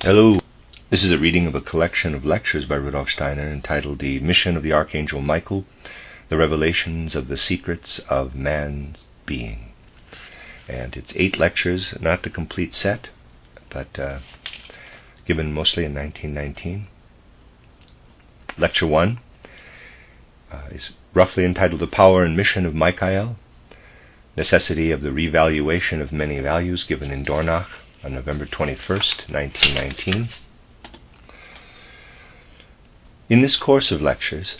Hello. This is a reading of a collection of lectures by Rudolf Steiner entitled The Mission of the Archangel Michael, The Revelations of the Secrets of Man's Being. And it's 8 lectures, not the complete set, but given mostly in 1919. Lecture 1 is roughly entitled The Power and Mission of Michael, Necessity of the Revaluation of Many Values, given in Dornach on November 21st, 1919. In this course of lectures,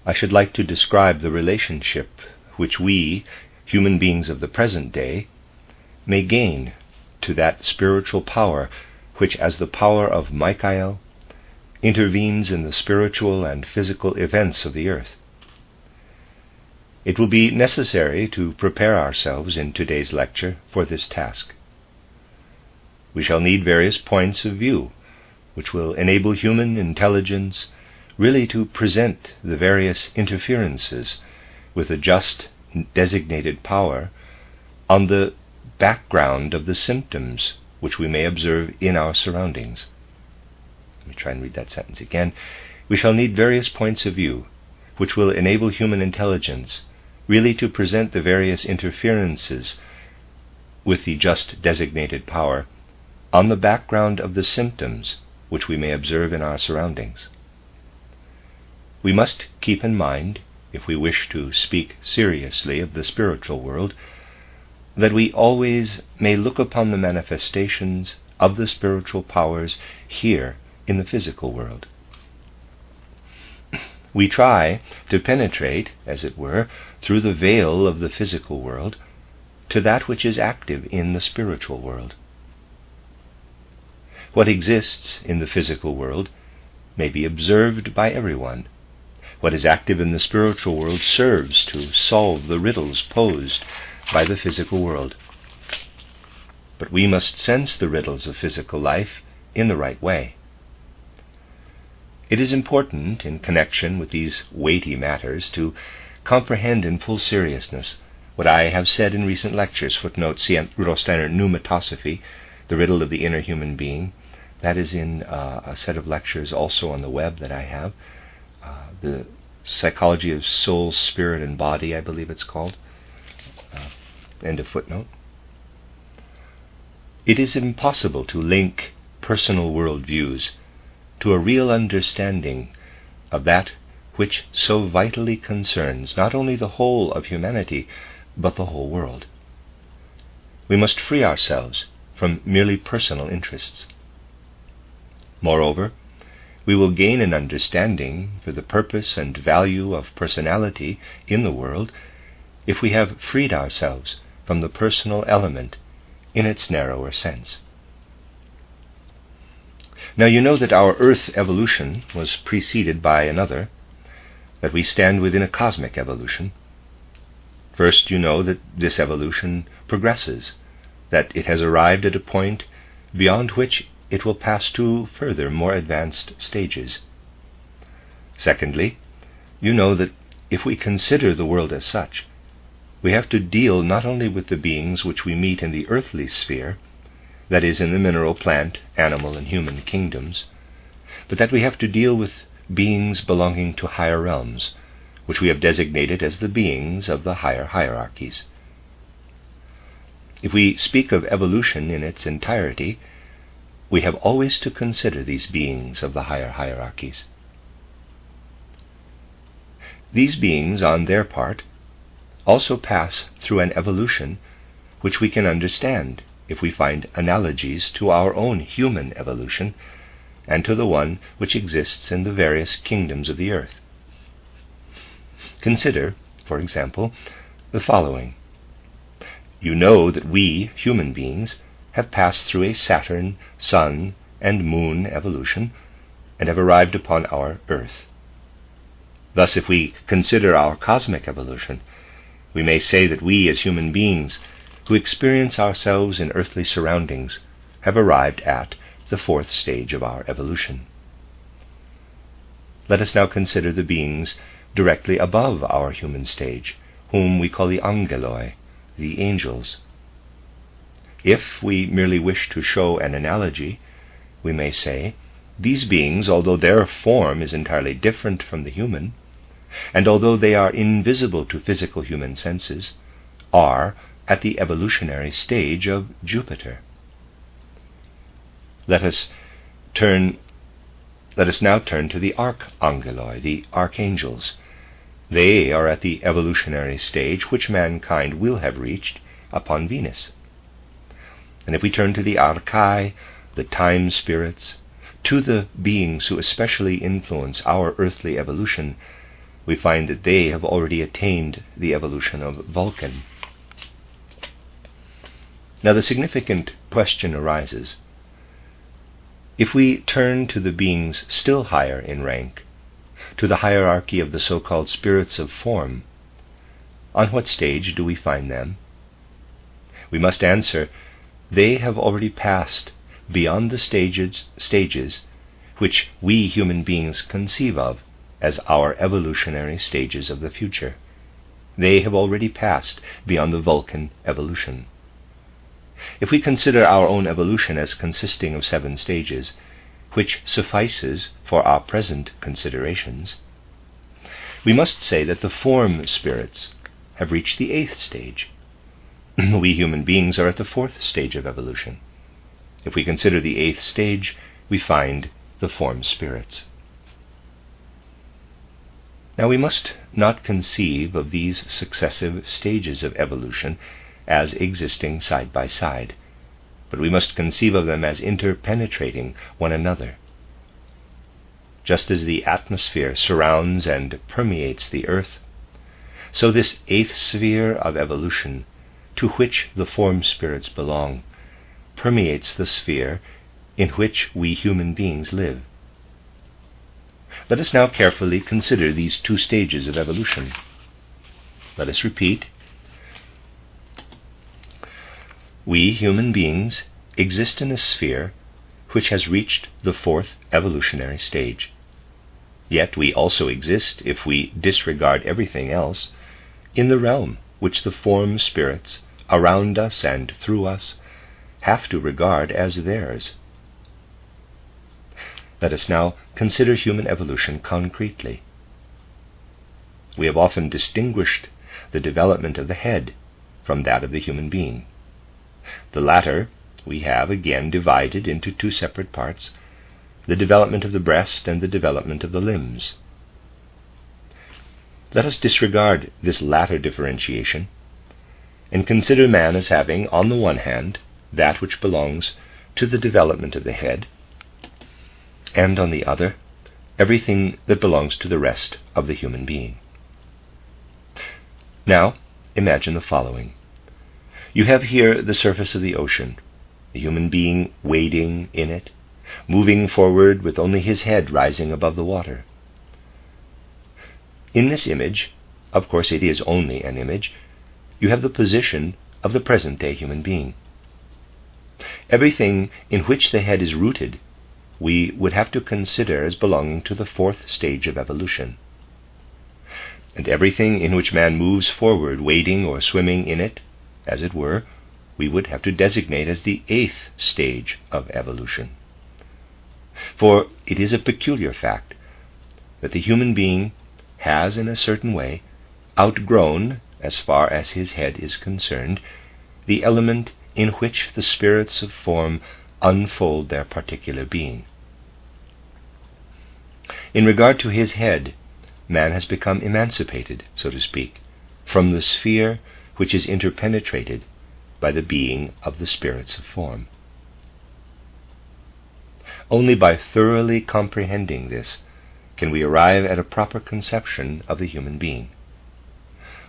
I should like to describe the relationship which we, human beings of the present day, may gain to that spiritual power which, as the power of Michael, intervenes in the spiritual and physical events of the earth. It will be necessary to prepare ourselves in today's lecture for this task. We shall need various points of view which will enable human intelligence really to present the various interferences with a just designated power on the background of the symptoms which we may observe in our surroundings. Let me try and read that sentence again. We shall need various points of view which will enable human intelligence really to present the various interferences with the just designated power on the background of the symptoms which we may observe in our surroundings. We must keep in mind, if we wish to speak seriously of the spiritual world, that we always may look upon the manifestations of the spiritual powers here in the physical world. We try to penetrate, as it were, through the veil of the physical world to that which is active in the spiritual world. What exists in the physical world may be observed by everyone. What is active in the spiritual world serves to solve the riddles posed by the physical world. But we must sense the riddles of physical life in the right way. It is important, in connection with these weighty matters, to comprehend in full seriousness what I have said in recent lectures. Footnote, see Rudolf Steiner, Pneumatosophy, The Riddle of the Inner Human Being. That is in a set of lectures also on the web that I have. The Psychology of Soul, Spirit, and Body, I believe it's called. End of footnote. It is impossible to link personal worldviews to a real understanding of that which so vitally concerns not only the whole of humanity, but the whole world. We must free ourselves from merely personal interests. Moreover, we will gain an understanding for the purpose and value of personality in the world if we have freed ourselves from the personal element in its narrower sense. Now you know that our Earth evolution was preceded by another, that we stand within a cosmic evolution. First, you know that this evolution progresses, that it has arrived at a point beyond which it will pass to further, more advanced stages. Secondly, you know that if we consider the world as such, we have to deal not only with the beings which we meet in the earthly sphere, that is, in the mineral, plant, animal, and human kingdoms, but that we have to deal with beings belonging to higher realms, which we have designated as the beings of the higher hierarchies. If we speak of evolution in its entirety, we have always to consider these beings of the higher hierarchies. These beings, on their part, also pass through an evolution which we can understand if we find analogies to our own human evolution and to the one which exists in the various kingdoms of the earth. Consider, for example, the following. You know that we, human beings, have passed through a Saturn, Sun, and Moon evolution, and have arrived upon our Earth. Thus, if we consider our cosmic evolution, we may say that we, as human beings, who experience ourselves in earthly surroundings, have arrived at the 4th stage of our evolution. Let us now consider the beings directly above our human stage, whom we call the angeloi, the angels. If we merely wish to show an analogy, we may say, these beings, although their form is entirely different from the human, and although they are invisible to physical human senses, are at the evolutionary stage of Jupiter. Let us now turn to the Archangeloi, the archangels. They are at the evolutionary stage which mankind will have reached upon Venus. And if we turn to the Archai, the time spirits, to the beings who especially influence our earthly evolution, we find that they have already attained the evolution of Vulcan. Now the significant question arises: if we turn to the beings still higher in rank, to the hierarchy of the so-called spirits of form, on what stage do we find them? We must answer, they have already passed beyond the stages which we human beings conceive of as our evolutionary stages of the future. They have already passed beyond the Vulcan evolution. If we consider our own evolution as consisting of 7 stages, which suffices for our present considerations, we must say that the form spirits have reached the 8th stage. We human beings are at the 4th stage of evolution. If we consider the 8th stage, we find the form spirits. Now we must not conceive of these successive stages of evolution as existing side by side, but we must conceive of them as interpenetrating one another. Just as the atmosphere surrounds and permeates the earth, so this 8th sphere of evolution, to which the form spirits belong, permeates the sphere in which we human beings live. Let us now carefully consider these 2 stages of evolution. Let us repeat. We human beings exist in a sphere which has reached the 4th evolutionary stage. Yet we also exist, if we disregard everything else, in the realm which the form spirits around us and through us have to regard as theirs. Let us now consider human evolution concretely. We have often distinguished the development of the head from that of the human being. The latter we have again divided into 2 separate parts, the development of the breast and the development of the limbs. Let us disregard this latter differentiation and consider man as having, on the one hand, that which belongs to the development of the head, and on the other, everything that belongs to the rest of the human being. Now, imagine the following. You have here the surface of the ocean, the human being wading in it, moving forward with only his head rising above the water. In this image, of course it is only an image, you have the position of the present-day human being. Everything in which the head is rooted we would have to consider as belonging to the 4th stage of evolution. And everything in which man moves forward, wading or swimming in it, as it were, we would have to designate as the 8th stage of evolution. For it is a peculiar fact that the human being has, in a certain way, outgrown, as far as his head is concerned, the element in which the spirits of form unfold their particular being. In regard to his head, man has become emancipated, so to speak, from the sphere which is interpenetrated by the being of the spirits of form. Only by thoroughly comprehending this can we arrive at a proper conception of the human being.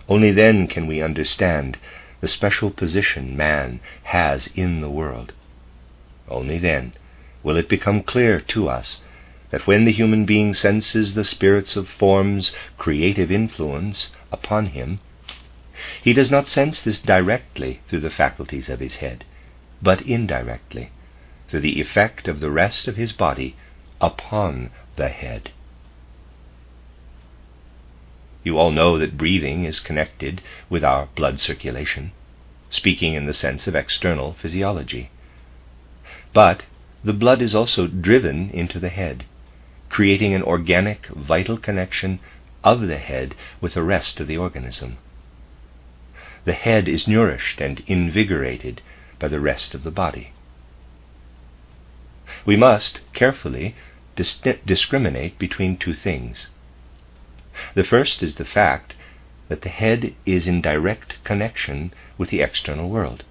Only then can we understand the special position man has in the world. Only then will it become clear to us that when the human being senses the spirits of form's creative influence upon him, he does not sense this directly through the faculties of his head, but indirectly, through the effect of the rest of his body upon the head. You all know that breathing is connected with our blood circulation, speaking in the sense of external physiology. But the blood is also driven into the head, creating an organic, vital connection of the head with the rest of the organism. The head is nourished and invigorated by the rest of the body. We must carefully discriminate between two things. The first is the fact that the head is in direct connection with the external world.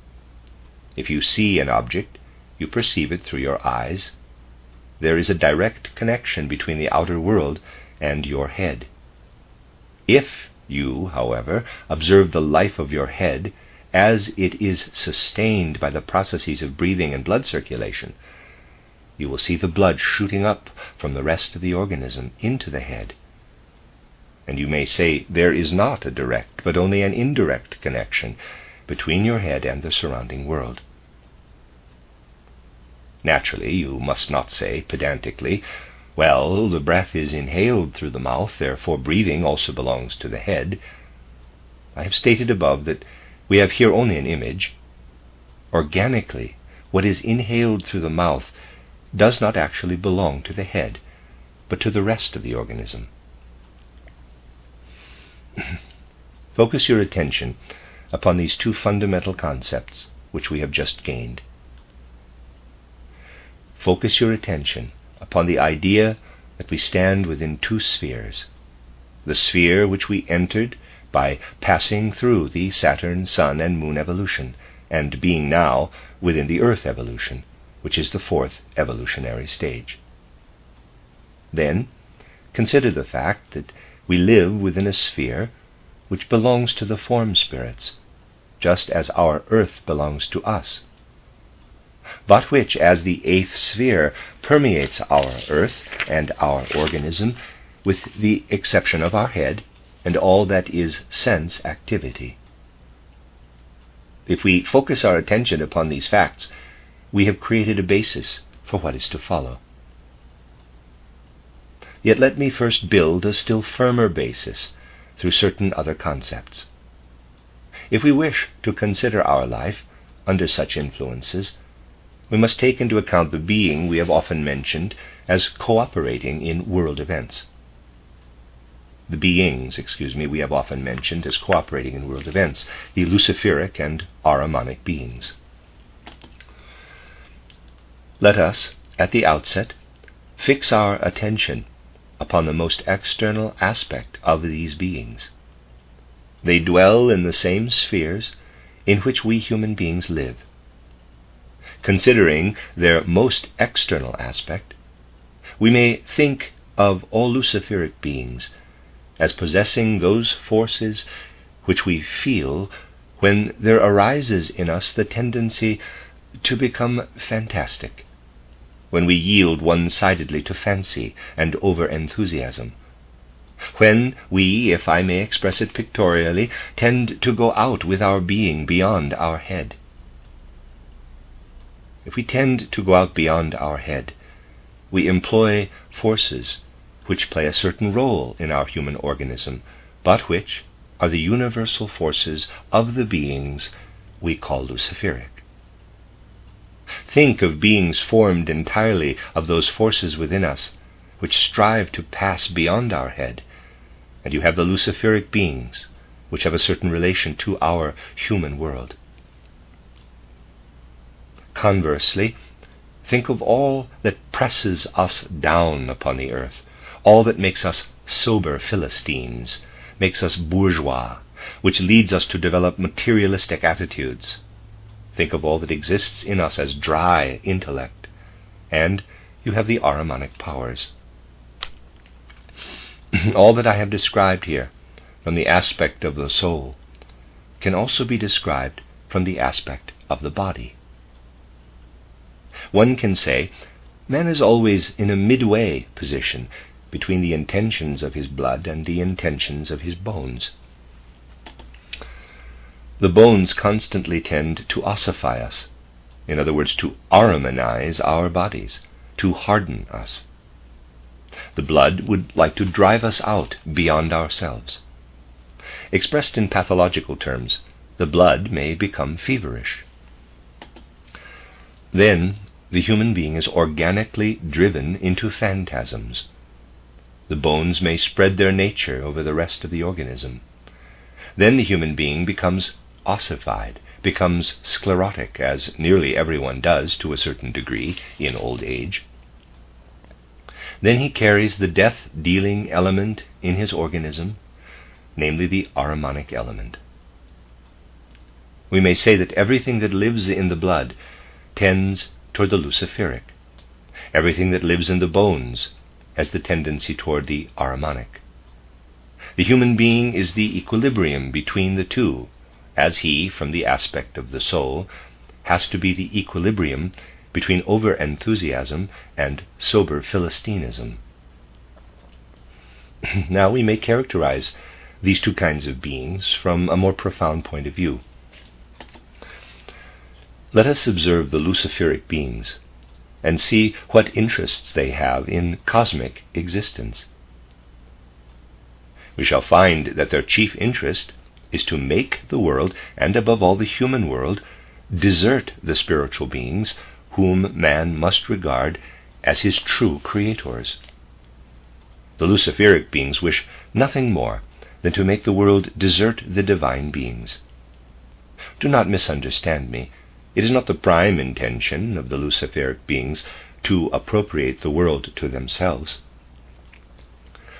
If you see an object, you perceive it through your eyes. There is a direct connection between the outer world and your head. If you, however, observe the life of your head as it is sustained by the processes of breathing and blood circulation, you will see the blood shooting up from the rest of the organism into the head. And you may say there is not a direct, but only an indirect connection between your head and the surrounding world. Naturally, you must not say pedantically, well, the breath is inhaled through the mouth, therefore breathing also belongs to the head. I have stated above that we have here only an image. Organically, what is inhaled through the mouth does not actually belong to the head, but to the rest of the organism. Focus your attention upon these two fundamental concepts which we have just gained. Focus your attention upon the idea that we stand within two spheres. The sphere which we entered by passing through the Saturn, Sun, and Moon evolution, and being now within the Earth evolution, which is the fourth evolutionary stage. Then, consider the fact that we live within a sphere which belongs to the form spirits, just as our Earth belongs to us, but which, as the eighth sphere, permeates our Earth and our organism, with the exception of our head and all that is sense activity. If we focus our attention upon these facts, we have created a basis for what is to follow. Yet let me first build a still firmer basis through certain other concepts. If we wish to consider our life under such influences, we must take into account the being we have often mentioned as cooperating in world events. The beings, we have often mentioned as cooperating in world events, the luciferic and Ahrimanic beings. Let us, at the outset, fix our attention upon the most external aspect of these beings. They dwell in the same spheres in which we human beings live. Considering their most external aspect, we may think of all luciferic beings as possessing those forces which we feel when there arises in us the tendency to become fantastic, when we yield one-sidedly to fancy and over-enthusiasm, when we, if I may express it pictorially, tend to go out with our being beyond our head. If we tend to go out beyond our head, we employ forces which play a certain role in our human organism, but which are the universal forces of the beings we call luciferic. Think of beings formed entirely of those forces within us which strive to pass beyond our head, and you have the luciferic beings which have a certain relation to our human world. Conversely, think of all that presses us down upon the earth, all that makes us sober Philistines, makes us bourgeois, which leads us to develop materialistic attitudes. Think of all that exists in us as dry intellect, and you have the Ahrimanic powers. All that I have described here from the aspect of the soul can also be described from the aspect of the body. One can say, man is always in a midway position between the intentions of his blood and the intentions of his bones. The bones constantly tend to ossify us, in other words, to Ahrimanize our bodies, to harden us. The blood would like to drive us out beyond ourselves. Expressed in pathological terms, the blood may become feverish. Then the human being is organically driven into phantasms. The bones may spread their nature over the rest of the organism. Then the human being becomes ossified, becomes sclerotic, as nearly everyone does to a certain degree in old age. Then he carries the death-dealing element in his organism, namely the Ahrimanic element. We may say that everything that lives in the blood tends toward the luciferic. Everything that lives in the bones has the tendency toward the Ahrimanic. The human being is the equilibrium between the two, as he, from the aspect of the soul, has to be the equilibrium between over-enthusiasm and sober Philistinism. Now we may characterize these two kinds of beings from a more profound point of view. Let us observe the luciferic beings and see what interests they have in cosmic existence. We shall find that their chief interest is to make the world, and above all the human world, desert the spiritual beings whom man must regard as his true creators. The luciferic beings wish nothing more than to make the world desert the divine beings. Do not misunderstand me. It is not the prime intention of the luciferic beings to appropriate the world to themselves.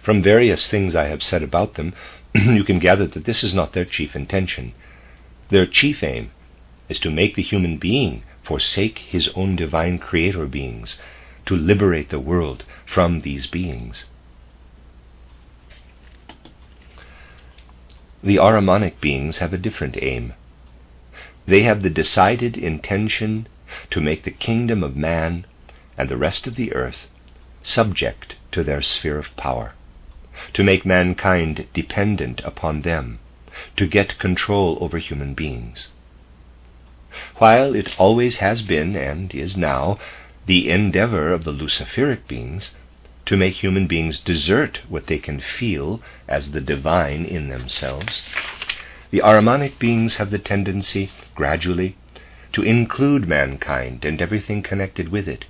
From various things I have said about them, you can gather that this is not their chief intention. Their chief aim is to make the human being forsake his own divine creator beings, to liberate the world from these beings. The Ahrimanic beings have a different aim. They have the decided intention to make the kingdom of man and the rest of the earth subject to their sphere of power, to make mankind dependent upon them, to get control over human beings. While it always has been, and is now, the endeavor of the luciferic beings to make human beings desert what they can feel as the divine in themselves, the Ahrimanic beings have the tendency, gradually, to include mankind and everything connected with it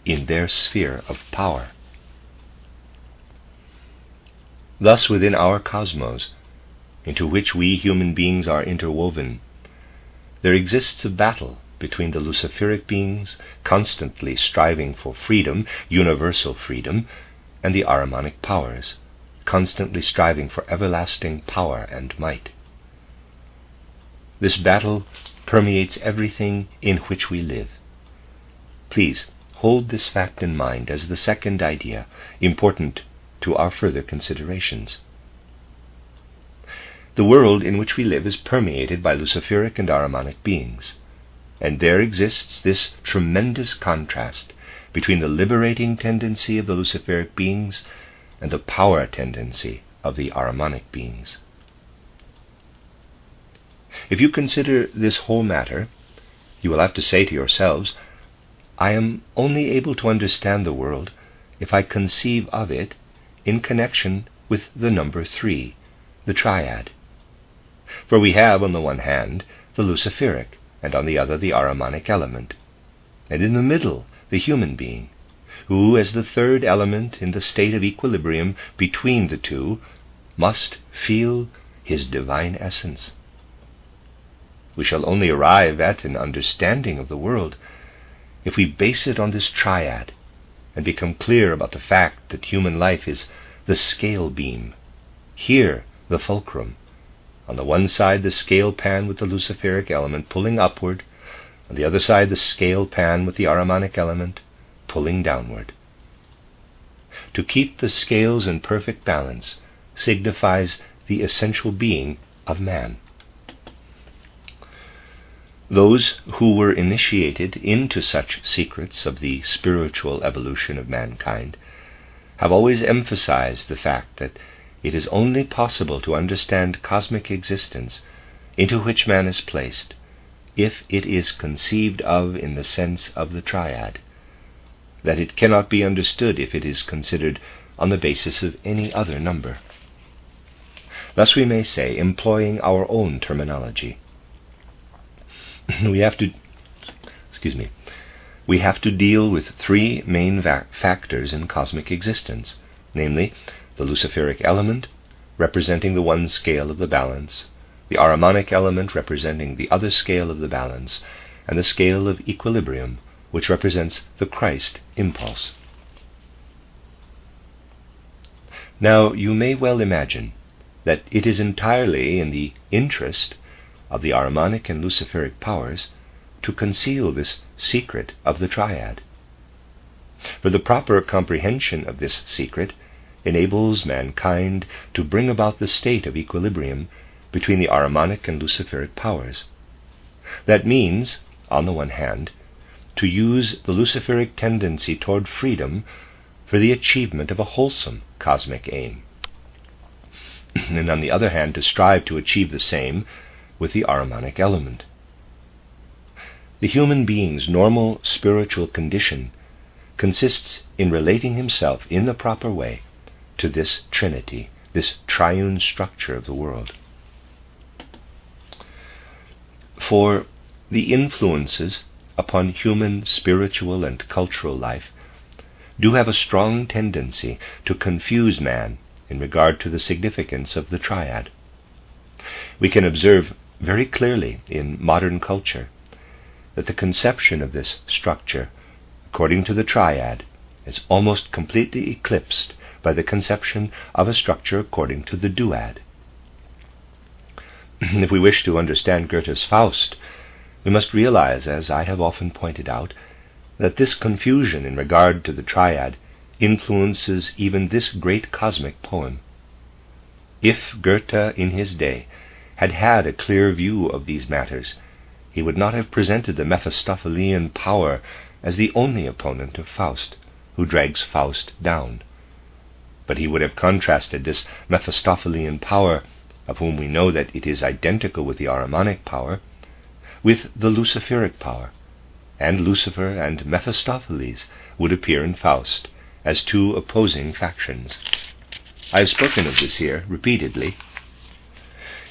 in their sphere of power. Thus, within our cosmos, into which we human beings are interwoven, there exists a battle between the luciferic beings, constantly striving for freedom, universal freedom, and the Ahrimanic powers, constantly striving for everlasting power and might. This battle permeates everything in which we live. Please hold this fact in mind as the second idea, important to our further considerations. The world in which we live is permeated by luciferic and Ahrimanic beings, and there exists this tremendous contrast between the liberating tendency of the luciferic beings and the power tendency of the Ahrimanic beings. If you consider this whole matter, you will have to say to yourselves, I am only able to understand the world if I conceive of it in connection with the number 3, the triad. For we have, on the one hand, the luciferic, and on the other the Ahrimanic element, and in the middle the human being, who, as the third element in the state of equilibrium between the two, must feel his divine essence. We shall only arrive at an understanding of the world if we base it on this triad and become clear about the fact that human life is the scale beam, here the fulcrum. On the one side the scale pan with the luciferic element pulling upward, on the other side the scale pan with the Ahrimanic element pulling downward. To keep the scales in perfect balance signifies the essential being of man. Those who were initiated into such secrets of the spiritual evolution of mankind have always emphasized the fact that it is only possible to understand cosmic existence into which man is placed if it is conceived of in the sense of the triad, that it cannot be understood if it is considered on the basis of any other number. Thus we may say, employing our own terminology, we have to we have to deal with three main factors in cosmic existence, namely the luciferic element, representing the one scale of the balance, the Ahrimanic element representing the other scale of the balance, and the scale of equilibrium, which represents the Christ impulse. Now, you may well imagine that it is entirely in the interest of the Ahrimanic and luciferic powers to conceal this secret of the triad. For the proper comprehension of this secret enables mankind to bring about the state of equilibrium between the Ahrimanic and luciferic powers. That means, on the one hand, to use the luciferic tendency toward freedom for the achievement of a wholesome cosmic aim, and on the other hand to strive to achieve the same with the Ahrimanic element. The human being's normal spiritual condition consists in relating himself in the proper way to this trinity, this triune structure of the world. For the influences upon human spiritual and cultural life do have a strong tendency to confuse man in regard to the significance of the triad. We can observe very clearly in modern culture that the conception of this structure, according to the triad, is almost completely eclipsed by the conception of a structure according to the duad. If we wish to understand Goethe's Faust, we must realize, as I have often pointed out, that this confusion in regard to the triad influences even this great cosmic poem. If Goethe in his day had had a clear view of these matters, he would not have presented the Mephistophelian power as the only opponent of Faust, who drags Faust down. But he would have contrasted this Mephistophelian power, of whom we know that it is identical with the Ahrimanic power, with the luciferic power, and Lucifer and Mephistopheles would appear in Faust as two opposing factions. I have spoken of this here repeatedly.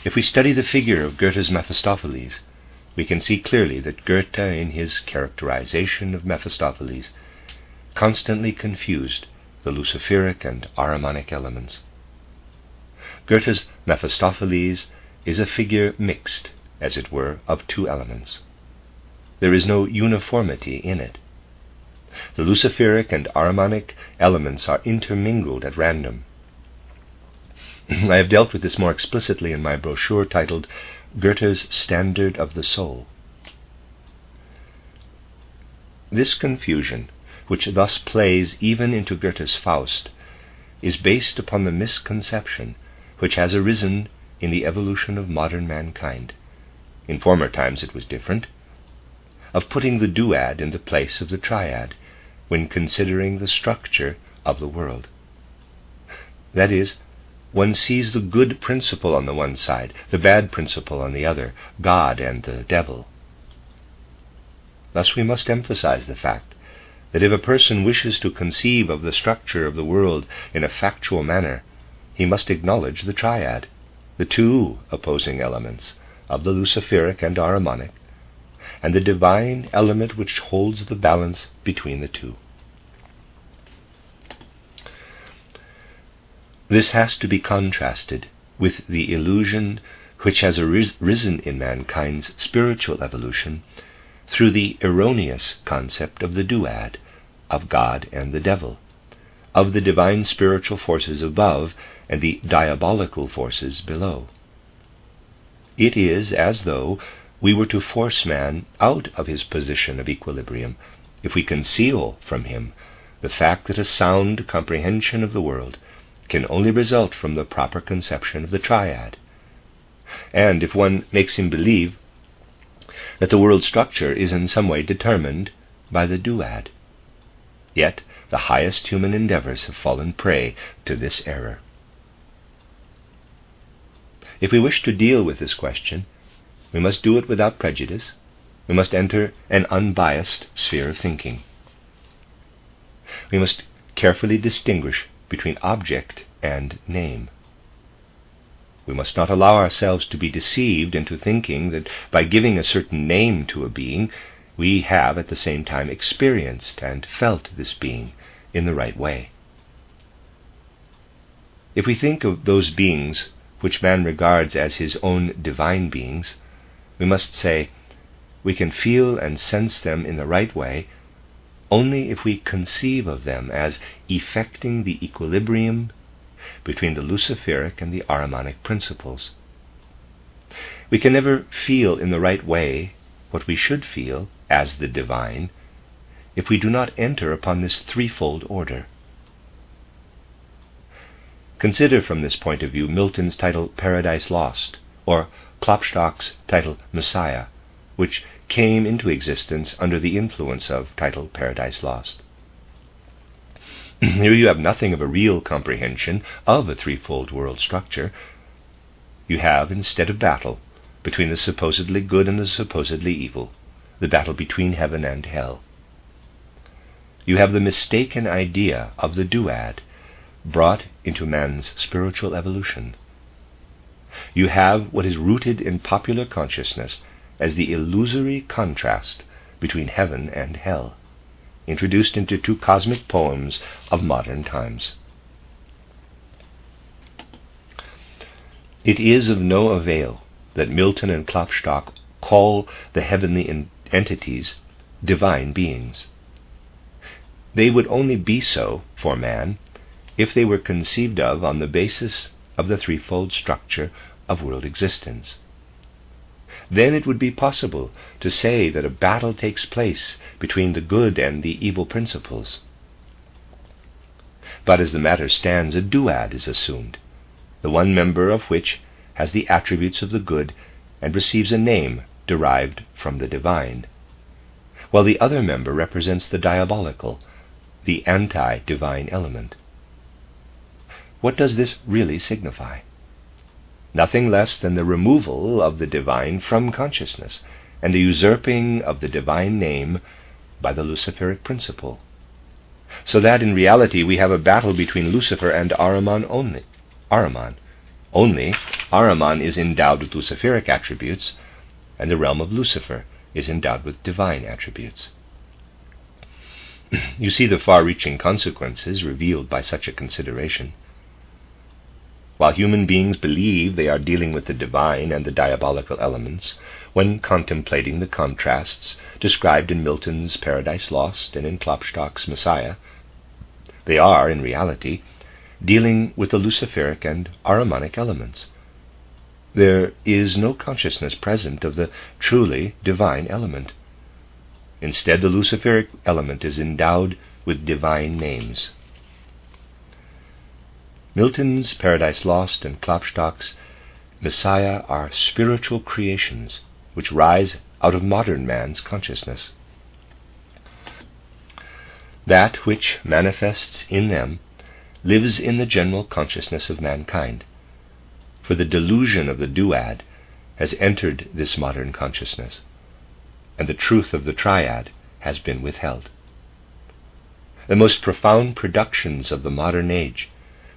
If we study the figure of Goethe's Mephistopheles, we can see clearly that Goethe, in his characterization of Mephistopheles, constantly confused the luciferic and Ahrimanic elements. Goethe's Mephistopheles is a figure mixed, as it were, of two elements. There is no uniformity in it. The luciferic and Ahrimanic elements are intermingled at random. I have dealt with this more explicitly in my brochure titled Goethe's Standard of the Soul. This confusion, which thus plays even into Goethe's Faust, is based upon the misconception which has arisen in the evolution of modern mankind. In former times it was different, of putting the duad in the place of the triad when considering the structure of the world. That is, one sees the good principle on the one side, the bad principle on the other, God and the devil. Thus we must emphasize the fact that if a person wishes to conceive of the structure of the world in a factual manner, he must acknowledge the triad, the two opposing elements of the luciferic and Ahrimanic, and the divine element which holds the balance between the two. This has to be contrasted with the illusion which has arisen in mankind's spiritual evolution through the erroneous concept of the duad, of God and the devil, of the divine spiritual forces above and the diabolical forces below. It is as though we were to force man out of his position of equilibrium if we conceal from him the fact that a sound comprehension of the world can only result from the proper conception of the triad, and if one makes him believe that the world structure is in some way determined by the duad. Yet the highest human endeavors have fallen prey to this error. If we wish to deal with this question, we must do it without prejudice. We must enter an unbiased sphere of thinking. We must carefully distinguish between object and name. We must not allow ourselves to be deceived into thinking that by giving a certain name to a being, we have at the same time experienced and felt this being in the right way. If we think of those beings which man regards as his own divine beings, we must say we can feel and sense them in the right way only if we conceive of them as effecting the equilibrium between the Luciferic and the Ahrimanic principles. We can never feel in the right way what we should feel as the divine if we do not enter upon this threefold order. Consider from this point of view Milton's title Paradise Lost, or Klopstock's title Messiah, which came into existence under the influence of title Paradise Lost. Here you have nothing of a real comprehension of a threefold world structure. You have, instead of battle between the supposedly good and the supposedly evil, the battle between heaven and hell. You have the mistaken idea of the duad brought into man's spiritual evolution. You have what is rooted in popular consciousness as the illusory contrast between heaven and hell, introduced into two cosmic poems of modern times. It is of no avail that Milton and Klopstock call the heavenly entities divine beings. They would only be so for man if they were conceived of on the basis of the threefold structure of world existence. Then it would be possible to say that a battle takes place between the good and the evil principles. But as the matter stands, a duad is assumed, the one member of which has the attributes of the good and receives a name derived from the divine, while the other member represents the diabolical, the anti-divine element. What does this really signify? Nothing less than the removal of the divine from consciousness and the usurping of the divine name by the Luciferic principle, so that in reality we have a battle between Lucifer and Ahriman only. Ahriman is endowed with Luciferic attributes, and the realm of Lucifer is endowed with divine attributes. You see the far-reaching consequences revealed by such a consideration. While human beings believe they are dealing with the divine and the diabolical elements when contemplating the contrasts described in Milton's Paradise Lost and in Klopstock's Messiah, they are, in reality, dealing with the Luciferic and Ahrimanic elements. There is no consciousness present of the truly divine element. Instead, the Luciferic element is endowed with divine names. Milton's Paradise Lost and Klopstock's Messiah are spiritual creations which rise out of modern man's consciousness. That which manifests in them lives in the general consciousness of mankind, for the delusion of the duad has entered this modern consciousness, and the truth of the triad has been withheld. The most profound productions of the modern age,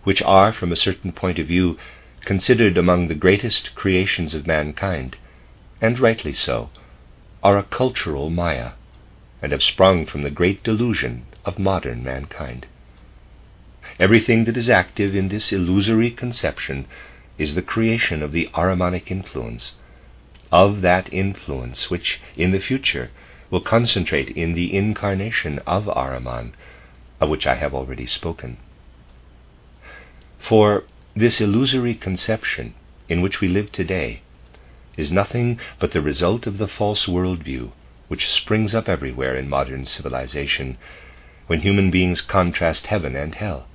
which are, from a certain point of view, considered among the greatest creations of mankind, and rightly so, are a cultural Maya, and have sprung from the great delusion of modern mankind. Everything that is active in this illusory conception is the creation of the Ahrimanic influence, of that influence which, in the future, will concentrate in the incarnation of Ahriman, of which I have already spoken. For this illusory conception in which we live today is nothing but the result of the false worldview which springs up everywhere in modern civilization when human beings contrast heaven and hell.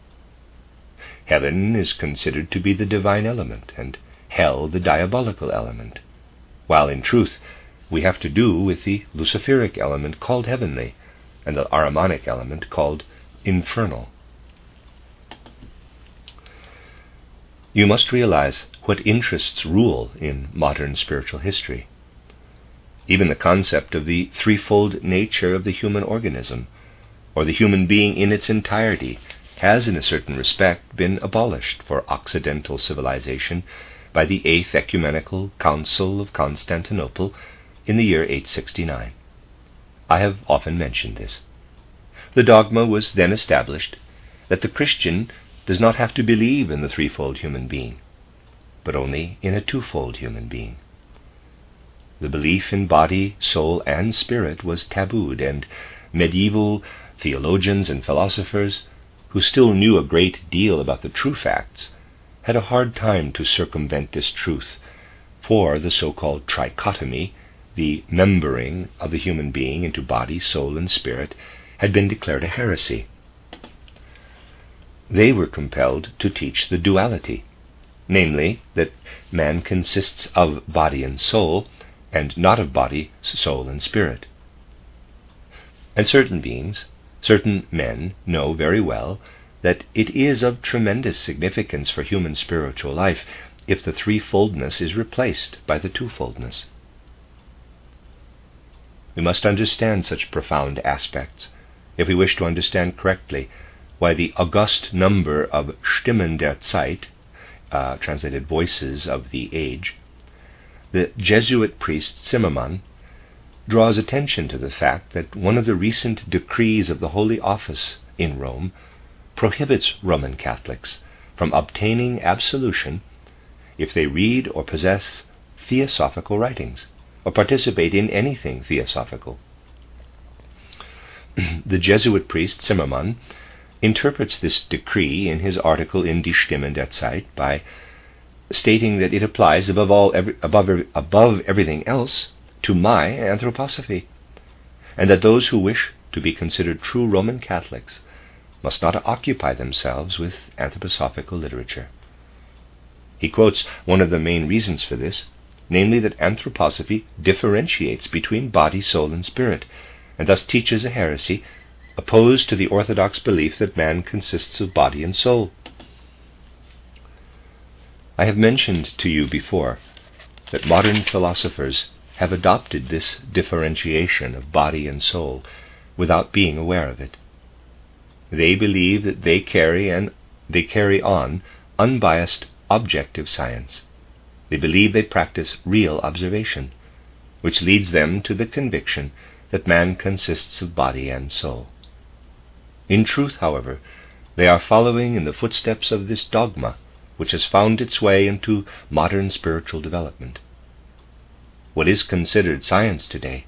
Heaven is considered to be the divine element, and hell the diabolical element, while in truth we have to do with the Luciferic element called heavenly, and the Ahrimanic element called infernal. You must realize what interests rule in modern spiritual history. Even the concept of the threefold nature of the human organism, or the human being in its entirety, has in a certain respect been abolished for Occidental civilization by the Eighth Ecumenical Council of Constantinople in the year 869. I have often mentioned this. The dogma was then established that the Christian does not have to believe in the threefold human being, but only in a twofold human being. The belief in body, soul, and spirit was tabooed, and medieval theologians and philosophers, who still knew a great deal about the true facts, had a hard time to circumvent this truth, for the so-called trichotomy, the membering of the human being into body, soul, and spirit, had been declared a heresy. They were compelled to teach the duality, namely, that man consists of body and soul, and not of body, soul, and spirit. And certain beings, certain men, know very well that it is of tremendous significance for human spiritual life if the threefoldness is replaced by the twofoldness. We must understand such profound aspects if we wish to understand correctly why the august number of Stimmen der Zeit, translated voices of the age, the Jesuit priest Zimmermann draws attention to the fact that one of the recent decrees of the Holy Office in Rome prohibits Roman Catholics from obtaining absolution if they read or possess theosophical writings, or participate in anything theosophical. The Jesuit priest Zimmermann interprets this decree in his article in Die Stimmen der Zeit by stating that it applies above everything else to my anthroposophy, and that those who wish to be considered true Roman Catholics must not occupy themselves with anthroposophical literature. He quotes one of the main reasons for this, namely that anthroposophy differentiates between body, soul, and spirit, and thus teaches a heresy opposed to the orthodox belief that man consists of body and soul. I have mentioned to you before that modern philosophers have adopted this differentiation of body and soul without being aware of it. They believe that they carry on unbiased objective science. They believe they practice real observation, which leads them to the conviction that man consists of body and soul. In truth, however, they are following in the footsteps of this dogma, which has found its way into modern spiritual development. What is considered science today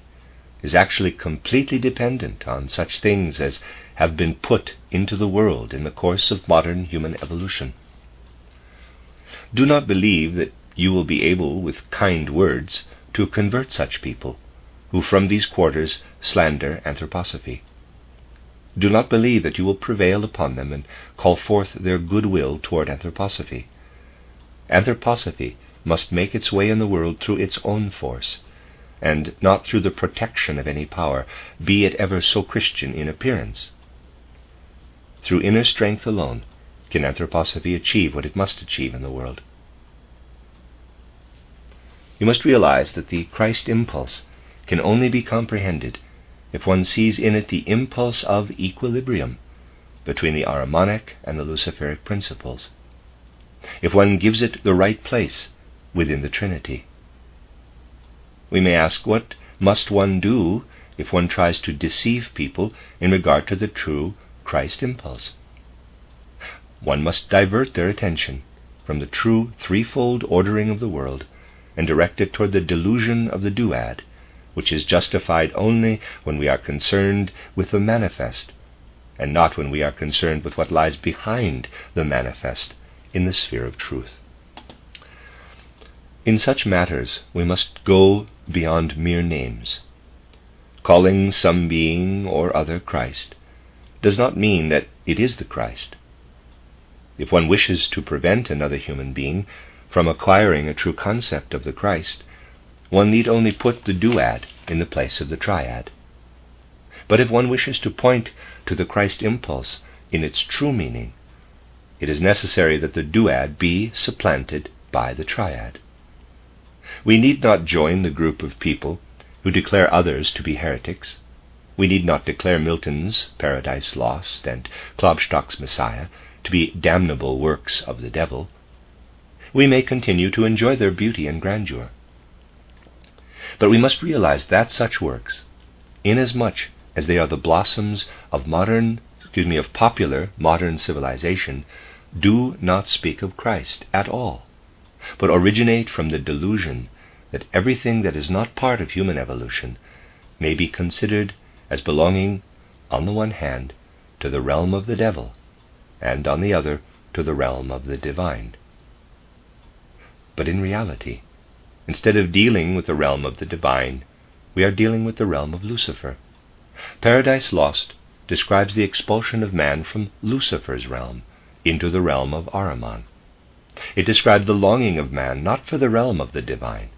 is actually completely dependent on such things as have been put into the world in the course of modern human evolution. Do not believe that you will be able, with kind words, to convert such people who from these quarters slander anthroposophy. Do not believe that you will prevail upon them and call forth their goodwill toward anthroposophy. Anthroposophy must make its way in the world through its own force, and not through the protection of any power, be it ever so Christian in appearance. Through inner strength alone can anthroposophy achieve what it must achieve in the world. You must realize that the Christ impulse can only be comprehended if one sees in it the impulse of equilibrium between the Ahrimanic and the Luciferic principles, if one gives it the right place within the Trinity. We may ask, what must one do if one tries to deceive people in regard to the true Christ impulse? One must divert their attention from the true threefold ordering of the world and direct it toward the delusion of the duad, which is justified only when we are concerned with the manifest, and not when we are concerned with what lies behind the manifest in the sphere of truth. In such matters we must go beyond mere names. Calling some being or other Christ does not mean that it is the Christ. If one wishes to prevent another human being from acquiring a true concept of the Christ, one need only put the duad in the place of the triad. But if one wishes to point to the Christ impulse in its true meaning, it is necessary that the duad be supplanted by the triad. We need not join the group of people who declare others to be heretics. We need not declare Milton's Paradise Lost and Klopstock's Messiah to be damnable works of the devil. We may continue to enjoy their beauty and grandeur. But we must realize that such works, inasmuch as they are the blossoms of popular modern civilization, do not speak of Christ at all, but originate from the delusion that everything that is not part of human evolution may be considered as belonging, on the one hand, to the realm of the devil, and on the other, to the realm of the divine. But in reality, instead of dealing with the realm of the divine, we are dealing with the realm of Lucifer. Paradise Lost describes the expulsion of man from Lucifer's realm into the realm of Ahriman. It describes the longing of man not for the realm of the divine,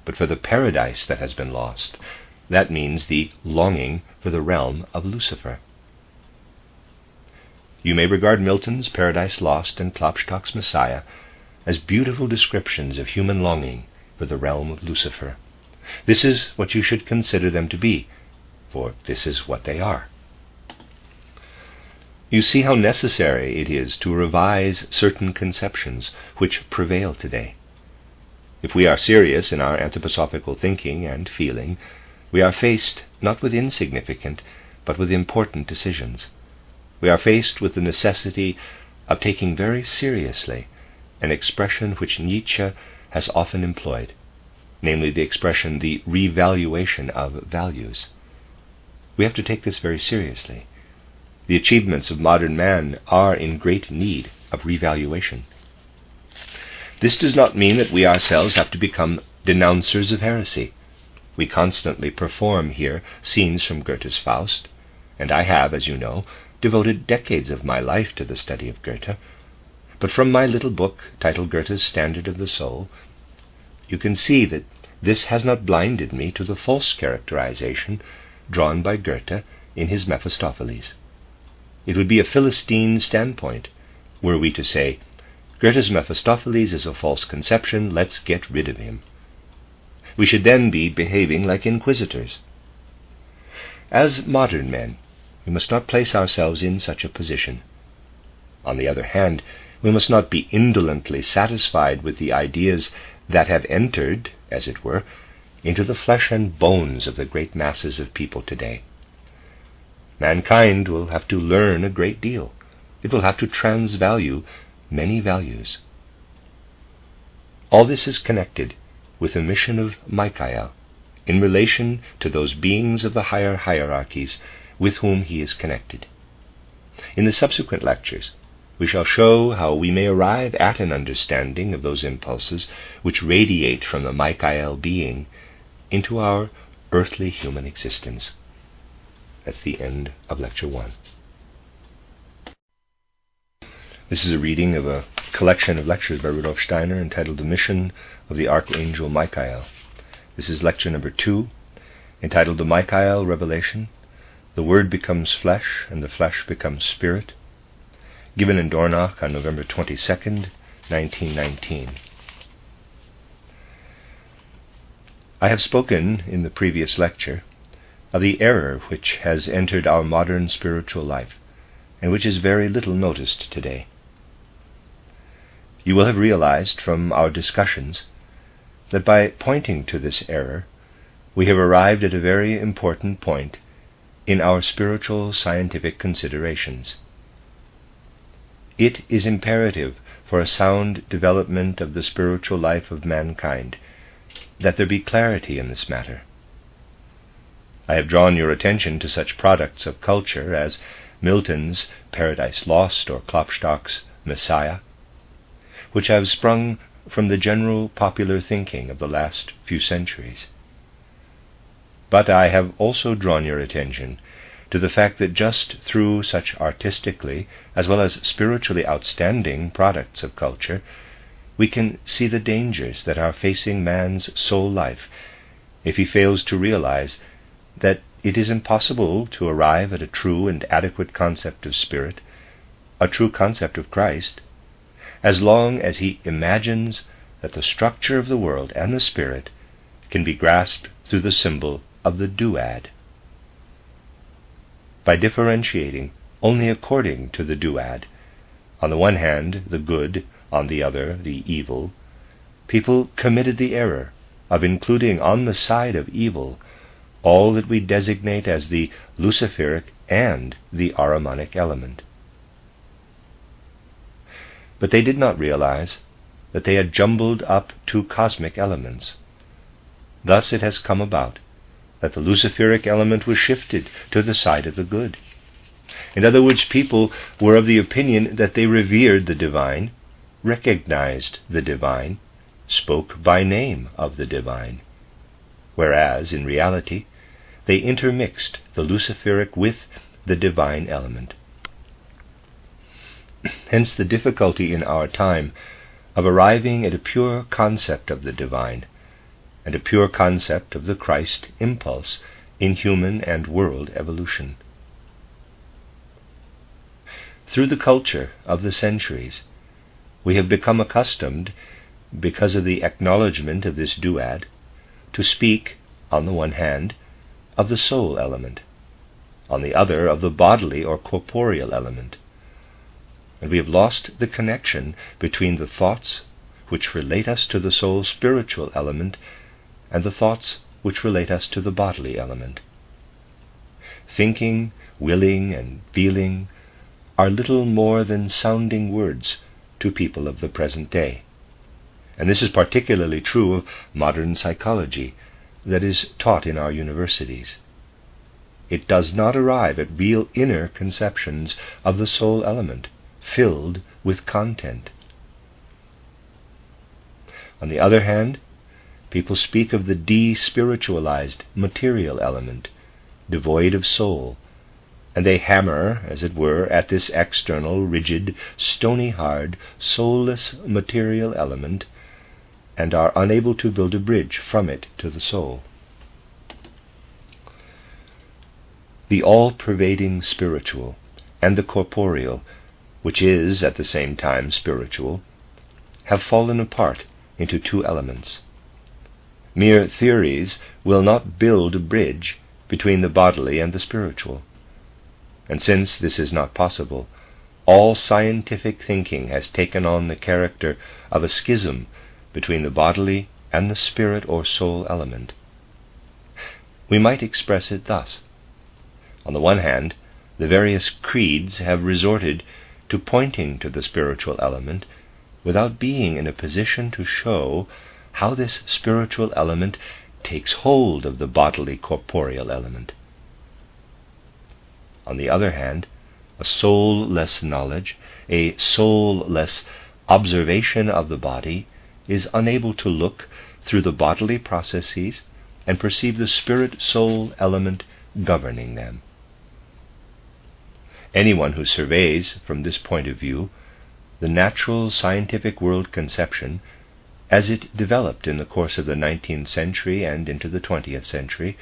but for the paradise that has been lost. That means the longing for the realm of Lucifer. You may regard Milton's Paradise Lost and Klopstock's Messiah as beautiful descriptions of human longing for the realm of Lucifer. This is what you should consider them to be, for this is what they are. You see how necessary it is to revise certain conceptions which prevail today. If we are serious in our anthroposophical thinking and feeling, we are faced not with insignificant, but with important decisions. We are faced with the necessity of taking very seriously an expression which Nietzsche has often employed, namely the expression, the revaluation of values. We have to take this very seriously. The achievements of modern man are in great need of revaluation. This does not mean that we ourselves have to become denouncers of heresy. We constantly perform here scenes from Goethe's Faust, and I have, as you know, devoted decades of my life to the study of Goethe. But from my little book, titled Goethe's Standard of the Soul, you can see that this has not blinded me to the false characterization drawn by Goethe in his Mephistopheles. It would be a Philistine standpoint were we to say, Goethe's Mephistopheles is a false conception, let's get rid of him. We should then be behaving like inquisitors. As modern men, we must not place ourselves in such a position. On the other hand, we must not be indolently satisfied with the ideas that have entered, as it were, into the flesh and bones of the great masses of people today. Mankind will have to learn a great deal. It will have to transvalue many values. All this is connected with the mission of Michael in relation to those beings of the higher hierarchies with whom he is connected. In the subsequent lectures, we shall show how we may arrive at an understanding of those impulses which radiate from the Michael being into our earthly human existence. That's the end of Lecture 1. This is a reading of a collection of lectures by Rudolf Steiner entitled The Mission of the Archangel Michael. This is lecture number 2, entitled The Michael Revelation, The Word Becomes Flesh and the Flesh Becomes Spirit, given in Dornach on November 22nd, 1919. I have spoken in the previous lecture of the error which has entered our modern spiritual life, and which is very little noticed today. You will have realized from our discussions that by pointing to this error, we have arrived at a very important point in our spiritual scientific considerations. It is imperative for a sound development of the spiritual life of mankind that there be clarity in this matter. I have drawn your attention to such products of culture as Milton's Paradise Lost or Klopstock's Messiah, which have sprung from the general popular thinking of the last few centuries. But I have also drawn your attention to the fact that just through such artistically as well as spiritually outstanding products of culture, we can see the dangers that are facing man's soul life if he fails to realize that it is impossible to arrive at a true and adequate concept of spirit, a true concept of Christ, as long as he imagines that the structure of the world and the spirit can be grasped through the symbol of the duad. By differentiating only according to the duad, on the one hand the good, on the other the evil, people committed the error of including on the side of evil all that we designate as the luciferic and the Ahrimanic element. But they did not realize that they had jumbled up two cosmic elements. Thus it has come about that the luciferic element was shifted to the side of the good. In other words, people were of the opinion that they revered the divine, recognized the divine, spoke by name of the divine, whereas, in reality, they intermixed the luciferic with the divine element. Hence the difficulty in our time of arriving at a pure concept of the divine, and a pure concept of the Christ impulse in human and world evolution. Through the culture of the centuries, we have become accustomed, because of the acknowledgement of this duad, to speak, on the one hand, of the soul element, on the other of the bodily or corporeal element. And we have lost the connection between the thoughts which relate us to the soul spiritual element and the thoughts which relate us to the bodily element. Thinking, willing, and feeling are little more than sounding words to people of the present day. And this is particularly true of modern psychology that is taught in our universities. It does not arrive at real inner conceptions of the soul element, filled with content. On the other hand, people speak of the de-spiritualized material element, devoid of soul, and they hammer, as it were, at this external, rigid, stony-hard, soulless material element, and are unable to build a bridge from it to the soul. The all-pervading spiritual and the corporeal, which is at the same time spiritual, have fallen apart into two elements. Mere theories will not build a bridge between the bodily and the spiritual. And since this is not possible, all scientific thinking has taken on the character of a schism between the bodily and the spirit or soul element. We might express it thus. On the one hand, the various creeds have resorted to pointing to the spiritual element without being in a position to show how this spiritual element takes hold of the bodily corporeal element. On the other hand, a soulless knowledge, a soulless observation of the body, is unable to look through the bodily processes and perceive the spirit-soul element governing them. Anyone who surveys from this point of view the natural scientific world conception as it developed in the course of the 19th century and into the 20th century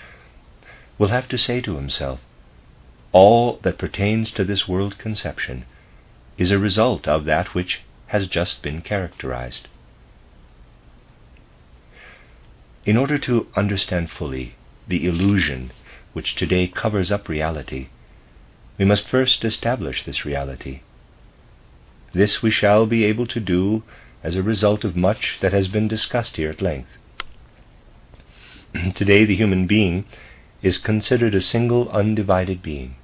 will have to say to himself, all that pertains to this world conception is a result of that which has just been characterized. In order to understand fully the illusion which today covers up reality, we must first establish this reality. This we shall be able to do as a result of much that has been discussed here at length. Today the human being is considered a single undivided being,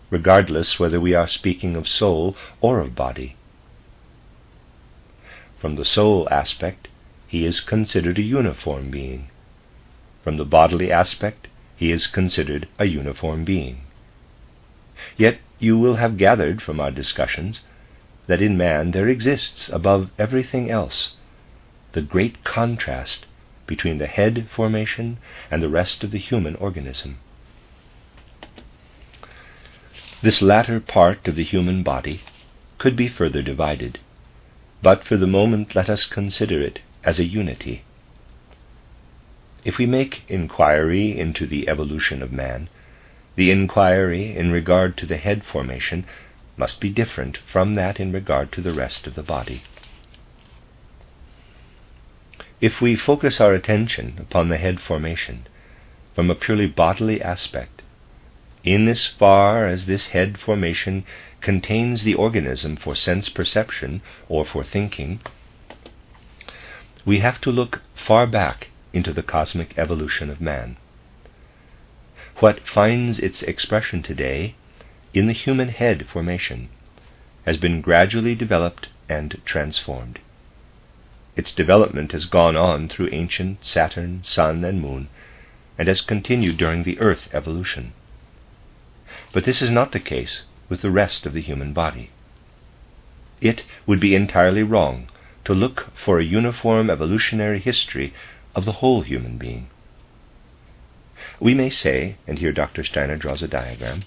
regardless whether we are speaking of soul or of body. From the soul aspect, he is considered a uniform being. From the bodily aspect, he is considered a uniform being. Yet you will have gathered from our discussions that in man there exists, above everything else, the great contrast between the head formation and the rest of the human organism. This latter part of the human body could be further divided, but for the moment let us consider it as a unity. If we make inquiry into the evolution of man, the inquiry in regard to the head formation must be different from that in regard to the rest of the body. If we focus our attention upon the head formation from a purely bodily aspect, in as far as this head formation contains the organism for sense perception or for thinking, we have to look far back into the cosmic evolution of man. what finds its expression today in the human head formation has been gradually developed and transformed. Its development has gone on through ancient Saturn, Sun, and Moon, and has continued during the Earth evolution. But this is not the case with the rest of the human body. It would be entirely wrong to look for a uniform evolutionary history of the whole human being. We may say, and here Dr. Steiner draws a diagram,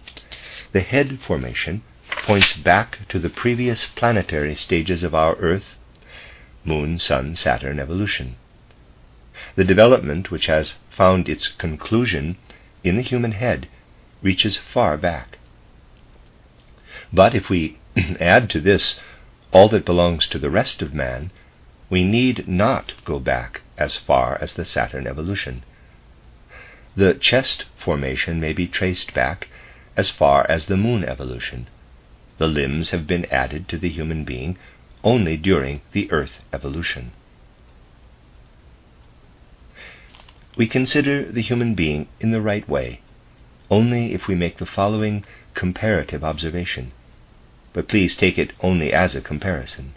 the head formation points back to the previous planetary stages of our Earth, Moon, Sun, Saturn evolution. The development which has found its conclusion in the human head reaches far back. But if we add to this all that belongs to the rest of man, we need not go back as far as the Saturn evolution. The chest formation may be traced back as far as the Moon evolution. The limbs have been added to the human being only during the Earth evolution. We consider the human being in the right way only if we make the following comparative observation, but please take it only as a comparison.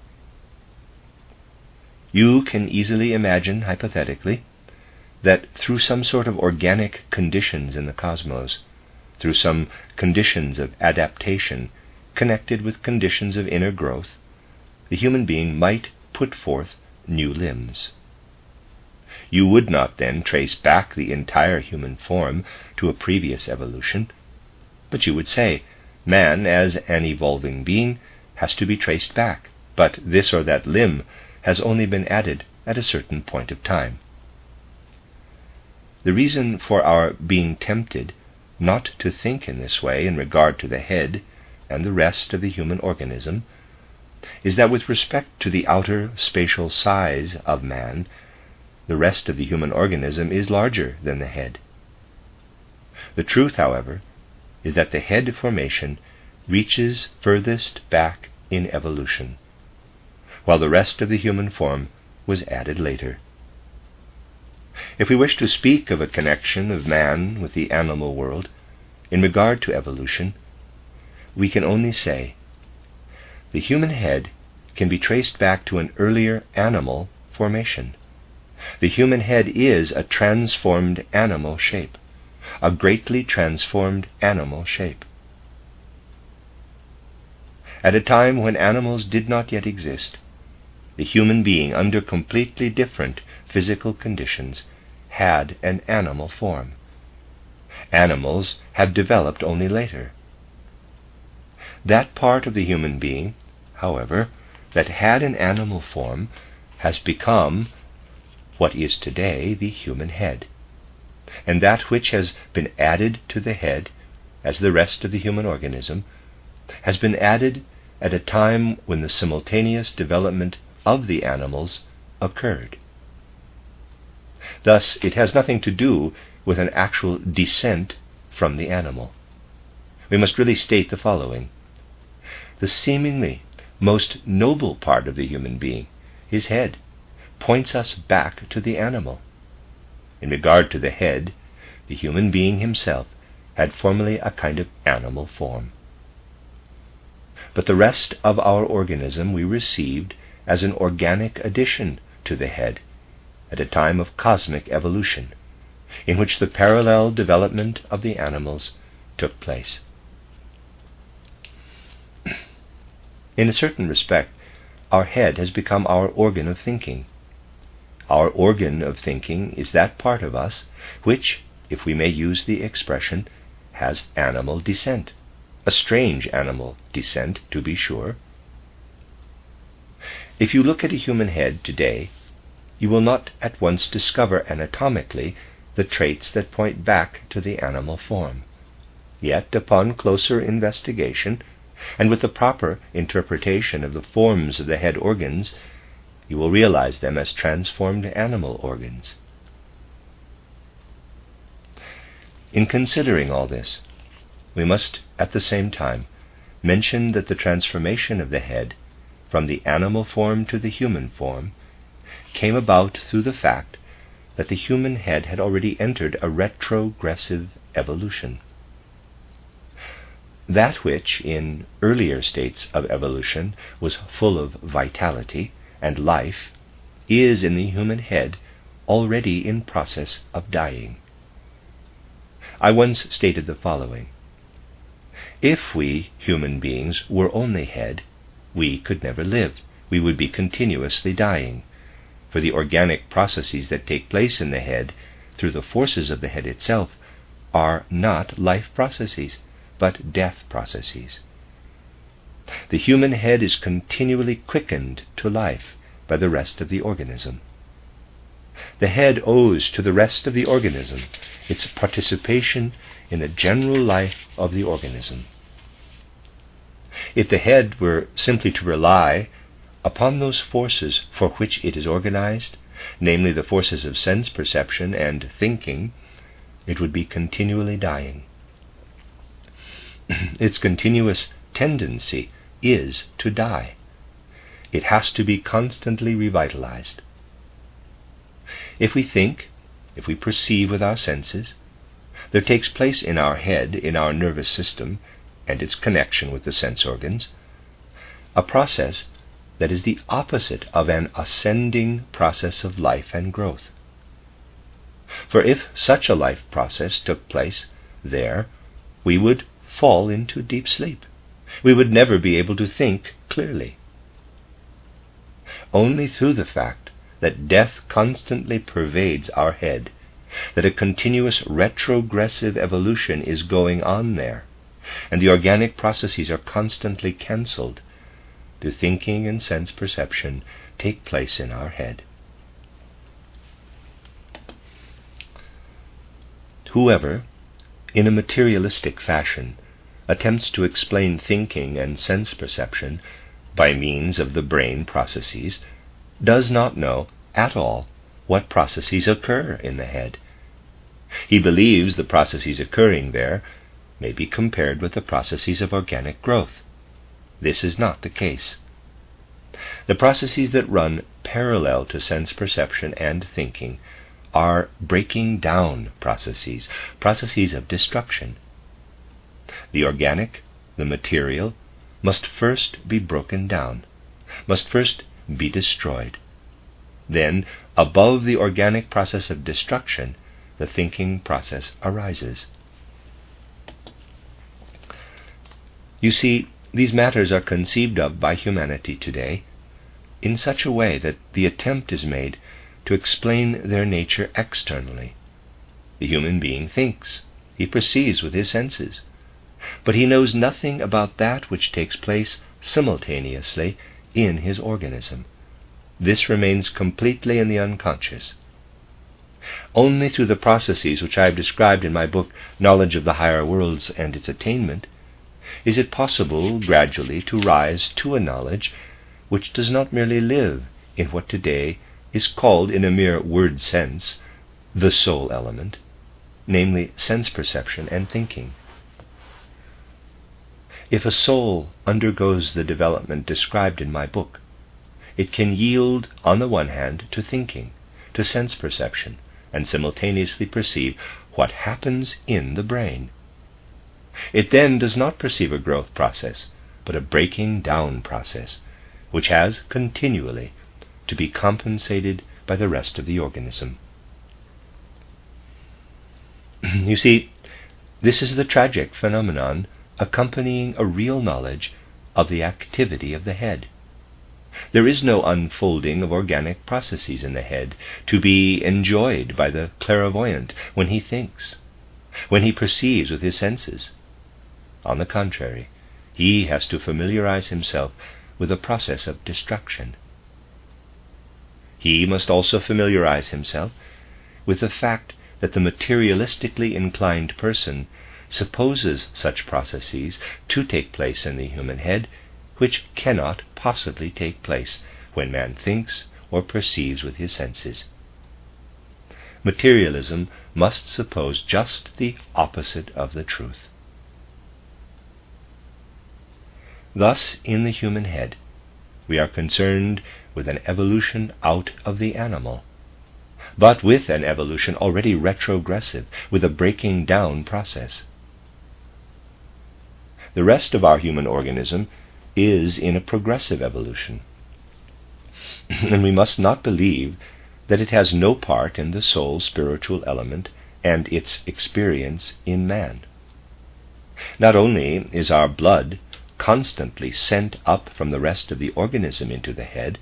You can easily imagine, hypothetically, that through some sort of organic conditions in the cosmos, through some conditions of adaptation connected with conditions of inner growth, the human being might put forth new limbs. You would not then trace back the entire human form to a previous evolution, but you would say, man as an evolving being has to be traced back, but this or that limb has only been added at a certain point of time. The reason for our being tempted not to think in this way in regard to the head and the rest of the human organism is that with respect to the outer spatial size of man, the rest of the human organism is larger than the head. The truth, however, is that the head formation reaches furthest back in evolution, while the rest of the human form was added later. If we wish to speak of a connection of man with the animal world in regard to evolution, we can only say the human head can be traced back to an earlier animal formation. The human head is a transformed animal shape, a greatly transformed animal shape. At a time when animals did not yet exist, the human being, under completely different physical conditions, had an animal form. Animals have developed only later. That part of the human being, however, that had an animal form has become what is today the human head, and that which has been added to the head, as the rest of the human organism, has been added at a time when the simultaneous development of the animals occurred. Thus, it has nothing to do with an actual descent from the animal. We must really state the following. The seemingly most noble part of the human being, his head, points us back to the animal. In regard to the head, the human being himself had formerly a kind of animal form. But the rest of our organism we received as an organic addition to the head at a time of cosmic evolution, in which the parallel development of the animals took place. In a certain respect, our head has become our organ of thinking. Our organ of thinking is that part of us which, if we may use the expression, has animal descent, a strange animal descent, to be sure. If you look at a human head today, you will not at once discover anatomically the traits that point back to the animal form. Yet, upon closer investigation, and with the proper interpretation of the forms of the head organs, you will realize them as transformed animal organs. In considering all this, we must at the same time mention that the transformation of the head from the animal form to the human form came about through the fact that the human head had already entered a retrogressive evolution. That which, in earlier states of evolution, was full of vitality and life, is in the human head already in process of dying. I once stated the following: if we, human beings, were only head, we could never live. We would be continuously dying, for the organic processes that take place in the head, through the forces of the head itself, are not life processes, but death processes. The human head is continually quickened to life by the rest of the organism. The head owes to the rest of the organism its participation in the general life of the organism. If the head were simply to rely upon those forces for which it is organized, namely the forces of sense perception and thinking, it would be continually dying. Its continuous tendency is to die. It has to be constantly revitalized. If we think, if we perceive with our senses, there takes place in our head, in our nervous system, and its connection with the sense organs, a process that is the opposite of an ascending process of life and growth. For if such a life process took place there, we would fall into deep sleep. We would never be able to think clearly. Only through the fact that death constantly pervades our head, that a continuous retrogressive evolution is going on there, and the organic processes are constantly cancelled, do thinking and sense perception take place in our head. Whoever, in a materialistic fashion, attempts to explain thinking and sense perception by means of the brain processes does not know at all what processes occur in the head. He believes the processes occurring there may be compared with the processes of organic growth. This is not the case. The processes that run parallel to sense perception and thinking are breaking down processes, processes of destruction. The organic, the material, must first be broken down, must first be destroyed. Then, above the organic process of destruction, the thinking process arises. You see, these matters are conceived of by humanity today in such a way that the attempt is made to explain their nature externally. The human being thinks, he perceives with his senses, but he knows nothing about that which takes place simultaneously in his organism. This remains completely in the unconscious. Only through the processes which I have described in my book, Knowledge of the Higher Worlds and Its Attainment, is it possible gradually to rise to a knowledge which does not merely live in what today is called, in a mere word sense, the soul element, namely sense perception and thinking. If a soul undergoes the development described in my book, it can yield, on the one hand, to thinking, to sense perception, and simultaneously perceive what happens in the brain. It then does not perceive a growth process, but a breaking down process, which has continually to be compensated by the rest of the organism. You see, this is the tragic phenomenon accompanying a real knowledge of the activity of the head. There is no unfolding of organic processes in the head to be enjoyed by the clairvoyant when he thinks, when he perceives with his senses. On the contrary, he has to familiarize himself with the process of destruction. He must also familiarize himself with the fact that the materialistically inclined person supposes such processes to take place in the human head, which cannot possibly take place when man thinks or perceives with his senses. Materialism must suppose just the opposite of the truth. Thus, in the human head, we are concerned with an evolution out of the animal, but with an evolution already retrogressive, with a breaking down process. The rest of our human organism is in a progressive evolution, and we must not believe that it has no part in the soul spiritual element and its experience in man. Not only is our blood constantly sent up from the rest of the organism into the head,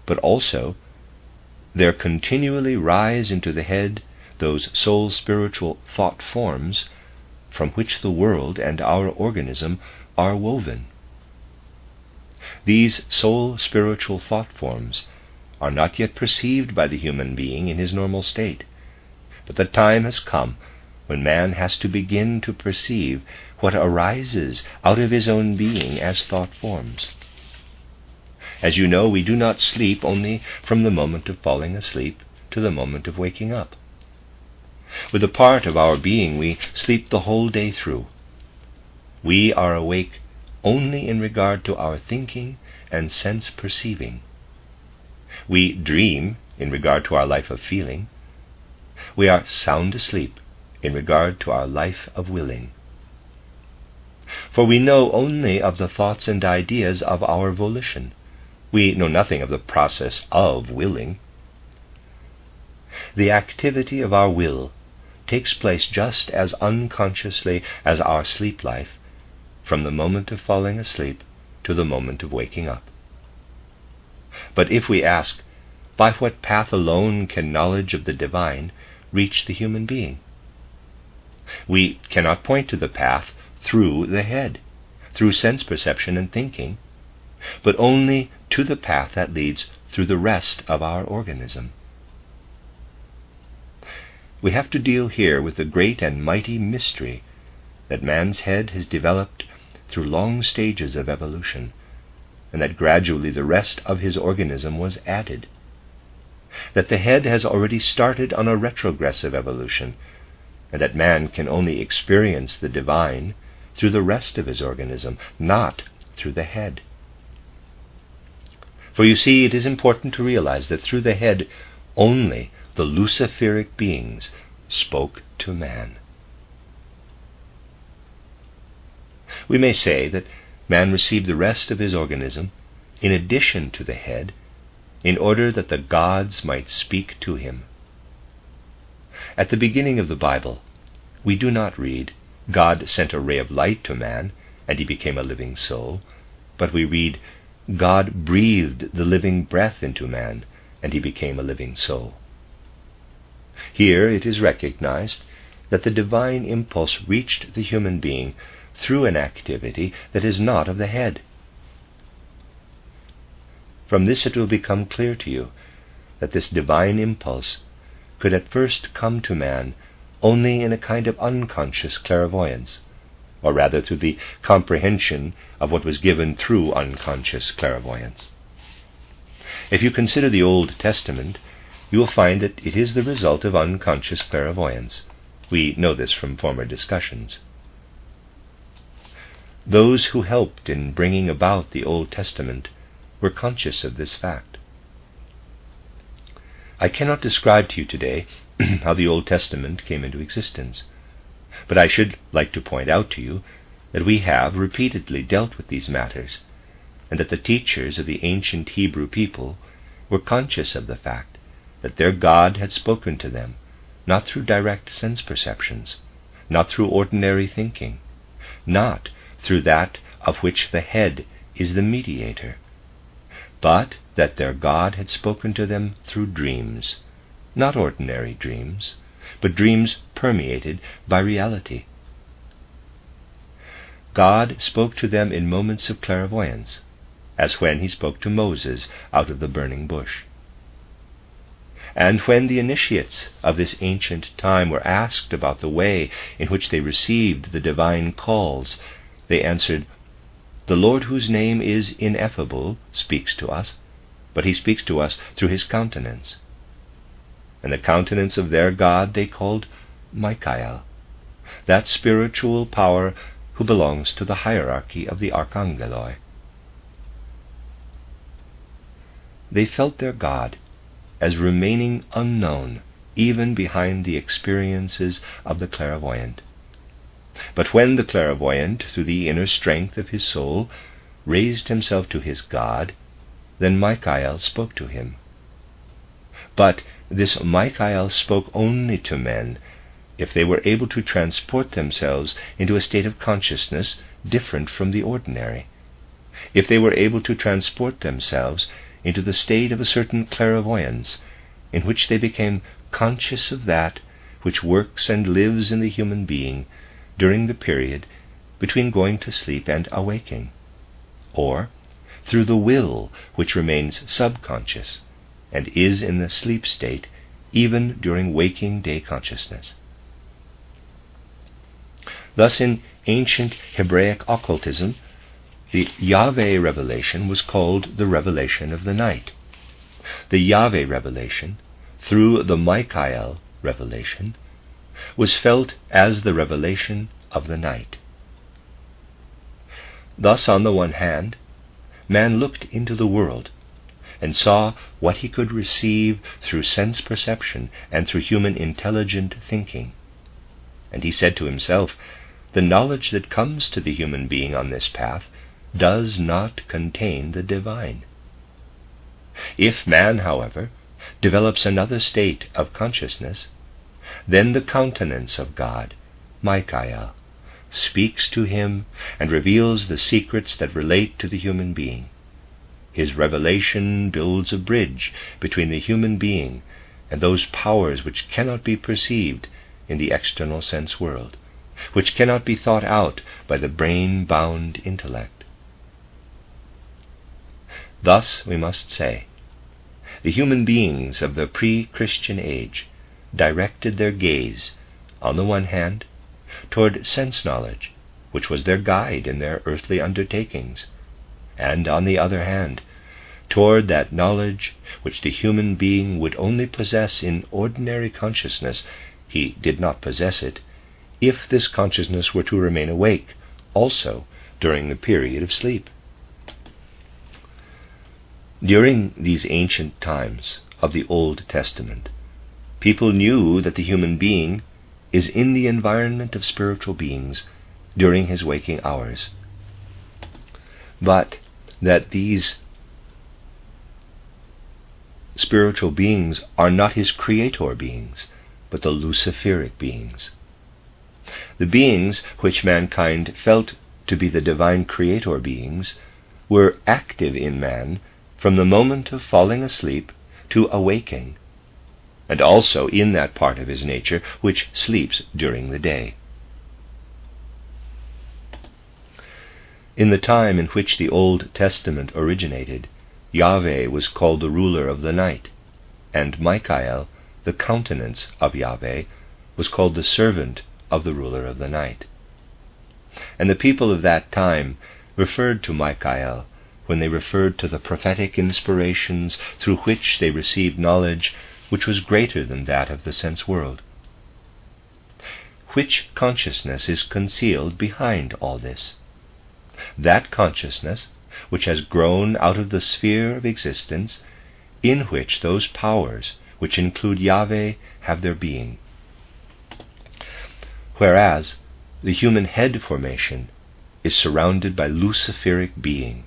but also there continually rise into the head those soul spiritual thought forms from which the world and our organism are woven. These soul spiritual thought forms are not yet perceived by the human being in his normal state, but the time has come when man has to begin to perceive what arises out of his own being as thought forms. As you know, we do not sleep only from the moment of falling asleep to the moment of waking up. With a part of our being we sleep the whole day through. We are awake only in regard to our thinking and sense perceiving. We dream in regard to our life of feeling. We are sound asleep in regard to our life of willing. For we know only of the thoughts and ideas of our volition. We know nothing of the process of willing. The activity of our will takes place just as unconsciously as our sleep life, from the moment of falling asleep to the moment of waking up. But if we ask, by what path alone can knowledge of the divine reach the human being? We cannot point to the path through the head, through sense perception and thinking, but only to the path that leads through the rest of our organism. We have to deal here with the great and mighty mystery that man's head has developed through long stages of evolution, and that gradually the rest of his organism was added. That the head has already started on a retrogressive evolution, and that man can only experience the divine through the rest of his organism, not through the head. For you see, it is important to realize that through the head only the Luciferic beings spoke to man. We may say that man received the rest of his organism in addition to the head, in order that the gods might speak to him. At the beginning of the Bible, we do not read, God sent a ray of light to man, and he became a living soul, but we read, God breathed the living breath into man, and he became a living soul. Here it is recognized that the divine impulse reached the human being through an activity that is not of the head. From this it will become clear to you that this divine impulse could at first come to man only in a kind of unconscious clairvoyance, or rather through the comprehension of what was given through unconscious clairvoyance. If you consider the Old Testament, you will find that it is the result of unconscious clairvoyance. We know this from former discussions. Those who helped in bringing about the Old Testament were conscious of this fact. I cannot describe to you today how the Old Testament came into existence, but I should like to point out to you that we have repeatedly dealt with these matters, and that the teachers of the ancient Hebrew people were conscious of the fact that their God had spoken to them, not through direct sense perceptions, not through ordinary thinking, not through that of which the head is the mediator, but that their God had spoken to them through dreams, not ordinary dreams, but dreams permeated by reality. God spoke to them in moments of clairvoyance, as when he spoke to Moses out of the burning bush. And when the initiates of this ancient time were asked about the way in which they received the divine calls, they answered, "The Lord whose name is ineffable speaks to us, but he speaks to us through his countenance." And the countenance of their God they called Michael, that spiritual power who belongs to the hierarchy of the Archangeloi. They felt their God as remaining unknown even behind the experiences of the clairvoyant. But when the clairvoyant, through the inner strength of his soul, raised himself to his God, then Michael spoke to him. But this Michael spoke only to men if they were able to transport themselves into a state of consciousness different from the ordinary, if they were able to transport themselves into the state of a certain clairvoyance, in which they became conscious of that which works and lives in the human being during the period between going to sleep and awaking, or through the will which remains subconscious and is in the sleep state even during waking day consciousness. Thus, in ancient Hebraic occultism, the Yahweh revelation was called the revelation of the night. The Yahweh revelation, through the Michael revelation, was felt as the revelation of the night. Thus, on the one hand, man looked into the world and saw what he could receive through sense perception and through human intelligent thinking. And he said to himself, the knowledge that comes to the human being on this path does not contain the divine. If man, however, develops another state of consciousness, then the countenance of God, Michael, speaks to him and reveals the secrets that relate to the human being. His revelation builds a bridge between the human being and those powers which cannot be perceived in the external sense world, which cannot be thought out by the brain-bound intellect. Thus, we must say, the human beings of the pre-Christian age directed their gaze, on the one hand, toward sense knowledge, which was their guide in their earthly undertakings, and on the other hand, toward that knowledge which the human being would only possess in ordinary consciousness. He did not possess it if this consciousness were to remain awake also during the period of sleep. During these ancient times of the Old Testament, people knew that the human being is in the environment of spiritual beings during his waking hours, but that these spiritual beings are not his creator beings, but the luciferic beings. The beings which mankind felt to be the divine creator beings were active in man from the moment of falling asleep to awaking, and also in that part of his nature which sleeps during the day. In the time in which the Old Testament originated, Yahweh was called the ruler of the night, and Michael, the countenance of Yahweh, was called the servant of the ruler of the night. And the people of that time referred to Michael when they referred to the prophetic inspirations through which they received knowledge which was greater than that of the sense world. Which consciousness is concealed behind all this? That consciousness which has grown out of the sphere of existence in which those powers which include Yahweh have their being. Whereas the human head formation is surrounded by luciferic being.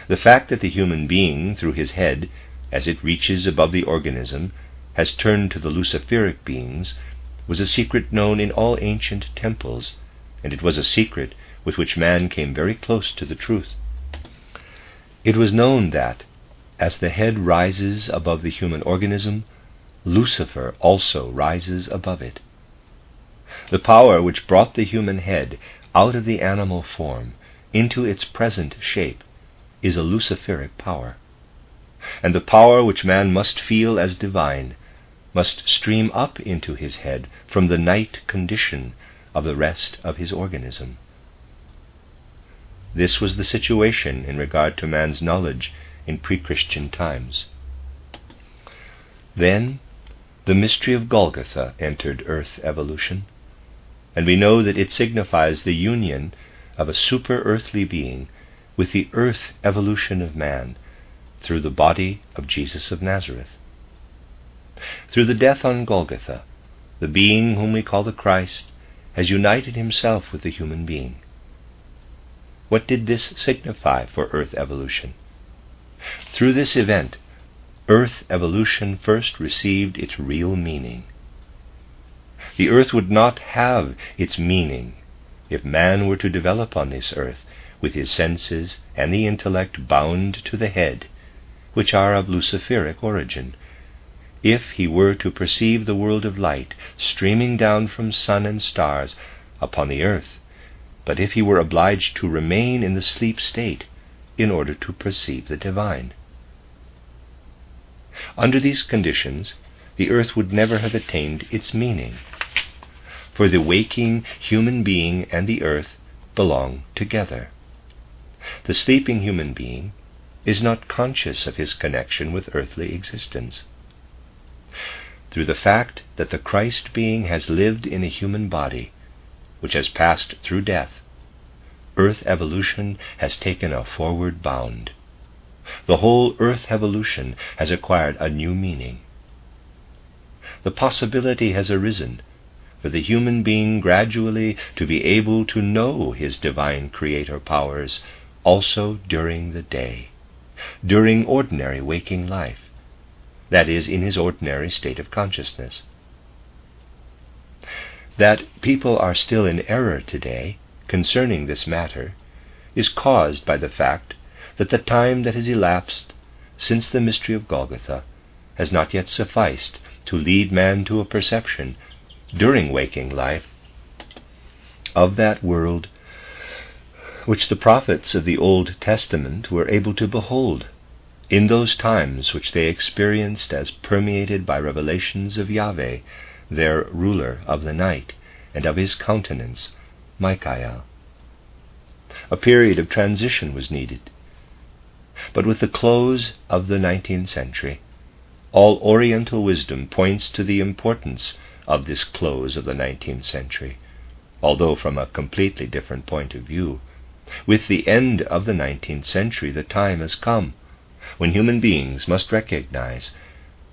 The fact that the human being, through his head, as it reaches above the organism, has turned to the luciferic beings, was a secret known in all ancient temples, and it was a secret with which man came very close to the truth. It was known that, as the head rises above the human organism, Lucifer also rises above it. The power which brought the human head out of the animal form into its present shape is a luciferic power, and the power which man must feel as divine must stream up into his head from the night condition of the rest of his organism. This was the situation in regard to man's knowledge in pre-Christian times. Then the mystery of Golgotha entered earth evolution, and we know that it signifies the union of a super-earthly being with the earth evolution of man through the body of Jesus of Nazareth. Through the death on Golgotha, the being whom we call the Christ has united himself with the human being. What did this signify for earth evolution? Through this event, earth evolution first received its real meaning. The earth would not have its meaning if man were to develop on this earth with his senses and the intellect bound to the head, which are of Luciferic origin, if he were to perceive the world of light streaming down from sun and stars upon the earth, but if he were obliged to remain in the sleep state in order to perceive the divine. Under these conditions, the earth would never have attained its meaning, for the waking human being and the earth belong together. The sleeping human being is not conscious of his connection with earthly existence. Through the fact that the Christ being has lived in a human body, which has passed through death, earth evolution has taken a forward bound. The whole earth evolution has acquired a new meaning. The possibility has arisen for the human being gradually to be able to know his divine creator powers also during the day, during ordinary waking life, that is, in his ordinary state of consciousness. That people are still in error today concerning this matter is caused by the fact that the time that has elapsed since the mystery of Golgotha has not yet sufficed to lead man to a perception during waking life of that world which the prophets of the Old Testament were able to behold in those times which they experienced as permeated by revelations of Yahweh, their ruler of the night, and of his countenance, Michael. A period of transition was needed. But with the close of the 19th century, all Oriental wisdom points to the importance of this close of the 19th century, although from a completely different point of view. With the end of the 19th century, the time has come when human beings must recognize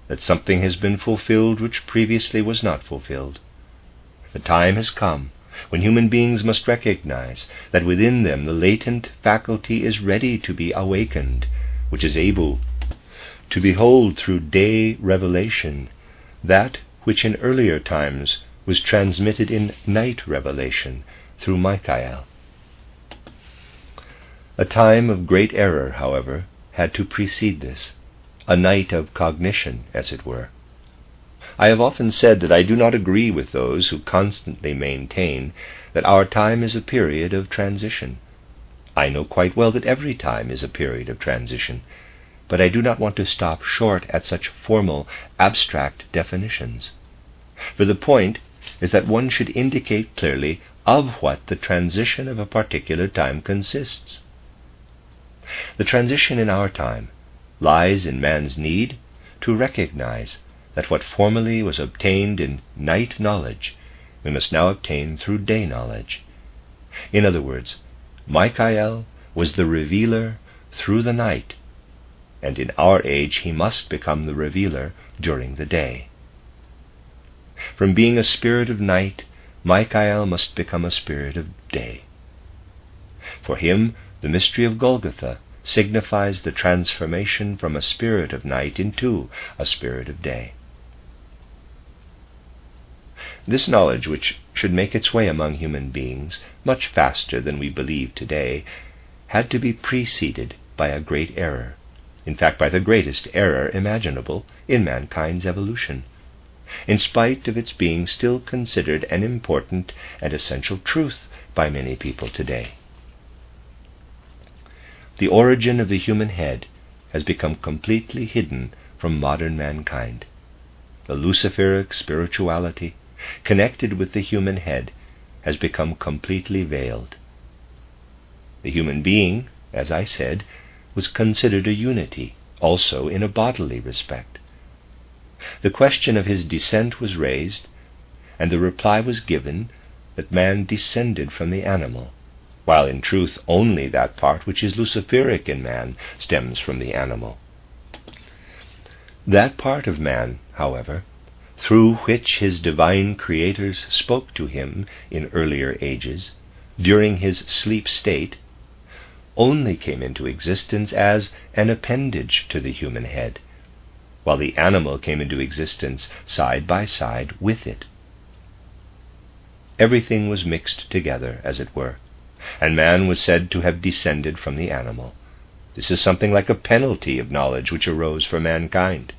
that something has been fulfilled which previously was not fulfilled. The time has come when human beings must recognize that within them the latent faculty is ready to be awakened, which is able to behold through day revelation that which in earlier times was transmitted in night revelation through Michael. A time of great error, however, had to precede this, a night of cognition, as it were. I have often said that I do not agree with those who constantly maintain that our time is a period of transition. I know quite well that every time is a period of transition, but I do not want to stop short at such formal, abstract definitions. For the point is that one should indicate clearly of what the transition of a particular time consists. The transition in our time lies in man's need to recognize that what formerly was obtained in night knowledge we must now obtain through day knowledge. In other words, Michael was the revealer through the night, and in our age he must become the revealer during the day. From being a spirit of night, Michael must become a spirit of day. For him, the mystery of Golgotha signifies the transformation from a spirit of night into a spirit of day. This knowledge, which should make its way among human beings much faster than we believe today, had to be preceded by a great error, in fact by the greatest error imaginable in mankind's evolution, in spite of its being still considered an important and essential truth by many people today. The origin of the human head has become completely hidden from modern mankind. The Luciferic spirituality connected with the human head has become completely veiled. The human being, as I said, was considered a unity, also in a bodily respect. The question of his descent was raised, and the reply was given that man descended from the animal, while in truth only that part which is Luciferic in man stems from the animal. That part of man, however, through which his divine creators spoke to him in earlier ages, during his sleep state, only came into existence as an appendage to the human head, while the animal came into existence side by side with it. Everything was mixed together, as it were, and man was said to have descended from the animal. This is something like a penalty of knowledge which arose for mankind.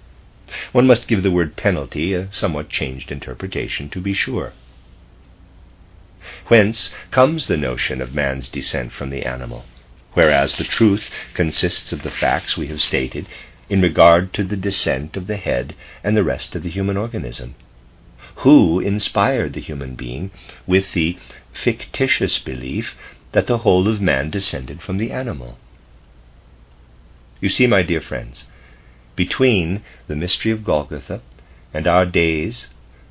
One must give the word penalty a somewhat changed interpretation, to be sure. Whence comes the notion of man's descent from the animal, whereas the truth consists of the facts we have stated in regard to the descent of the head and the rest of the human organism. Who inspired the human being with the fictitious belief that the whole of man descended from the animal? You see, my dear friends, between the mystery of Golgotha and our days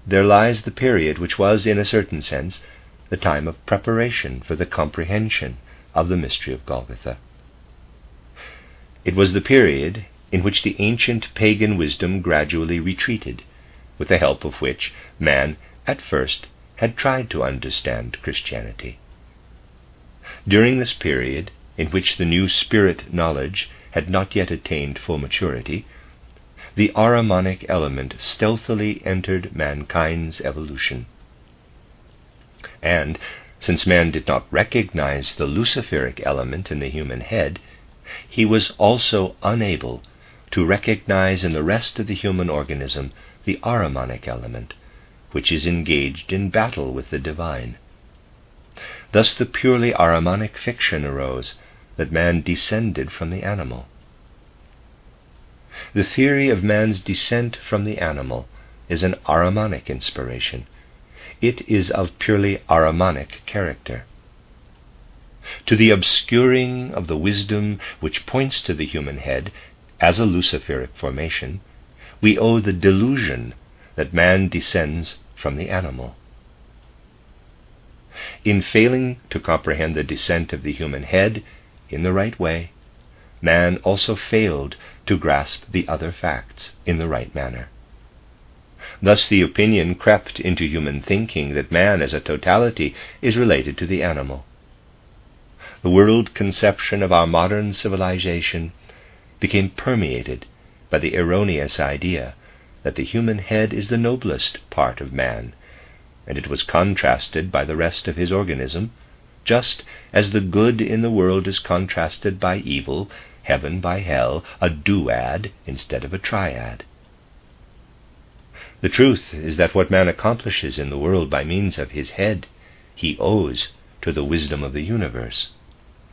there lies the period which was, in a certain sense, the time of preparation for the comprehension of the mystery of Golgotha. It was the period in which the ancient pagan wisdom gradually retreated, with the help of which man at first had tried to understand Christianity. During this period, in which the new spirit knowledge had not yet attained full maturity, the Ahrimanic element stealthily entered mankind's evolution. And, since man did not recognize the Luciferic element in the human head, he was also unable to recognize in the rest of the human organism the Ahrimanic element, which is engaged in battle with the divine. Thus the purely Ahrimanic fiction arose that man descended from the animal. The theory of man's descent from the animal is an Ahrimanic inspiration. It is of purely Ahrimanic character. To the obscuring of the wisdom which points to the human head as a Luciferic formation, we owe the delusion that man descends from the animal. In failing to comprehend the descent of the human head in the right way, man also failed to grasp the other facts in the right manner. Thus the opinion crept into human thinking that man as a totality is related to the animal. The world conception of our modern civilization became permeated by the erroneous idea that the human head is the noblest part of man, and it was contrasted by the rest of his organism, just as the good in the world is contrasted by evil, heaven by hell, a duad instead of a triad. The truth is that what man accomplishes in the world by means of his head, he owes to the wisdom of the universe,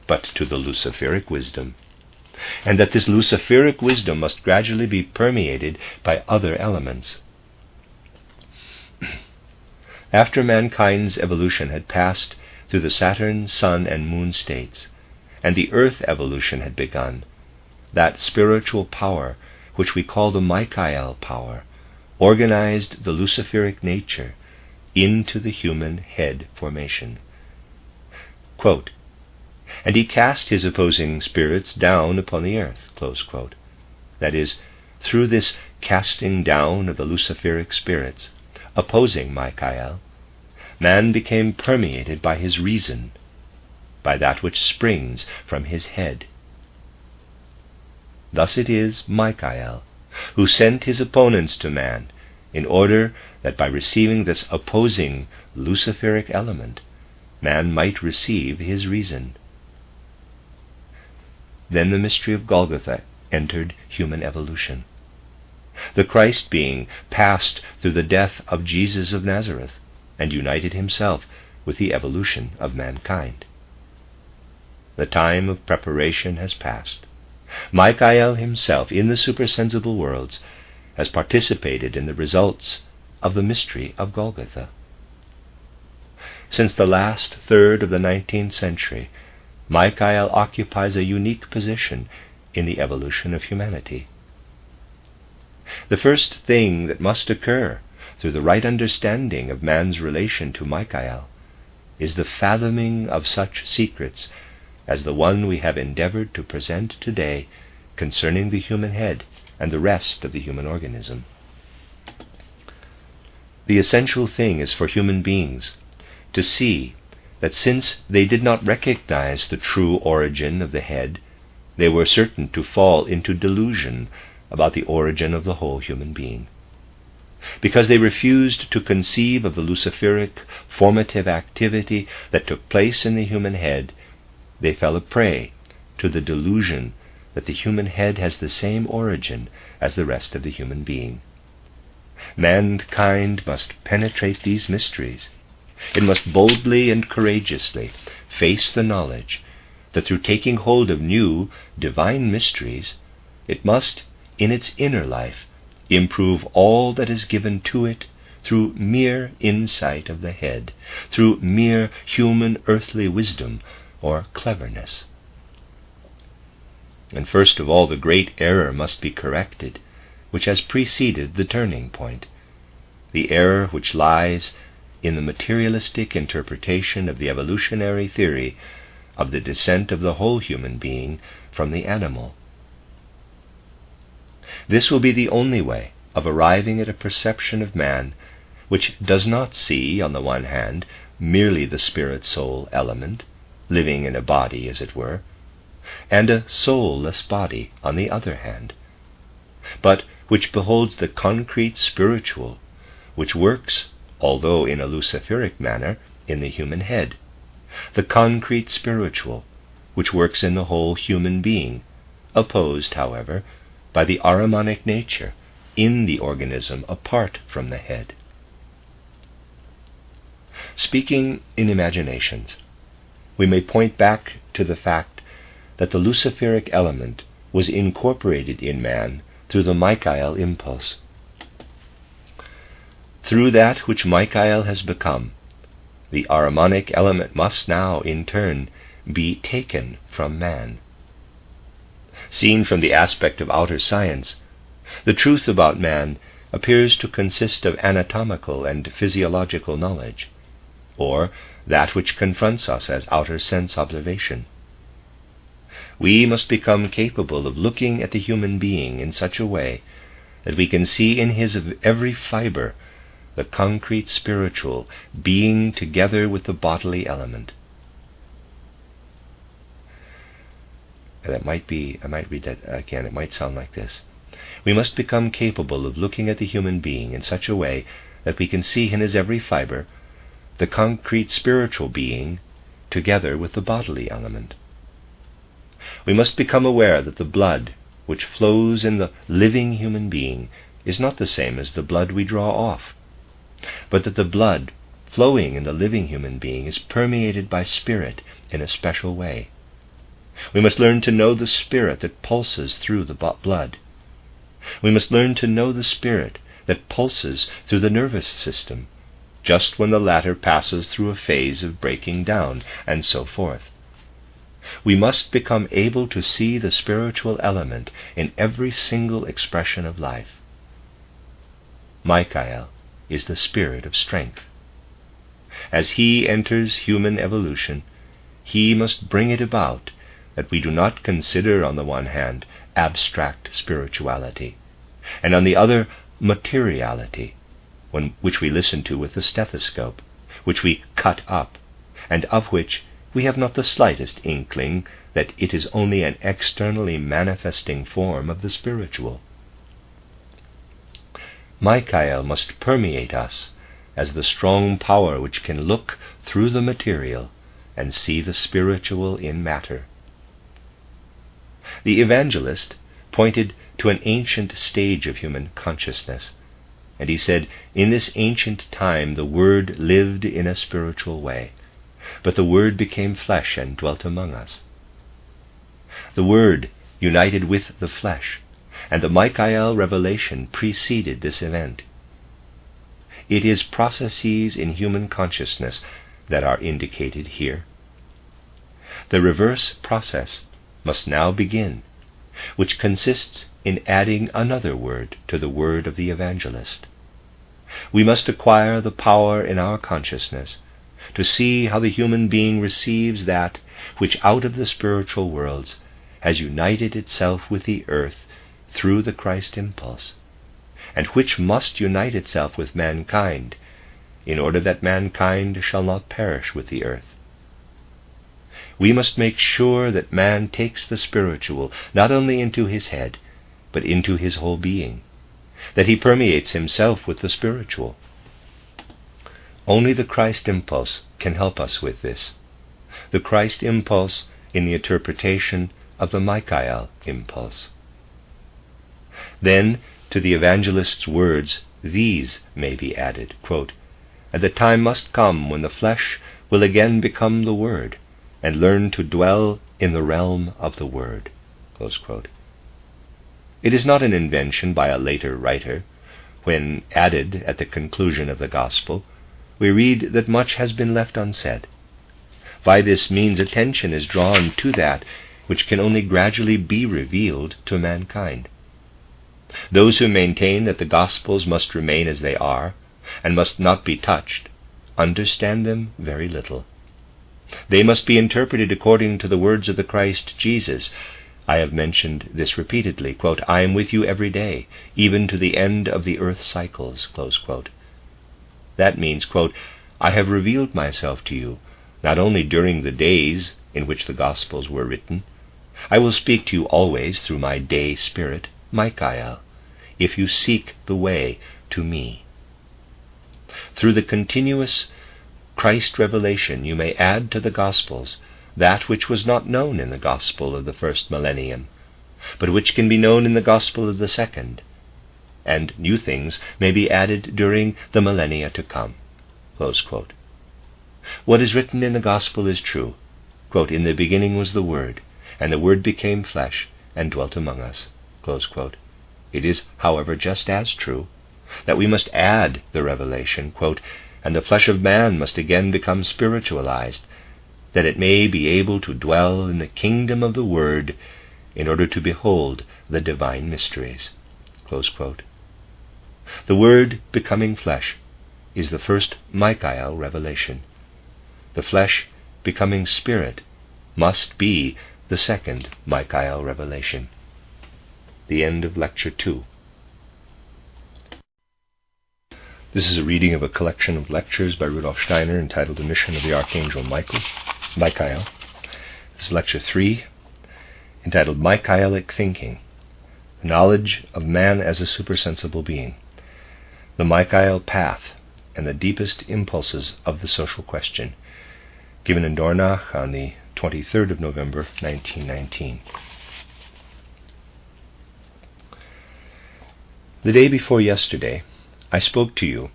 but to the Luciferic wisdom, and that this Luciferic wisdom must gradually be permeated by other elements. After mankind's evolution had passed through the Saturn, Sun, and Moon states, and the Earth evolution had begun, that spiritual power, which we call the Michael power, organized the Luciferic nature into the human head formation. Quote, "And he cast his opposing spirits down upon the earth," close quote. That is, through this casting down of the Luciferic spirits, opposing Michael, man became permeated by his reason, by that which springs from his head. Thus it is Michael who sent his opponents to man, in order that by receiving this opposing Luciferic element, man might receive his reason. Then the mystery of Golgotha entered human evolution. The Christ being passed through the death of Jesus of Nazareth, and united himself with the evolution of mankind. The time of preparation has passed. Michael himself, in the supersensible worlds, has participated in the results of the mystery of Golgotha. Since the last third of the 19th century, Michael occupies a unique position in the evolution of humanity. The first thing that must occur through the right understanding of man's relation to Michael is the fathoming of such secrets as the one we have endeavored to present today concerning the human head and the rest of the human organism. The essential thing is for human beings to see that since they did not recognize the true origin of the head, they were certain to fall into delusion about the origin of the whole human being. Because they refused to conceive of the luciferic formative activity that took place in the human head, they fell a prey to the delusion that the human head has the same origin as the rest of the human being. Mankind must penetrate these mysteries. It must boldly and courageously face the knowledge that through taking hold of new divine mysteries, it must, in its inner life, improve all that is given to it through mere insight of the head, through mere human earthly wisdom or cleverness. And first of all, the great error must be corrected, which has preceded the turning point, the error which lies in the materialistic interpretation of the evolutionary theory of the descent of the whole human being from the animal. This will be the only way of arriving at a perception of man which does not see, on the one hand, merely the spirit-soul element, living in a body, as it were, and a soulless body, on the other hand, but which beholds the concrete spiritual, which works, although in a luciferic manner, in the human head, the concrete spiritual, which works in the whole human being, opposed, however, by the Ahrimanic nature in the organism apart from the head. Speaking in imaginations, we may point back to the fact that the luciferic element was incorporated in man through the Michael impulse. Through that which Michael has become, the Ahrimanic element must now, in turn, be taken from man. Seen from the aspect of outer science, the truth about man appears to consist of anatomical and physiological knowledge, or that which confronts us as outer sense observation. We must become capable of looking at the human being in such a way that we can see in his every fiber the concrete spiritual being together with the bodily element. And I might read that again, it might sound like this. We must become capable of looking at the human being in such a way that we can see in his every fiber the concrete spiritual being together with the bodily element. We must become aware that the blood which flows in the living human being is not the same as the blood we draw off, but that the blood flowing in the living human being is permeated by spirit in a special way. We must learn to know the spirit that pulses through the blood. We must learn to know the spirit that pulses through the nervous system, just when the latter passes through a phase of breaking down, and so forth. We must become able to see the spiritual element in every single expression of life. Michael is the spirit of strength. As he enters human evolution, he must bring it about that we do not consider, on the one hand, abstract spirituality, and on the other, materiality, which we listen to with the stethoscope, which we cut up, and of which we have not the slightest inkling that it is only an externally manifesting form of the spiritual. Michael must permeate us as the strong power which can look through the material and see the spiritual in matter. The evangelist pointed to an ancient stage of human consciousness, and he said, in this ancient time the Word lived in a spiritual way, but the Word became flesh and dwelt among us. The Word united with the flesh, and the Michael revelation preceded this event. It is processes in human consciousness that are indicated here. The reverse process must now begin, which consists in adding another word to the word of the evangelist. We must acquire the power in our consciousness to see how the human being receives that which out of the spiritual worlds has united itself with the earth through the Christ impulse, and which must unite itself with mankind, in order that mankind shall not perish with the earth. We must make sure that man takes the spiritual not only into his head, but into his whole being, that he permeates himself with the spiritual. Only the Christ impulse can help us with this, the Christ impulse in the interpretation of the Michael impulse. Then, to the evangelist's words, these may be added, quote, "And the time must come when the flesh will again become the Word, and learn to dwell in the realm of the Word." Close quote. It is not an invention by a later writer. When added at the conclusion of the Gospel, we read that much has been left unsaid. By this means attention is drawn to that which can only gradually be revealed to mankind. Those who maintain that the Gospels must remain as they are, and must not be touched, understand them very little. They must be interpreted according to the words of the Christ Jesus. I have mentioned this repeatedly, quote, "I am with you every day, even to the end of the earth cycles," close quote. That means, quote, "I have revealed myself to you, not only during the days in which the Gospels were written. I will speak to you always through my day spirit, Michael, if you seek the way to me." Through the continuous Christ revelation you may add to the Gospels that which was not known in the Gospel of the first millennium, but which can be known in the Gospel of the second, and new things may be added during the millennia to come. Close quote. What is written in the Gospel is true. Quote, "In the beginning was the Word, and the Word became flesh and dwelt among us." Close quote. It is, however, just as true that we must add the revelation, quote, "And the flesh of man must again become spiritualized, that it may be able to dwell in the kingdom of the Word in order to behold the divine mysteries." Close quote. The Word becoming flesh is the first Michael revelation. The flesh becoming spirit must be the second Michael revelation. The end of Lecture 2. This is a reading of a collection of lectures by Rudolf Steiner entitled "The Mission of the Archangel Michael." This is Lecture 3, entitled "Michaelic Thinking, the Knowledge of Man as a Supersensible Being, the Michael Path, and the Deepest Impulses of the Social Question," given in Dornach on the 23rd of November, 1919. The day before yesterday, I spoke to you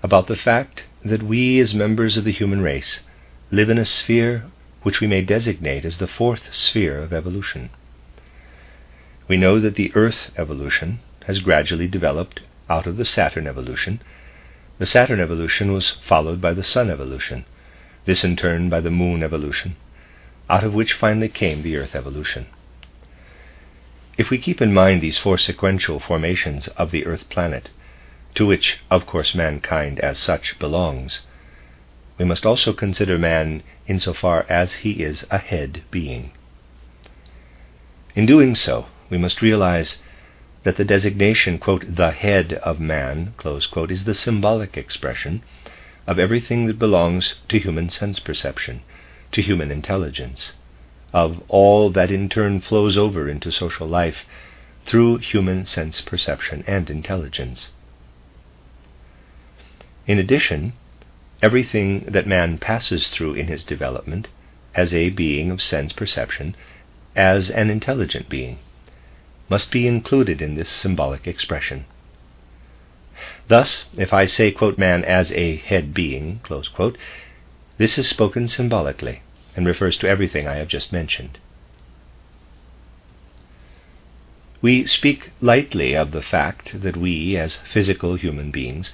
about the fact that we, as members of the human race, live in a sphere which we may designate as the fourth sphere of evolution. We know that the Earth evolution has gradually developed out of the Saturn evolution. The Saturn evolution was followed by the Sun evolution, this in turn by the Moon evolution, out of which finally came the Earth evolution. If we keep in mind these four sequential formations of the Earth planet, to which, of course, mankind as such belongs, we must also consider man insofar as he is a head being. In doing so, we must realize that the designation, quote, "the head of man," close quote, is the symbolic expression of everything that belongs to human sense perception, to human intelligence, of all that in turn flows over into social life through human sense perception and intelligence. In addition, everything that man passes through in his development as a being of sense perception, as an intelligent being, must be included in this symbolic expression. Thus, if I say, quote, "man as a head being," close quote, this is spoken symbolically and refers to everything I have just mentioned. We speak lightly of the fact that we, as physical human beings,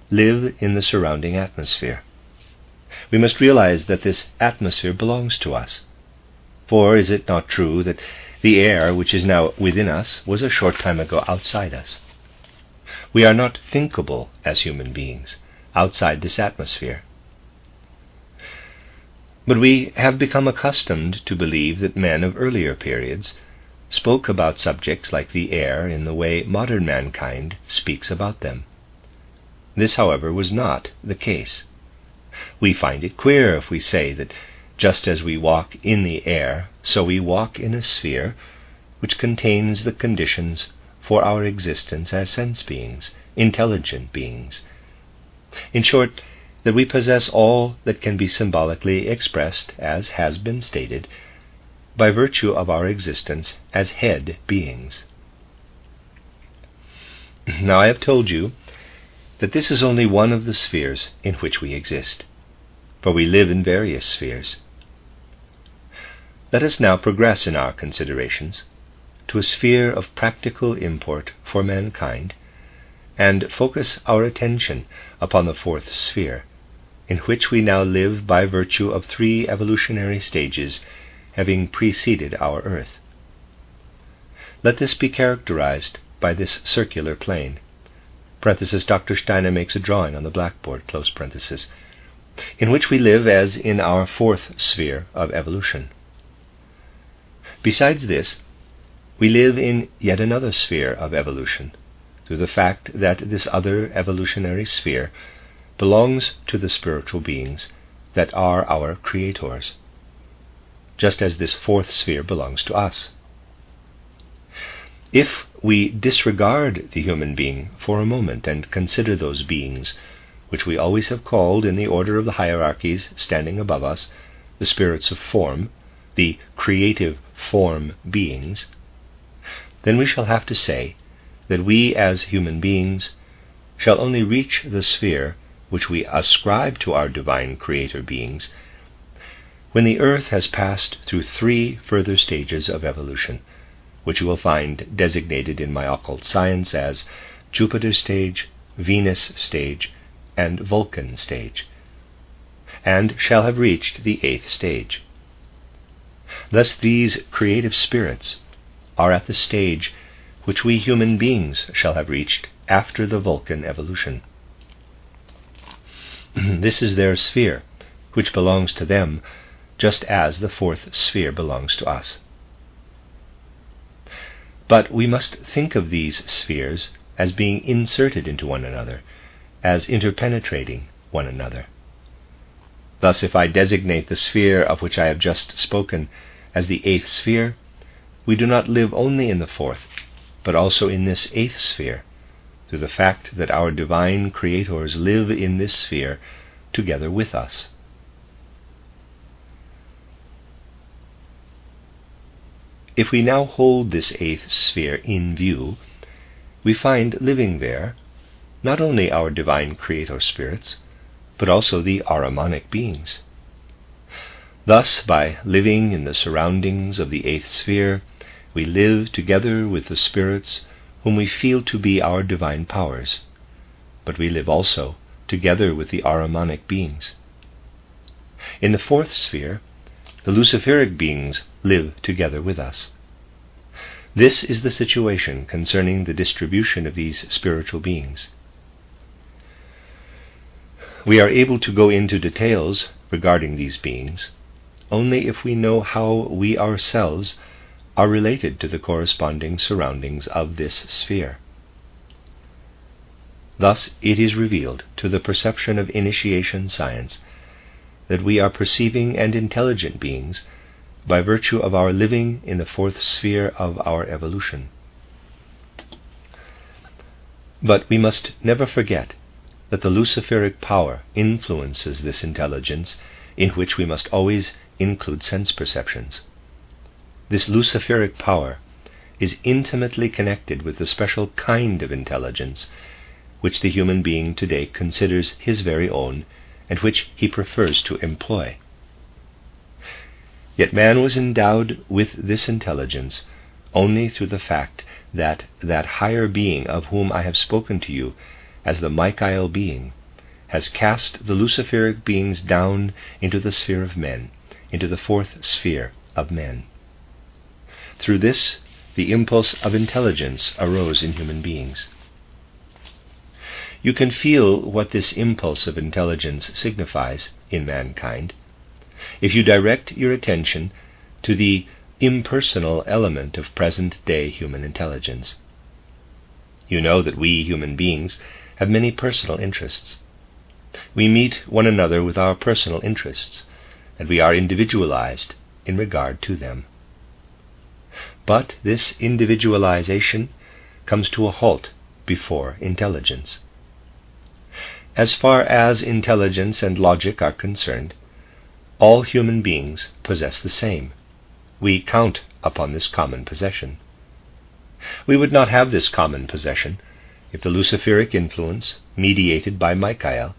live in the surrounding atmosphere. We must realize that this atmosphere belongs to us. For is it not true that the air which is now within us was a short time ago outside us? We are not thinkable as human beings outside this atmosphere. But we have become accustomed to believe that men of earlier periods spoke about subjects like the air in the way modern mankind speaks about them. This, however, was not the case. We find it queer if we say that just as we walk in the air, so we walk in a sphere which contains the conditions for our existence as sense beings, intelligent beings. In short, that we possess all that can be symbolically expressed, as has been stated, by virtue of our existence as head beings. Now I have told you that this is only one of the spheres in which we exist, for we live in various spheres. Let us now progress in our considerations to a sphere of practical import for mankind, and focus our attention upon the fourth sphere, in which we now live by virtue of 3 evolutionary stages having preceded our earth. Let this be characterized by this circular plane. Dr. Steiner makes a drawing on the blackboard, close parenthesis, in which we live as in our 4th sphere of evolution. Besides this, we live in yet another sphere of evolution, through the fact that this other evolutionary sphere belongs to the spiritual beings that are our creators, just as this 4th sphere belongs to us. If we disregard the human being for a moment and consider those beings, which we always have called, in the order of the hierarchies standing above us, the spirits of form, the creative form beings, then we shall have to say that we as human beings shall only reach the sphere which we ascribe to our divine creator beings when the earth has passed through 3 further stages of evolution, which you will find designated in my occult science as Jupiter stage, Venus stage, and Vulcan stage, and shall have reached the 8th stage. Thus these creative spirits are at the stage which we human beings shall have reached after the Vulcan evolution. This is their sphere, which belongs to them just as the 4th sphere belongs to us. But we must think of these spheres as being inserted into one another, as interpenetrating one another. Thus, if I designate the sphere of which I have just spoken as the 8th sphere, we do not live only in the 4th, but also in this 8th sphere, through the fact that our divine creators live in this sphere together with us. If we now hold this 8th sphere in view, we find living there not only our divine creator spirits, but also the Ahrimanic beings. Thus, by living in the surroundings of the 8th sphere, we live together with the spirits whom we feel to be our divine powers, but we live also together with the Ahrimanic beings. In the 4th sphere, the Luciferic beings live together with us. This is the situation concerning the distribution of these spiritual beings. We are able to go into details regarding these beings only if we know how we ourselves are related to the corresponding surroundings of this sphere. Thus it is revealed to the perception of initiation science that we are perceiving and intelligent beings by virtue of our living in the 4th sphere of our evolution. But we must never forget that the Luciferic power influences this intelligence, in which we must always include sense perceptions. This Luciferic power is intimately connected with the special kind of intelligence which the human being today considers his very own, and which he prefers to employ. Yet man was endowed with this intelligence only through the fact that that higher being of whom I have spoken to you as the Michael being has cast the Luciferic beings down into the sphere of men, into the 4th sphere of men. Through this, the impulse of intelligence arose in human beings. You can feel what this impulse of intelligence signifies in mankind if you direct your attention to the impersonal element of present-day human intelligence. You know that we human beings have many personal interests. We meet one another with our personal interests, and we are individualized in regard to them. But this individualization comes to a halt before intelligence. As far as intelligence and logic are concerned, all human beings possess the same. We count upon this common possession. We would not have this common possession if the Luciferic influence, mediated by Michael,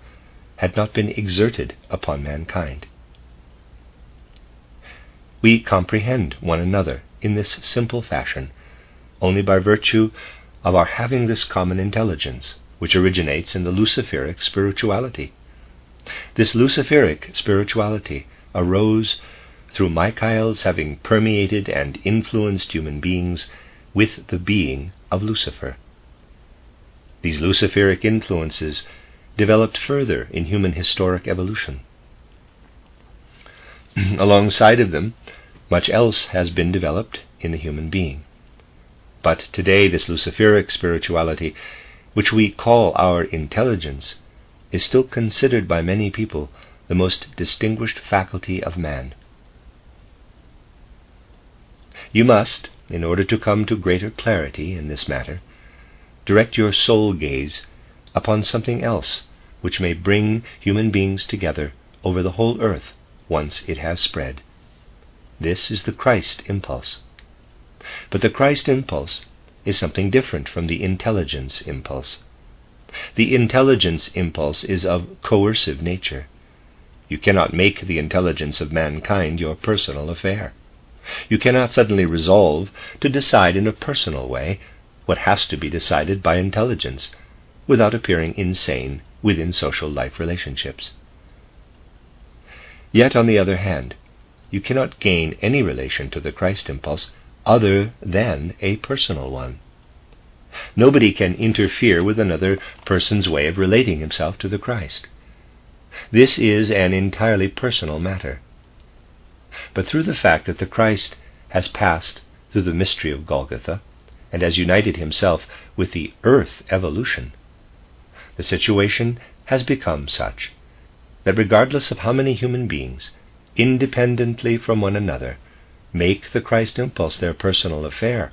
had not been exerted upon mankind. We comprehend one another in this simple fashion only by virtue of our having this common intelligence, which originates in the Luciferic spirituality. This Luciferic spirituality arose through Michael's having permeated and influenced human beings with the being of Lucifer. These Luciferic influences developed further in human historic evolution. Alongside of them, much else has been developed in the human being. But today this Luciferic spirituality, which we call our intelligence, is still considered by many people the most distinguished faculty of man. You must, in order to come to greater clarity in this matter, direct your soul gaze upon something else which may bring human beings together over the whole earth once it has spread. This is the Christ impulse. But the Christ impulse is something different from the intelligence impulse. The intelligence impulse is of coercive nature. You cannot make the intelligence of mankind your personal affair. You cannot suddenly resolve to decide in a personal way what has to be decided by intelligence, without appearing insane within social life relationships. Yet, on the other hand, you cannot gain any relation to the Christ impulse other than a personal one. Nobody can interfere with another person's way of relating himself to the Christ. This is an entirely personal matter. But through the fact that the Christ has passed through the mystery of Golgotha and has united himself with the earth evolution, the situation has become such that regardless of how many human beings, independently from one another, make the Christ impulse their personal affair,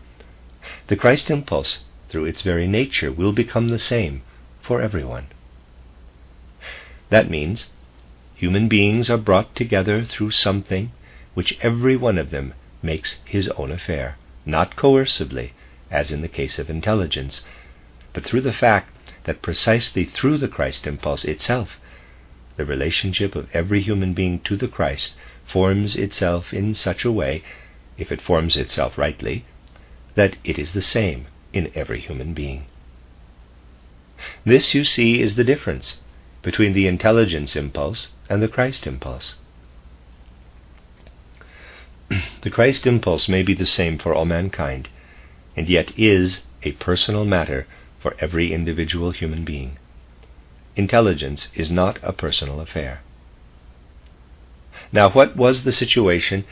the Christ impulse, through its very nature, will become the same for everyone. That means human beings are brought together through something which every one of them makes his own affair, not coercively, as in the case of intelligence, but through the fact that precisely through the Christ impulse itself, the relationship of every human being to the Christ forms itself in such a way, if it forms itself rightly, that it is the same in every human being. This, you see, is the difference between the intelligence impulse and the Christ impulse. The Christ impulse may be the same for all mankind, and yet is a personal matter for every individual human being. Intelligence is not a personal affair. Now, what was the situation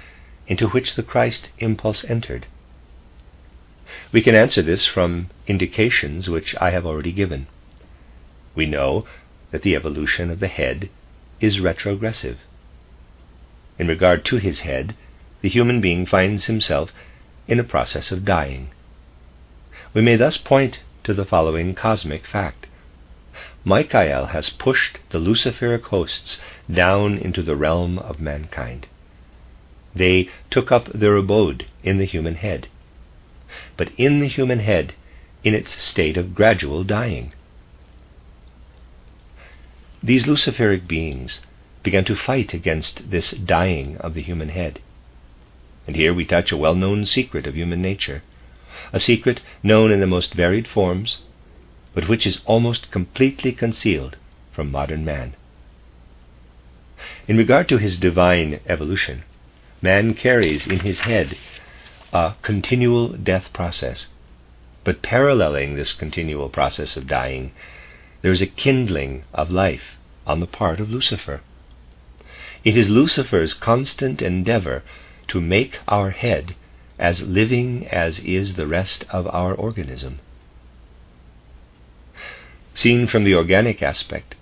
into which the Christ impulse entered? We can answer this from indications which I have already given. We know that the evolution of the head is retrogressive. In regard to his head, the human being finds himself in a process of dying. We may thus point to the following cosmic fact. Michael has pushed the Luciferic hosts down into the realm of mankind. They took up their abode in the human head, but in the human head in its state of gradual dying. These Luciferic beings began to fight against this dying of the human head. And here we touch a well-known secret of human nature, a secret known in the most varied forms, but which is almost completely concealed from modern man. In regard to his divine evolution, man carries in his head a continual death process, but paralleling this continual process of dying, there is a kindling of life on the part of Lucifer. It is Lucifer's constant endeavor to make our head as living as is the rest of our organism. Seen from the organic aspect,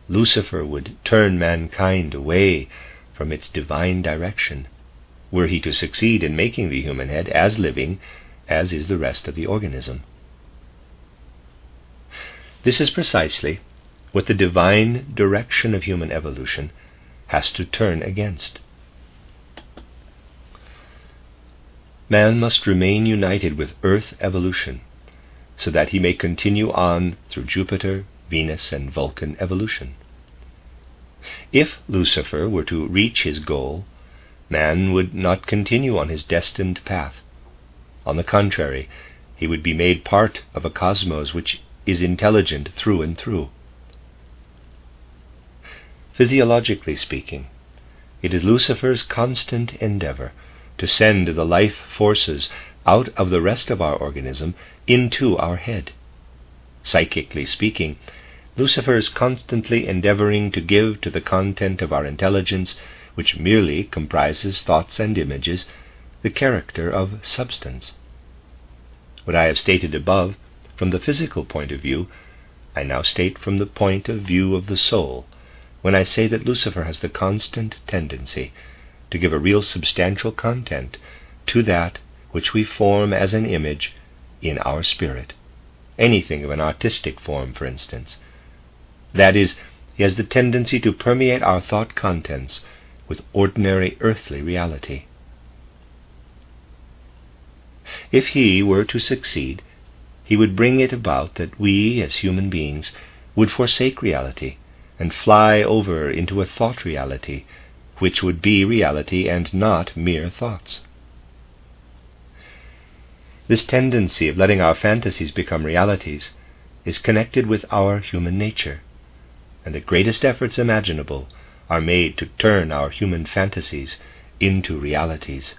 Lucifer would turn mankind away from its divine direction, were he to succeed in making the human head as living as is the rest of the organism. This is precisely what the divine direction of human evolution has to turn against. Man must remain united with Earth evolution, so that he may continue on through Jupiter, Venus, and Vulcan evolution. If Lucifer were to reach his goal, man would not continue on his destined path. On the contrary, he would be made part of a cosmos which is intelligent through and through. Physiologically speaking, it is Lucifer's constant endeavor to send the life forces out of the rest of our organism into our head. Psychically speaking, Lucifer is constantly endeavoring to give to the content of our intelligence, which merely comprises thoughts and images, the character of substance. What I have stated above from the physical point of view, I now state from the point of view of the soul, when I say that Lucifer has the constant tendency to give a real substantial content to that which we form as an image in our spirit, anything of an artistic form, for instance. That is, he has the tendency to permeate our thought contents with ordinary earthly reality. If he were to succeed, he would bring it about that we, as human beings, would forsake reality and fly over into a thought reality, which would be reality and not mere thoughts. This tendency of letting our fantasies become realities is connected with our human nature, and the greatest efforts imaginable are made to turn our human fantasies into realities.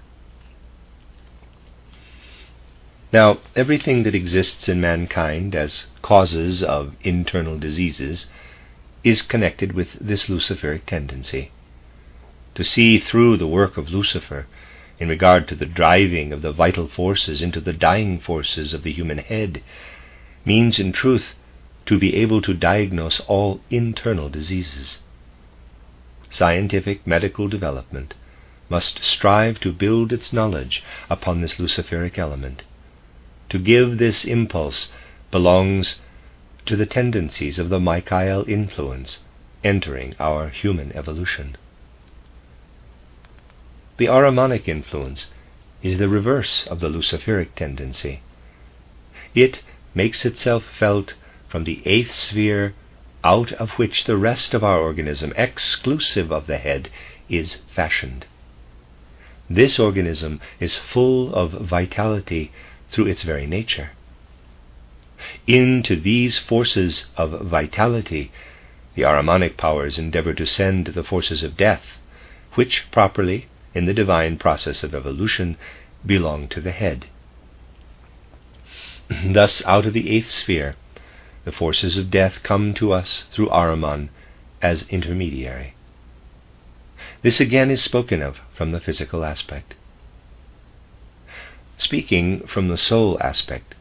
Now, everything that exists in mankind as causes of internal diseases is connected with this Luciferic tendency. To see through the work of Lucifer in regard to the driving of the vital forces into the dying forces of the human head means in truth to be able to diagnose all internal diseases. Scientific medical development must strive to build its knowledge upon this Luciferic element. To give this impulse belongs to the tendencies of the Michael influence entering our human evolution. The Ahrimanic influence is the reverse of the Luciferic tendency. It makes itself felt from the 8th sphere, out of which the rest of our organism, exclusive of the head, is fashioned. This organism is full of vitality through its very nature. Into these forces of vitality, the Ahrimanic powers endeavor to send the forces of death, which properly, in the divine process of evolution, belong to the head. Thus, out of the 8th sphere, the forces of death come to us through Ahriman as intermediary. This again is spoken of from the physical aspect. Speaking from the soul aspect,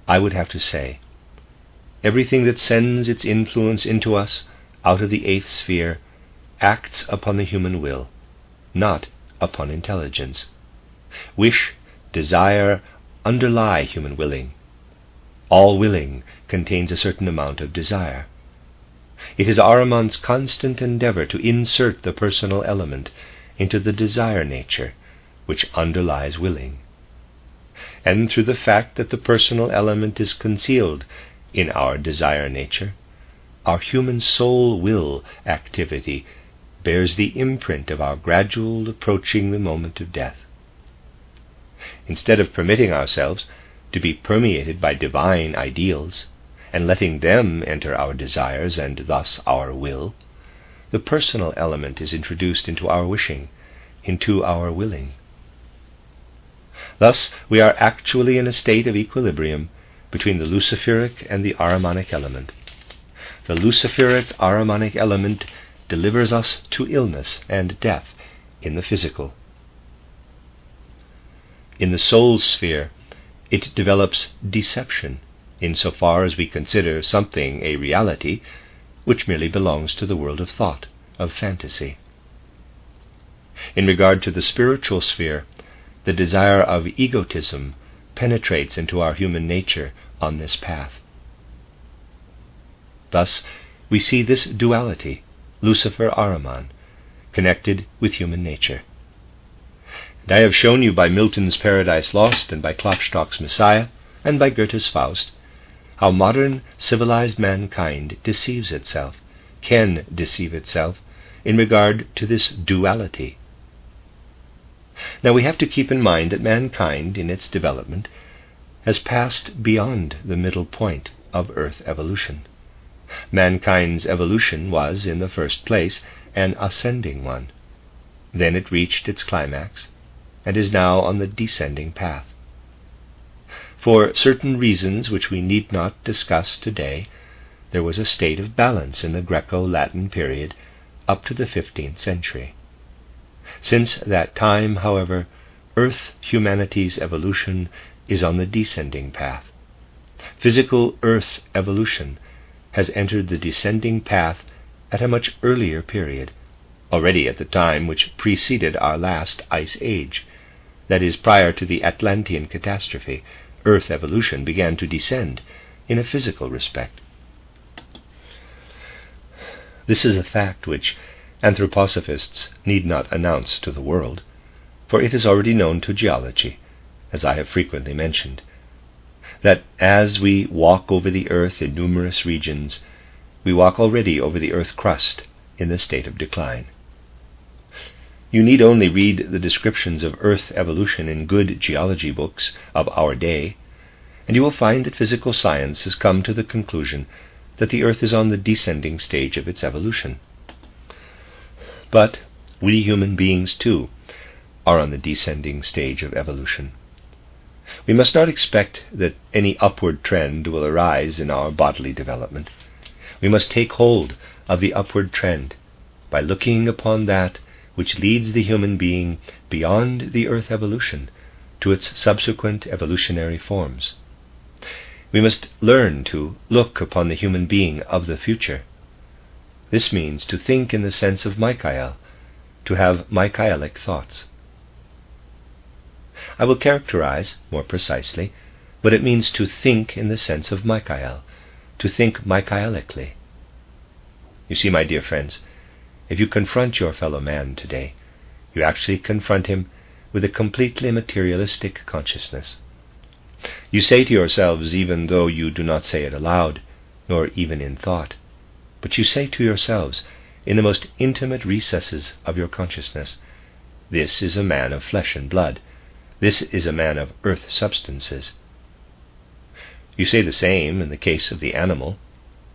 I would have to say, everything that sends its influence into us out of the 8th sphere acts upon the human will, not upon intelligence. Wish, desire underlie human willing. All willing contains a certain amount of desire. It is Ahriman's constant endeavor to insert the personal element into the desire nature which underlies willing. And through the fact that the personal element is concealed in our desire nature, our human soul will activity bears the imprint of our gradual approaching the moment of death. Instead of permitting ourselves to be permeated by divine ideals and letting them enter our desires and thus our will, the personal element is introduced into our wishing, into our willing. Thus we are actually in a state of equilibrium between the Luciferic and the Ahrimanic element. The Luciferic Ahrimanic element delivers us to illness and death in the physical. In the soul sphere, it develops deception, insofar as we consider something a reality which merely belongs to the world of thought, of fantasy. In regard to the spiritual sphere, the desire of egotism penetrates into our human nature on this path. Thus, we see this duality, Lucifer-Ahriman, connected with human nature. And I have shown you by Milton's Paradise Lost, and by Klopstock's Messiah, and by Goethe's Faust, how modern civilized mankind deceives itself, can deceive itself, in regard to this duality. Now we have to keep in mind that mankind, in its development, has passed beyond the middle point of Earth evolution. Mankind's evolution was, in the first place, an ascending one. Then it reached its climax, and is now on the descending path. For certain reasons which we need not discuss today, there was a state of balance in the Greco-Latin period up to the 15th century. Since that time, however, Earth humanity's evolution is on the descending path. Physical Earth evolution has entered the descending path at a much earlier period, already at the time which preceded our last ice age. That is, prior to the Atlantean catastrophe, Earth evolution began to descend in a physical respect. This is a fact which anthroposophists need not announce to the world, for it is already known to geology, as I have frequently mentioned, that as we walk over the earth in numerous regions, we walk already over the earth crust in the state of decline. You need only read the descriptions of Earth evolution in good geology books of our day, and you will find that physical science has come to the conclusion that the Earth is on the descending stage of its evolution. But we human beings, too, are on the descending stage of evolution. We must not expect that any upward trend will arise in our bodily development. We must take hold of the upward trend by looking upon that which leads the human being beyond the Earth evolution to its subsequent evolutionary forms. We must learn to look upon the human being of the future. This means to think in the sense of Michael, to have Michaelic thoughts. I will characterize, more precisely, what it means to think in the sense of Michael, to think Michaelically. You see, my dear friends, if you confront your fellow man today, you actually confront him with a completely materialistic consciousness. You say to yourselves, even though you do not say it aloud, nor even in thought, but you say to yourselves, in the most intimate recesses of your consciousness, this is a man of flesh and blood, this is a man of earth substances. You say the same in the case of the animal,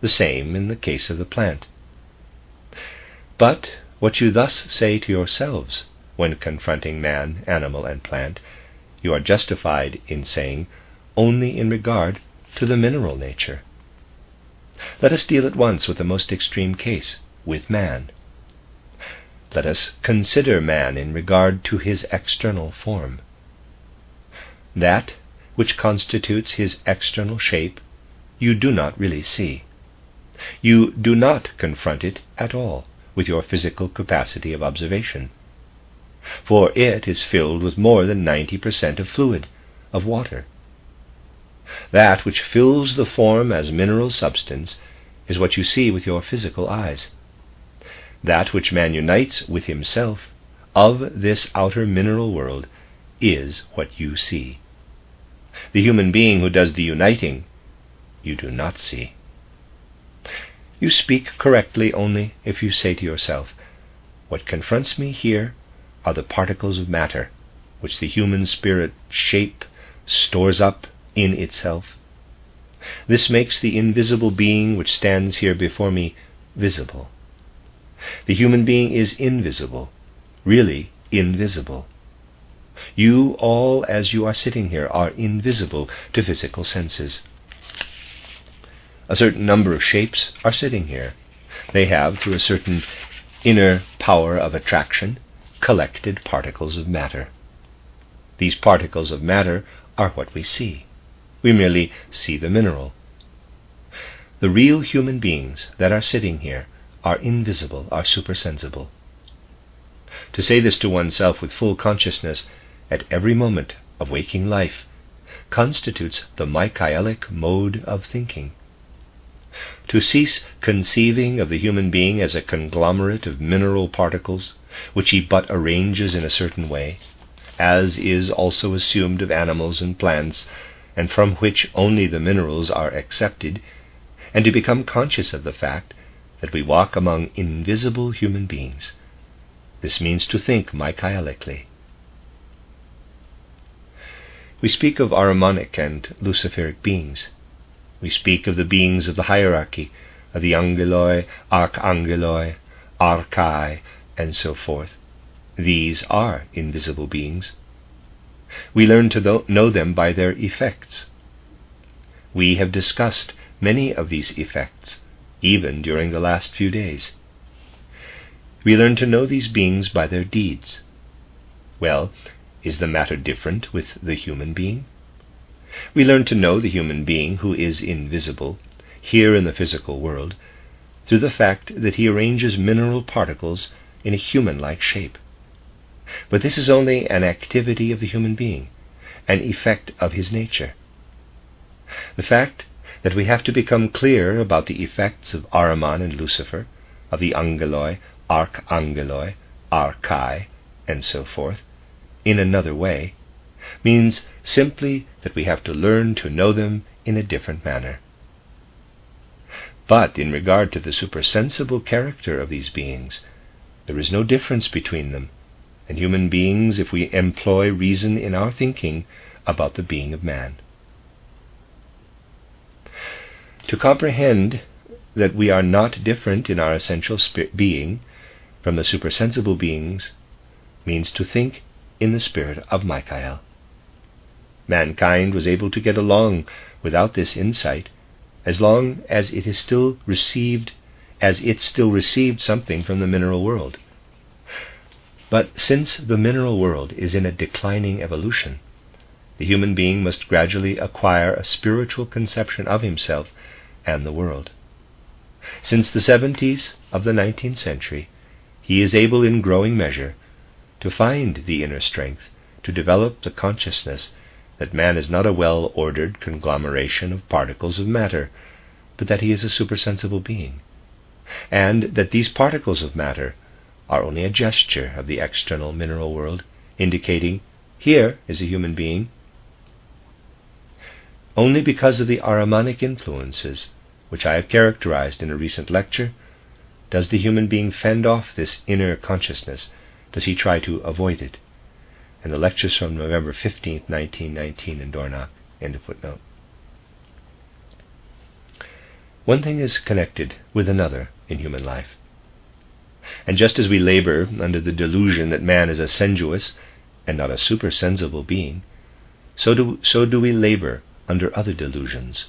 the same in the case of the plant. But what you thus say to yourselves when confronting man, animal, and plant, you are justified in saying only in regard to the mineral nature. Let us deal at once with the most extreme case, with man. Let us consider man in regard to his external form. That which constitutes his external shape you do not really see. You do not confront it at all with your physical capacity of observation, for it is filled with more than 90% of fluid, of water. That which fills the form as mineral substance is what you see with your physical eyes. That which man unites with himself of this outer mineral world is what you see. The human being who does the uniting you do not see. You speak correctly only if you say to yourself, what confronts me here are the particles of matter, which the human spirit shape stores up in itself. This makes the invisible being which stands here before me visible. The human being is invisible, really invisible. You all, as you are sitting here, are invisible to physical senses. A certain number of shapes are sitting here. They have, through a certain inner power of attraction, collected particles of matter. These particles of matter are what we see. We merely see the mineral. The real human beings that are sitting here are invisible, are supersensible. To say this to oneself with full consciousness at every moment of waking life constitutes the Michaelic mode of thinking. To cease conceiving of the human being as a conglomerate of mineral particles, which he but arranges in a certain way, as is also assumed of animals and plants, and from which only the minerals are accepted, and to become conscious of the fact that we walk among invisible human beings. This means to think Michaelically. We speak of Ahrimanic and Luciferic beings. We speak of the beings of the hierarchy, of the Angeloi, Archangeloi, Archai, and so forth. These are invisible beings. We learn to know them by their effects. We have discussed many of these effects, even during the last few days. We learn to know these beings by their deeds. Well, is the matter different with the human being? We learn to know the human being who is invisible, here in the physical world, through the fact that he arranges mineral particles in a human-like shape. But this is only an activity of the human being, an effect of his nature. The fact that we have to become clear about the effects of Ahriman and Lucifer, of the Angeloi, Archangeloi, Archai, and so forth, in another way, means simply that we have to learn to know them in a different manner. But in regard to the supersensible character of these beings, there is no difference between them and human beings if we employ reason in our thinking about the being of man. To comprehend that we are not different in our essential being from the supersensible beings means to think in the spirit of Michael. Mankind was able to get along without this insight as long as it still received something from the mineral world. But since the mineral world is in a declining evolution, the human being must gradually acquire a spiritual conception of himself and the world. Since the 70s of the 19th century, he is able in growing measure to find the inner strength to develop the consciousness that man is not a well-ordered conglomeration of particles of matter, but that he is a supersensible being, and that these particles of matter are only a gesture of the external mineral world, indicating, here is a human being. Only because of the Ahrimanic influences, which I have characterized in a recent lecture, does the human being fend off this inner consciousness, does he try to avoid it. And the lectures from November 15th, 1919 in Dornach, end of footnote. One thing is connected with another in human life. And just as we labor under the delusion that man is a sensuous and not a supersensible being, so do we labor under other delusions.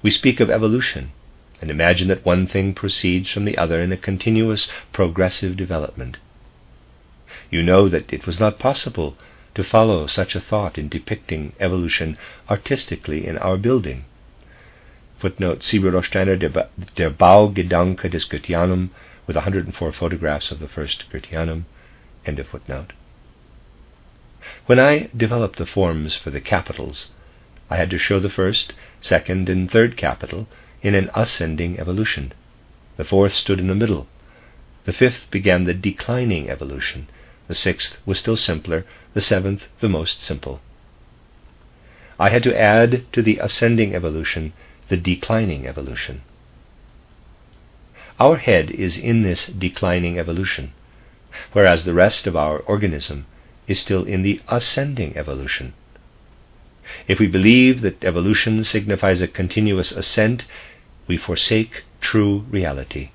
We speak of evolution and imagine that one thing proceeds from the other in a continuous progressive development. You know that it was not possible to follow such a thought in depicting evolution artistically in our building. Footnote, see Rudolf Steiner, Der Baugedanke des Goetheanum, with 104 photographs of the first Goetheanum, end of footnote. When I developed the forms for the capitals, I had to show the first, second, and third capital in an ascending evolution. The fourth stood in the middle. The fifth began the declining evolution. The sixth was still simpler. The seventh the most simple. I had to add to the ascending evolution the declining evolution. Our head is in this declining evolution, whereas the rest of our organism is still in the ascending evolution. If we believe that evolution signifies a continuous ascent, we forsake true reality.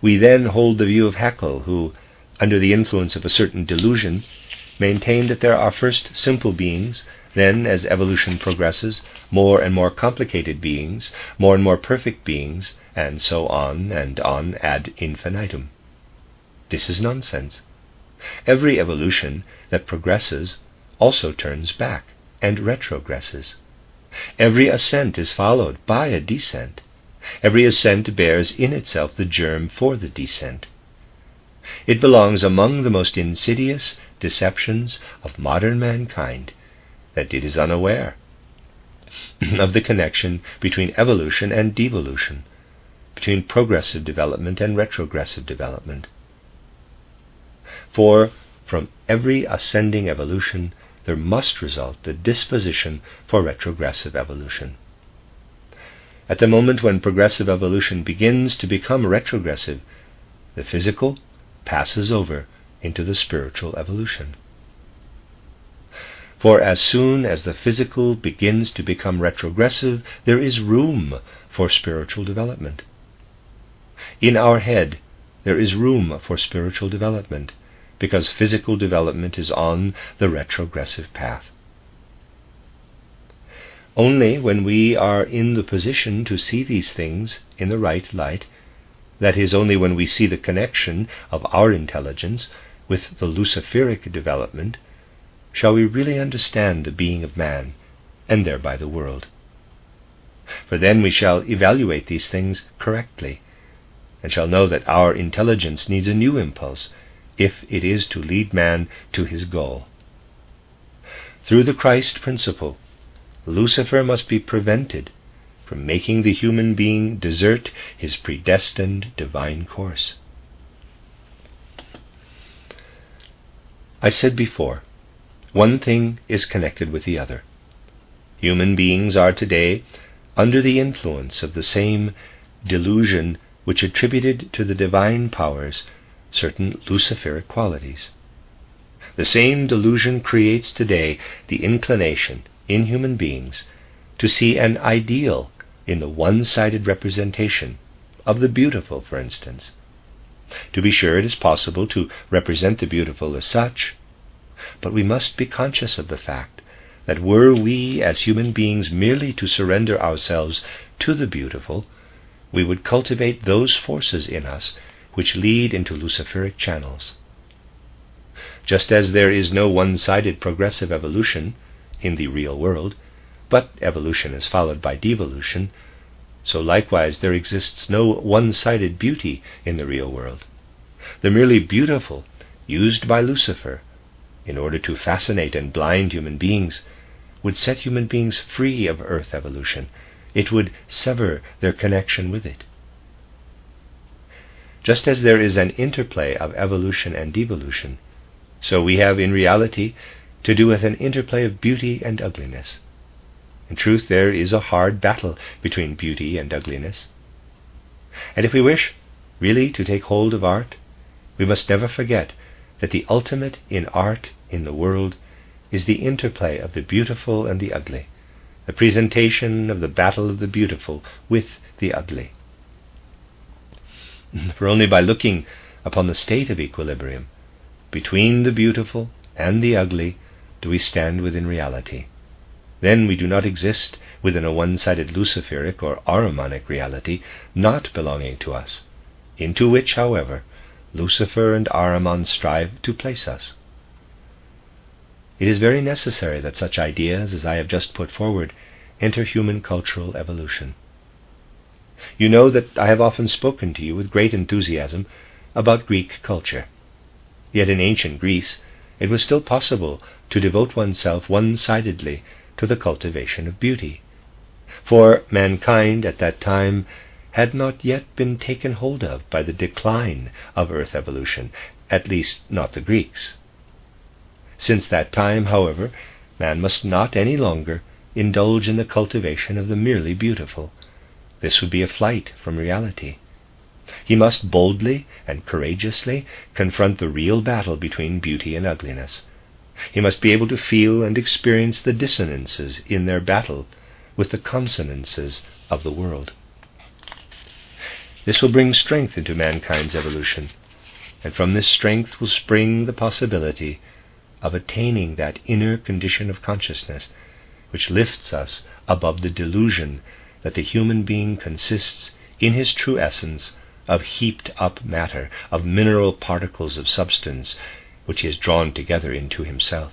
We then hold the view of Haeckel, who, under the influence of a certain delusion, maintained that there are first simple beings, then, as evolution progresses, more and more complicated beings, more and more perfect beings, and so on and on ad infinitum. This is nonsense. Every evolution that progresses also turns back and retrogresses. Every ascent is followed by a descent. Every ascent bears in itself the germ for the descent. It belongs among the most insidious deceptions of modern mankind that it is unaware of the connection between evolution and devolution, between progressive development and retrogressive development. For from every ascending evolution there must result the disposition for retrogressive evolution. At the moment when progressive evolution begins to become retrogressive, the physical passes over into the spiritual evolution. For as soon as the physical begins to become retrogressive, there is room for spiritual development. In our head, there is room for spiritual development, because physical development is on the retrogressive path. Only when we are in the position to see these things in the right light, that is, only when we see the connection of our intelligence with the luciferic development, shall we really understand the being of man, and thereby the world. For then we shall evaluate these things correctly, and shall know that our intelligence needs a new impulse, if it is to lead man to his goal. Through the Christ principle, Lucifer must be prevented from making the human being desert his predestined divine course. I said before, one thing is connected with the other. Human beings are today under the influence of the same delusion which attributed to the divine powers certain luciferic qualities. The same delusion creates today the inclination in human beings to see an ideal in the one-sided representation of the beautiful, for instance. To be sure, it is possible to represent the beautiful as such, but we must be conscious of the fact that were we as human beings merely to surrender ourselves to the beautiful, we would cultivate those forces in us which lead into luciferic channels. Just as there is no one-sided progressive evolution in the real world, but evolution is followed by devolution, so likewise there exists no one-sided beauty in the real world. The merely beautiful, used by Lucifer in order to fascinate and blind human beings, would set human beings free of earth evolution. It would sever their connection with it. Just as there is an interplay of evolution and devolution, so we have in reality to do with an interplay of beauty and ugliness. In truth, there is a hard battle between beauty and ugliness. And if we wish really to take hold of art, we must never forget that the ultimate in art in the world is the interplay of the beautiful and the ugly, the presentation of the battle of the beautiful with the ugly. For only by looking upon the state of equilibrium between the beautiful and the ugly do we stand within reality. Then we do not exist within a one-sided luciferic or ahrimanic reality not belonging to us, into which, however, Lucifer and Ahriman strive to place us. It is very necessary that such ideas as I have just put forward enter human cultural evolution. You know that I have often spoken to you with great enthusiasm about Greek culture. Yet in ancient Greece it was still possible to devote oneself one-sidedly to the cultivation of beauty, for mankind at that time had not yet been taken hold of by the decline of earth evolution, at least not the Greeks. Since that time, however, man must not any longer indulge in the cultivation of the merely beautiful. This would be a flight from reality. He must boldly and courageously confront the real battle between beauty and ugliness. He must be able to feel and experience the dissonances in their battle with the consonances of the world. This will bring strength into mankind's evolution, and from this strength will spring the possibility of attaining that inner condition of consciousness which lifts us above the delusion that the human being consists in his true essence of heaped up matter, of mineral particles of substance, which he has drawn together into himself.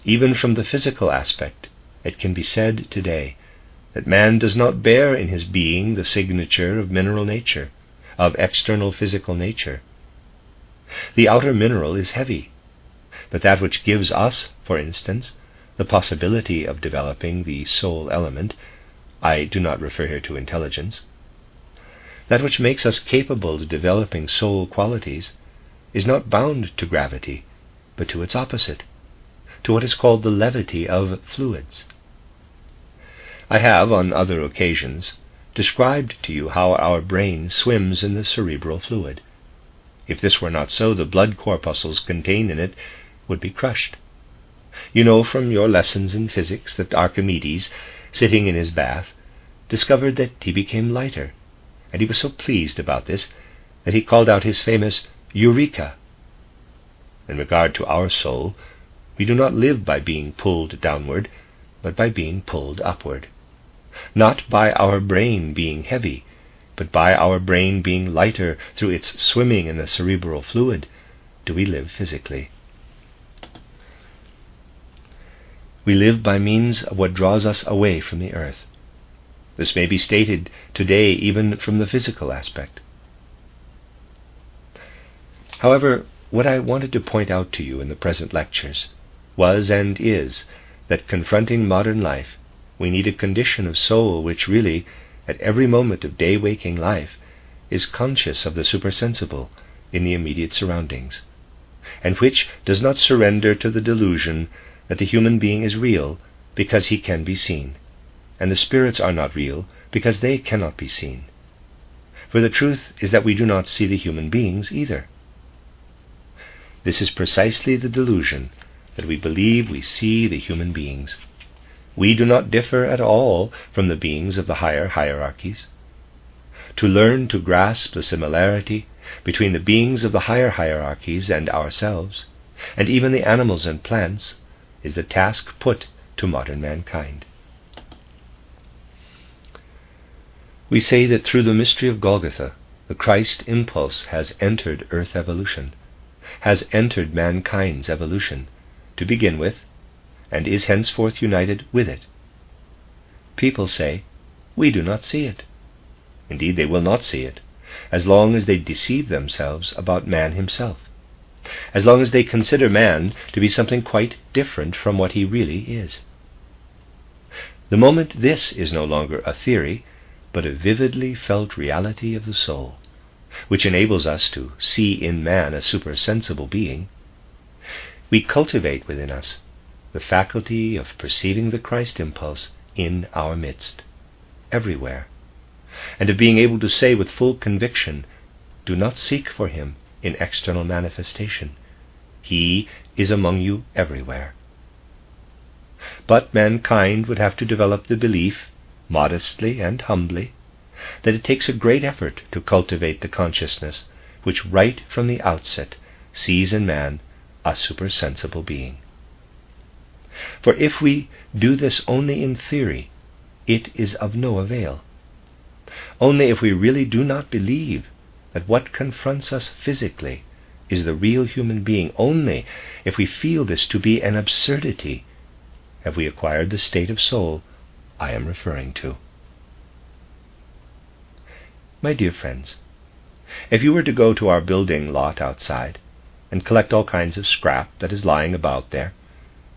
Even from the physical aspect, it can be said today that man does not bear in his being the signature of mineral nature, of external physical nature. The outer mineral is heavy, but that which gives us, for instance, the possibility of developing the soul element, I do not refer here to intelligence, that which makes us capable of developing soul qualities, is not bound to gravity, but to its opposite, to what is called the levity of fluids. I have, on other occasions, described to you how our brain swims in the cerebral fluid. If this were not so, the blood corpuscles contained in it would be crushed. You know from your lessons in physics that Archimedes, sitting in his bath, discovered that he became lighter, and he was so pleased about this that he called out his famous Eureka. In regard to our soul, we do not live by being pulled downward, but by being pulled upward. Not by our brain being heavy, but by our brain being lighter through its swimming in the cerebral fluid, do we live physically. We live by means of what draws us away from the earth. This may be stated today even from the physical aspect. However, what I wanted to point out to you in the present lectures was and is that confronting modern life, we need a condition of soul which really, at every moment of day-waking life, is conscious of the supersensible in the immediate surroundings, and which does not surrender to the delusion that the human being is real because he can be seen, and the spirits are not real because they cannot be seen. For the truth is that we do not see the human beings either. This is precisely the delusion, that we believe we see the human beings. We do not differ at all from the beings of the higher hierarchies. To learn to grasp the similarity between the beings of the higher hierarchies and ourselves, and even the animals and plants, is the task put to modern mankind. We say that through the mystery of Golgotha, the Christ impulse has entered earth evolution, has entered mankind's evolution, to begin with, and is henceforth united with it. People say, we do not see it. Indeed, they will not see it, as long as they deceive themselves about man himself, as long as they consider man to be something quite different from what he really is. The moment this is no longer a theory, but a vividly felt reality of the soul, which enables us to see in man a supersensible being, we cultivate within us the faculty of perceiving the Christ impulse in our midst, everywhere, and of being able to say with full conviction, do not seek for him in external manifestation. He is among you everywhere. But mankind would have to develop the belief, modestly and humbly, that it takes a great effort to cultivate the consciousness which right from the outset sees in man a supersensible being. For if we do this only in theory, it is of no avail. Only if we really do not believe that what confronts us physically is the real human being, only if we feel this to be an absurdity, have we acquired the state of soul I am referring to. My dear friends, if you were to go to our building lot outside and collect all kinds of scrap that is lying about there,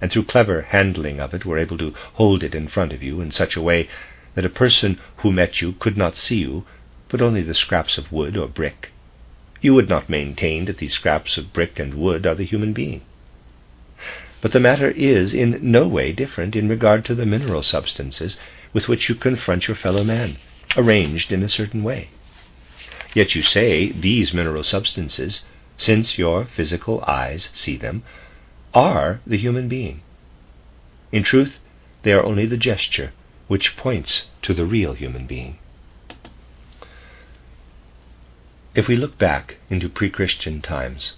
and through clever handling of it were able to hold it in front of you in such a way that a person who met you could not see you, but only the scraps of wood or brick, you would not maintain that these scraps of brick and wood are the human being. But the matter is in no way different in regard to the mineral substances with which you confront your fellow man, arranged in a certain way. Yet you say these mineral substances, since your physical eyes see them, are the human being. In truth, they are only the gesture which points to the real human being. If we look back into pre-Christian times,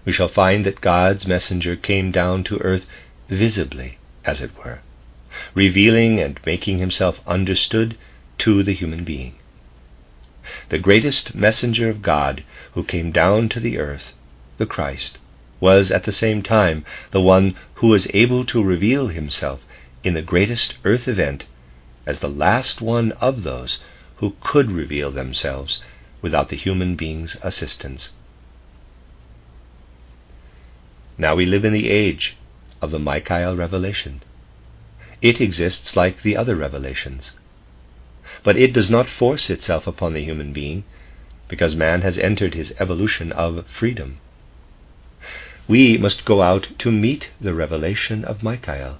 we shall find that God's messenger came down to earth visibly, as it were, revealing and making himself understood to the human being. The greatest messenger of God who came down to the earth the Christ, was at the same time the one who was able to reveal himself in the greatest earth event as the last one of those who could reveal themselves without the human being's assistance. Now we live in the age of the Michael revelation. It exists like the other revelations, but it does not force itself upon the human being, because man has entered his evolution of freedom. We must go out to meet the revelation of Michael.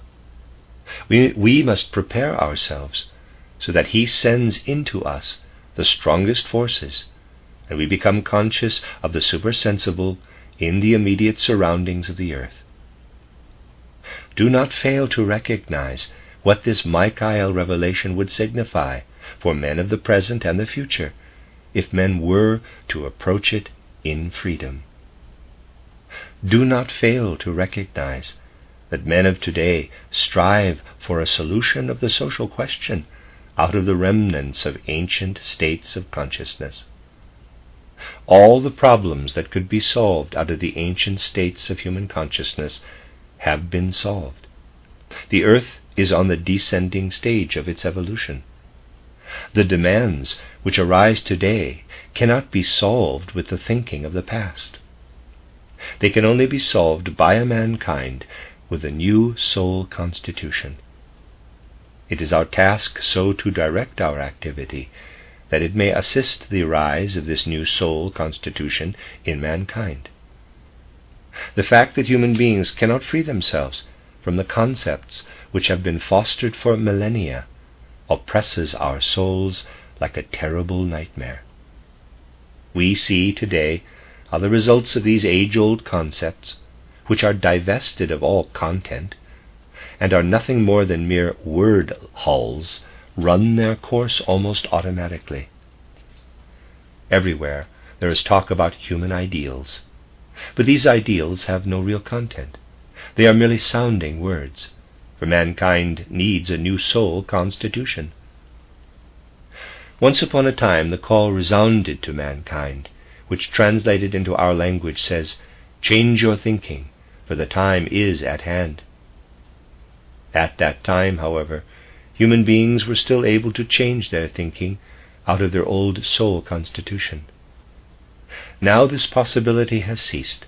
We must prepare ourselves so that he sends into us the strongest forces, and we become conscious of the supersensible in the immediate surroundings of the earth. Do not fail to recognize what this Michael revelation would signify for men of the present and the future, if men were to approach it in freedom. Do not fail to recognize that men of today strive for a solution of the social question out of the remnants of ancient states of consciousness. All the problems that could be solved out of the ancient states of human consciousness have been solved. The earth is on the descending stage of its evolution. The demands which arise today cannot be solved with the thinking of the past. They can only be solved by a mankind with a new soul constitution. It is our task so to direct our activity that it may assist the rise of this new soul constitution in mankind. The fact that human beings cannot free themselves from the concepts which have been fostered for millennia oppresses our souls like a terrible nightmare. We see today how the results of these age-old concepts, which are divested of all content and are nothing more than mere word hulls, run their course almost automatically. Everywhere there is talk about human ideals, but these ideals have no real content. They are merely sounding words, for mankind needs a new soul constitution. Once upon a time the call resounded to mankind, which translated into our language says, "Change your thinking, for the time is at hand." At that time, however, human beings were still able to change their thinking out of their old soul constitution. Now this possibility has ceased.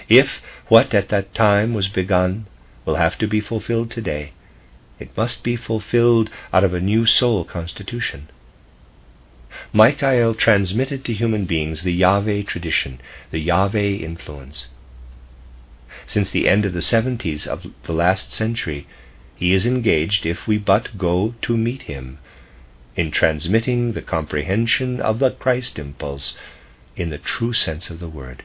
If what at that time was begun will have to be fulfilled today, it must be fulfilled out of a new soul constitution. Michael transmitted to human beings the Yahweh tradition, the Yahweh influence. Since the end of the 70s of the last century, he is engaged, if we but go to meet him, in transmitting the comprehension of the Christ impulse in the true sense of the word.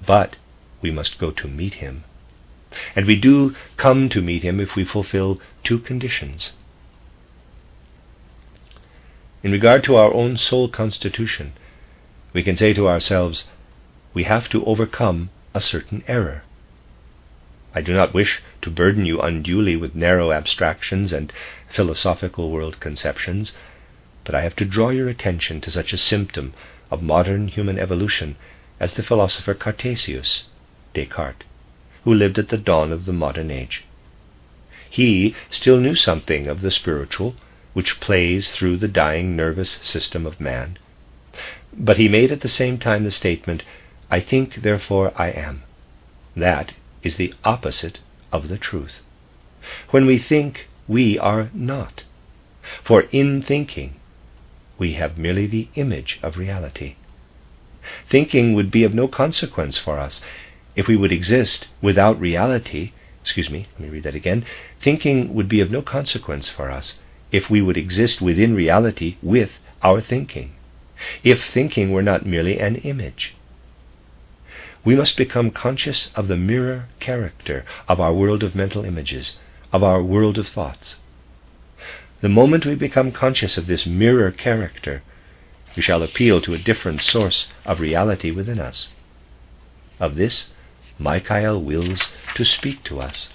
But we must go to meet him. And we do come to meet him if we fulfill two conditions. In regard to our own soul constitution, we can say to ourselves, we have to overcome a certain error. I do not wish to burden you unduly with narrow abstractions and philosophical world conceptions, but I have to draw your attention to such a symptom of modern human evolution as the philosopher Cartesius, Descartes, who lived at the dawn of the modern age. He still knew something of the spiritual, which plays through the dying nervous system of man, but he made at the same time the statement, "I think, therefore I am." That is the opposite of the truth. When we think, we are not. For in thinking, we have merely the image of reality. Thinking would be of no consequence for us if we would exist without reality. Thinking would be of no consequence for us if we would exist within reality with our thinking, if thinking were not merely an image. We must become conscious of the mirror character of our world of mental images, of our world of thoughts. The moment we become conscious of this mirror character, we shall appeal to a different source of reality within us. Of this, Michael wills to speak to us.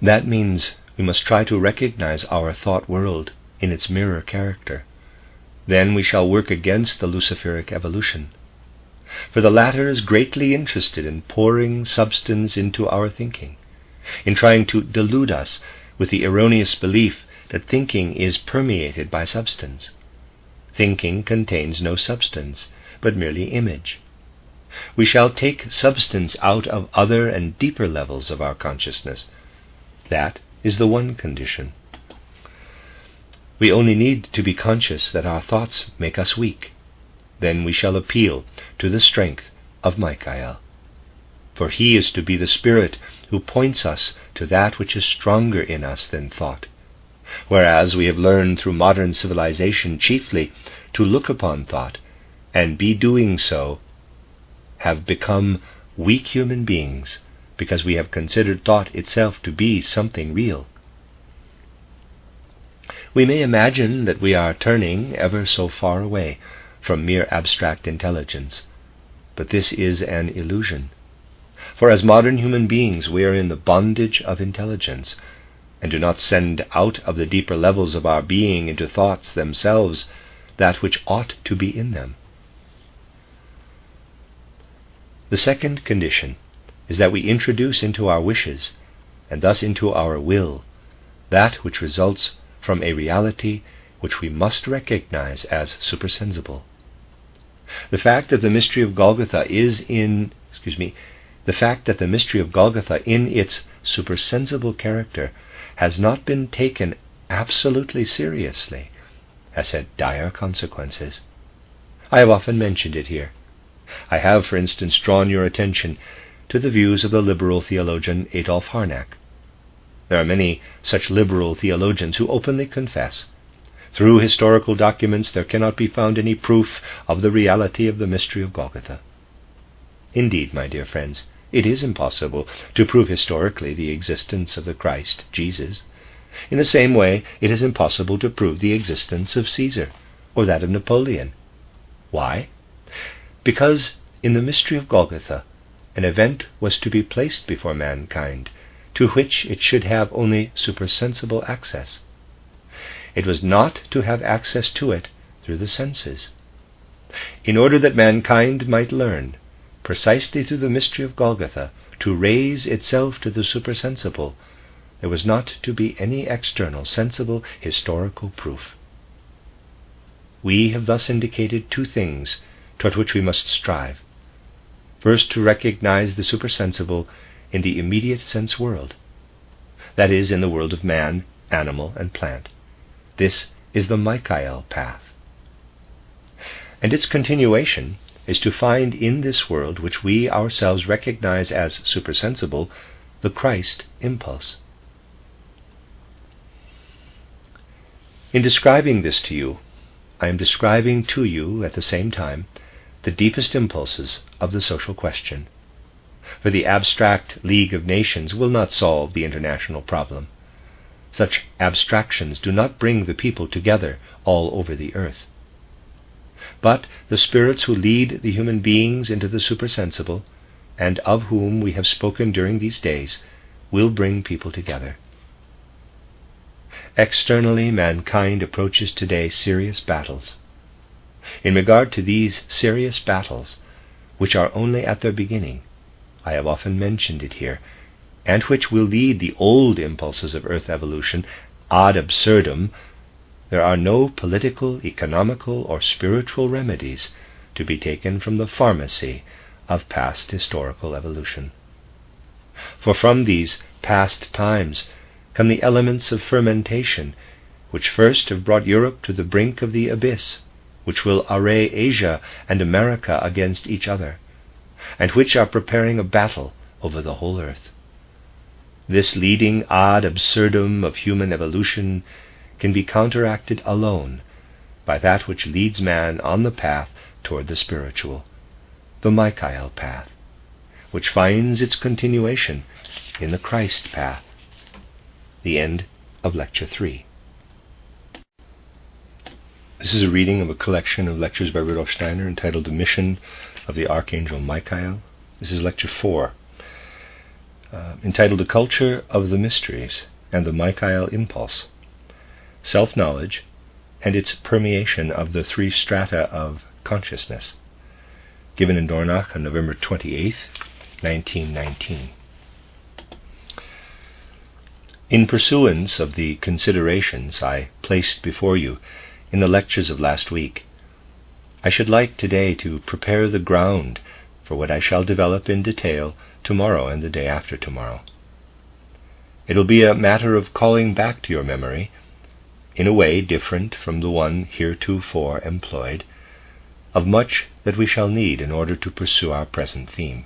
That means we must try to recognize our thought world in its mirror character. then we shall work against the Luciferic evolution. For the latter is greatly interested in pouring substance into our thinking, in trying to delude us with the erroneous belief that thinking is permeated by substance. Thinking contains no substance, but merely image. We shall take substance out of other and deeper levels of our consciousness. That is the one condition. We only need to be conscious that our thoughts make us weak. Then we shall appeal to the strength of Michael. For he is to be the spirit who points us to that which is stronger in us than thought. Whereas we have learned through modern civilization chiefly to look upon thought, and be doing so, have become weak human beings, because we have considered thought itself to be something real. We may imagine that we are turning ever so far away from mere abstract intelligence, but this is an illusion. For as modern human beings we are in the bondage of intelligence, and do not send out of the deeper levels of our being into thoughts themselves that which ought to be in them. The second condition is that we introduce into our wishes, and thus into our will, that which results from a reality which we must recognize as supersensible. The fact that the mystery of Golgotha in its supersensible character has not been taken absolutely seriously has had dire consequences. I have often mentioned it here. I have, for instance, drawn your attention to the views of the liberal theologian Adolf Harnack. There are many such liberal theologians who openly confess, through historical documents there cannot be found any proof of the reality of the mystery of Golgotha. Indeed, my dear friends, it is impossible to prove historically the existence of the Christ, Jesus. In the same way, it is impossible to prove the existence of Caesar, or that of Napoleon. Why? Because in the mystery of Golgotha, an event was to be placed before mankind, to which it should have only supersensible access. It was not to have access to it through the senses. In order that mankind might learn, precisely through the mystery of Golgotha, to raise itself to the supersensible, there was not to be any external, sensible, historical proof. We have thus indicated two things toward which we must strive. First, to recognize the supersensible in the immediate sense world, that is, in the world of man, animal, and plant. This is the Michael path. And its continuation is to find in this world, which we ourselves recognize as supersensible, the Christ impulse. In describing this to you, I am describing to you at the same time the deepest impulses of the social question. For the abstract League of Nations will not solve the international problem. Such abstractions do not bring the people together all over the earth. But the spirits who lead the human beings into the supersensible, and of whom we have spoken during these days, will bring people together. Externally, mankind approaches today serious battles. In regard to these serious battles, which are only at their beginning, I have often mentioned it here, and which will lead the old impulses of earth evolution ad absurdum, there are no political, economical, or spiritual remedies to be taken from the pharmacy of past historical evolution. For from these past times come the elements of fermentation, which first have brought Europe to the brink of the abyss, which will array Asia and America against each other, and which are preparing a battle over the whole earth. This leading ad absurdum of human evolution can be counteracted alone by that which leads man on the path toward the spiritual, the Michael path, which finds its continuation in the Christ path. The end of Lecture 3. This is a reading of a collection of lectures by Rudolf Steiner entitled The Mission of the Archangel Michael. This is Lecture 4, entitled The Culture of the Mysteries and the Michael Impulse, Self-Knowledge and its permeation of the three strata of consciousness, given in Dornach on November 28, 1919. In pursuance of the considerations I placed before you in the lectures of last week, I should like today to prepare the ground for what I shall develop in detail tomorrow and the day after tomorrow. It will be a matter of calling back to your memory, in a way different from the one heretofore employed, of much that we shall need in order to pursue our present theme.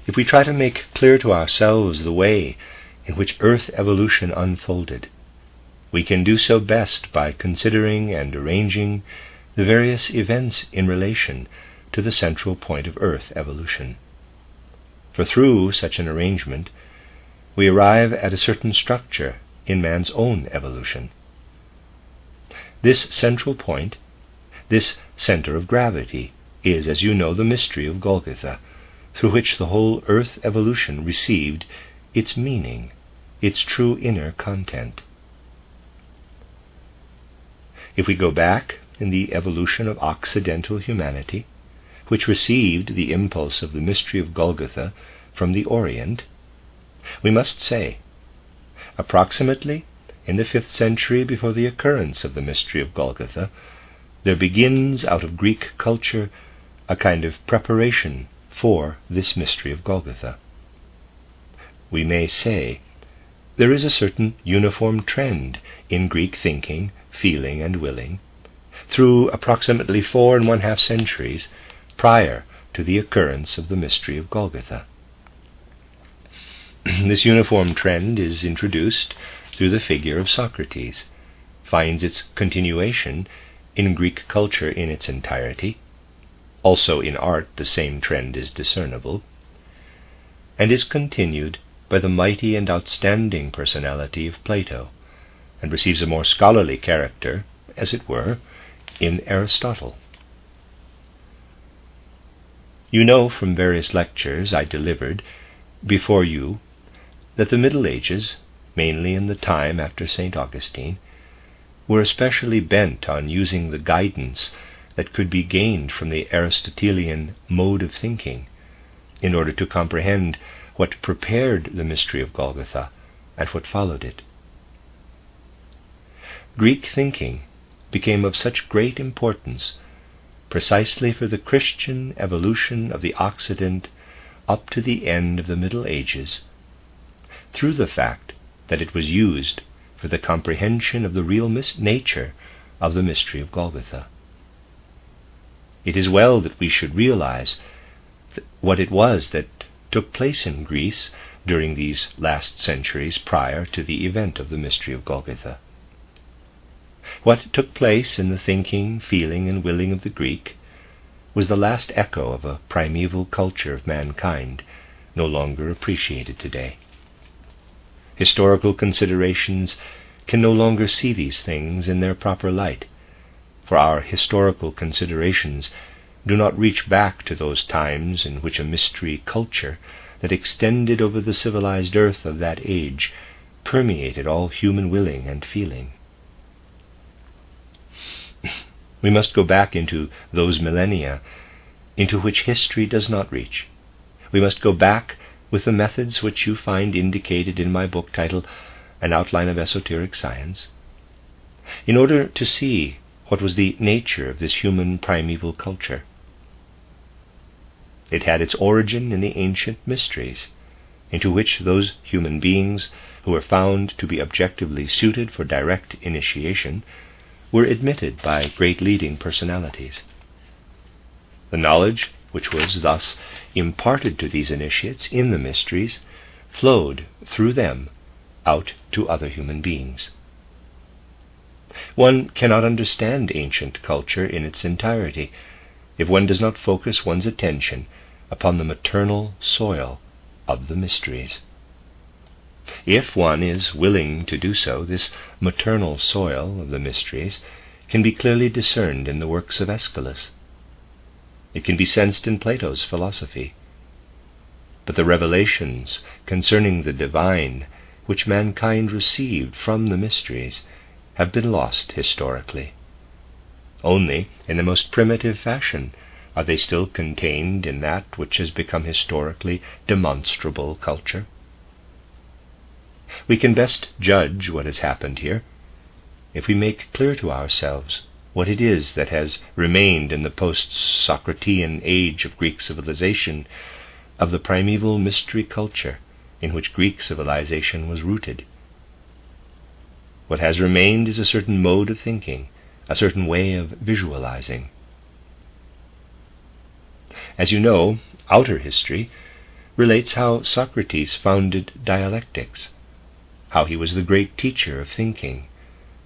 If we try to make clear to ourselves the way in which Earth evolution unfolded, we can do so best by considering and arranging the various events in relation to the central point of Earth evolution. For through such an arrangement, we arrive at a certain structure in man's own evolution. This central point, this center of gravity, is, as you know, the mystery of Golgotha, through which the whole Earth evolution received its meaning, its true inner content. If we go back in the evolution of Occidental humanity, which received the impulse of the mystery of Golgotha from the Orient, we must say, approximately in the 5th century before the occurrence of the mystery of Golgotha, there begins out of Greek culture a kind of preparation for this mystery of Golgotha. We may say there is a certain uniform trend in Greek thinking, feeling, and willing through approximately 4½ centuries prior to the occurrence of the mystery of Golgotha. This uniform trend is introduced through the figure of Socrates, finds its continuation in Greek culture in its entirety. Also in art the same trend is discernible, and is continued by the mighty and outstanding personality of Plato, and receives a more scholarly character, as it were, in Aristotle. You know from various lectures I delivered before you that the Middle Ages, mainly in the time after St. Augustine, were especially bent on using the guidance that could be gained from the Aristotelian mode of thinking in order to comprehend what prepared the mystery of Golgotha and what followed it. Greek thinking became of such great importance precisely for the Christian evolution of the Occident up to the end of the Middle Ages, through the fact that it was used for the comprehension of the real nature of the mystery of Golgotha. It is well that we should realize what it was that took place in Greece during these last centuries prior to the event of the mystery of Golgotha. What took place in the thinking, feeling, and willing of the Greek was the last echo of a primeval culture of mankind, no longer appreciated today. Historical considerations can no longer see these things in their proper light, for our historical considerations do not reach back to those times in which a mystery culture that extended over the civilized earth of that age permeated all human willing and feeling. We must go back into those millennia into which history does not reach. We must go back with the methods which you find indicated in my book titled An Outline of Esoteric Science, in order to see what was the nature of this human primeval culture. It had its origin in the ancient mysteries, into which those human beings who were found to be objectively suited for direct initiation were admitted by great leading personalities. The knowledge which was thus imparted to these initiates in the mysteries flowed through them out to other human beings. One cannot understand ancient culture in its entirety if one does not focus one's attention upon the maternal soil of the mysteries. If one is willing to do so, this maternal soil of the mysteries can be clearly discerned in the works of Aeschylus. It can be sensed in Plato's philosophy. But the revelations concerning the divine which mankind received from the mysteries have been lost historically. Only in the most primitive fashion are they still contained in that which has become historically demonstrable culture. We can best judge what has happened here if we make clear to ourselves what it is that has remained in the post-Socratean age of Greek civilization, of the primeval mystery culture in which Greek civilization was rooted. What has remained is a certain mode of thinking, a certain way of visualizing. As you know, outer history relates how Socrates founded dialectics, how he was the great teacher of thinking,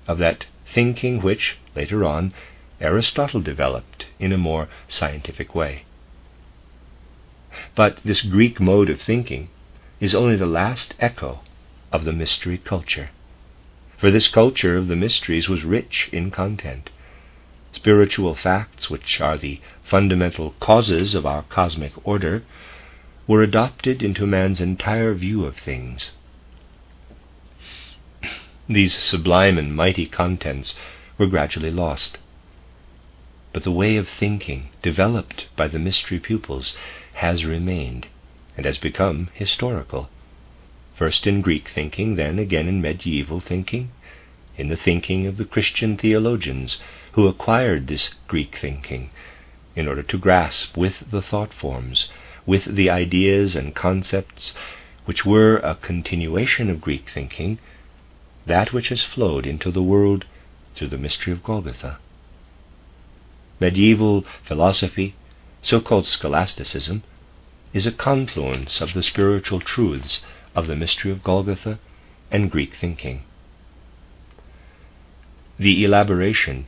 of that thinking which, later on, Aristotle developed in a more scientific way. But this Greek mode of thinking is only the last echo of the mystery culture. For this culture of the mysteries was rich in content. Spiritual facts, which are the fundamental causes of our cosmic order, were adopted into man's entire view of things. These sublime and mighty contents were gradually lost. But the way of thinking developed by the mystery pupils has remained and has become historical, first in Greek thinking, then again in medieval thinking, in the thinking of the Christian theologians who acquired this Greek thinking in order to grasp with the thought forms, with the ideas and concepts which were a continuation of Greek thinking, that which has flowed into the world through the mystery of Golgotha. Medieval philosophy, so-called scholasticism, is a confluence of the spiritual truths of the mystery of Golgotha and Greek thinking. The elaboration,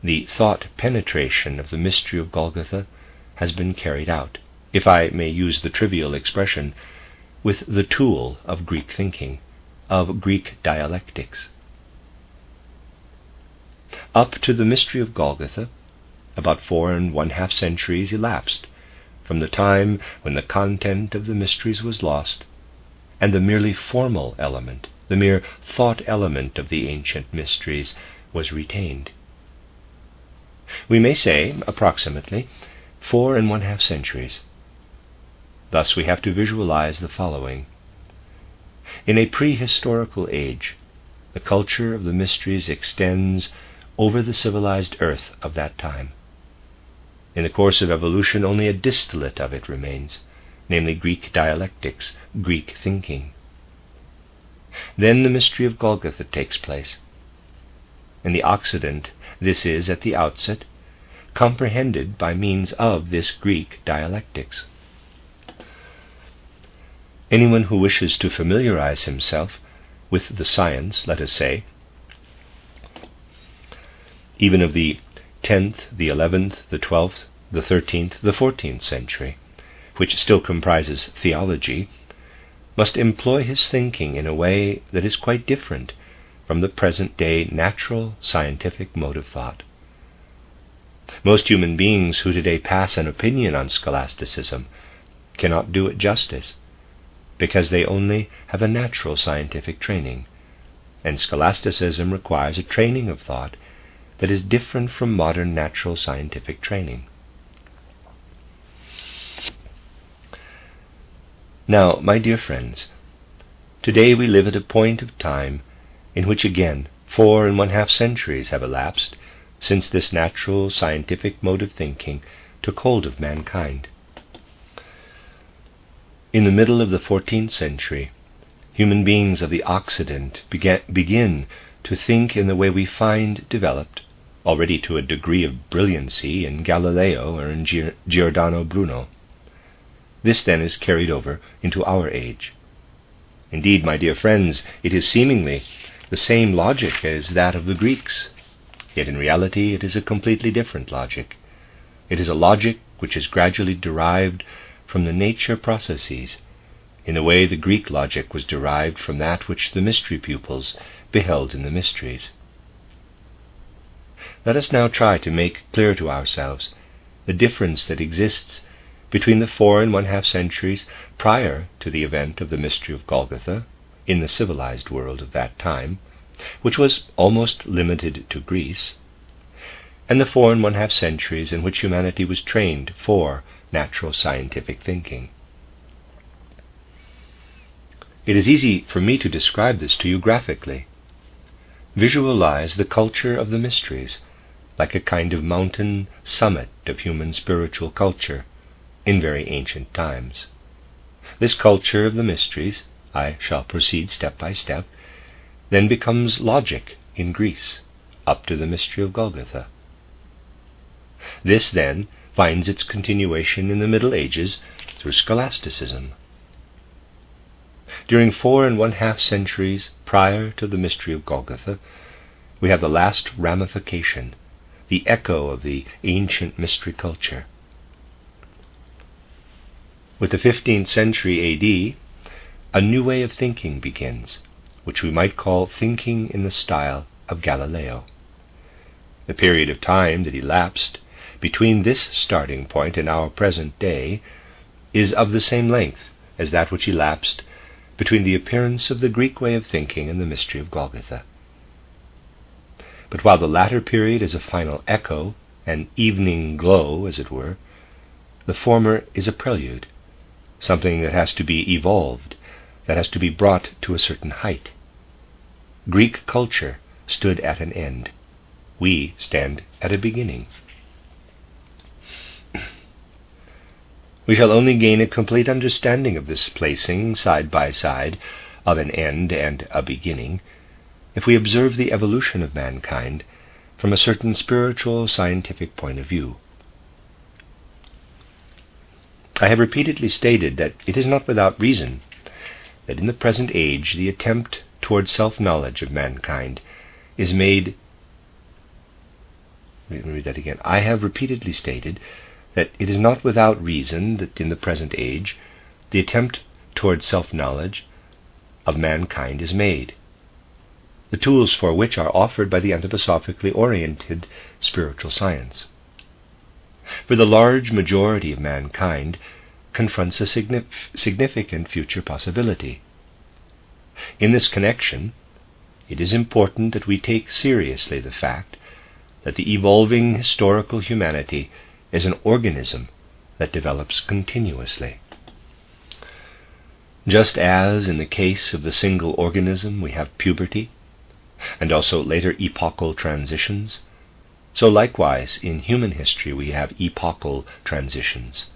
the thought penetration of the mystery of Golgotha has been carried out, if I may use the trivial expression, with the tool of Greek thinking, of Greek dialectics. Up to the mystery of Golgotha, about 4½ centuries elapsed from the time when the content of the mysteries was lost, and the merely formal element, the mere thought element of the ancient mysteries was retained. We may say, approximately, 4½ centuries. Thus we have to visualize the following. In a prehistorical age, the culture of the mysteries extends over the civilized earth of that time. In the course of evolution, only a distillate of it remains, namely Greek dialectics, Greek thinking. Then the mystery of Golgotha takes place. In the Occident, this is, at the outset, comprehended by means of this Greek dialectics. Anyone who wishes to familiarize himself with the science, let us say, even of the 10th, the 11th, the 12th, the 13th, the 14th century, which still comprises theology, must employ his thinking in a way that is quite different from the present-day natural scientific mode of thought. Most human beings who today pass an opinion on scholasticism cannot do it justice, because they only have a natural scientific training, and scholasticism requires a training of thought that is different from modern natural scientific training. Now, my dear friends, today we live at a point of time in which again 4½ centuries have elapsed since this natural scientific mode of thinking took hold of mankind. In the middle of the 14th century, human beings of the Occident begin to think in the way we find developed, already to a degree of brilliancy, in Galileo or in Giordano Bruno. This then is carried over into our age. Indeed, my dear friends, it is seemingly the same logic as that of the Greeks, yet in reality it is a completely different logic. It is a logic which is gradually derived from the nature processes, in the way the Greek logic was derived from that which the mystery pupils beheld in the mysteries. Let us now try to make clear to ourselves the difference that exists between the 4½ centuries prior to the event of the mystery of Golgotha in the civilized world of that time, which was almost limited to Greece, and the 4 1/2 centuries in which humanity was trained for natural scientific thinking. It is easy for me to describe this to you graphically. Visualize the culture of the mysteries like a kind of mountain summit of human spiritual culture in very ancient times. This culture of the mysteries, I shall proceed step by step, then becomes logic in Greece, up to the mystery of Golgotha. This then finds its continuation in the Middle Ages through scholasticism. During 4 1/2 centuries prior to the mystery of Golgotha, we have the last ramification, the echo of the ancient mystery culture. With the 15th century A.D., a new way of thinking begins, which we might call thinking in the style of Galileo. The period of time that elapsed between this starting point and our present day is of the same length as that which elapsed between the appearance of the Greek way of thinking and the mystery of Golgotha. But while the latter period is a final echo, an evening glow, as it were, the former is a prelude, something that has to be evolved, that has to be brought to a certain height. Greek culture stood at an end. We stand at a beginning. We shall only gain a complete understanding of this placing side by side of an end and a beginning if we observe the evolution of mankind from a certain spiritual scientific point of view. I have repeatedly stated that it is not without reason that in the present age the attempt toward self-knowledge of mankind is made. Let me read that again. I have repeatedly stated that it is not without reason that in the present age the attempt toward self-knowledge of mankind is made, the tools for which are offered by the anthroposophically oriented spiritual science. For the large majority of mankind confronts a significant future possibility. In this connection, it is important that we take seriously the fact that the evolving historical humanity is an organism that develops continuously. Just as in the case of the single organism we have puberty, and also later epochal transitions, so likewise in human history we have epochal transitions.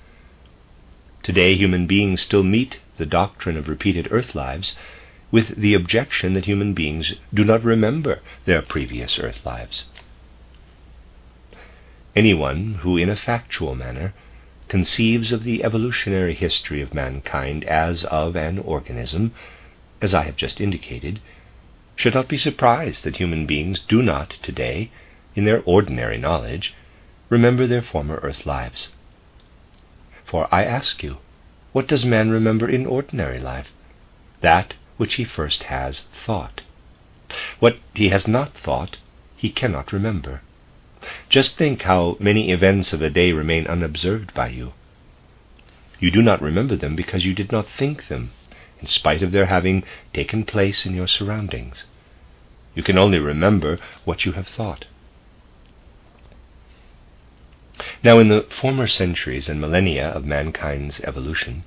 Today human beings still meet the doctrine of repeated earth lives with the objection that human beings do not remember their previous earth lives. Anyone who in a factual manner conceives of the evolutionary history of mankind as of an organism, as I have just indicated, should not be surprised that human beings do not today, in their ordinary knowledge, remember their former earth lives. For I ask you, what does man remember in ordinary life? That which he first has thought. What he has not thought, he cannot remember. Just think how many events of a day remain unobserved by you. You do not remember them because you did not think them, in spite of their having taken place in your surroundings. You can only remember what you have thought. Now, in the former centuries and millennia of mankind's evolution,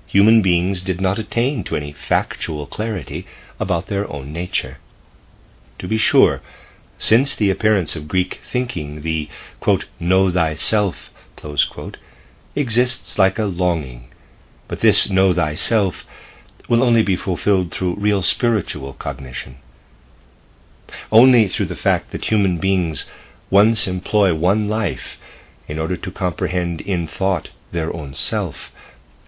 human beings did not attain to any factual clarity about their own nature. To be sure, since the appearance of Greek thinking, the, quote, know thyself, close quote, exists like a longing, but this know thyself will only be fulfilled through real spiritual cognition. Only through the fact that human beings once employ one life in order to comprehend in thought their own self,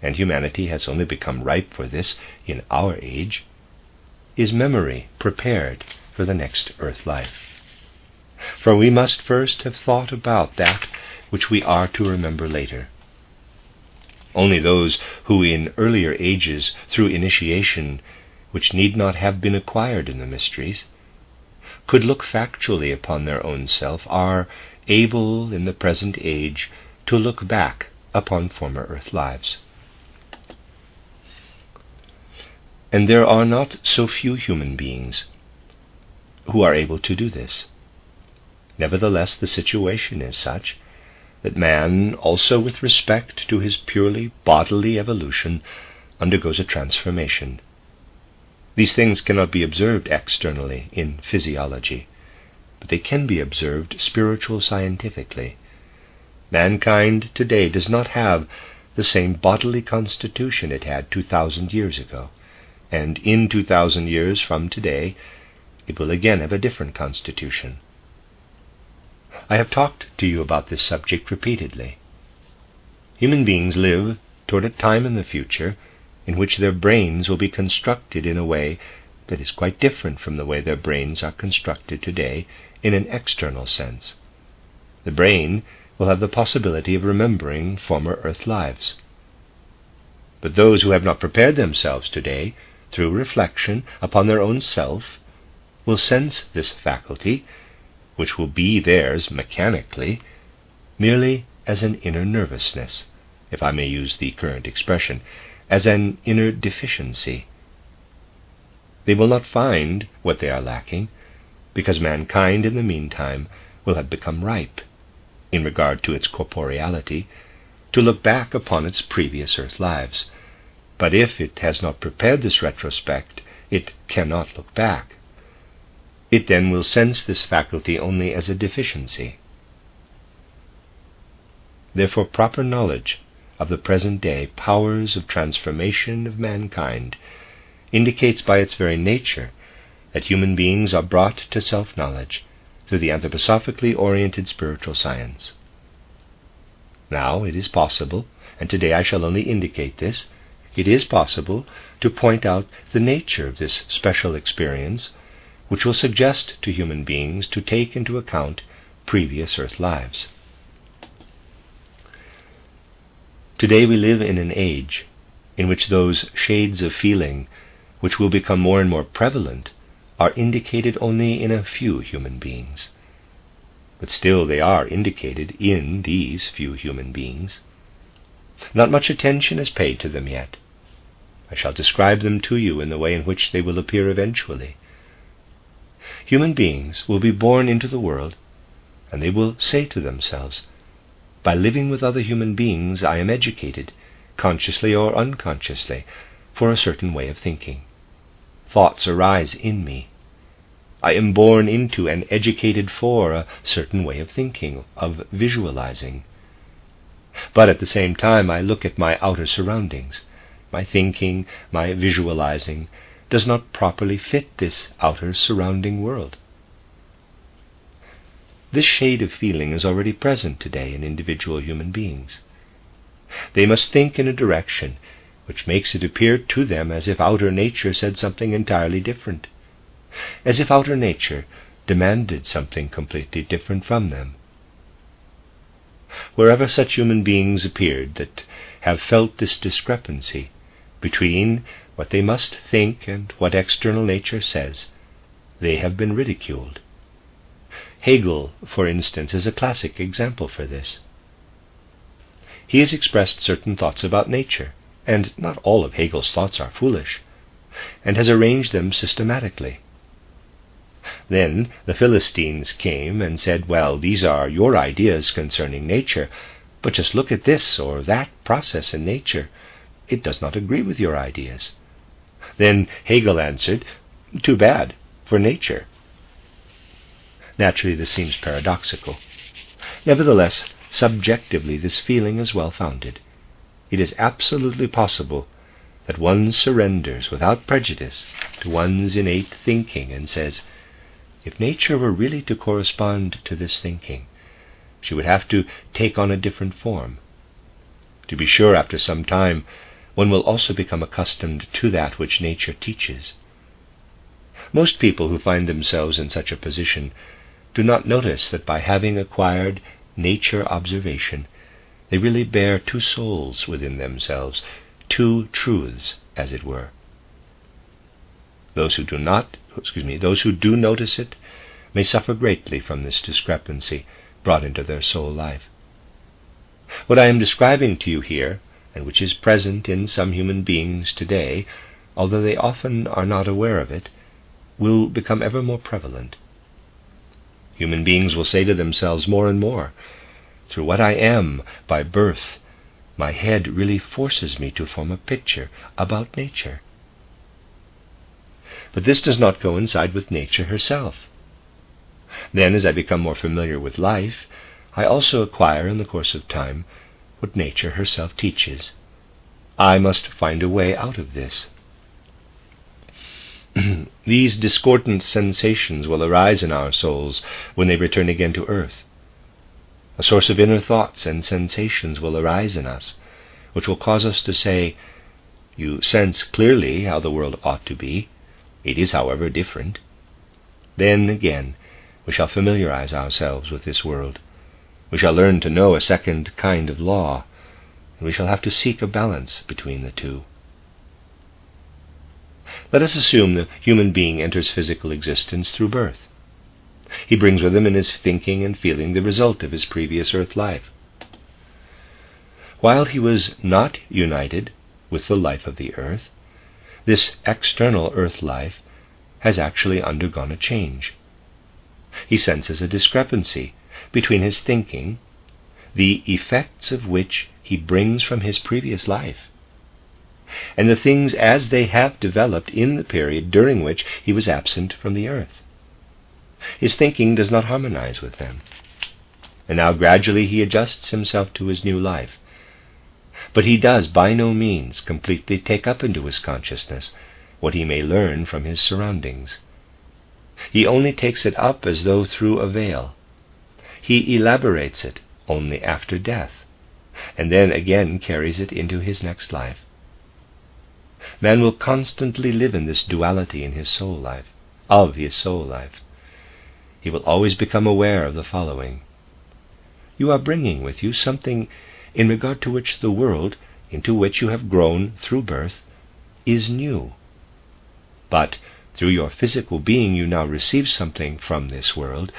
and humanity has only become ripe for this in our age, is memory prepared for the next earth life. For we must first have thought about that which we are to remember later. Only those who in earlier ages, through initiation, which need not have been acquired in the mysteries, could look factually upon their own self, are able in the present age to look back upon former earth lives. And there are not so few human beings who are able to do this. Nevertheless, the situation is such that man, also with respect to his purely bodily evolution, undergoes a transformation. These things cannot be observed externally in physiology, but they can be observed spiritual scientifically. Mankind today does not have the same bodily constitution it had 2,000 years ago, and in 2,000 years from today it will again have a different constitution. I have talked to you about this subject repeatedly. Human beings live toward a time in the future in which their brains will be constructed in a way that is quite different from the way their brains are constructed today in an external sense. The brain will have the possibility of remembering former earth lives. But those who have not prepared themselves today, through reflection upon their own self, will sense this faculty, which will be theirs mechanically, merely as an inner nervousness, if I may use the current expression, as an inner deficiency. They will not find what they are lacking, because mankind in the meantime will have become ripe, in regard to its corporeality, to look back upon its previous earth lives. But if it has not prepared this retrospect, it cannot look back. It then will sense this faculty only as a deficiency. Therefore, proper knowledge of the present-day powers of transformation of mankind indicates by its very nature that human beings are brought to self-knowledge through the anthroposophically oriented spiritual science. Now, it is possible, and today I shall only indicate this, it is possible to point out the nature of this special experience, which will suggest to human beings to take into account previous earth lives. Today we live in an age in which those shades of feeling which will become more and more prevalent are indicated only in a few human beings. But still they are indicated in these few human beings. Not much attention is paid to them yet. I shall describe them to you in the way in which they will appear eventually. Human beings will be born into the world, and they will say to themselves, "By living with other human beings I am educated, consciously or unconsciously, for a certain way of thinking. Thoughts arise in me. I am born into and educated for a certain way of thinking, of visualizing. But at the same time I look at my outer surroundings. My thinking, my visualizing, does not properly fit this outer surrounding world." This shade of feeling is already present today in individual human beings. They must think in a direction which makes it appear to them as if outer nature said something entirely different, as if outer nature demanded something completely different from them. Wherever such human beings appeared that have felt this discrepancy between what they must think and what external nature says, they have been ridiculed. Hegel, for instance, is a classic example for this. He has expressed certain thoughts about nature, and not all of Hegel's thoughts are foolish, and has arranged them systematically. Then the Philistines came and said, "Well, these are your ideas concerning nature, but just look at this or that process in nature. It does not agree with your ideas." Then Hegel answered, "Too bad for nature." Naturally, this seems paradoxical. Nevertheless, subjectively, this feeling is well-founded. It is absolutely possible that one surrenders without prejudice to one's innate thinking and says, "If nature were really to correspond to this thinking, she would have to take on a different form." To be sure, after some time, one will also become accustomed to that which nature teaches. Most people who find themselves in such a position do not notice that by having acquired nature observation, they really bear two souls within themselves, two truths, as it were. Those who do notice it may suffer greatly from this discrepancy brought into their soul life. What I am describing to you here, and which is present in some human beings today, although they often are not aware of it, will become ever more prevalent. Human beings will say to themselves more and more, "Through what I am by birth, my head really forces me to form a picture about nature." But this does not coincide with nature herself. Then, as I become more familiar with life, I also acquire in the course of time what nature herself teaches. I must find a way out of this. These discordant sensations will arise in our souls when they return again to earth. A source of inner thoughts and sensations will arise in us, which will cause us to say, "You sense clearly how the world ought to be. It is, however, different." Then again we shall familiarize ourselves with this world. We shall learn to know a second kind of law, and we shall have to seek a balance between the two. Let us assume the human being enters physical existence through birth. He brings with him in his thinking and feeling the result of his previous earth life. While he was not united with the life of the earth, this external earth life has actually undergone a change. He senses a discrepancy between his thinking, the effects of which he brings from his previous life, and the things as they have developed in the period during which he was absent from the earth. His thinking does not harmonize with them, and now gradually he adjusts himself to his new life. But he does by no means completely take up into his consciousness what he may learn from his surroundings. He only takes it up as though through a veil. He elaborates it only after death, and then again carries it into his next life. Man will constantly live in this duality in his soul life, He will always become aware of the following. You are bringing with you something in regard to which the world into which you have grown through birth is new. But through your physical being you now receive something from this world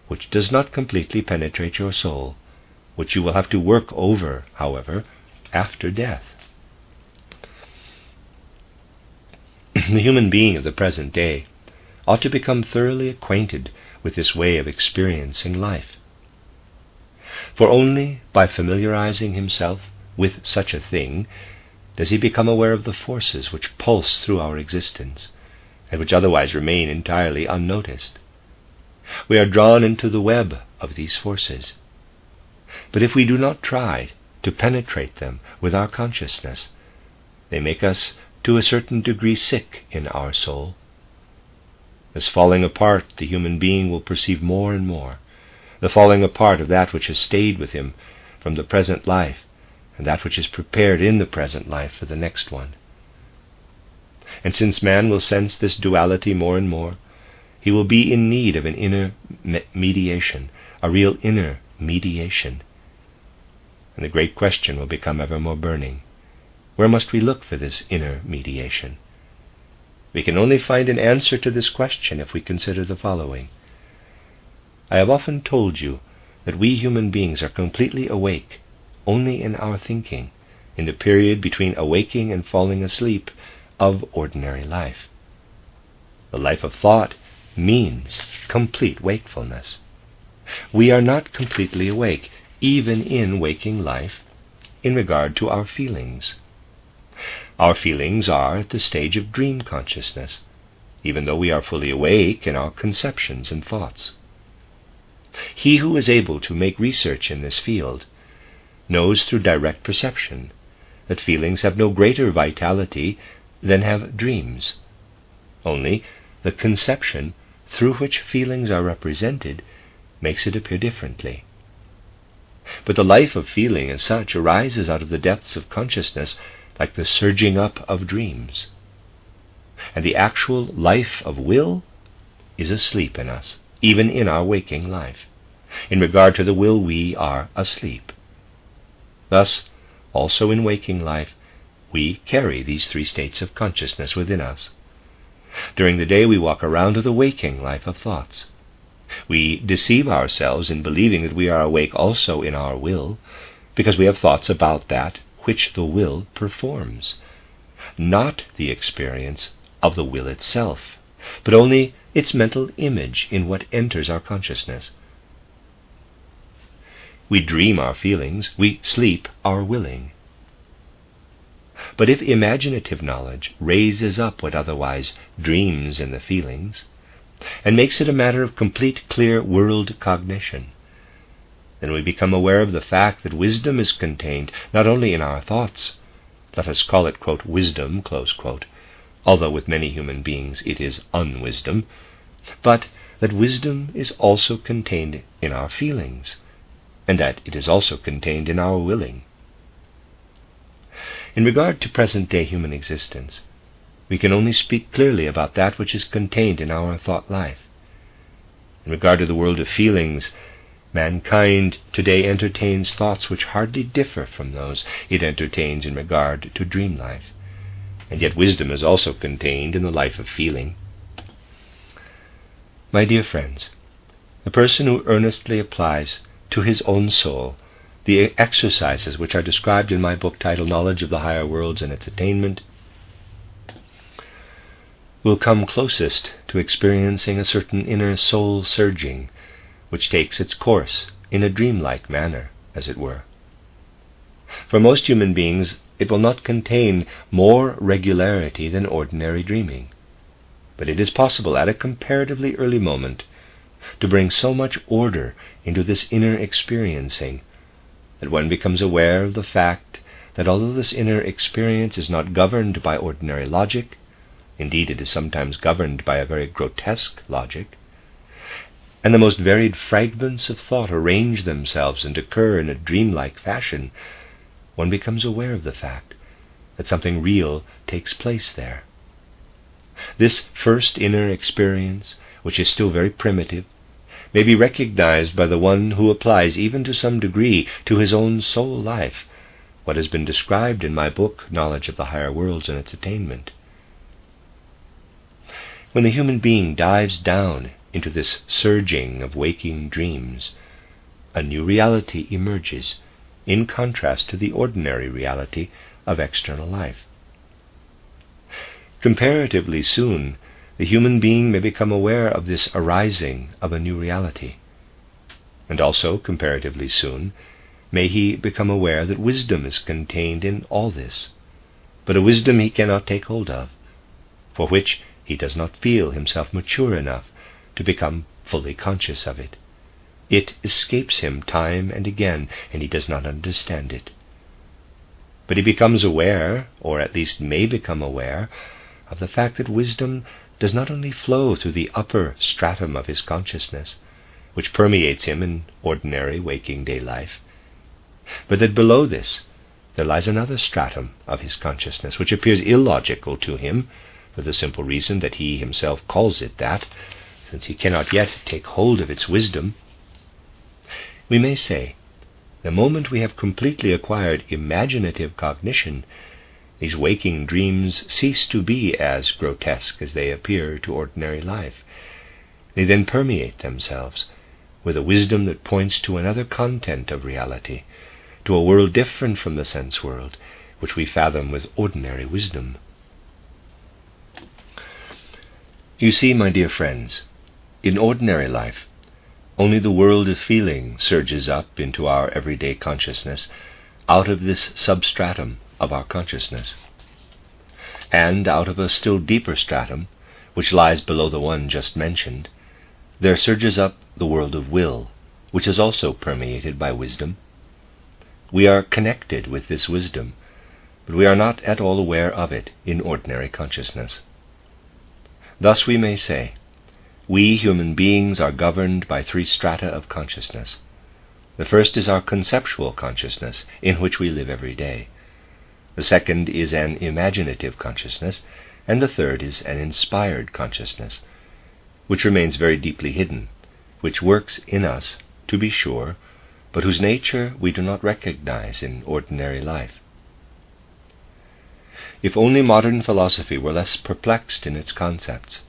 which does not completely penetrate your soul, which you will have to work over, however, after death. The human being of the present day ought to become thoroughly acquainted with this way of experiencing life. For only by familiarizing himself with such a thing does he become aware of the forces which pulse through our existence, and which otherwise remain entirely unnoticed. We are drawn into the web of these forces. But if we do not try to penetrate them with our consciousness, they make us to a certain degree sick in our soul. As falling apart, the human being will perceive more and more the falling apart of that which has stayed with him from the present life, and that which is prepared in the present life for the next one. And since man will sense this duality more and more, he will be in need of an inner mediation, a real inner mediation. And the great question will become ever more burning. Where must we look for this inner mediation? We can only find an answer to this question if we consider the following. I have often told you that we human beings are completely awake only in our thinking, in the period between awaking and falling asleep of ordinary life. The life of thought means complete wakefulness. We are not completely awake, even in waking life, in regard to our feelings. Our feelings are at the stage of dream consciousness, even though we are fully awake in our conceptions and thoughts. He who is able to make research in this field knows through direct perception that feelings have no greater vitality than have dreams. Only the conception through which feelings are represented makes it appear differently. But the life of feeling as such arises out of the depths of consciousness like the surging up of dreams. And the actual life of will is asleep in us, even in our waking life. In regard to the will, we are asleep. Thus, also in waking life, we carry these three states of consciousness within us. During the day we walk around with a waking life of thoughts. We deceive ourselves in believing that we are awake also in our will, because we have thoughts about that which the will performs. not the experience of the will itself, but only its mental image in what enters our consciousness. We dream our feelings, we sleep our willing. But if imaginative knowledge raises up what otherwise dreams in the feelings, and makes it a matter of complete, clear world cognition, then we become aware of the fact that wisdom is contained not only in our thoughts, let us call it, quote, wisdom, close quote, although with many human beings it is unwisdom, but that wisdom is also contained in our feelings, and that it is also contained in our willing. In regard to present-day human existence, we can only speak clearly about that which is contained in our thought life. In regard to the world of feelings, mankind today entertains thoughts which hardly differ from those it entertains in regard to dream life, and yet wisdom is also contained in the life of feeling. My dear friends, the person who earnestly applies to his own soul the exercises which are described in my book titled Knowledge of the Higher Worlds and Its Attainment will come closest to experiencing a certain inner soul surging which takes its course in a dreamlike manner, as it were. For most human beings, it will not contain more regularity than ordinary dreaming, but it is possible at a comparatively early moment to bring so much order into this inner experiencing that one becomes aware of the fact that although this inner experience is not governed by ordinary logic, indeed it is sometimes governed by a very grotesque logic, and the most varied fragments of thought arrange themselves and occur in a dreamlike fashion, one becomes aware of the fact that something real takes place there. This first inner experience, which is still very primitive, may be recognized by the one who applies even to some degree to his own soul life what has been described in my book, Knowledge of the Higher Worlds and Its Attainment. When the human being dives down into this surging of waking dreams, a new reality emerges, in contrast to the ordinary reality of external life. Comparatively soon, the human being may become aware of this arising of a new reality. And also, comparatively soon, may he become aware that wisdom is contained in all this, but a wisdom he cannot take hold of, for which he does not feel himself mature enough to become fully conscious of it. It escapes him time and again, and he does not understand it. But he becomes aware, or at least may become aware, of the fact that wisdom does not only flow through the upper stratum of his consciousness, which permeates him in ordinary waking day life, but that below this there lies another stratum of his consciousness, which appears illogical to him, for the simple reason that he himself calls it that, since he cannot yet take hold of its wisdom. We may say, the moment we have completely acquired imaginative cognition, these waking dreams cease to be as grotesque as they appear to ordinary life. They then permeate themselves with a wisdom that points to another content of reality, to a world different from the sense world, which we fathom with ordinary wisdom. You see, my dear friends, in ordinary life, only the world of feeling surges up into our everyday consciousness out of this substratum of our consciousness. And out of a still deeper stratum, which lies below the one just mentioned, there surges up the world of will, which is also permeated by wisdom. We are connected with this wisdom, but we are not at all aware of it in ordinary consciousness. Thus we may say, we human beings are governed by three strata of consciousness. The first is our conceptual consciousness, in which we live every day. The second is an imaginative consciousness, and the third is an inspired consciousness, which remains very deeply hidden, which works in us, to be sure, but whose nature we do not recognize in ordinary life. If only modern philosophy were less perplexed in its concepts.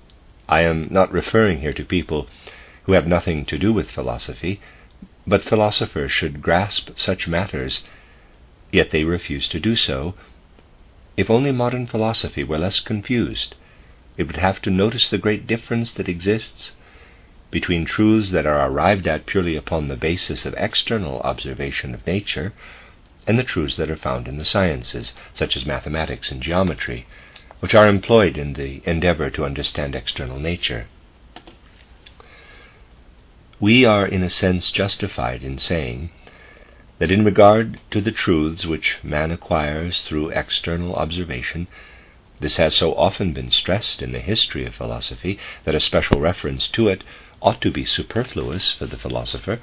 I am not referring here to people who have nothing to do with philosophy, but philosophers should grasp such matters, yet they refuse to do so, If only modern philosophy were less confused, it would have to notice the great difference that exists between truths that are arrived at purely upon the basis of external observation of nature and the truths that are found in the sciences, such as mathematics and geometry, which are employed in the endeavor to understand external nature. We are in a sense justified in saying that in regard to the truths which man acquires through external observation, this has so often been stressed in the history of philosophy that a special reference to it ought to be superfluous for the philosopher.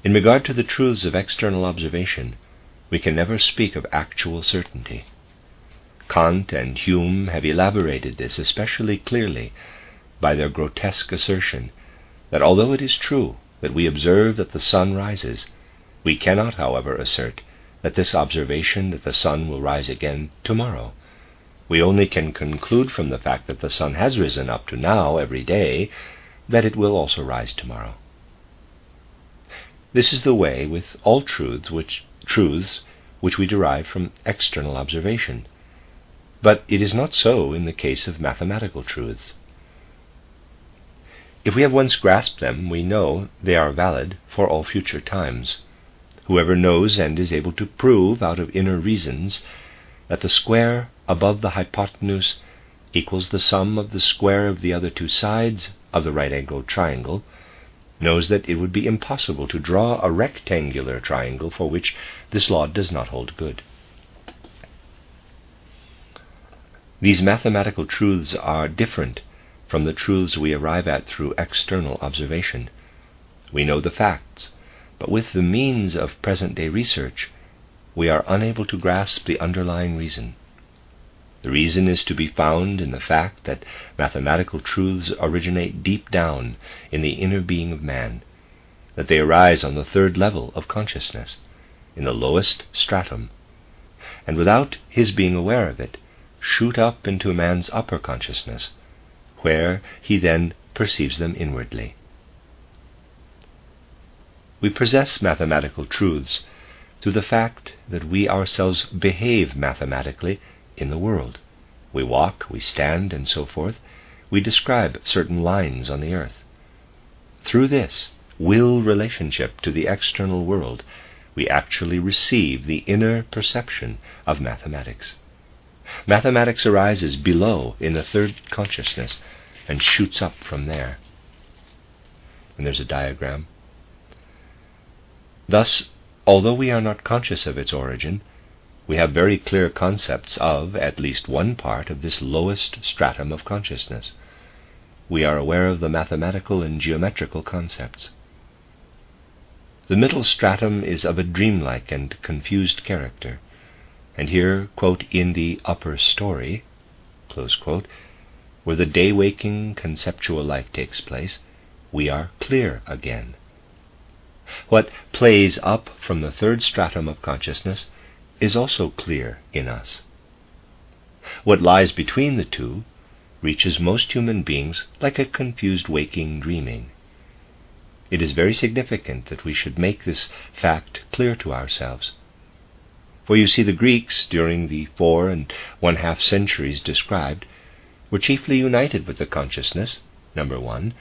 In regard to the truths of external observation, we can never speak of actual certainty. Kant and Hume have elaborated this especially clearly by their grotesque assertion that although it is true that we observe that the sun rises, we cannot, however, assert that this observation that the sun will rise again tomorrow. We only can conclude from the fact that the sun has risen up to now every day that it will also rise tomorrow. This is the way with all truths which we derive from external observation. But it is not so in the case of mathematical truths. If we have once grasped them, we know they are valid for all future times. Whoever knows and is able to prove out of inner reasons that the square above the hypotenuse equals the sum of the square of the other two sides of the right-angled triangle, knows that it would be impossible to draw a rectangular triangle for which this law does not hold good. These mathematical truths are different from the truths we arrive at through external observation. We know the facts, but with the means of present-day research, we are unable to grasp the underlying reason. The reason is to be found in the fact that mathematical truths originate deep down in the inner being of man, that they arise on the third level of consciousness, in the lowest stratum, and without his being aware of it, shoot up into a man's upper consciousness, where he then perceives them inwardly. We possess mathematical truths through the fact that we ourselves behave mathematically in the world. We walk, we stand, and so forth. We describe certain lines on the earth. Through this will relationship to the external world, we actually receive the inner perception of mathematics. Mathematics arises below in the third consciousness and shoots up from there. And there's a diagram. Thus, although we are not conscious of its origin, we have very clear concepts of at least one part of this lowest stratum of consciousness. We are aware of the mathematical and geometrical concepts. The middle stratum is of a dreamlike and confused character, and here, quote, in the upper story, close quote, where the day-waking conceptual life takes place, we are clear again. What plays up from the third stratum of consciousness is also clear in us. What lies between the two reaches most human beings like a confused waking dreaming. It is very significant that we should make this fact clear to ourselves. For you see, the Greeks, during the 4 1/2 centuries described, were chiefly united with the consciousness, number one,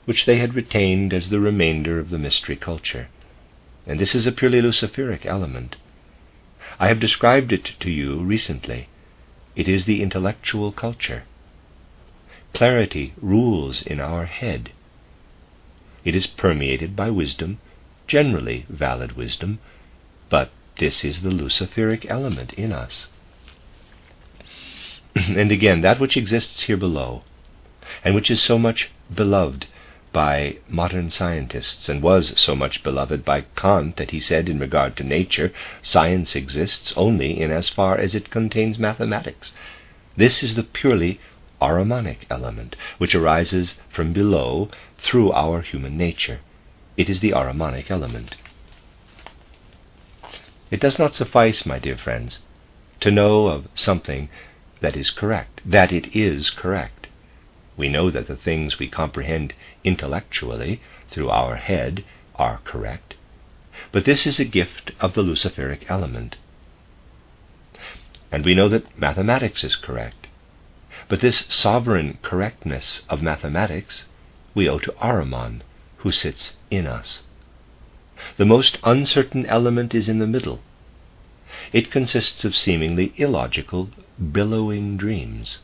which they had retained as the remainder of the mystery culture. And this is a purely Luciferic element. I have described it to you recently. It is the intellectual culture. Clarity rules in our head. It is permeated by wisdom, generally valid wisdom, but this is the Luciferic element in us. And again, that which exists here below, and which is so much beloved by modern scientists, and was so much beloved by Kant that he said in regard to nature, science exists only in as far as it contains mathematics. This is the purely Ahrimanic element, which arises from below through our human nature. It is the Ahrimanic element. It does not suffice, my dear friends, to know of something that is correct, that it is correct. We know that the things we comprehend intellectually through our head are correct, but this is a gift of the Luciferic element. and we know that mathematics is correct. But this sovereign correctness of mathematics we owe to Ahriman, who sits in us. The most uncertain element is in the middle. It consists of seemingly illogical, billowing dreams.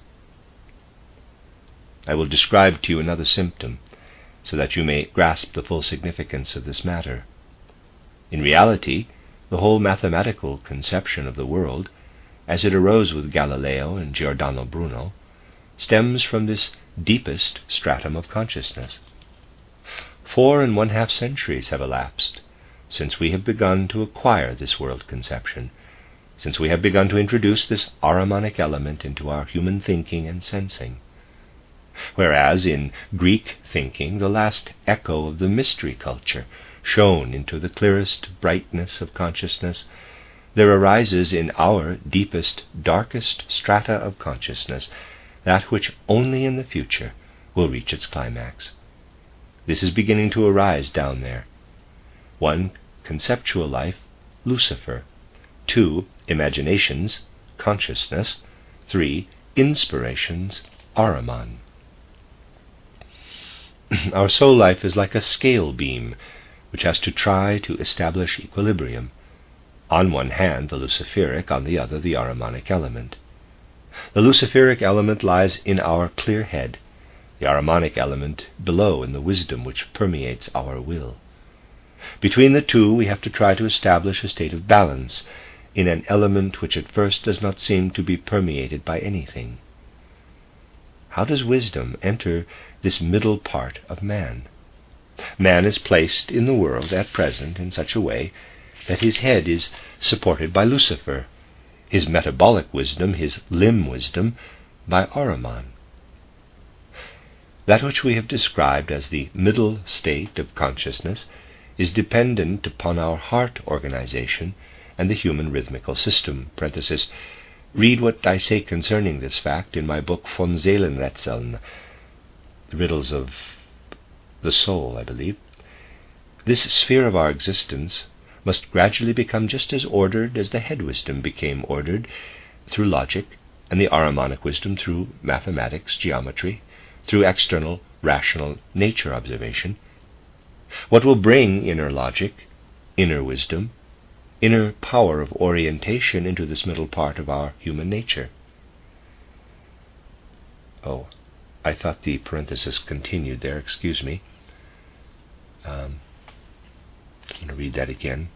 I will describe to you another symptom, so that you may grasp the full significance of this matter. In reality, the whole mathematical conception of the world, as it arose with Galileo and Giordano Bruno, stems from this deepest stratum of consciousness. 4½ centuries have elapsed since we have begun to acquire this world conception, since we have begun to introduce this Ahrimanic element into our human thinking and sensing. Whereas in Greek thinking the last echo of the mystery culture shone into the clearest brightness of consciousness, there arises in our deepest, darkest strata of consciousness that which only in the future will reach its climax. This is beginning to arise down there. 1. Conceptual life, Lucifer. 2. Imaginations, consciousness. 3. Inspirations, Ahriman. Our soul life is like a scale beam which has to try to establish equilibrium. On one hand the Luciferic, on the other the Ahrimanic element. The Luciferic element lies in our clear head, the Ahrimanic element below in the wisdom which permeates our will. Between the two we have to try to establish a state of balance in an element which at first does not seem to be permeated by anything. How does wisdom enter this middle part of man? Man is placed in the world at present in such a way that his head is supported by Lucifer, his metabolic wisdom, his limb wisdom, by Ahriman. That which we have described as the middle state of consciousness is dependent upon our heart organization and the human rhythmical system. Read what I say concerning this fact in my book Von Seelenrätseln, The Riddles of the Soul, I believe. This sphere of our existence must gradually become just as ordered as the head wisdom became ordered through logic, and the Ahrimanic wisdom through mathematics, geometry, through external, rational nature observation. What will bring inner logic, inner wisdom, inner power of orientation into this middle part of our human nature? Oh, I thought the parenthesis continued there, excuse me. I'm going to read that again.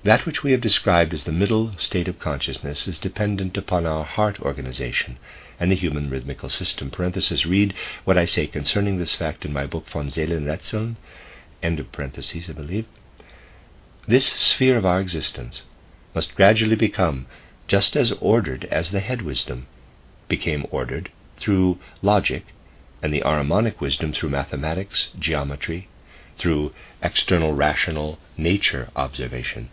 That which we have described as the middle state of consciousness is dependent upon our heart organization and the human rhythmical system. Read what I say concerning this fact in my book Von Seelenrätseln, end of parentheses, I believe. This sphere of our existence must gradually become just as ordered as the head wisdom became ordered through logic, and the Ahrimanic wisdom through mathematics, geometry, through external rational nature observation.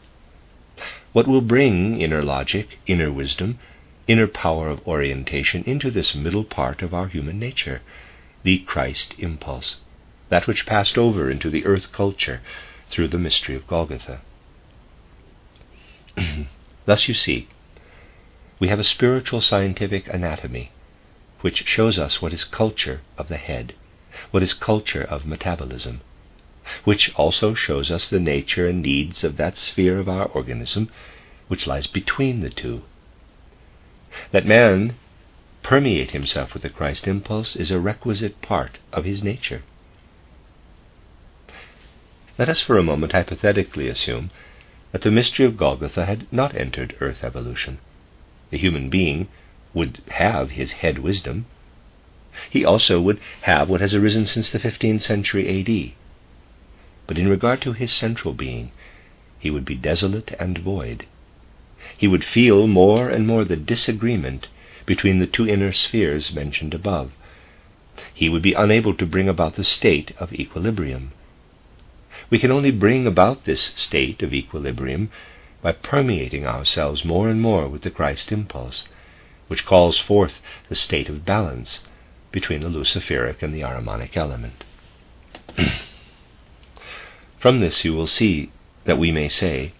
What will bring inner logic, inner wisdom, inner power of orientation into this middle part of our human nature? The Christ impulse, that which passed over into the earth culture through the mystery of Golgotha. Thus you see, we have a spiritual scientific anatomy which shows us what is culture of the head, what is culture of metabolism, which also shows us the nature and needs of that sphere of our organism which lies between the two. That man permeate himself with the Christ impulse is a requisite part of his nature. Let us for a moment hypothetically assume that the mystery of Golgotha had not entered earth evolution. The human being would have his head wisdom. He also would have what has arisen since the 15th century A.D. But in regard to his central being, he would be desolate and void. He would feel more and more the disagreement between the two inner spheres mentioned above. He would be unable to bring about the state of equilibrium. We can only bring about this state of equilibrium by permeating ourselves more and more with the Christ impulse, which calls forth the state of balance between the Luciferic and the Ahrimanic element. From this you will see that we may say,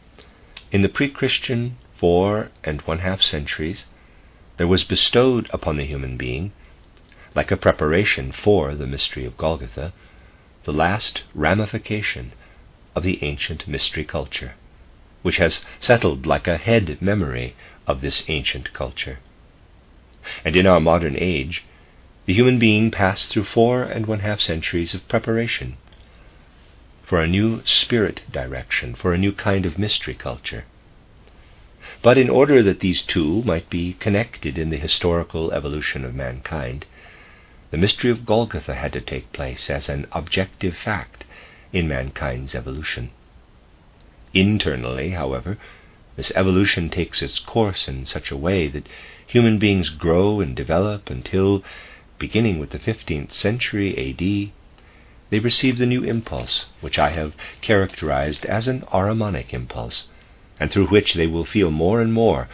in the pre-Christian 4½ centuries, there was bestowed upon the human being, like a preparation for the mystery of Golgotha, the last ramification of the ancient mystery culture, which has settled like a head memory of this ancient culture. And in our modern age, the human being passed through 4½ centuries of preparation for a new spirit direction, for a new kind of mystery culture. But in order that these two might be connected in the historical evolution of mankind, the mystery of Golgotha had to take place as an objective fact in mankind's evolution. Internally, however, this evolution takes its course in such a way that human beings grow and develop until, beginning with the 15th century A.D., they receive the new impulse, which I have characterized as an Ahrimanic impulse, and through which they will feel more and more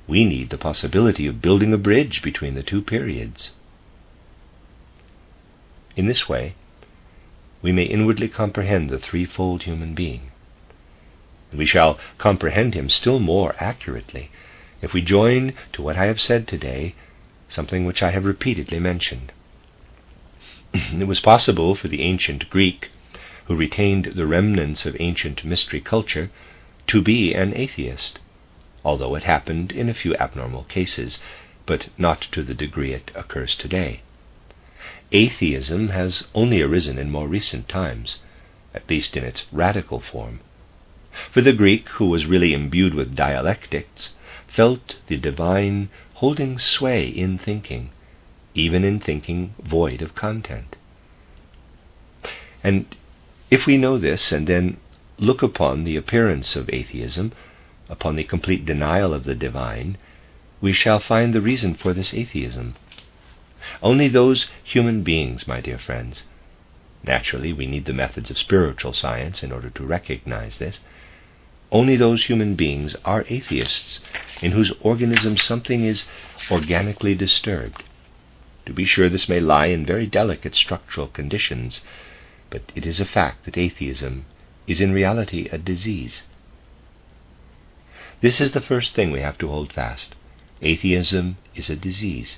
we need the possibility of building a bridge between the two periods. In this way, we may inwardly comprehend the threefold human being. We shall comprehend him still more accurately if we join to what I have said today something which I have repeatedly mentioned. It was possible for the ancient Greek, who retained the remnants of ancient mystery culture, to be an atheist, although it happened in a few abnormal cases, but not to the degree it occurs today. Atheism has only arisen in more recent times, at least in its radical form. For the Greek, who was really imbued with dialectics, felt the divine holding sway in thinking, even in thinking void of content. And if we know this and then look upon the appearance of atheism, upon the complete denial of the divine, we shall find the reason for this atheism. Only those human beings, my dear friends, naturally we need the methods of spiritual science in order to recognize this, only those human beings are atheists in whose organism something is organically disturbed. To be sure, this may lie in very delicate structural conditions, but it is a fact that atheism is in reality a disease. This is the first thing we have to hold fast. Atheism is a disease.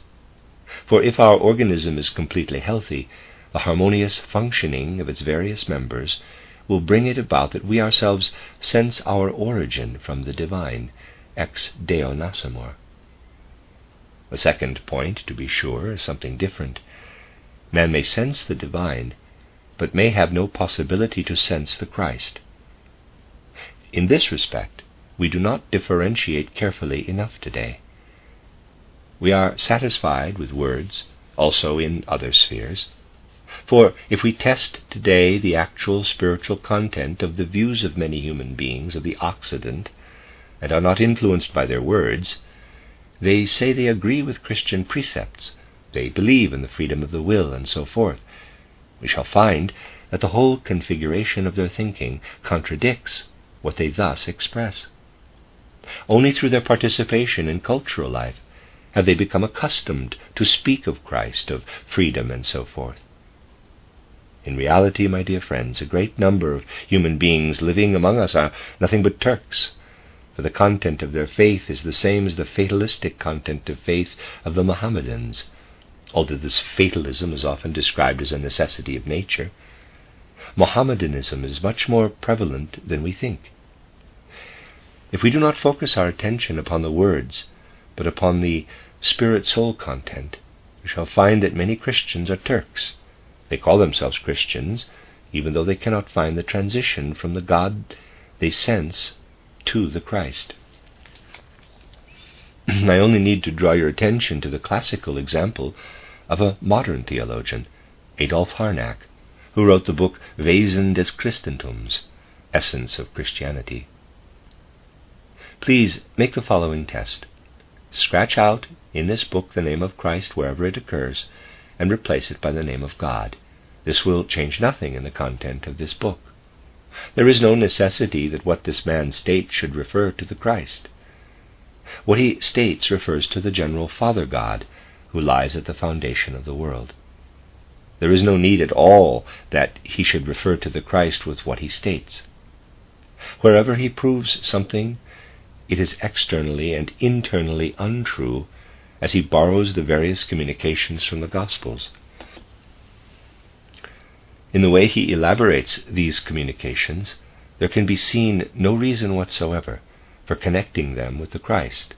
For if our organism is completely healthy, the harmonious functioning of its various members will bring it about that we ourselves sense our origin from the divine, ex Deo nascimur. The second point, to be sure, is something different. Man may sense the divine, but may have no possibility to sense the Christ. In this respect, we do not differentiate carefully enough today. We are satisfied with words, also in other spheres. For if we test today the actual spiritual content of the views of many human beings of the Occident, and are not influenced by their words, they say they agree with Christian precepts, they believe in the freedom of the will, and so forth, we shall find that the whole configuration of their thinking contradicts what they thus express. Only through their participation in cultural life have they become accustomed to speak of Christ, of freedom, and so forth. In reality, my dear friends, a great number of human beings living among us are nothing but Turks, for the content of their faith is the same as the fatalistic content of faith of the Mohammedans, although this fatalism is often described as a necessity of nature. Mohammedanism is much more prevalent than we think. If we do not focus our attention upon the words, but upon the spirit-soul content, we shall find that many Christians are Turks. They call themselves Christians, even though they cannot find the transition from the God they sense to the Christ. I only need to draw your attention to the classical example of a modern theologian, Adolf Harnack, who wrote the book Wesen des Christentums, Essence of Christianity. Please make the following test. Scratch out in this book the name of Christ wherever it occurs, and replace it by the name of God. This will change nothing in the content of this book. There is no necessity that what this man states should refer to the Christ. What he states refers to the general Father God, who lies at the foundation of the world. There is no need at all that he should refer to the Christ with what he states. Wherever he proves something, it is externally and internally untrue as he borrows the various communications from the Gospels. In the way he elaborates these communications, there can be seen no reason whatsoever for connecting them with the Christ.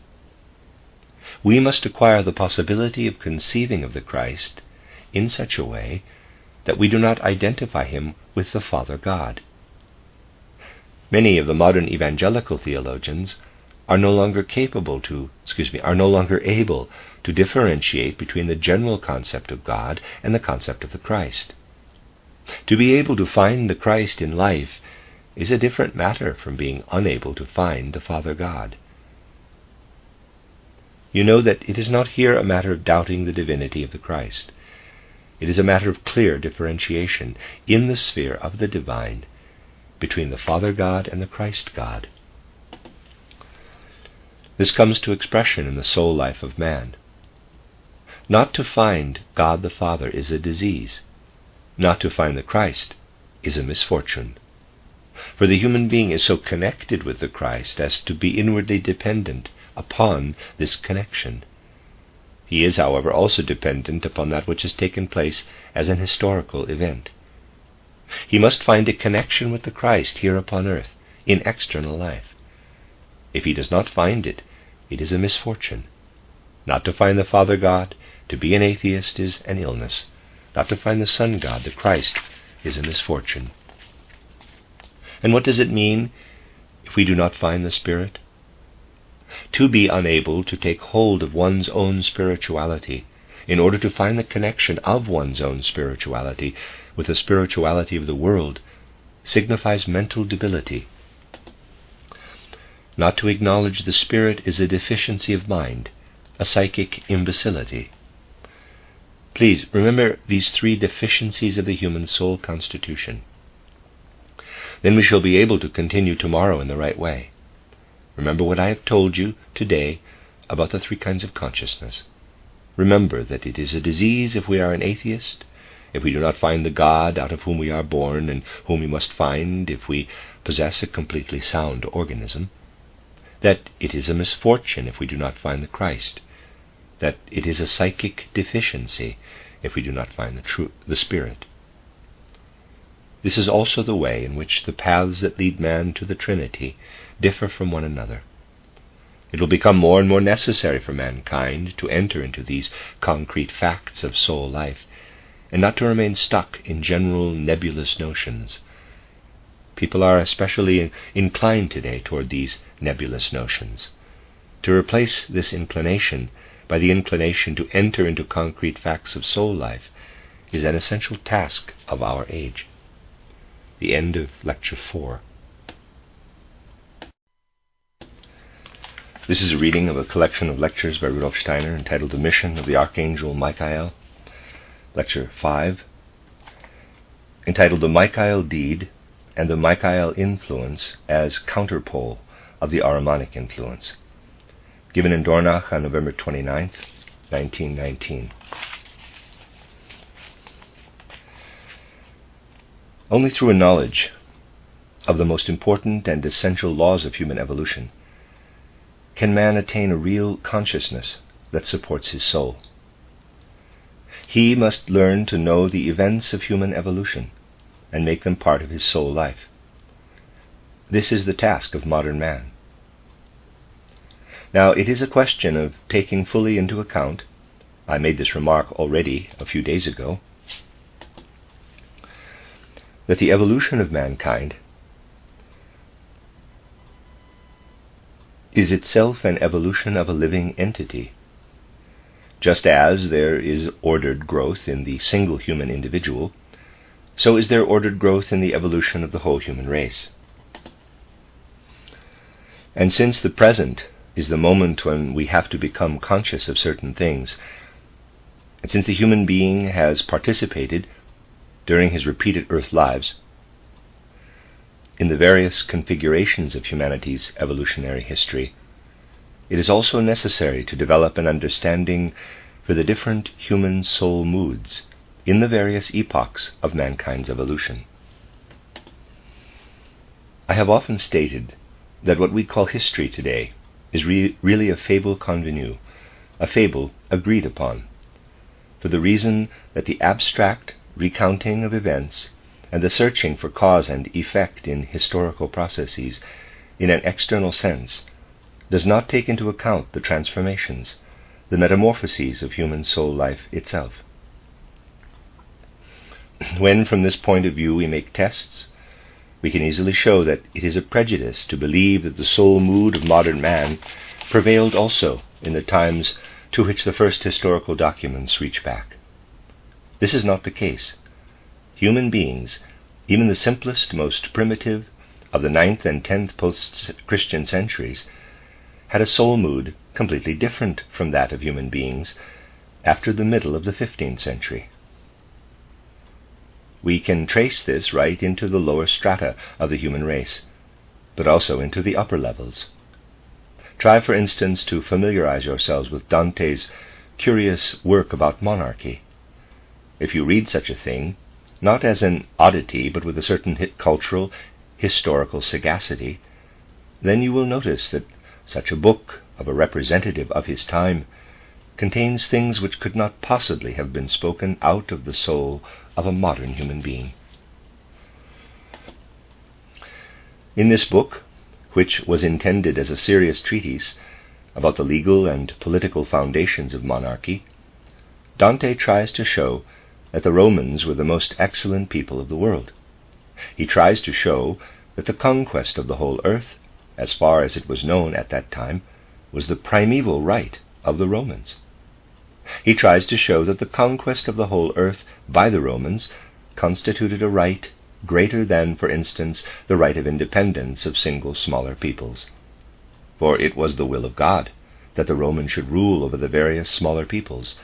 We must acquire the possibility of conceiving of the Christ in such a way that we do not identify him with the Father God. Many of the modern evangelical theologians are no longer able to differentiate between the general concept of God and the concept of the Christ. To be able to find the Christ in life is a different matter from being unable to find the Father God. You know that it is not here a matter of doubting the divinity of the Christ. It is a matter of clear differentiation in the sphere of the divine between the Father God and the Christ God. This comes to expression in the soul life of man. Not to find God the Father is a disease. Not to find the Christ is a misfortune. For the human being is so connected with the Christ as to be inwardly dependent upon this connection. He is, however, also dependent upon that which has taken place as an historical event. He must find a connection with the Christ here upon earth, in external life. If he does not find it, it is a misfortune. Not to find the Father God, to be an atheist, is an illness. Not to find the Son God, the Christ, is a misfortune. And what does it mean if we do not find the Spirit? To be unable to take hold of one's own spirituality in order to find the connection of one's own spirituality with the spirituality of the world signifies mental debility. Not to acknowledge the Spirit is a deficiency of mind, a psychic imbecility. Please remember these three deficiencies of the human soul constitution. Then we shall be able to continue tomorrow in the right way. Remember what I have told you today about the three kinds of consciousness. Remember that it is a disease if we are an atheist, if we do not find the God out of whom we are born and whom we must find if we possess a completely sound organism, that it is a misfortune if we do not find the Christ, that it is a psychic deficiency if we do not find the Spirit. This is also the way in which the paths that lead man to the Trinity differ from one another. It will become more and more necessary for mankind to enter into these concrete facts of soul life, and not to remain stuck in general nebulous notions. People are especially inclined today toward these nebulous notions. To replace this inclination by the inclination to enter into concrete facts of soul life is an essential task of our age. The end of Lecture 4. This is a reading of a collection of lectures by Rudolf Steiner entitled The Mission of the Archangel Michael, Lecture 5, entitled The Michael Deed and the Michael Influence as Counterpole of the Ahrimanic Influence, given in Dornach on November 29, 1919. Only through a knowledge of the most important and essential laws of human evolution can man attain a real consciousness that supports his soul. He must learn to know the events of human evolution and make them part of his soul life. This is the task of modern man. Now, it is a question of taking fully into account, I made this remark already a few days ago, that the evolution of mankind is itself an evolution of a living entity. Just as there is ordered growth in the single human individual, so is there ordered growth in the evolution of the whole human race. And since the present is the moment when we have to become conscious of certain things, and since the human being has participated during his repeated earth lives in the various configurations of humanity's evolutionary history, it is also necessary to develop an understanding for the different human soul moods in the various epochs of mankind's evolution. I have often stated that what we call history today is really a fable convenue, a fable agreed upon, for the reason that the abstract recounting of events and the searching for cause and effect in historical processes in an external sense does not take into account the transformations, the metamorphoses of human soul life itself. When from this point of view we make tests, we can easily show that it is a prejudice to believe that the soul mood of modern man prevailed also in the times to which the first historical documents reach back. This is not the case. Human beings, even the simplest, most primitive of the 9th and 10th post-Christian centuries, had a soul mood completely different from that of human beings after the middle of the 15th century. We can trace this right into the lower strata of the human race, but also into the upper levels. Try, for instance, to familiarize yourselves with Dante's curious work about monarchy. If you read such a thing, not as an oddity, but with a certain cultural, historical sagacity, then you will notice that such a book of a representative of his time contains things which could not possibly have been spoken out of the soul of a modern human being. In this book, which was intended as a serious treatise about the legal and political foundations of monarchy, Dante tries to show that the Romans were the most excellent people of the world. He tries to show that the conquest of the whole earth, as far as it was known at that time, was the primeval right of the Romans. He tries to show that the conquest of the whole earth by the Romans constituted a right greater than, for instance, the right of independence of single smaller peoples. For it was the will of God that the Romans should rule over the various smaller peoples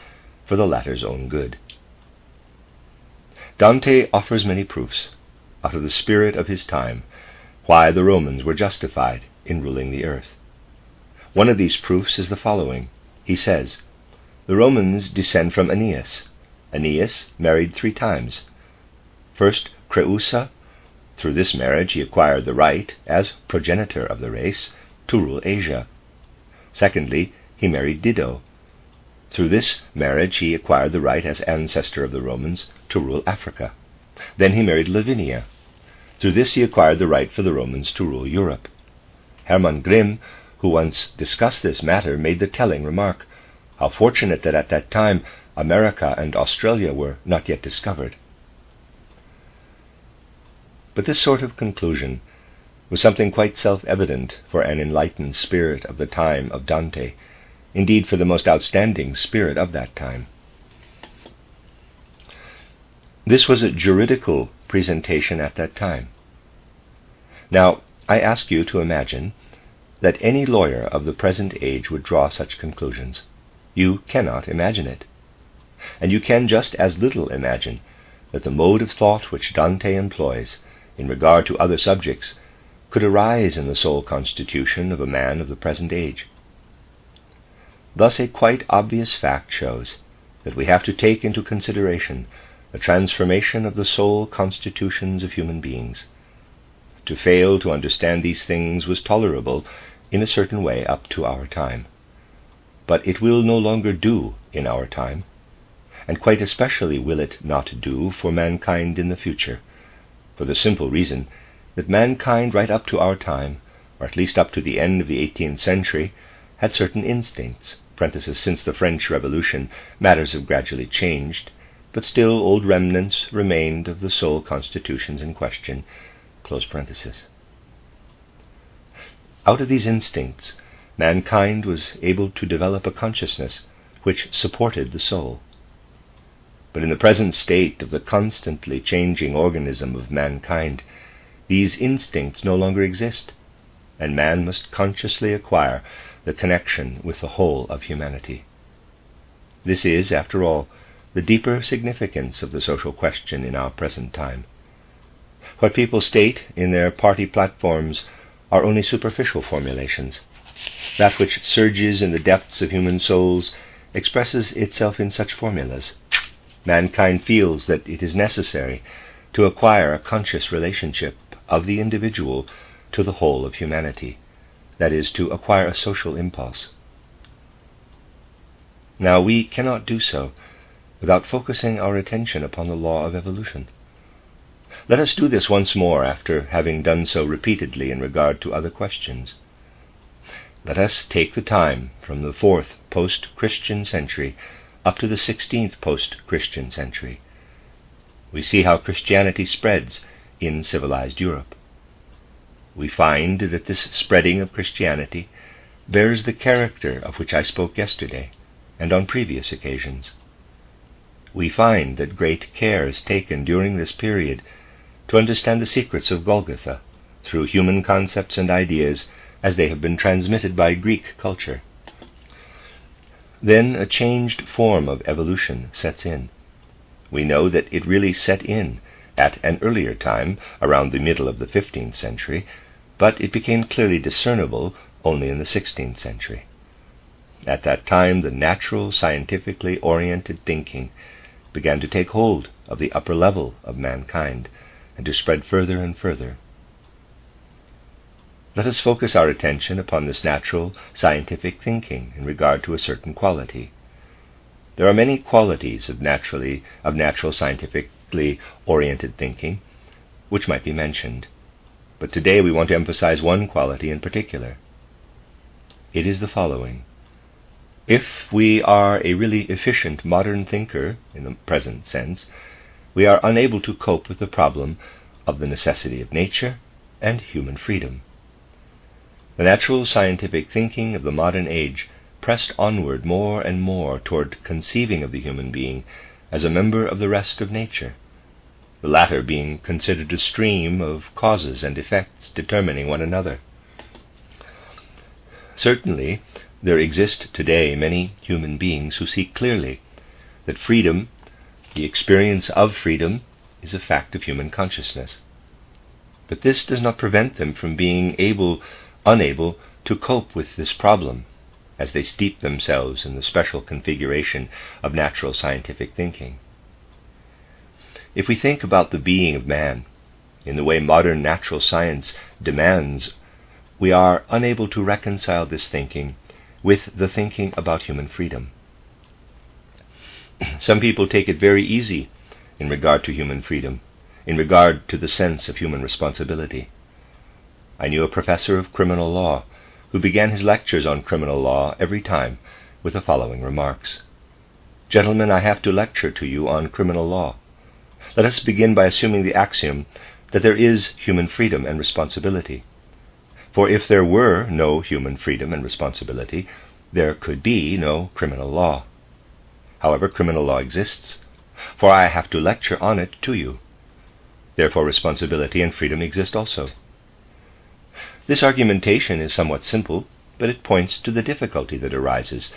for the latter's own good. Dante offers many proofs, out of the spirit of his time, why the Romans were justified in ruling the earth. One of these proofs is the following. He says, "The Romans descend from Aeneas. Aeneas married 3 times. First, Creusa. Through this marriage he acquired the right, as progenitor of the race, to rule Asia. Secondly, he married Dido. Through this marriage he acquired the right, as ancestor of the Romans, to rule Africa. Then he married Lavinia. Through this he acquired the right for the Romans to rule Europe." Hermann Grimm, who once discussed this matter, made the telling remark, "How fortunate that at that time America and Australia were not yet discovered." But this sort of conclusion was something quite self-evident for an enlightened spirit of the time of Dante, indeed for the most outstanding spirit of that time. This was a juridical presentation at that time. Now, I ask you to imagine that any lawyer of the present age would draw such conclusions. You cannot imagine it. And you can just as little imagine that the mode of thought which Dante employs in regard to other subjects could arise in the soul constitution of a man of the present age. Thus a quite obvious fact shows that we have to take into consideration the transformation of the soul constitutions of human beings. To fail to understand these things was tolerable in a certain way up to our time. But it will no longer do in our time, and quite especially will it not do for mankind in the future, for the simple reason that mankind right up to our time, or at least up to the end of the 18th century, had certain instincts, since the French Revolution matters have gradually changed, but still old remnants remained of the soul constitutions in question. Out of these instincts, mankind was able to develop a consciousness which supported the soul. But in the present state of the constantly changing organism of mankind, these instincts no longer exist, and man must consciously acquire the connection with the whole of humanity. This is, after all, the deeper significance of the social question in our present time. What people state in their party platforms are only superficial formulations. That which surges in the depths of human souls expresses itself in such formulas. Mankind feels that it is necessary to acquire a conscious relationship of the individual to the whole of humanity, that is, to acquire a social impulse. Now we cannot do so without focusing our attention upon the law of evolution. Let us do this once more after having done so repeatedly in regard to other questions. Let us take the time from the 4th post-Christian century up to the 16th post-Christian century. We see how Christianity spreads in civilized Europe. We find that this spreading of Christianity bears the character of which I spoke yesterday and on previous occasions. We find that great care is taken during this period to understand the secrets of Golgotha through human concepts and ideas as they have been transmitted by Greek culture. Then a changed form of evolution sets in. We know that it really set in at an earlier time, around the middle of the 15th century, but it became clearly discernible only in the 16th century. At that time, the natural, scientifically oriented thinking began to take hold of the upper level of mankind and to spread further and further. Let us focus our attention upon this natural, scientific thinking in regard to a certain quality. There are many qualities of natural, scientifically oriented thinking which might be mentioned, but today we want to emphasize one quality in particular. It is the following. If we are a really efficient modern thinker in the present sense, we are unable to cope with the problem of the necessity of nature and human freedom. The natural scientific thinking of the modern age pressed onward more and more toward conceiving of the human being as a member of the rest of nature, the latter being considered a stream of causes and effects determining one another. Certainly, there exist today many human beings who see clearly that freedom, the experience of freedom, is a fact of human consciousness. But this does not prevent them from being unable to cope with this problem as they steep themselves in the special configuration of natural scientific thinking. If we think about the being of man in the way modern natural science demands, we are unable to reconcile this thinking with the thinking about human freedom. Some people take it very easy in regard to human freedom, in regard to the sense of human responsibility. I knew a professor of criminal law who began his lectures on criminal law every time with the following remarks. Gentlemen, I have to lecture to you on criminal law. Let us begin by assuming the axiom that there is human freedom and responsibility. For if there were no human freedom and responsibility, there could be no criminal law. However, criminal law exists, for I have to lecture on it to you. Therefore, responsibility and freedom exist also. This argumentation is somewhat simple, but it points to the difficulty that arises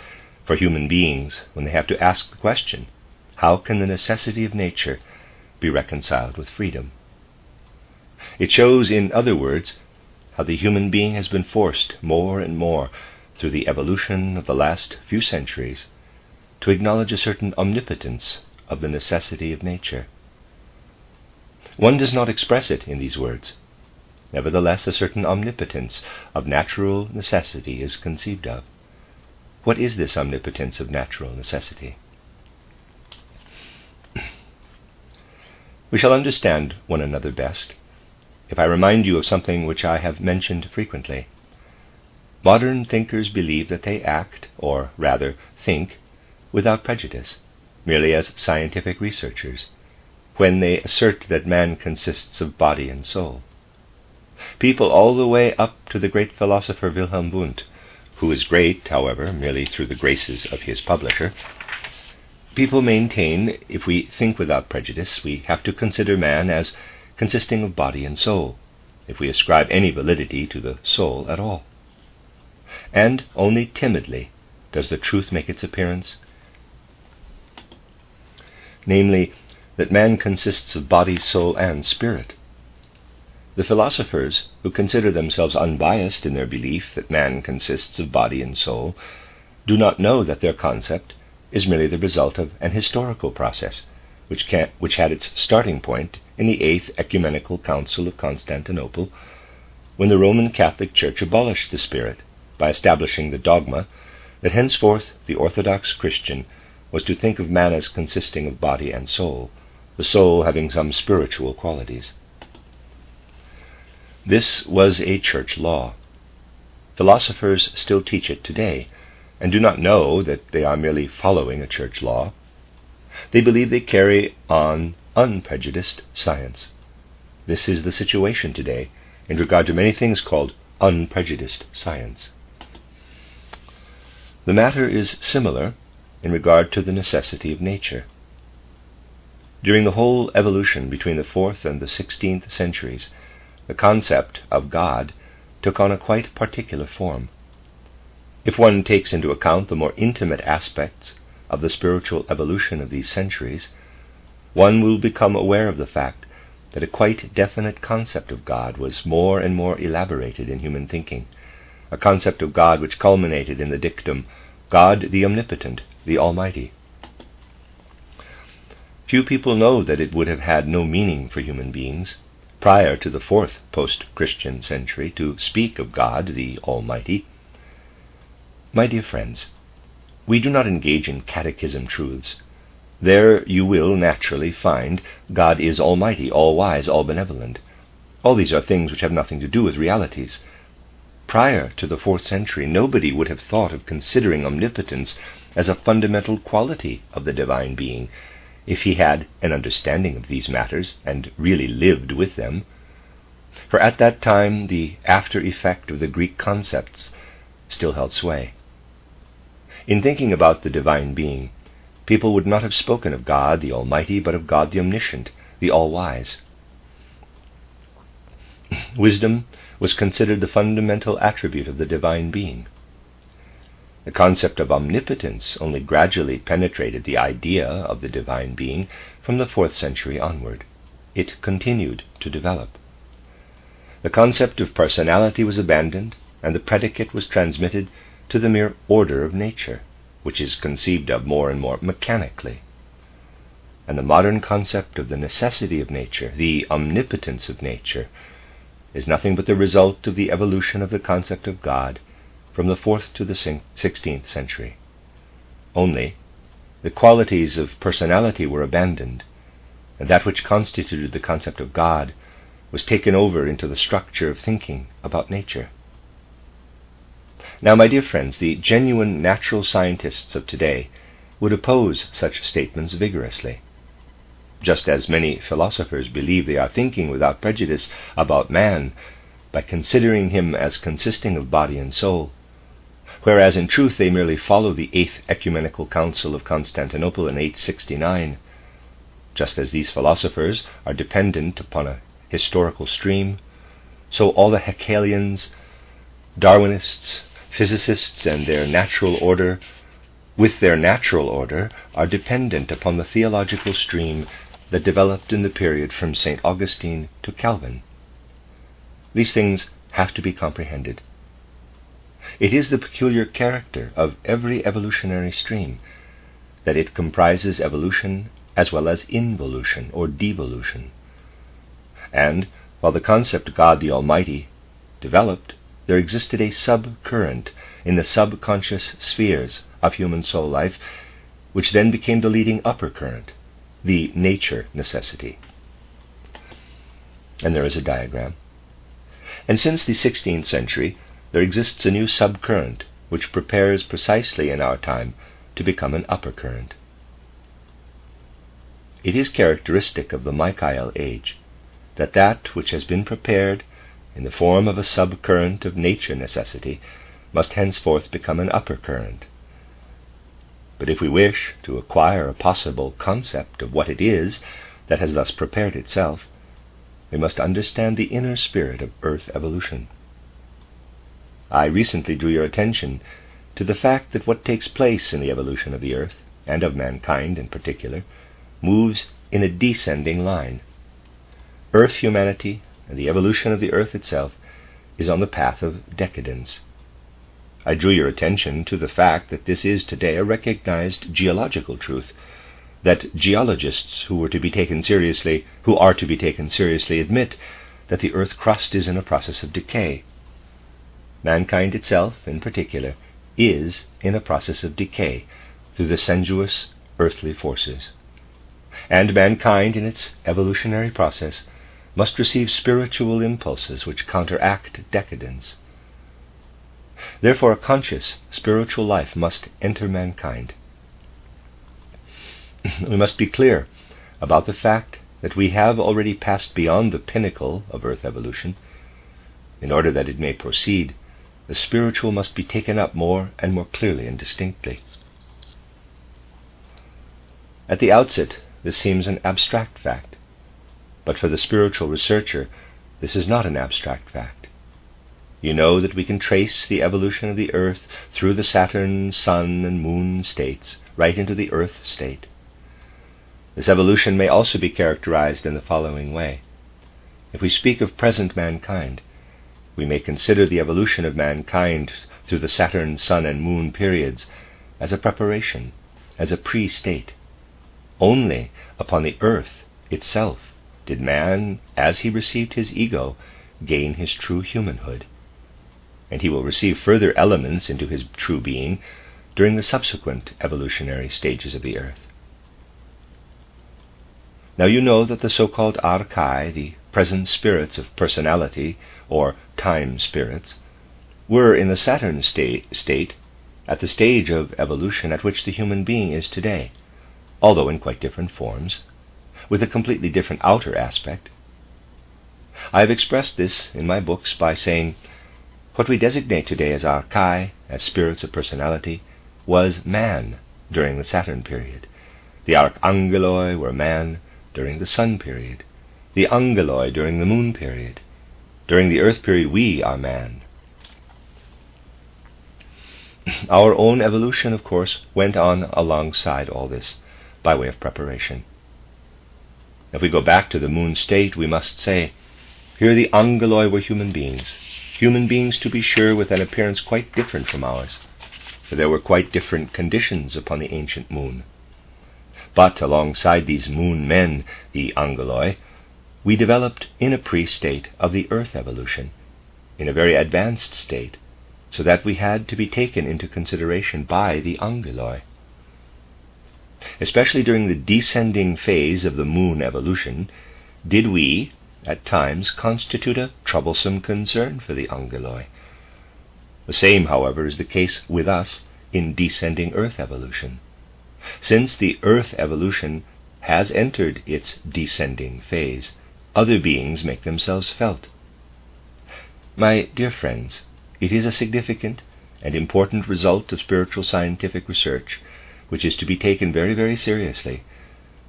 for human beings when they have to ask the question, how can the necessity of nature be reconciled with freedom? It shows, in other words, how the human being has been forced more and more through the evolution of the last few centuries to acknowledge a certain omnipotence of the necessity of nature. One does not express it in these words. Nevertheless, a certain omnipotence of natural necessity is conceived of. What is this omnipotence of natural necessity? We shall understand one another best if I remind you of something which I have mentioned frequently. Modern thinkers believe that they act, or rather think, without prejudice, merely as scientific researchers, when they assert that man consists of body and soul. People all the way up to the great philosopher Wilhelm Wundt, who is great, however, merely through the graces of his publisher, people maintain, if we think without prejudice, we have to consider man as consisting of body and soul, if we ascribe any validity to the soul at all. And only timidly does the truth make its appearance, namely, that man consists of body, soul, and spirit. The philosophers, who consider themselves unbiased in their belief that man consists of body and soul, do not know that their concept is merely the result of an historical process, which had its starting point in the 8th Ecumenical Council of Constantinople, when the Roman Catholic Church abolished the spirit by establishing the dogma that henceforth the Orthodox Christian was to think of man as consisting of body and soul, the soul having some spiritual qualities. This was a church law. Philosophers still teach it today, and do not know that they are merely following a church law. They believe they carry on unprejudiced science. This is the situation today in regard to many things called unprejudiced science. The matter is similar in regard to the necessity of nature. During the whole evolution between the 4th and the 16th centuries, the concept of God took on a quite particular form. If one takes into account the more intimate aspects of the spiritual evolution of these centuries, one will become aware of the fact that a quite definite concept of God was more and more elaborated in human thinking, a concept of God which culminated in the dictum, God the Omnipotent, the Almighty. Few people know that it would have had no meaning for human beings, prior to the 4th post-Christian century, to speak of God the Almighty. My dear friends, we do not engage in catechism truths. There you will naturally find God is almighty, all-wise, all-benevolent. All these are things which have nothing to do with realities. Prior to the 4th century, nobody would have thought of considering omnipotence as a fundamental quality of the divine being, if he had an understanding of these matters and really lived with them. For at that time the after-effect of the Greek concepts still held sway. In thinking about the divine being, people would not have spoken of God the Almighty, but of God the Omniscient, the All-Wise. Wisdom was considered the fundamental attribute of the divine being. The concept of omnipotence only gradually penetrated the idea of the divine being from the 4th century onward. It continued to develop. The concept of personality was abandoned, and the predicate was transmitted to the mere order of nature, which is conceived of more and more mechanically. And the modern concept of the necessity of nature, the omnipotence of nature, is nothing but the result of the evolution of the concept of God from the 4th to the 16th century. Only, the qualities of personality were abandoned, and that which constituted the concept of God was taken over into the structure of thinking about nature. Now, my dear friends, the genuine natural scientists of today would oppose such statements vigorously. Just as many philosophers believe they are thinking without prejudice about man by considering him as consisting of body and soul, whereas in truth they merely follow the 8th Ecumenical Council of Constantinople in 869. Just as these philosophers are dependent upon a historical stream, so all the Hegelians, Darwinists, physicists and their natural order, with their natural order, are dependent upon the theological stream that developed in the period from St. Augustine to Calvin. These things have to be comprehended. It is the peculiar character of every evolutionary stream that it comprises evolution as well as involution or devolution. And while the concept God the Almighty developed, there existed a subcurrent in the subconscious spheres of human soul life, which then became the leading upper current, the nature necessity. And there is a diagram. And since the 16th century, there exists a new subcurrent which prepares precisely in our time to become an upper current. It is characteristic of the Michael age that which has been prepared in the form of a subcurrent of nature necessity must henceforth become an upper current. But if we wish to acquire a possible concept of what it is that has thus prepared itself, we must understand the inner spirit of earth evolution. I recently drew your attention to the fact that what takes place in the evolution of the earth, and of mankind in particular, moves in a descending line. Earth humanity and the evolution of the earth itself is on the path of decadence. I drew your attention to the fact that this is today a recognized geological truth, that geologists who are to be taken seriously admit that the earth crust is in a process of decay. Mankind itself, in particular, is in a process of decay through the sensuous earthly forces. And mankind, in its evolutionary process, must receive spiritual impulses which counteract decadence. Therefore, a conscious spiritual life must enter mankind. We must be clear about the fact that we have already passed beyond the pinnacle of earth evolution. In order that it may proceed, the spiritual must be taken up more and more clearly and distinctly. At the outset, this seems an abstract fact, but for the spiritual researcher, this is not an abstract fact. You know that we can trace the evolution of the earth through the Saturn, Sun, and Moon states, right into the earth state. This evolution may also be characterized in the following way. If we speak of present mankind, we may consider the evolution of mankind through the Saturn, Sun, and Moon periods as a preparation, as a pre-state. Only upon the earth itself did man, as he received his ego, gain his true humanhood. And he will receive further elements into his true being during the subsequent evolutionary stages of the earth. Now you know that the so-called archai, the present spirits of personality, or time spirits, were in the Saturn state at the stage of evolution at which the human being is today, although in quite different forms, with a completely different outer aspect. I have expressed this in my books by saying, what we designate today as archai, as spirits of personality, was man during the Saturn period. The archangeloi were man during the Sun period, the angeloi during the Moon period. During the Earth period, we are man. Our own evolution, of course, went on alongside all this, by way of preparation. If we go back to the Moon state, we must say, here the angeloi were human beings to be sure, with an appearance quite different from ours, for there were quite different conditions upon the ancient Moon. But alongside these Moon men, the angeloi, we developed in a pre-state of the Earth evolution, in a very advanced state, so that we had to be taken into consideration by the angeloi. Especially during the descending phase of the Moon evolution, did we, at times, constitute a troublesome concern for the angeloi. The same, however, is the case with us in descending Earth evolution. Since the Earth evolution has entered its descending phase, other beings make themselves felt. My dear friends, it is a significant and important result of spiritual scientific research, which is to be taken very, very seriously,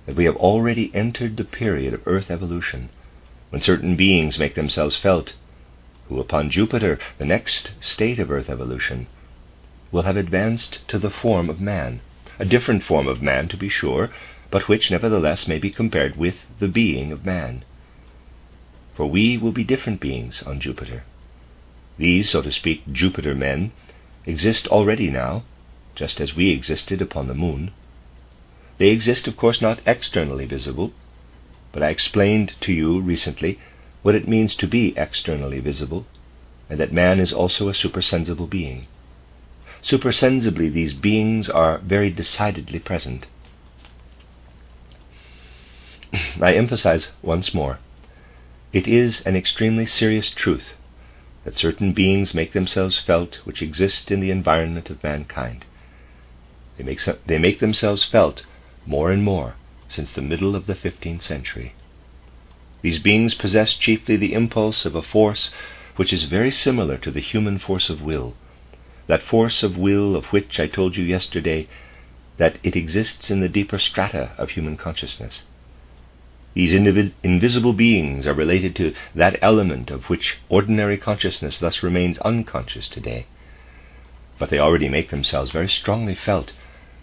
that we have already entered the period of Earth evolution, when certain beings make themselves felt, who upon Jupiter, the next state of Earth evolution, will have advanced to the form of man, a different form of man to be sure, but which nevertheless may be compared with the being of man. For we will be different beings on Jupiter. These, so to speak, Jupiter men, exist already now, just as we existed upon the Moon. They exist, of course, not externally visible, but I explained to you recently what it means to be externally visible, and that man is also a supersensible being. Supersensibly, these beings are very decidedly present. I emphasize once more, it is an extremely serious truth that certain beings make themselves felt which exist in the environment of mankind. They make themselves felt more and more since the middle of the 15th century. These beings possess chiefly the impulse of a force which is very similar to the human force of will, that force of will of which I told you yesterday that it exists in the deeper strata of human consciousness. These invisible beings are related to that element of which ordinary consciousness thus remains unconscious today, but they already make themselves very strongly felt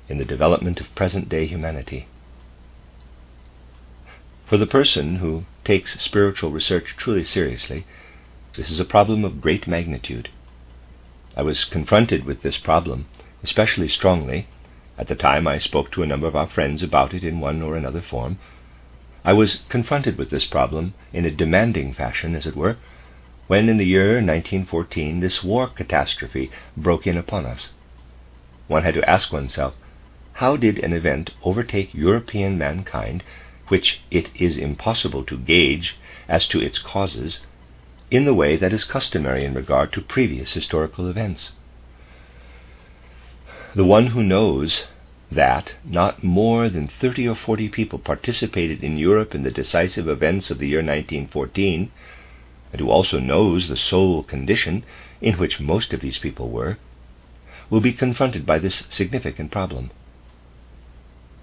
in the development of present-day humanity. For the person who takes spiritual research truly seriously, this is a problem of great magnitude. I was confronted with this problem especially strongly at the time I spoke to a number of our friends about it in one or another form. I was confronted with this problem in a demanding fashion, as it were, when in the year 1914 this war catastrophe broke in upon us. One had to ask oneself, how did an event overtake European mankind, which it is impossible to gauge as to its causes, in the way that is customary in regard to previous historical events? The one who knows that not more than 30 or 40 people participated in Europe in the decisive events of the year 1914, and who also knows the sole condition in which most of these people were, will be confronted by this significant problem.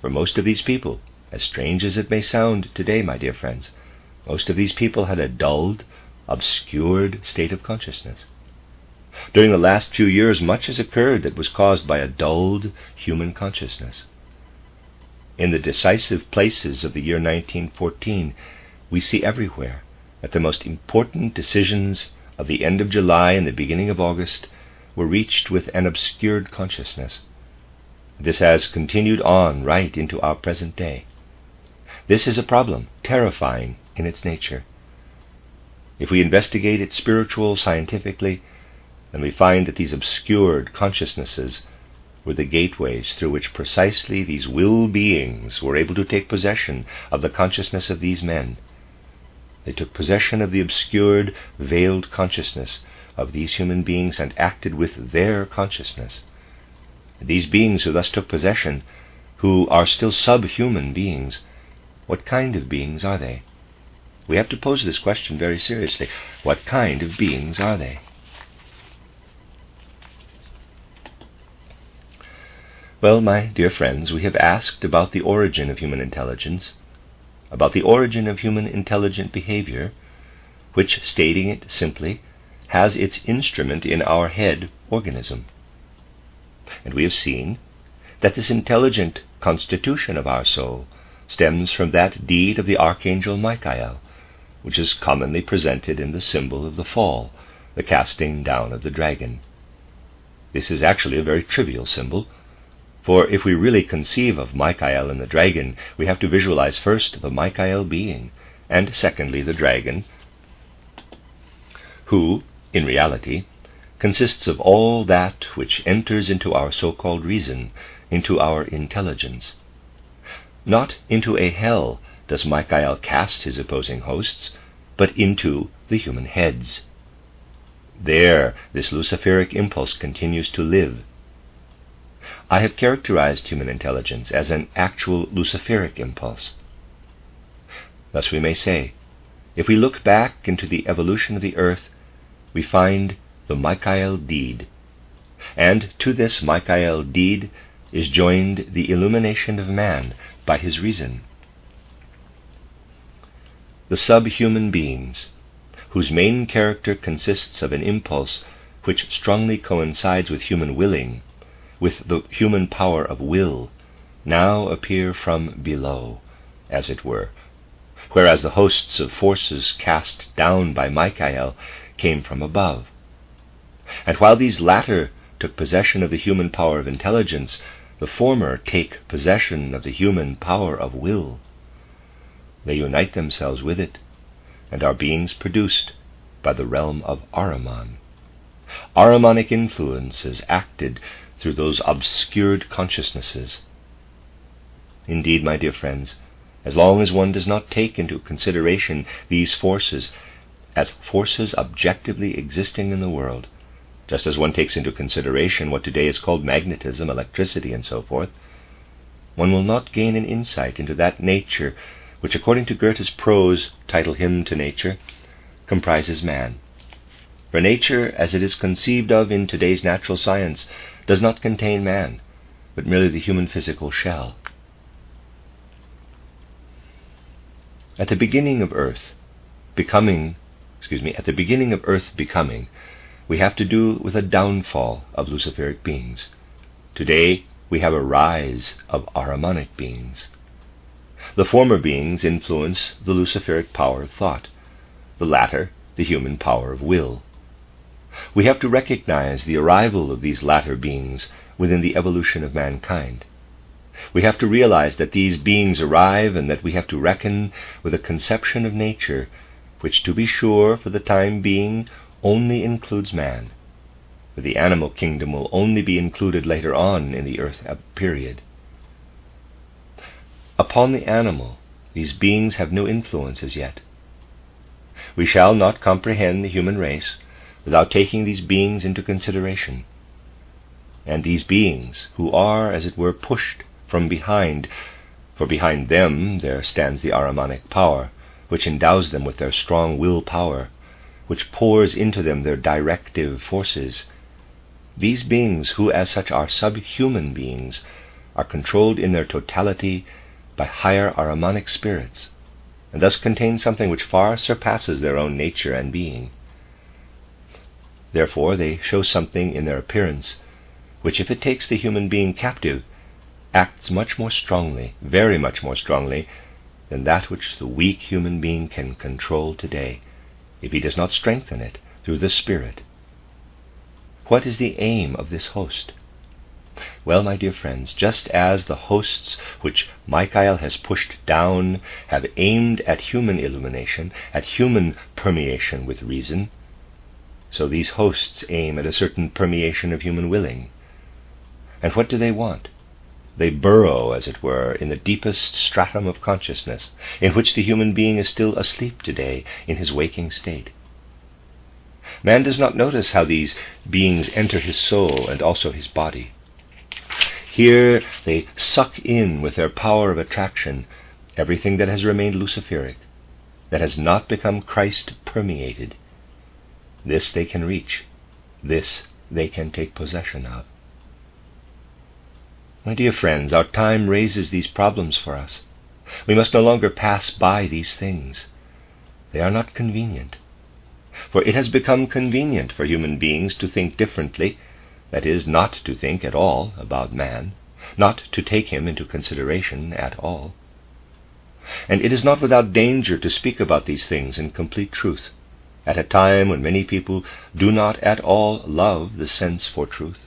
For most of these people, as strange as it may sound today, my dear friends, most of these people had a dulled, obscured state of consciousness. During the last few years, much has occurred that was caused by a dulled human consciousness. In the decisive places of the year 1914, we see everywhere that the most important decisions of the end of July and the beginning of August were reached with an obscured consciousness. This has continued on right into our present day. This is a problem, terrifying in its nature. If we investigate it scientifically, then we find that these obscured consciousnesses were the gateways through which precisely these will beings were able to take possession of the consciousness of these men. They took possession of the obscured, veiled consciousness of these human beings and acted with their consciousness. These beings who thus took possession, who are still subhuman beings, what kind of beings are they? We have to pose this question very seriously. What kind of beings are they? Well, my dear friends, we have asked about the origin of human intelligence, about the origin of human intelligent behavior, which, stating it simply, has its instrument in our head organism. And we have seen that this intelligent constitution of our soul stems from that deed of the Archangel Michael, which is commonly presented in the symbol of the fall, the casting down of the dragon. This is actually a very trivial symbol, for if we really conceive of Michael and the dragon, we have to visualize first the Michael being, and secondly the dragon, who, in reality, consists of all that which enters into our so-called reason, into our intelligence. Not into a hell does Michael cast his opposing hosts, but into the human heads. There this luciferic impulse continues to live. I have characterized human intelligence as an actual luciferic impulse. Thus we may say, if we look back into the evolution of the earth, we find the Michael deed, and to this Michael deed is joined the illumination of man by his reason. The subhuman beings, whose main character consists of an impulse which strongly coincides with human willing, with the human power of will, now appear from below, as it were, whereas the hosts of forces cast down by Michael came from above. And while these latter took possession of the human power of intelligence, the former take possession of the human power of will. They unite themselves with it, and are beings produced by the realm of Ahriman. Ahrimanic influences acted through those obscured consciousnesses. Indeed, my dear friends, as long as one does not take into consideration these forces as forces objectively existing in the world, just as one takes into consideration what today is called magnetism, electricity, and so forth, one will not gain an insight into that nature which, according to Goethe's prose title Hymn to Nature, comprises man. For nature, as it is conceived of in today's natural science, does not contain man, but merely the human physical shell. At the beginning of Earth becoming, we have to do with a downfall of luciferic beings. Today we have a rise of Ahrimanic beings. The former beings influence the luciferic power of thought, the latter the human power of will. We have to recognize the arrival of these latter beings within the evolution of mankind. We have to realize that these beings arrive, and that we have to reckon with a conception of nature which, to be sure, for the time being, only includes man. For the animal kingdom will only be included later on in the earth period. Upon the animal, these beings have no influence as yet. We shall not comprehend the human race without taking these beings into consideration. And these beings, who are, as it were, pushed from behind, for behind them there stands the Ahrimanic power, which endows them with their strong will power, which pours into them their directive forces. These beings, who as such are subhuman beings, are controlled in their totality by higher Ahrimanic spirits, and thus contain something which far surpasses their own nature and being. Therefore they show something in their appearance which, if it takes the human being captive, acts much more strongly, very much more strongly, than that which the weak human being can control today, if he does not strengthen it through the Spirit. What is the aim of this host? Well, my dear friends, just as the hosts which Michael has pushed down have aimed at human illumination, at human permeation with reason, so these hosts aim at a certain permeation of human willing. And what do they want? They burrow, as it were, in the deepest stratum of consciousness, in which the human being is still asleep today in his waking state. Man does not notice how these beings enter his soul and also his body. Here they suck in with their power of attraction everything that has remained Luciferic, that has not become Christ-permeated. This they can reach. This they can take possession of. My dear friends, our time raises these problems for us. We must no longer pass by these things. They are not convenient. For it has become convenient for human beings to think differently, that is, not to think at all about man, not to take him into consideration at all. And it is not without danger to speak about these things in complete truth, at a time when many people do not at all love the sense for truth,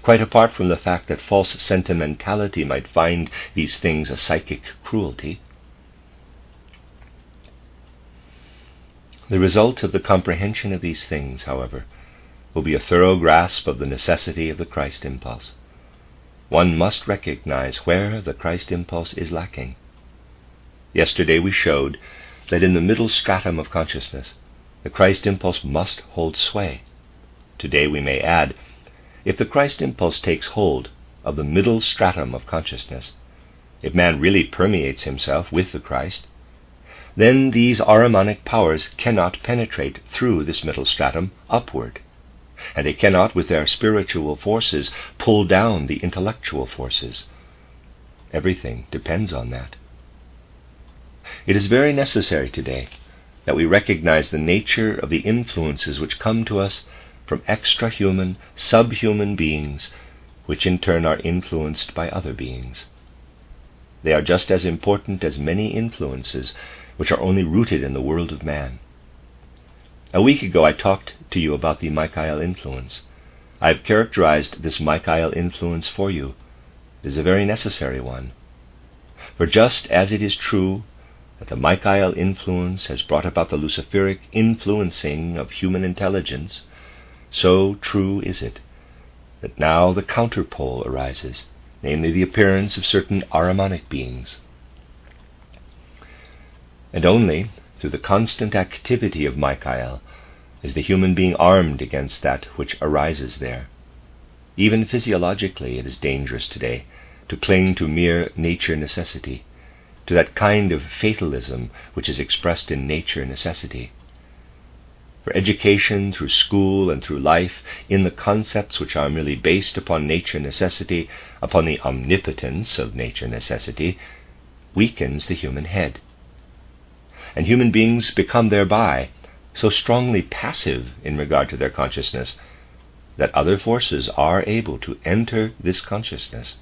quite apart from the fact that false sentimentality might find these things a psychic cruelty. The result of the comprehension of these things, however, will be a thorough grasp of the necessity of the Christ impulse. One must recognize where the Christ impulse is lacking. Yesterday we showed that in the middle stratum of consciousness, the Christ impulse must hold sway. Today we may add, if the Christ impulse takes hold of the middle stratum of consciousness, if man really permeates himself with the Christ, then these Ahrimanic powers cannot penetrate through this middle stratum upward, and they cannot, with their spiritual forces, pull down the intellectual forces. Everything depends on that. It is very necessary today that we recognize the nature of the influences which come to us from extra-human, subhuman beings, which in turn are influenced by other beings. They are just as important as many influences which are only rooted in the world of man. A week ago I talked to you about the Michael influence. I have characterized this Michael influence for you. It is a very necessary one. For just as it is true that the Michael influence has brought about the Luciferic influencing of human intelligence, so true is it that now the counterpole arises, namely the appearance of certain Ahrimanic beings. And only through the constant activity of Michael is the human being armed against that which arises there. Even physiologically it is dangerous today to cling to mere nature necessity, to that kind of fatalism which is expressed in nature necessity. For education through school and through life in the concepts which are merely based upon nature necessity, upon the omnipotence of nature necessity, weakens the human head. And human beings become thereby so strongly passive in regard to their consciousness that other forces are able to enter this consciousness,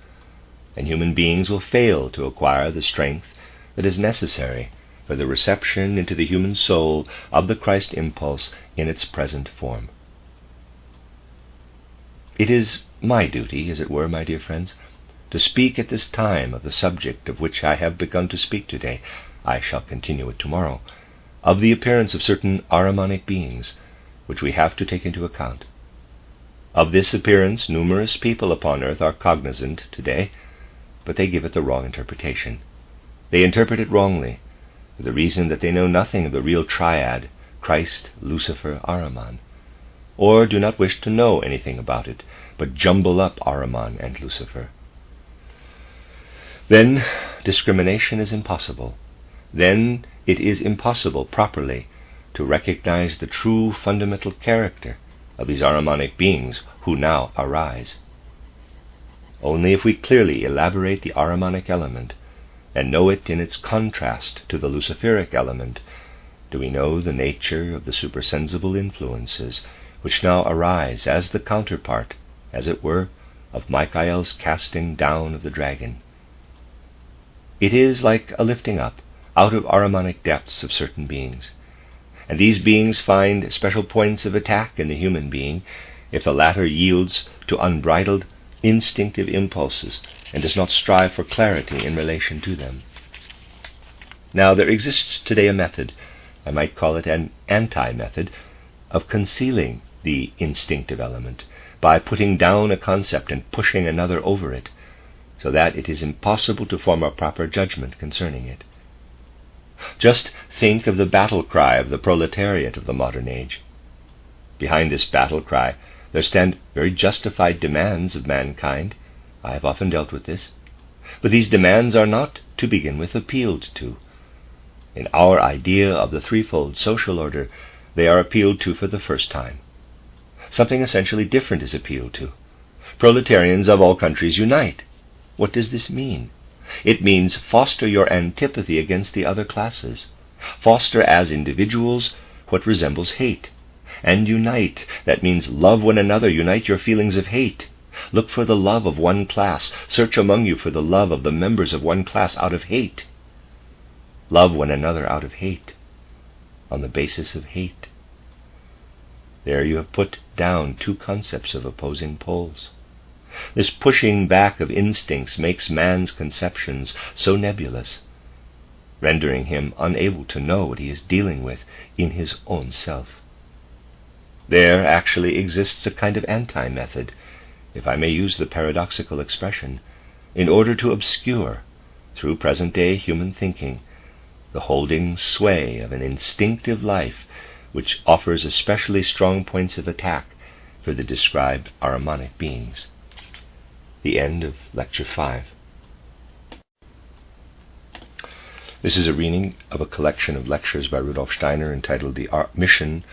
and human beings will fail to acquire the strength that is necessary for the reception into the human soul of the Christ impulse in its present form. It is my duty, as it were, my dear friends, to speak at this time of the subject of which I have begun to speak today, I shall continue it tomorrow, of the appearance of certain Ahrimanic beings, which we have to take into account. Of this appearance numerous people upon earth are cognizant today, but they give it the wrong interpretation. They interpret it wrongly, for the reason that they know nothing of the real triad, Christ, Lucifer, Ahriman, or do not wish to know anything about it, but jumble up Ahriman and Lucifer. Then discrimination is impossible. Then it is impossible properly to recognize the true fundamental character of these Ahrimanic beings who now arise. Only if we clearly elaborate the Ahrimanic element and know it in its contrast to the Luciferic element do we know the nature of the supersensible influences which now arise as the counterpart, as it were, of Michael's casting down of the dragon. It is like a lifting up out of Ahrimanic depths of certain beings, and these beings find special points of attack in the human being if the latter yields to unbridled instinctive impulses and does not strive for clarity in relation to them. Now there exists today a method, I might call it an anti-method, of concealing the instinctive element by putting down a concept and pushing another over it, so that it is impossible to form a proper judgment concerning it. Just think of the battle cry of the proletariat of the modern age. Behind this battle cry there stand very justified demands of mankind. I have often dealt with this. But these demands are not, to begin with, appealed to. In our idea of the threefold social order, they are appealed to for the first time. Something essentially different is appealed to. Proletarians of all countries unite. What does this mean? It means foster your antipathy against the other classes. Foster as individuals what resembles hate. And unite. That means love one another. Unite your feelings of hate. Look for the love of one class. Search among you for the love of the members of one class out of hate. Love one another out of hate, on the basis of hate. There you have put down two concepts of opposing poles. This pushing back of instincts makes man's conceptions so nebulous, rendering him unable to know what he is dealing with in his own self. There actually exists a kind of anti-method, if I may use the paradoxical expression, in order to obscure, through present-day human thinking, the holding sway of an instinctive life which offers especially strong points of attack for the described Ahrimanic beings. The end of Lecture 5. This is a reading of a collection of lectures by Rudolf Steiner entitled The Mission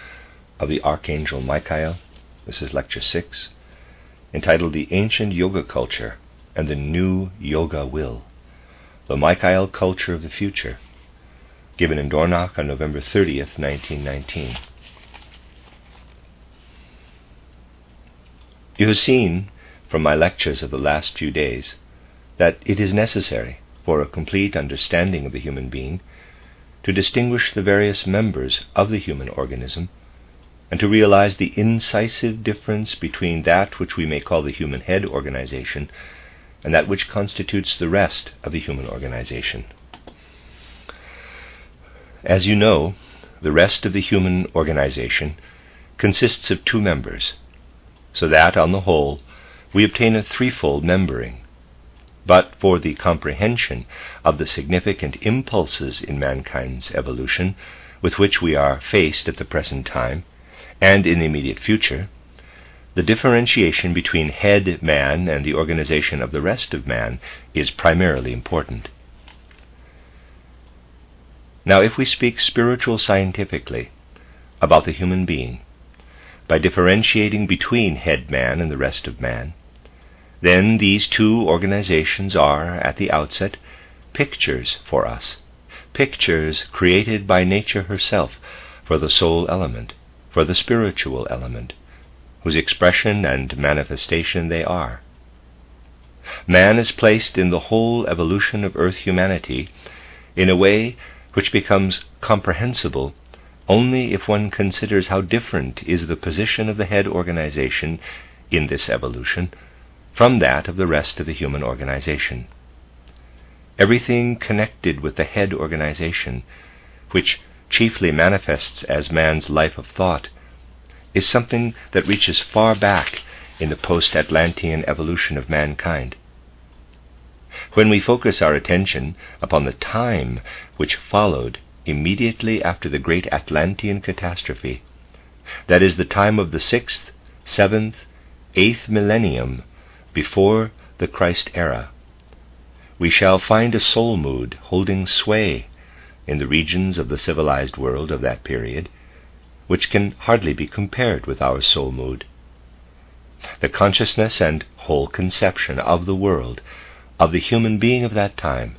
of the Archangel Michael. This is Lecture 6, entitled The Ancient Yoga Culture and the New Yoga Will, the Michael Culture of the Future, given in Dornach on November 30th, 1919. You have seen from my lectures of the last few days that it is necessary for a complete understanding of the human being to distinguish the various members of the human organism and to realize the incisive difference between that which we may call the human head organization and that which constitutes the rest of the human organization. As you know, the rest of the human organization consists of two members, so that, on the whole, we obtain a threefold membering. But for the comprehension of the significant impulses in mankind's evolution with which we are faced at the present time and in the immediate future, the differentiation between head man and the organization of the rest of man is primarily important. Now, if we speak spiritual scientifically about the human being, by differentiating between head man and the rest of man, then these two organizations are, at the outset, pictures for us, pictures created by nature herself for the soul element, for the spiritual element, whose expression and manifestation they are. Man is placed in the whole evolution of earth humanity in a way which becomes comprehensible only if one considers how different is the position of the head organization in this evolution from that of the rest of the human organization. Everything connected with the head organization, which chiefly manifests as man's life of thought, is something that reaches far back in the post-Atlantean evolution of mankind. When we focus our attention upon the time which followed immediately after the great Atlantean catastrophe, that is the time of the 6th, 7th, 8th millennium before the Christ era, we shall find a soul mood holding sway in the regions of the civilized world of that period, which can hardly be compared with our soul mood. The consciousness and whole conception of the world, of the human being of that time,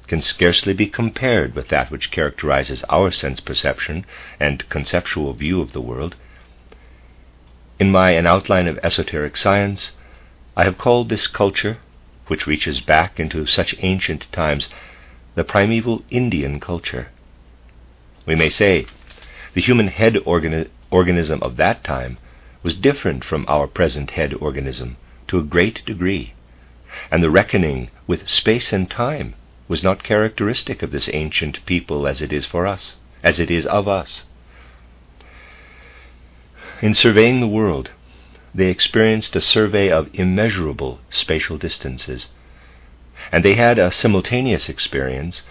can scarcely be compared with that which characterizes our sense perception and conceptual view of the world. In An Outline of Esoteric Science, I have called this culture, which reaches back into such ancient times, the primeval Indian culture. We may say the human head organism of that time was different from our present head organism to a great degree, and the reckoning with space and time was not characteristic of this ancient people as it is for us, as it is of us. In surveying the world, they experienced a survey of immeasurable spatial distances, and they had a simultaneous experience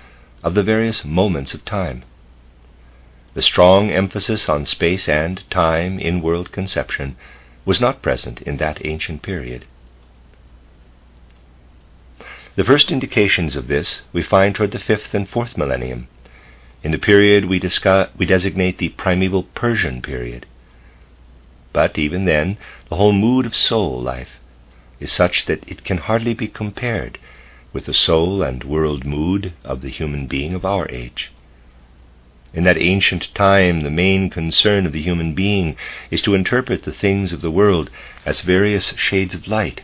of the various moments of time. The strong emphasis on space and time in world conception was not present in that ancient period. The first indications of this we find toward the 5th and 4th millennium, in the period we designate the primeval Persian period. But even then, the whole mood of soul life is such that it can hardly be compared with the soul and world mood of the human being of our age. In that ancient time, the main concern of the human being is to interpret the things of the world as various shades of light,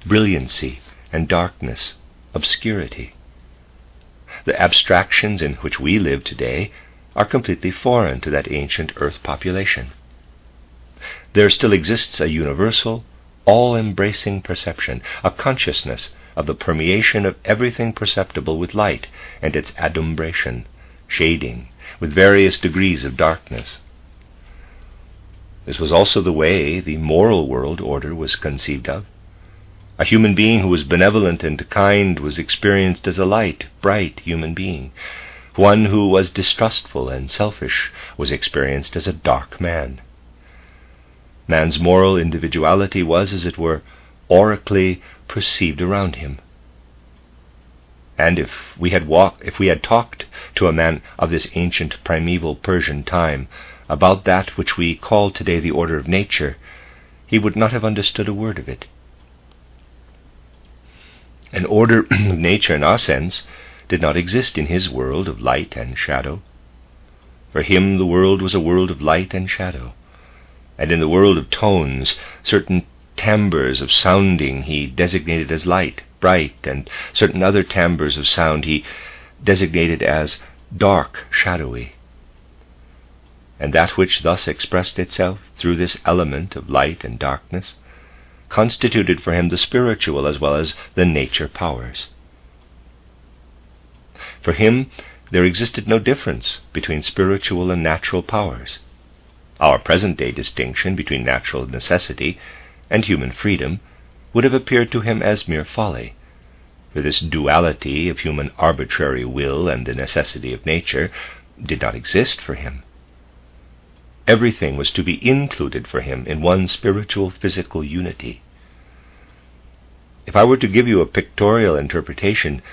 brilliancy and darkness, obscurity. The abstractions in which we live today are completely foreign to that ancient earth population. There still exists a universal, all-embracing perception, a consciousness of the permeation of everything perceptible with light and its adumbration, shading, with various degrees of darkness. This was also the way the moral world order was conceived of. A human being who was benevolent and kind was experienced as a light, bright human being. One who was distrustful and selfish was experienced as a dark man. Man's moral individuality was, as it were, oracally perceived around him. And if we had talked to a man of this ancient primeval Persian time about that which we call today the order of nature, he would not have understood a word of it. An order of nature in our sense did not exist in his world of light and shadow. For him the world was a world of light and shadow, and in the world of tones, certain timbres of sounding he designated as light, bright, and certain other timbres of sound he designated as dark, shadowy. And that which thus expressed itself through this element of light and darkness constituted for him the spiritual as well as the nature powers. For him there existed no difference between spiritual and natural powers. Our present-day distinction between natural necessity and human freedom would have appeared to him as mere folly, for this duality of human arbitrary will and the necessity of nature did not exist for him. Everything was to be included for him in one spiritual physical unity. If I were to give you a pictorial interpretation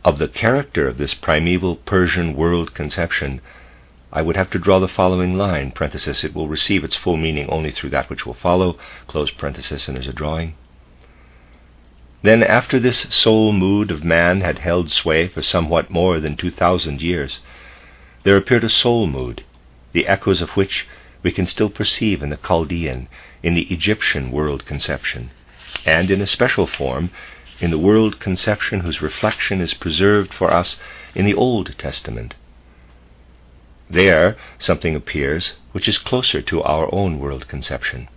of the character of this primeval Persian world conception, I would have to draw the following line, parenthesis, it will receive its full meaning only through that which will follow, close parenthesis, and there's a drawing. Then, after this soul mood of man had held sway for somewhat more than 2,000 years, there appeared a soul mood, the echoes of which we can still perceive in the Chaldean, in the Egyptian world conception, and in a special form in the world conception whose reflection is preserved for us in the Old Testament. There something appears which is closer to our own world conception.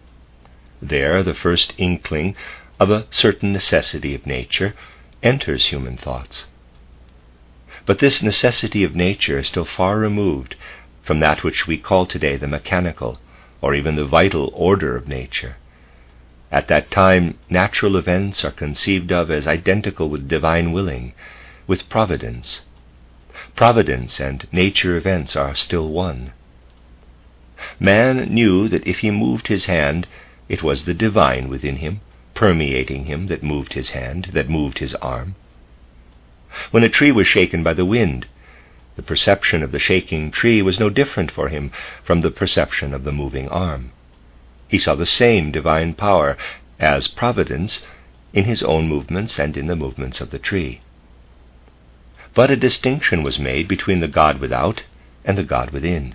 There the first inkling of a certain necessity of nature enters human thoughts. But this necessity of nature is still far removed from that which we call today the mechanical, or even the vital order of nature. At that time, natural events are conceived of as identical with divine willing, with providence. Providence and nature events are still one. Man knew that if he moved his hand, it was the divine within him, permeating him, that moved his hand, that moved his arm. When a tree was shaken by the wind, the perception of the shaking tree was no different for him from the perception of the moving arm. He saw the same divine power as providence in his own movements and in the movements of the tree. But a distinction was made between the God without and the God within.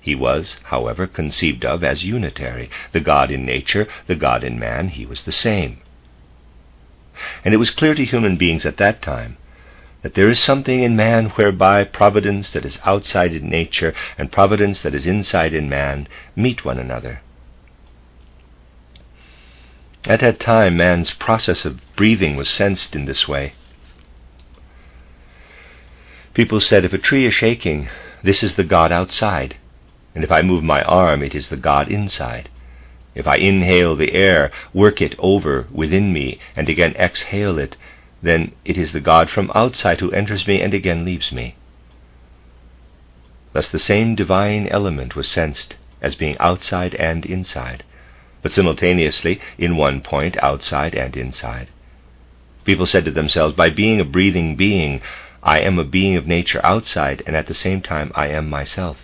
He was, however, conceived of as unitary. The God in nature, the God in man, he was the same. And it was clear to human beings at that time that there is something in man whereby providence that is outside in nature and providence that is inside in man meet one another. At that time, man's process of breathing was sensed in this way. People said, if a tree is shaking, this is the God outside, and if I move my arm, it is the God inside. If I inhale the air, work it over within me, and again exhale it, then it is the God from outside who enters me and again leaves me. Thus the same divine element was sensed as being outside and inside, but simultaneously in one point outside and inside. People said to themselves, by being a breathing being, I am a being of nature outside, and at the same time I am myself.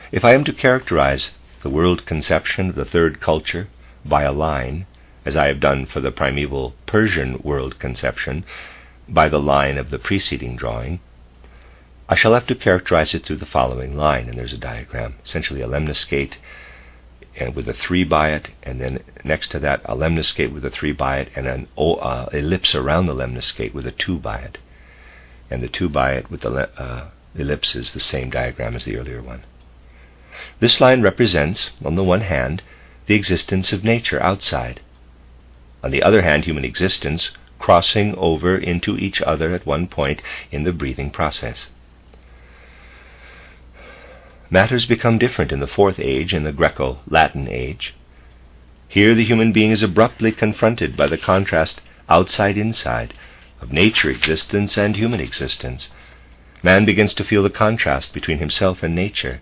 If I am to characterize the world conception of the third culture by a line, as I have done for the primeval Persian world conception by the line of the preceding drawing, I shall have to characterize it through the following line, and there's a diagram, essentially a lemniscate and with a 3 by it, and then next to that a lemniscate with a 3 by it, and an ellipse around the lemniscate with a 2 by it. And the 2 by it with the ellipse is the same diagram as the earlier one. This line represents, on the one hand, the existence of nature outside. On the other hand, human existence crossing over into each other at one point in the breathing process. Matters become different in the fourth age, in the Greco-Latin age. Here the human being is abruptly confronted by the contrast outside-inside of nature existence and human existence. Man begins to feel the contrast between himself and nature.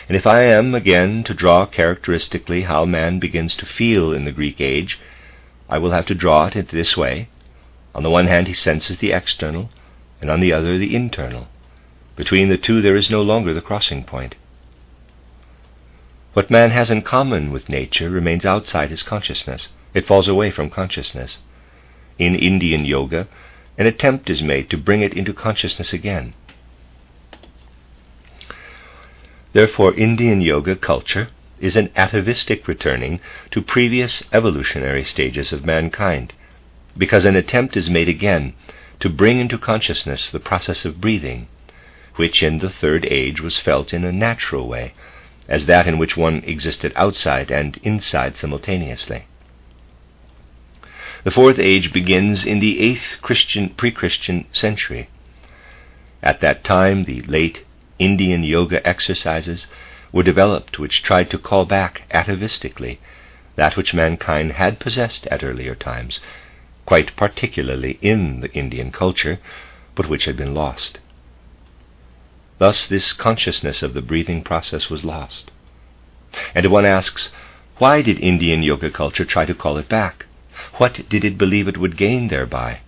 And if I am, again, to draw characteristically how man begins to feel in the Greek age, I will have to draw it in this way. On the one hand, he senses the external, and on the other, the internal. Between the two, there is no longer the crossing point. What man has in common with nature remains outside his consciousness. It falls away from consciousness. In Indian yoga, an attempt is made to bring it into consciousness again. Therefore, Indian yoga culture is an atavistic returning to previous evolutionary stages of mankind, because an attempt is made again to bring into consciousness the process of breathing, which in the third age was felt in a natural way, as that in which one existed outside and inside simultaneously. The fourth age begins in the 8th pre-Christian century. At that time, the late Indian yoga exercises were developed which tried to call back atavistically that which mankind had possessed at earlier times, quite particularly in the Indian culture, but which had been lost. Thus this consciousness of the breathing process was lost. And one asks, why did Indian yoga culture try to call it back? What did it believe it would gain thereby?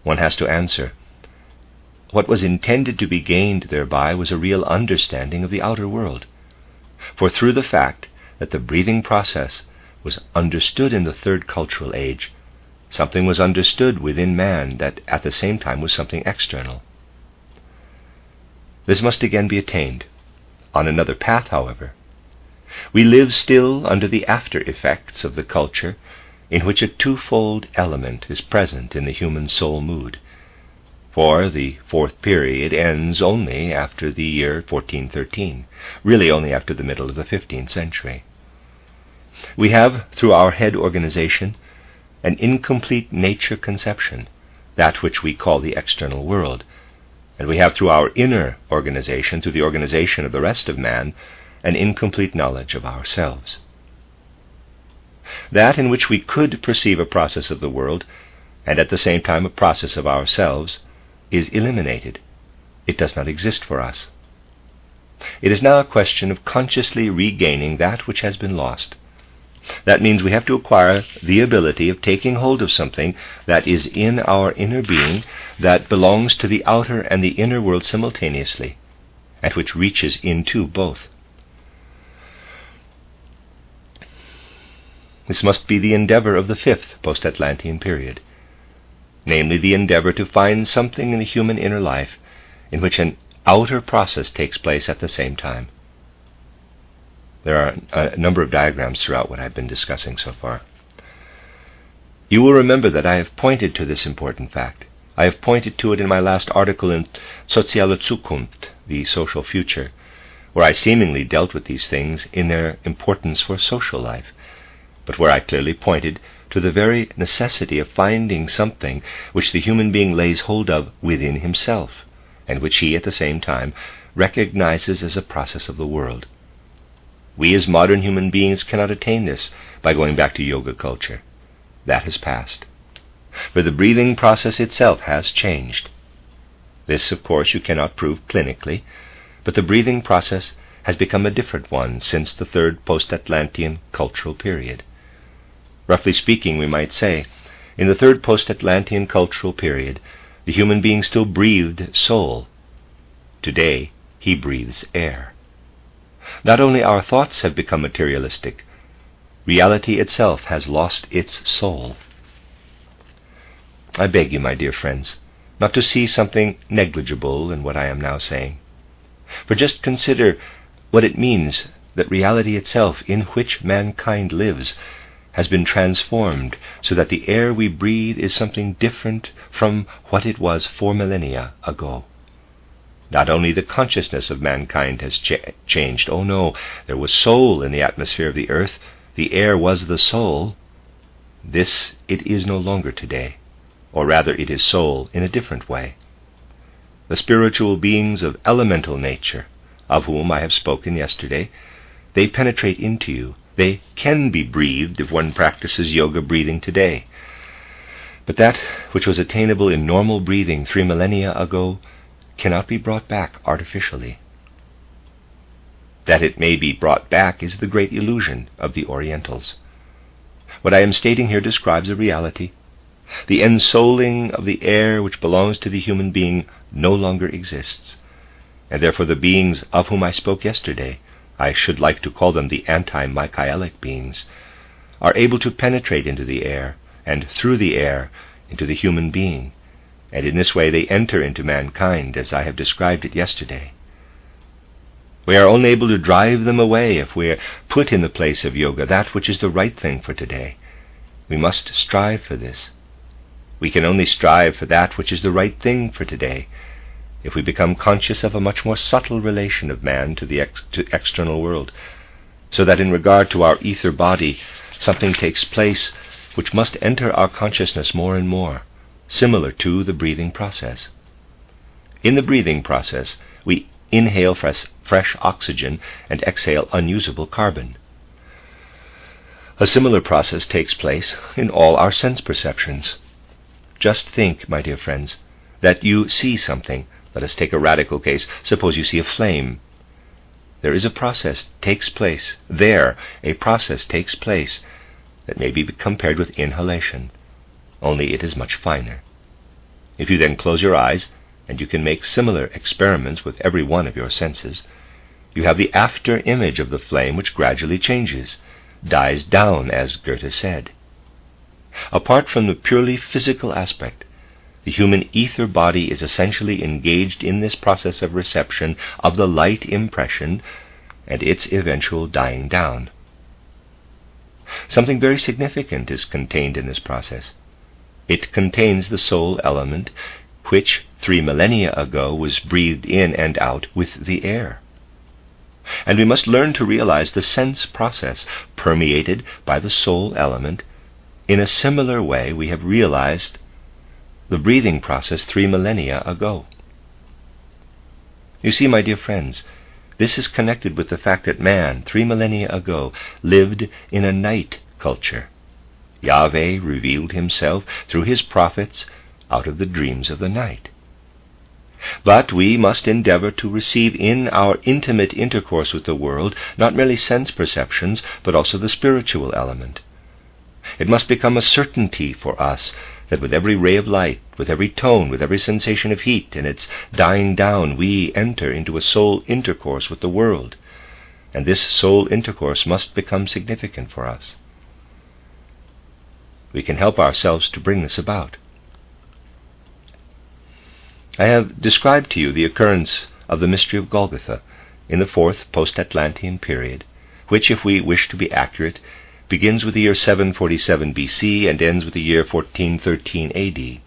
One has to answer, what was intended to be gained thereby was a real understanding of the outer world. For through the fact that the breathing process was understood in the third cultural age, something was understood within man that at the same time was something external. This must again be attained, on another path, however. We live still under the after effects of the culture in which a twofold element is present in the human soul mood, for the fourth period ends only after the year 1413, really only after the middle of the 15th century. We have, through our head organization, an incomplete nature conception, that which we call the external world, and we have, through our inner organization, through the organization of the rest of man, an incomplete knowledge of ourselves. That in which we could perceive a process of the world, and at the same time a process of ourselves, is eliminated. It does not exist for us. It is now a question of consciously regaining that which has been lost. That means we have to acquire the ability of taking hold of something that is in our inner being, that belongs to the outer and the inner world simultaneously, and which reaches into both. This must be the endeavor of the fifth post-Atlantean period, namely the endeavor to find something in the human inner life in which an outer process takes place at the same time. There are a number of diagrams throughout what I've been discussing so far. You will remember that I have pointed to this important fact. I have pointed to it in my last article in Soziale Zukunft, the social future, where I seemingly dealt with these things in their importance for social life, but where I clearly pointed to the very necessity of finding something which the human being lays hold of within himself, and which he at the same time recognizes as a process of the world. We as modern human beings cannot attain this by going back to yoga culture. That has passed. For the breathing process itself has changed. This, of course, you cannot prove clinically, but the breathing process has become a different one since the third post-Atlantean cultural period. Roughly speaking, we might say, in the third post-Atlantean cultural period, the human being still breathed soul. Today, he breathes air. Not only our thoughts have become materialistic, reality itself has lost its soul. I beg you, my dear friends, not to see something negligible in what I am now saying, for just consider what it means that reality itself, in which mankind lives, has been transformed so that the air we breathe is something different from what it was 4 millennia ago. Not only the consciousness of mankind has changed. Oh no, there was soul in the atmosphere of the earth. The air was the soul. This it is no longer today, or rather it is soul in a different way. The spiritual beings of elemental nature, of whom I have spoken yesterday, they penetrate into you. They can be breathed if one practices yoga breathing today. But that which was attainable in normal breathing 3 millennia ago cannot be brought back artificially. That it may be brought back is the great illusion of the Orientals. What I am stating here describes a reality. The ensouling of the air which belongs to the human being no longer exists, and therefore the beings of whom I spoke yesterday, I should like to call them the anti-Michaelic beings, are able to penetrate into the air, and through the air into the human being, and in this way they enter into mankind as I have described it yesterday. We are only able to drive them away if we put in the place of yoga that which is the right thing for today. We must strive for this. We can only strive for that which is the right thing for today if we become conscious of a much more subtle relation of man to the external world, so that in regard to our ether body, something takes place which must enter our consciousness more and more, similar to the breathing process. In the breathing process, we inhale fresh oxygen and exhale unusable carbon. A similar process takes place in all our sense perceptions. Just think, my dear friends, that you see something. Let us take a radical case. Suppose you see a flame. There is a process takes place there. A process takes place that may be compared with inhalation, only it is much finer. If you then close your eyes, and you can make similar experiments with every one of your senses, you have the after image of the flame which gradually changes, dies down, as Goethe said. Apart from the purely physical aspect, the human ether body is essentially engaged in this process of reception of the light impression and its eventual dying down. Something very significant is contained in this process. It contains the soul element which 3 millennia ago was breathed in and out with the air. And we must learn to realize the sense process permeated by the soul element in a similar way we have realized the breathing process 3 millennia ago. You see, my dear friends, this is connected with the fact that man, 3 millennia ago, lived in a night culture. Yahweh revealed himself through his prophets out of the dreams of the night. But we must endeavor to receive in our intimate intercourse with the world not merely sense perceptions, but also the spiritual element. It must become a certainty for us that with every ray of light, with every tone, with every sensation of heat and its dying down, we enter into a soul intercourse with the world, and this soul intercourse must become significant for us. We can help ourselves to bring this about. I have described to you the occurrence of the mystery of Golgotha in the 4th post-Atlantean period, which, if we wish to be accurate, begins with the year 747 BC and ends with the year 1413 AD.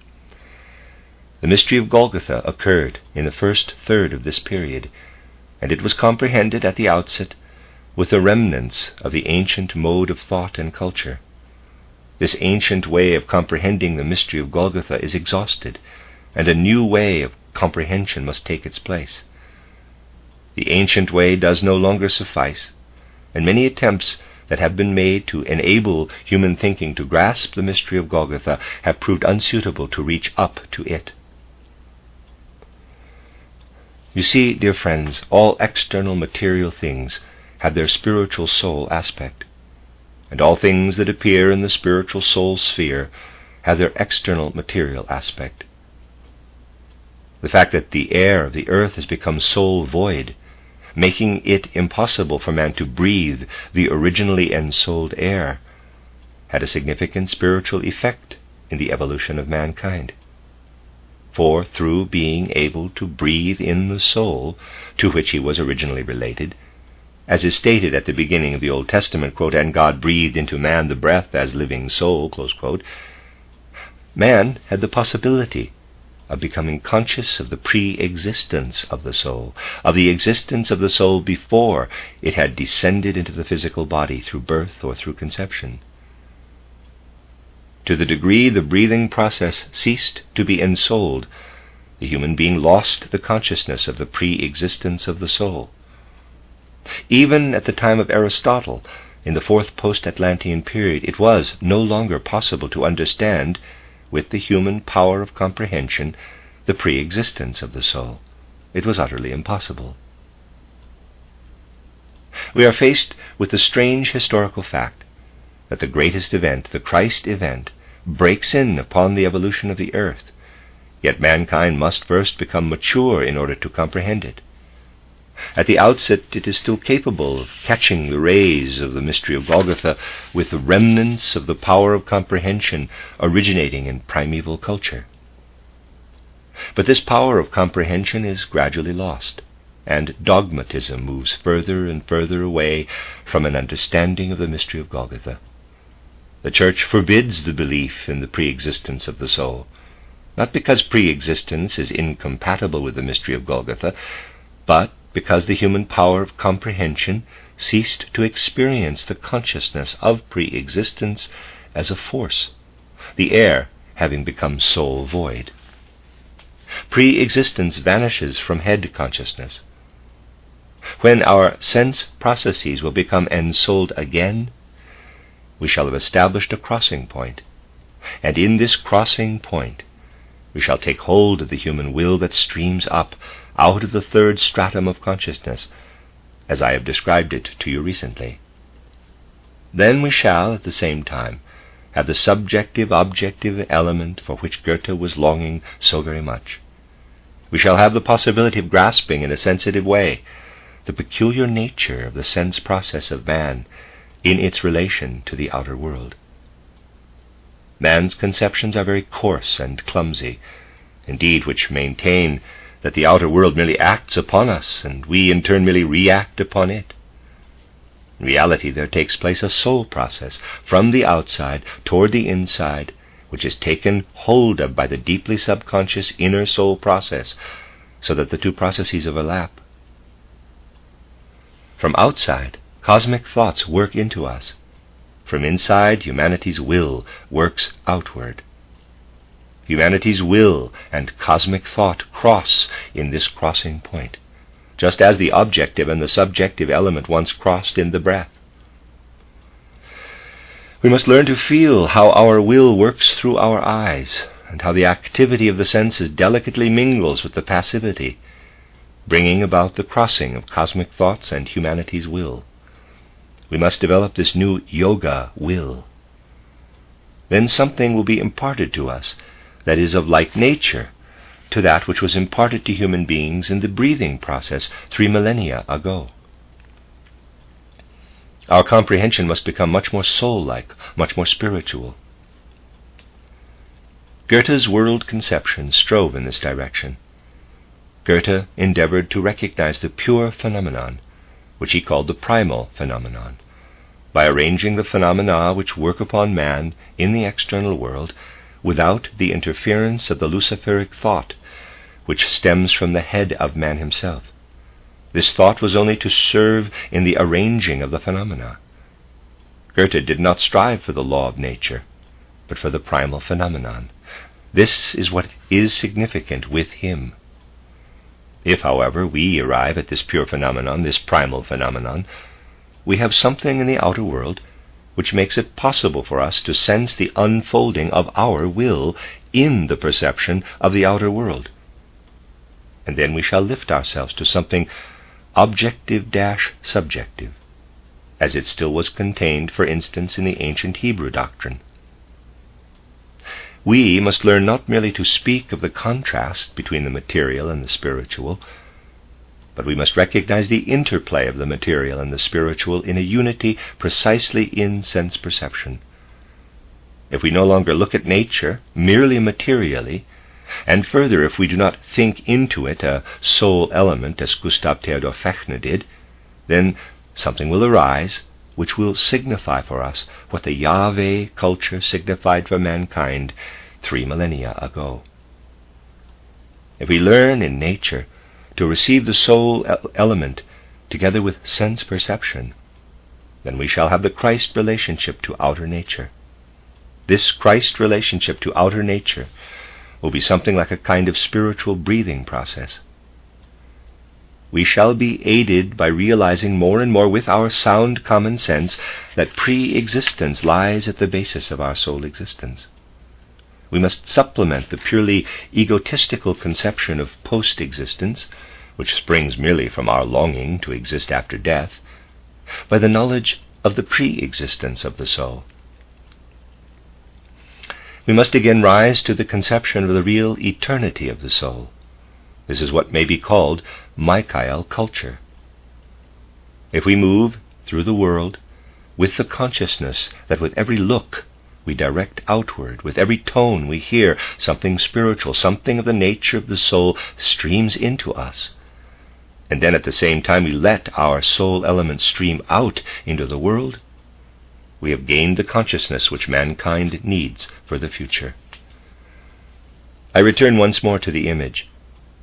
The mystery of Golgotha occurred in the first third of this period, and it was comprehended at the outset with the remnants of the ancient mode of thought and culture. This ancient way of comprehending the mystery of Golgotha is exhausted, and a new way of comprehension must take its place. The ancient way does no longer suffice, and many attempts that have been made to enable human thinking to grasp the mystery of Golgotha have proved unsuitable to reach up to it. You see, dear friends, all external material things have their spiritual soul aspect, and all things that appear in the spiritual soul sphere have their external material aspect. The fact that the air of the earth has become soul void, making it impossible for man to breathe the originally ensouled air, had a significant spiritual effect in the evolution of mankind. For through being able to breathe in the soul to which he was originally related, as is stated at the beginning of the Old Testament, quote, "And God breathed into man the breath as living soul," close quote, man had the possibility of becoming conscious of the pre-existence of the soul, of the existence of the soul before it had descended into the physical body through birth or through conception. To the degree the breathing process ceased to be ensouled, the human being lost the consciousness of the pre-existence of the soul. Even at the time of Aristotle, in the 4th post-Atlantean period, it was no longer possible to understand with the human power of comprehension the pre-existence of the soul. It was utterly impossible. We are faced with the strange historical fact that the greatest event, the Christ event, breaks in upon the evolution of the earth, yet mankind must first become mature in order to comprehend it. At the outset, it is still capable of catching the rays of the mystery of Golgotha with the remnants of the power of comprehension originating in primeval culture. But this power of comprehension is gradually lost, and dogmatism moves further and further away from an understanding of the mystery of Golgotha. The Church forbids the belief in the pre-existence of the soul, not because pre-existence is incompatible with the mystery of Golgotha, but because the human power of comprehension ceased to experience the consciousness of pre-existence as a force, the air having become soul void. Pre-existence vanishes from head consciousness. When our sense processes will become ensouled again, we shall have established a crossing point, and in this crossing point we shall take hold of the human will that streams up out of the 3rd stratum of consciousness, as I have described it to you recently. Then we shall, at the same time, have the subjective-objective element for which Goethe was longing so very much. We shall have the possibility of grasping in a sensitive way the peculiar nature of the sense process of man in its relation to the outer world. Man's conceptions are very coarse and clumsy, indeed, which maintain that the outer world merely acts upon us, and we in turn merely react upon it. In reality, there takes place a soul process from the outside toward the inside, which is taken hold of by the deeply subconscious inner soul process, so that the two processes overlap. From outside, cosmic thoughts work into us. From inside, humanity's will works outward. Humanity's will and cosmic thought cross in this crossing point, just as the objective and the subjective element once crossed in the breath. We must learn to feel how our will works through our eyes, and how the activity of the senses delicately mingles with the passivity, bringing about the crossing of cosmic thoughts and humanity's will. We must develop this new yoga will. Then something will be imparted to us that is of like nature to that which was imparted to human beings in the breathing process 3 millennia ago. Our comprehension must become much more soul-like, much more spiritual. Goethe's world conception strove in this direction. Goethe endeavored to recognize the pure phenomenon, which he called the primal phenomenon, by arranging the phenomena which work upon man in the external world without the interference of the luciferic thought, which stems from the head of man himself. This thought was only to serve in the arranging of the phenomena. Goethe did not strive for the law of nature, but for the primal phenomenon. This is what is significant with him. If, however, we arrive at this pure phenomenon, this primal phenomenon, we have something in the outer world which makes it possible for us to sense the unfolding of our will in the perception of the outer world. And then we shall lift ourselves to something objective-subjective, as it still was contained, for instance, in the ancient Hebrew doctrine. We must learn not merely to speak of the contrast between the material and the spiritual, but we must recognize the interplay of the material and the spiritual in a unity precisely in sense perception. If we no longer look at nature merely materially, and further, if we do not think into it a soul element, as Gustav Theodor Fechner did, then something will arise which will signify for us what the Yahweh culture signified for mankind 3 millennia ago. If we learn in nature to receive the soul element together with sense perception, then we shall have the Christ relationship to outer nature. This Christ relationship to outer nature will be something like a kind of spiritual breathing process. We shall be aided by realizing more and more with our sound common sense that pre-existence lies at the basis of our soul existence. We must supplement the purely egotistical conception of post-existence, which springs merely from our longing to exist after death, by the knowledge of the pre-existence of the soul. We must again rise to the conception of the real eternity of the soul. This is what may be called Michaelic culture. If we move through the world with the consciousness that with every look we direct outward, with every tone we hear, something spiritual, something of the nature of the soul streams into us, and then at the same time we let our soul element stream out into the world, we have gained the consciousness which mankind needs for the future. I return once more to the image.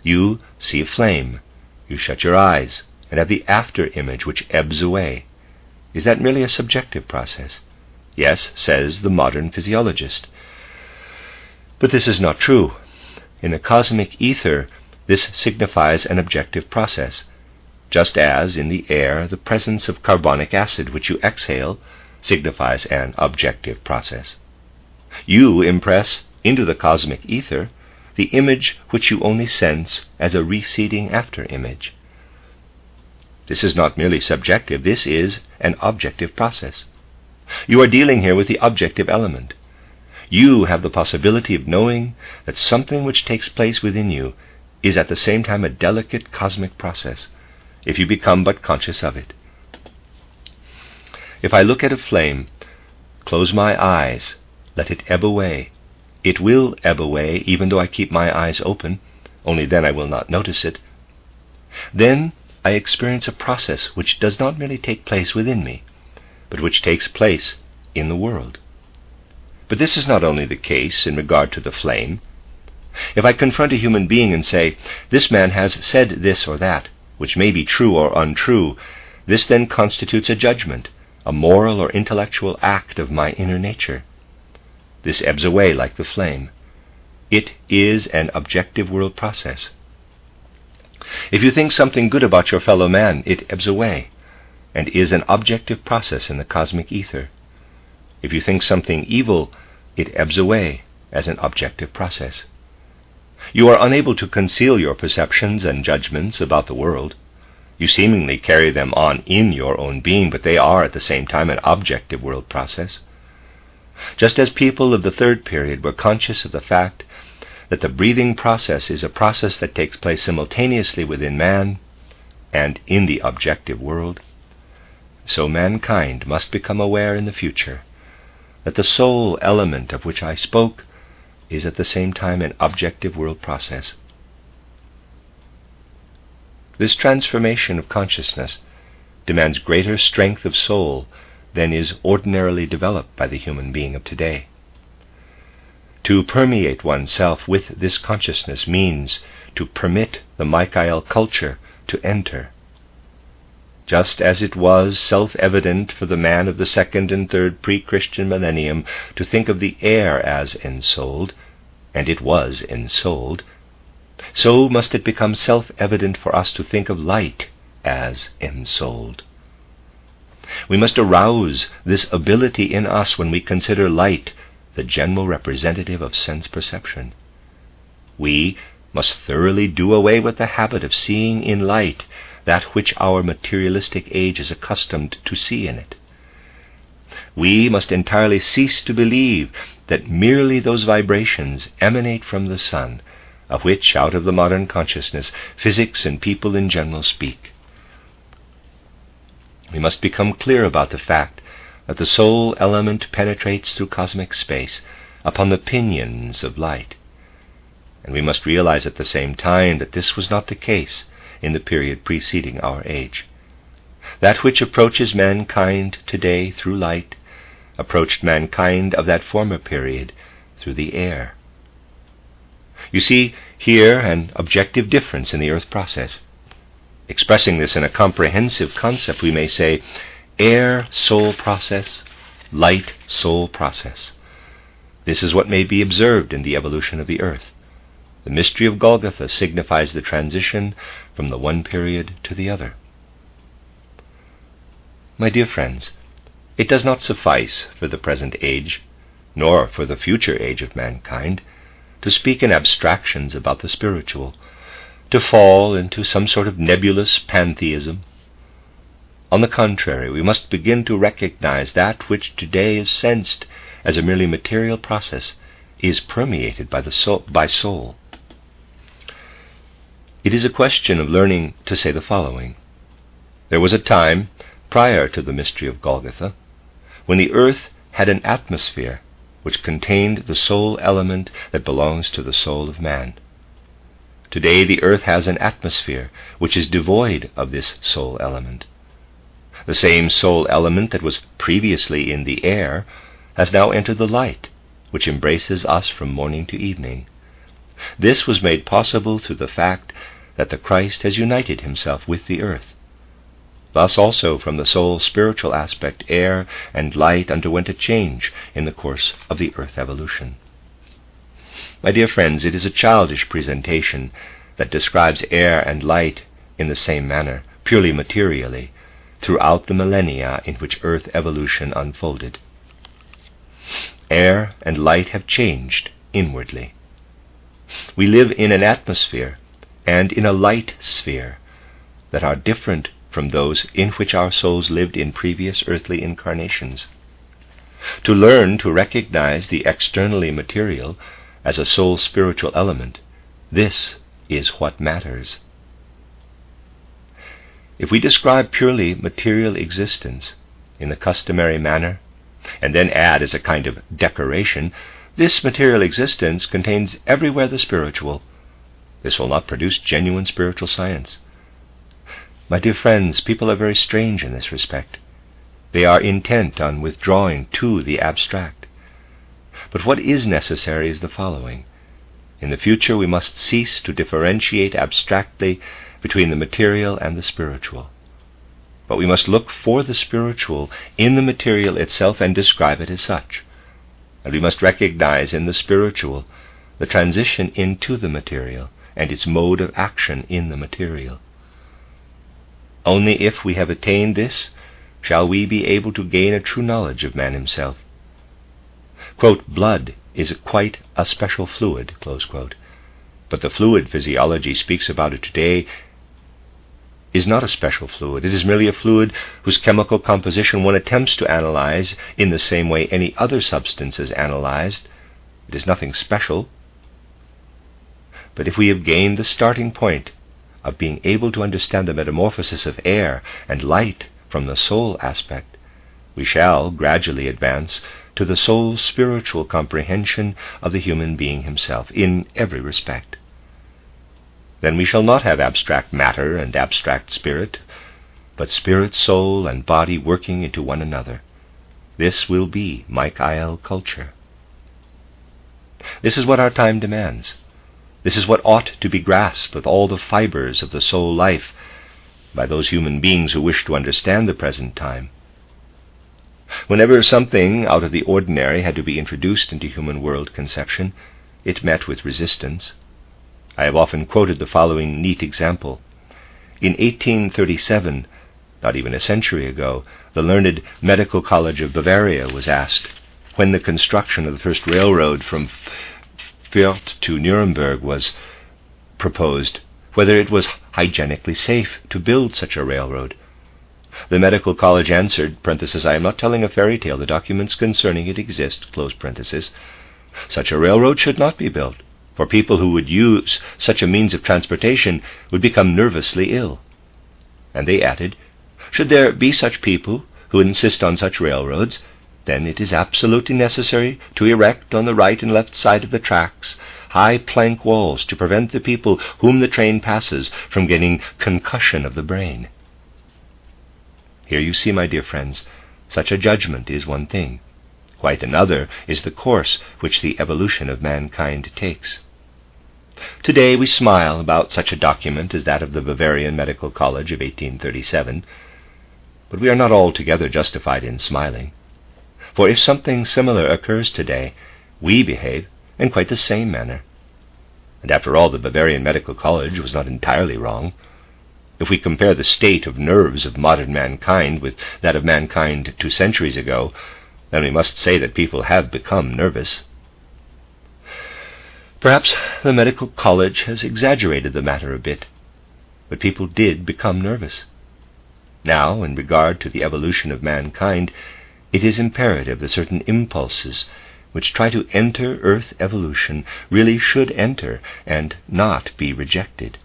You see a flame. You shut your eyes and have the after image which ebbs away. Is that merely a subjective process? Yes, says the modern physiologist. But this is not true. In the cosmic ether, this signifies an objective process, just as in the air the presence of carbonic acid which you exhale signifies an objective process. You impress into the cosmic ether the image which you only sense as a receding after image. This is not merely subjective, this is an objective process. You are dealing here with the objective element. You have the possibility of knowing that something which takes place within you is at the same time a delicate cosmic process, if you become but conscious of it. If I look at a flame, close my eyes, let it ebb away. It will ebb away even though I keep my eyes open, only then I will not notice it. Then I experience a process which does not merely take place within me, but which takes place in the world. But this is not only the case in regard to the flame. If I confront a human being and say, "This man has said this or that," which may be true or untrue, This then constitutes a judgment, a moral or intellectual act of my inner nature. This ebbs away like the flame. It is an objective world process. If you think something good about your fellow man, it ebbs away, and is an objective process in the cosmic ether. If you think something evil, it ebbs away as an objective process. You are unable to conceal your perceptions and judgments about the world. You seemingly carry them on in your own being, but they are at the same time an objective world process. Just as people of the third period were conscious of the fact that the breathing process is a process that takes place simultaneously within man and in the objective world, so mankind must become aware in the future that the soul element of which I spoke is at the same time an objective world process. This transformation of consciousness demands greater strength of soul than is ordinarily developed by the human being of today. To permeate oneself with this consciousness means to permit the Michael culture to enter. Just as it was self-evident for the man of the second and third pre-Christian millennium to think of the air as ensouled, and it was ensouled, so must it become self-evident for us to think of light as ensouled. We must arouse this ability in us when we consider light the general representative of sense perception. We must thoroughly do away with the habit of seeing in light that which our materialistic age is accustomed to see in it. We must entirely cease to believe that merely those vibrations emanate from the sun, of which, out of the modern consciousness, physics and people in general speak. We must become clear about the fact that the soul element penetrates through cosmic space upon the pinions of light, and we must realize at the same time that this was not the case in the period preceding our age. That which approaches mankind today through light approached mankind of that former period through the air. You see here an objective difference in the earth process. Expressing this in a comprehensive concept, we may say air soul process, light soul process. This is what may be observed in the evolution of the earth. The mystery of Golgotha signifies the transition from the one period to the other. My dear friends, it does not suffice for the present age, nor for the future age of mankind, to speak in abstractions about the spiritual, to fall into some sort of nebulous pantheism. On the contrary, we must begin to recognize that which today is sensed as a merely material process is permeated by soul. It is a question of learning to say the following. There was a time, prior to the mystery of Golgotha, when the earth had an atmosphere which contained the soul element that belongs to the soul of man. Today the earth has an atmosphere which is devoid of this soul element. The same soul element that was previously in the air has now entered the light, which embraces us from morning to evening. This was made possible through the fact that the Christ has united himself with the earth. Thus also from the soul's spiritual aspect, air and light underwent a change in the course of the earth evolution. My dear friends, it is a childish presentation that describes air and light in the same manner, purely materially, throughout the millennia in which earth evolution unfolded. Air and light have changed inwardly. We live in an atmosphere and in a light sphere that are different from those in which our souls lived in previous earthly incarnations. To learn to recognize the externally material as a soul spiritual element, this is what matters. If we describe purely material existence in the customary manner, and then add as a kind of decoration, this material existence contains everywhere the spiritual, this will not produce genuine spiritual science. My dear friends, people are very strange in this respect. They are intent on withdrawing to the abstract. But what is necessary is the following. In the future we must cease to differentiate abstractly between the material and the spiritual. but we must look for the spiritual in the material itself and describe it as such. And we must recognize in the spiritual the transition into the material and its mode of action in the material. Only if we have attained this shall we be able to gain a true knowledge of man himself. Quote, blood is quite a special fluid, close quote, but the fluid physiology speaks about it today is not a special fluid. It is merely a fluid whose chemical composition one attempts to analyze in the same way any other substance is analyzed. It is nothing special. But if we have gained the starting point of being able to understand the metamorphosis of air and light from the soul aspect, we shall gradually advance to the soul's spiritual comprehension of the human being himself in every respect. Then we shall not have abstract matter and abstract spirit, but spirit, soul, and body working into one another. This will be Michael culture. This is what our time demands. This is what ought to be grasped with all the fibers of the soul life by those human beings who wish to understand the present time. Whenever something out of the ordinary had to be introduced into human world conception, it met with resistance. I have often quoted the following neat example. In 1837, not even a century ago, the learned Medical College of Bavaria was asked, when the construction of the first railroad from Fürth to Nuremberg was proposed, whether it was hygienically safe to build such a railroad. The medical college answered, parenthesis, I am not telling a fairy tale, the documents concerning it exist, close parenthesis, such a railroad should not be built, for people who would use such a means of transportation would become nervously ill. And they added, should there be such people who insist on such railroads, then it is absolutely necessary to erect on the right and left side of the tracks high plank walls to prevent the people whom the train passes from getting concussion of the brain. Here you see, my dear friends, such a judgment is one thing. Quite another is the course which the evolution of mankind takes. Today we smile about such a document as that of the Bavarian Medical College of 1837, but we are not altogether justified in smiling. For if something similar occurs today, we behave in quite the same manner. And after all, the Bavarian Medical College was not entirely wrong. If we compare the state of nerves of modern mankind with that of mankind 2 centuries ago, then we must say that people have become nervous. Perhaps the medical college has exaggerated the matter a bit, but people did become nervous. Now, in regard to the evolution of mankind, it is imperative that certain impulses which try to enter earth evolution really should enter and not be rejected.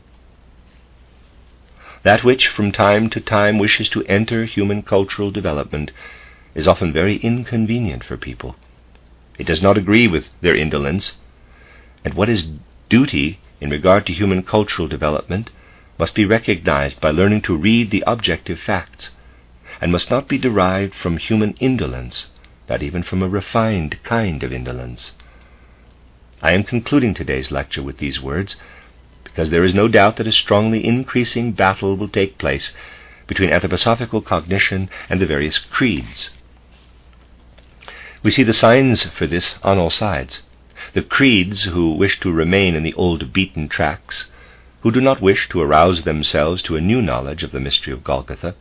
That which from time to time wishes to enter human cultural development is often very inconvenient for people. It does not agree with their indolence, and what is duty in regard to human cultural development must be recognized by learning to read the objective facts, and must not be derived from human indolence, not even from a refined kind of indolence. I am concluding today's lecture with these words, because there is no doubt that a strongly increasing battle will take place between anthroposophical cognition and the various creeds. We see the signs for this on all sides. The creeds who wish to remain in the old beaten tracks, who do not wish to arouse themselves to a new knowledge of the mystery of Golgotha,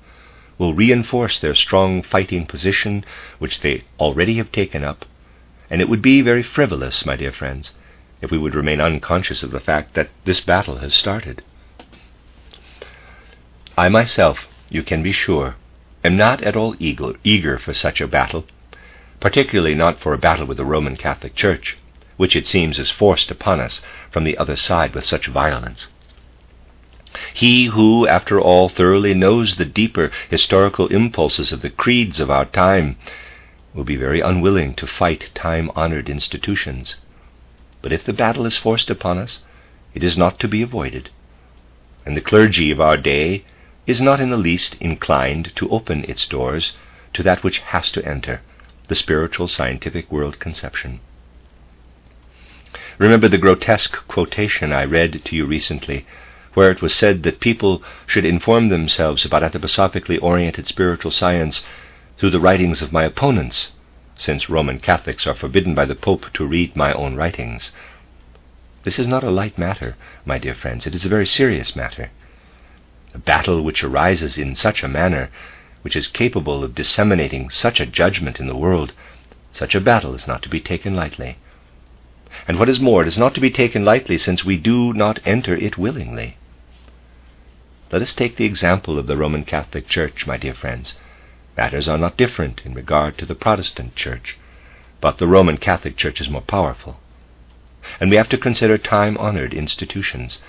will reinforce their strong fighting position which they already have taken up, and it would be very frivolous, my dear friends, if we would remain unconscious of the fact that this battle has started. I myself, you can be sure, am not at all eager for such a battle, particularly not for a battle with the Roman Catholic Church, which it seems is forced upon us from the other side with such violence. He who, after all, thoroughly knows the deeper historical impulses of the creeds of our time will be very unwilling to fight time-honored institutions. But if the battle is forced upon us, it is not to be avoided, and the clergy of our day is not in the least inclined to open its doors to that which has to enter, the spiritual scientific world conception. Remember the grotesque quotation I read to you recently, where it was said that people should inform themselves about anthroposophically oriented spiritual science through the writings of my opponents, since Roman Catholics are forbidden by the Pope to read my own writings. This is not a light matter, my dear friends. It is a very serious matter. A battle which arises in such a manner, which is capable of disseminating such a judgment in the world, such a battle is not to be taken lightly. And what is more, it is not to be taken lightly, since we do not enter it willingly. Let us take the example of the Roman Catholic Church, my dear friends. Matters are not different in regard to the Protestant Church, but the Roman Catholic Church is more powerful. And we have to consider time-honored institutions.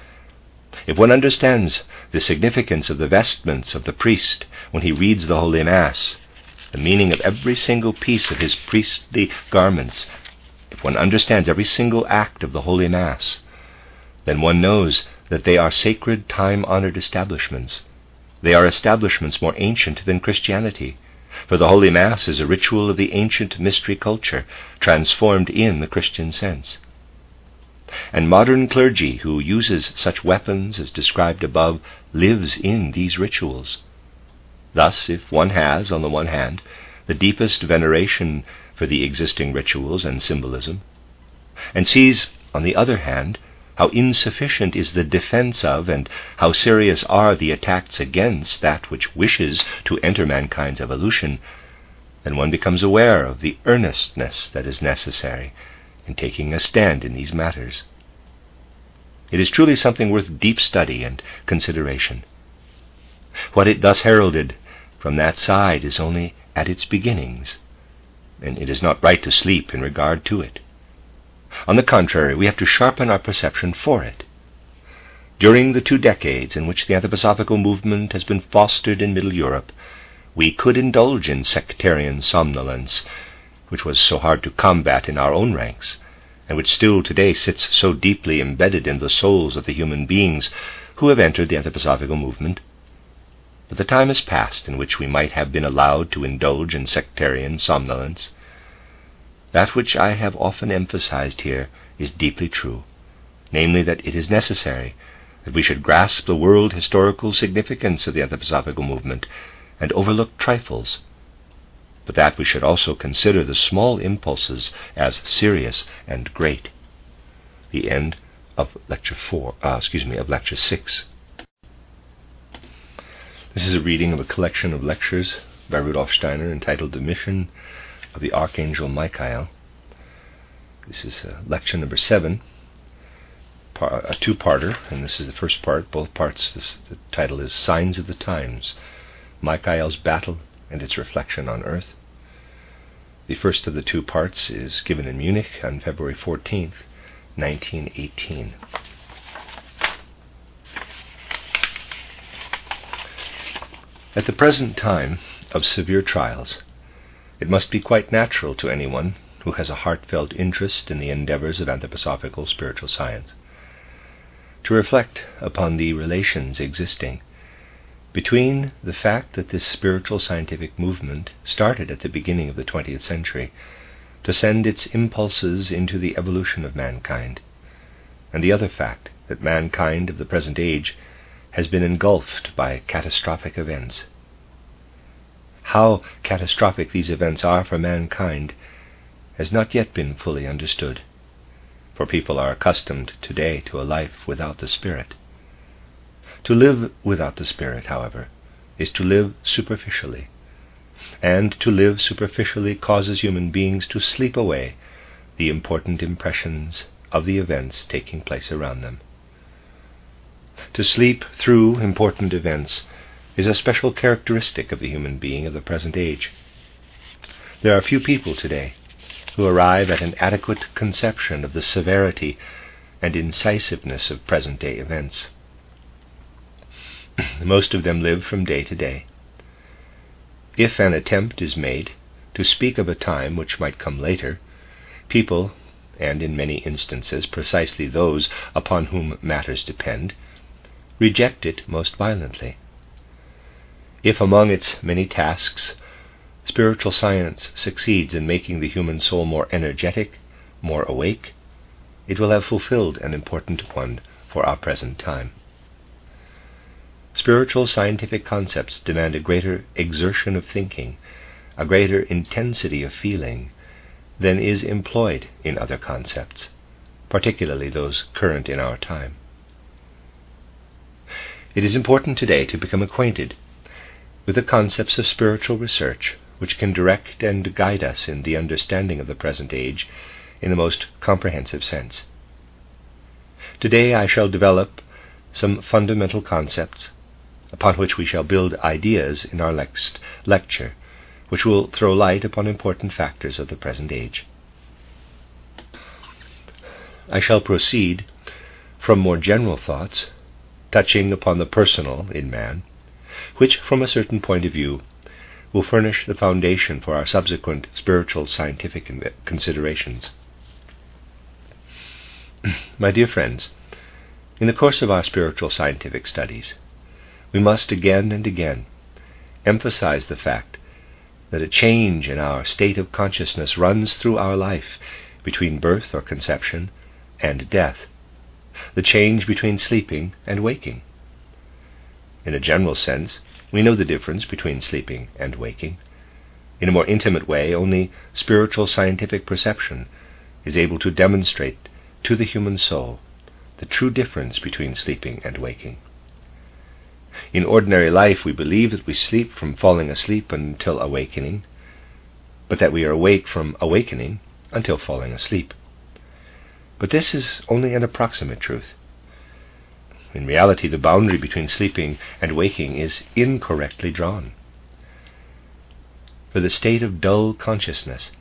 If one understands the significance of the vestments of the priest when he reads the Holy Mass, the meaning of every single piece of his priestly garments, if one understands every single act of the Holy Mass, then one knows that they are sacred, time-honored establishments. They are establishments more ancient than Christianity, for the Holy Mass is a ritual of the ancient mystery culture, transformed in the Christian sense. And modern clergy, who uses such weapons as described above, lives in these rituals. Thus, if one has, on the one hand, the deepest veneration for the existing rituals and symbolism, and sees, on the other hand, how insufficient is the defense of, and how serious are the attacks against that which wishes to enter mankind's evolution, then one becomes aware of the earnestness that is necessary in taking a stand in these matters. It is truly something worth deep study and consideration. What it thus heralded from that side is only at its beginnings, and it is not right to sleep in regard to it. On the contrary, we have to sharpen our perception for it. During the 2 decades in which the anthroposophical movement has been fostered in Middle Europe, we could indulge in sectarian somnolence, which was so hard to combat in our own ranks, and which still today sits so deeply embedded in the souls of the human beings who have entered the anthroposophical movement. But the time has passed in which we might have been allowed to indulge in sectarian somnolence. That which I have often emphasized here is deeply true, namely that it is necessary that we should grasp the world historical significance of the anthroposophical movement and overlook trifles, but that we should also consider the small impulses as serious and great. The end of Lecture 6. This is a reading of a collection of lectures by Rudolf Steiner entitled The Mission of the Archangel Michael. This is lecture number 7, a 2-parter, and this is the first part. Both parts, the title is Signs of the Times, Michael's Battle and its Reflection on Earth. The first of the 2 parts is given in Munich on February 14th, 1918. At the present time of severe trials, it must be quite natural to anyone who has a heartfelt interest in the endeavors of anthroposophical spiritual science to reflect upon the relations existing between the fact that this spiritual scientific movement started at the beginning of the 20th century to send its impulses into the evolution of mankind, and the other fact that mankind of the present age has been engulfed by catastrophic events. How catastrophic these events are for mankind has not yet been fully understood, for people are accustomed today to a life without the Spirit. To live without the Spirit, however, is to live superficially, and to live superficially causes human beings to sleep away the important impressions of the events taking place around them. To sleep through important events is a special characteristic of the human being of the present age. There are few people today who arrive at an adequate conception of the severity and incisiveness of present-day events. Most of them live from day to day. If an attempt is made to speak of a time which might come later, people, and in many instances precisely those upon whom matters depend, reject it most violently. If among its many tasks spiritual science succeeds in making the human soul more energetic, more awake, it will have fulfilled an important one for our present time. spiritual scientific concepts demand a greater exertion of thinking, a greater intensity of feeling, than is employed in other concepts, particularly those current in our time. It is important today to become acquainted with the concepts of spiritual research which can direct and guide us in the understanding of the present age in the most comprehensive sense. Today I shall develop some fundamental concepts upon which we shall build ideas in our next lecture, which will throw light upon important factors of the present age. I shall proceed from more general thoughts, touching upon the personal in man, which, from a certain point of view, will furnish the foundation for our subsequent spiritual scientific considerations. My dear friends, in the course of our spiritual scientific studies, we must again and again emphasize the fact that a change in our state of consciousness runs through our life between birth or conception and death, the change between sleeping and waking. In a general sense, we know the difference between sleeping and waking. In a more intimate way, only spiritual scientific perception is able to demonstrate to the human soul the true difference between sleeping and waking. In ordinary life, we believe that we sleep from falling asleep until awakening, but that we are awake from awakening until falling asleep. But this is only an approximate truth. In reality, the boundary between sleeping and waking is incorrectly drawn. For the state of dull consciousness,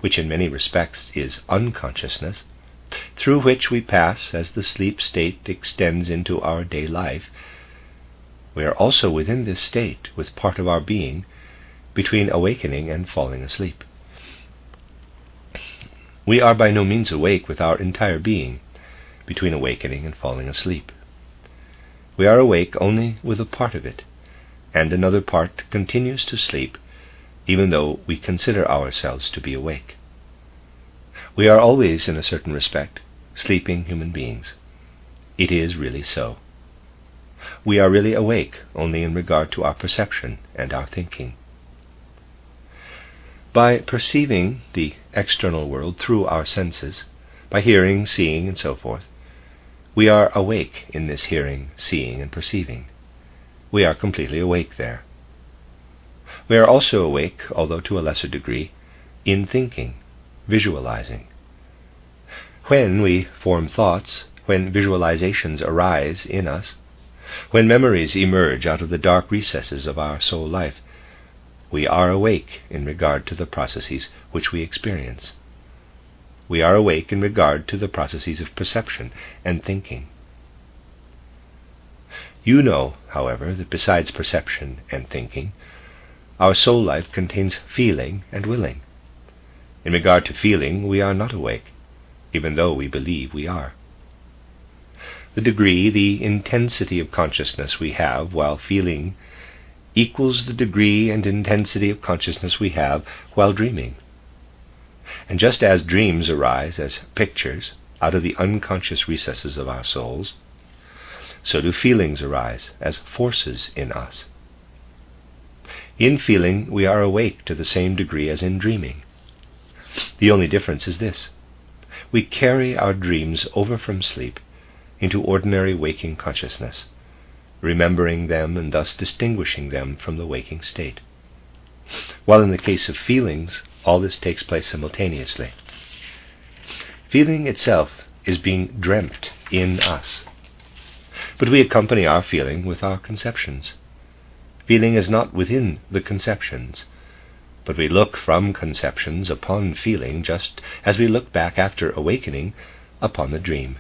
which in many respects is unconsciousness, through which we pass as the sleep state extends into our day life, we are also within this state with part of our being between awakening and falling asleep. We are by no means awake with our entire being between awakening and falling asleep. We are awake only with a part of it, and another part continues to sleep even though we consider ourselves to be awake. We are always, in a certain respect, sleeping human beings. It is really so. We are really awake only in regard to our perception and our thinking. By perceiving the external world through our senses, by hearing, seeing, and so forth, we are awake in this hearing, seeing, and perceiving. We are completely awake there. We are also awake, although to a lesser degree, in thinking, visualizing. When we form thoughts, when visualizations arise in us, when memories emerge out of the dark recesses of our soul life, we are awake in regard to the processes which we experience. We are awake in regard to the processes of perception and thinking. You know, however, that besides perception and thinking, our soul life contains feeling and willing. In regard to feeling, we are not awake, even though we believe we are. The degree, the intensity of consciousness we have while feeling equals the degree and intensity of consciousness we have while dreaming. And just as dreams arise as pictures out of the unconscious recesses of our souls, so do feelings arise as forces in us. In feeling, we are awake to the same degree as in dreaming. The only difference is this: we carry our dreams over from sleep into ordinary waking consciousness, remembering them and thus distinguishing them from the waking state. While in the case of feelings, all this takes place simultaneously. Feeling itself is being dreamt in us, but we accompany our feeling with our conceptions. Feeling is not within the conceptions, but we look from conceptions upon feeling just as we look back after awakening upon the dream.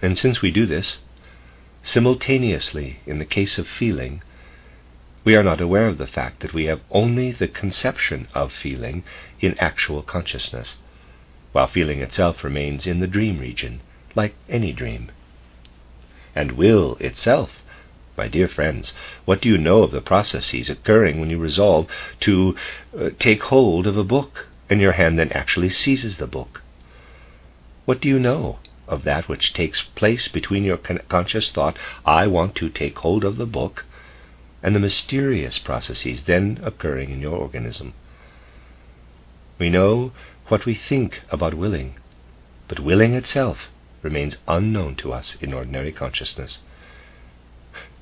And since we do this simultaneously in the case of feeling, we are not aware of the fact that we have only the conception of feeling in actual consciousness, while feeling itself remains in the dream region, like any dream. And will itself, my dear friends, what do you know of the processes occurring when you resolve to take hold of a book, and your hand then actually seizes the book? What do you know of that which takes place between your conscious thought, I want to take hold of the book, and the mysterious processes then occurring in your organism. We know what we think about willing, but willing itself remains unknown to us in ordinary consciousness.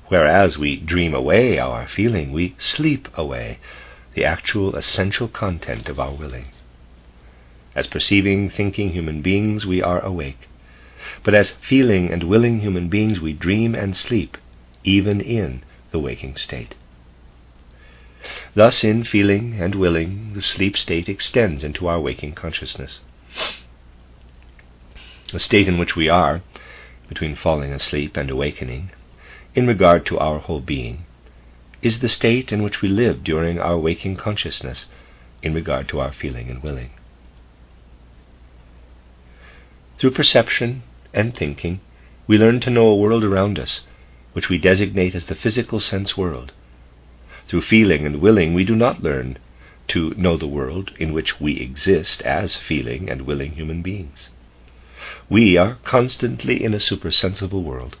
Whereas we dream away our feeling, we sleep away the actual essential content of our willing. As perceiving, thinking human beings, we are awake. But as feeling and willing human beings, we dream and sleep, even in the waking state. Thus, in feeling and willing, the sleep state extends into our waking consciousness. The state in which we are, between falling asleep and awakening, in regard to our whole being, is the state in which we live during our waking consciousness, in regard to our feeling and willing. Through perception and thinking, we learn to know a world around us, which we designate as the physical sense world. Through feeling and willing, we do not learn to know the world in which we exist as feeling and willing human beings. We are constantly in a supersensible world.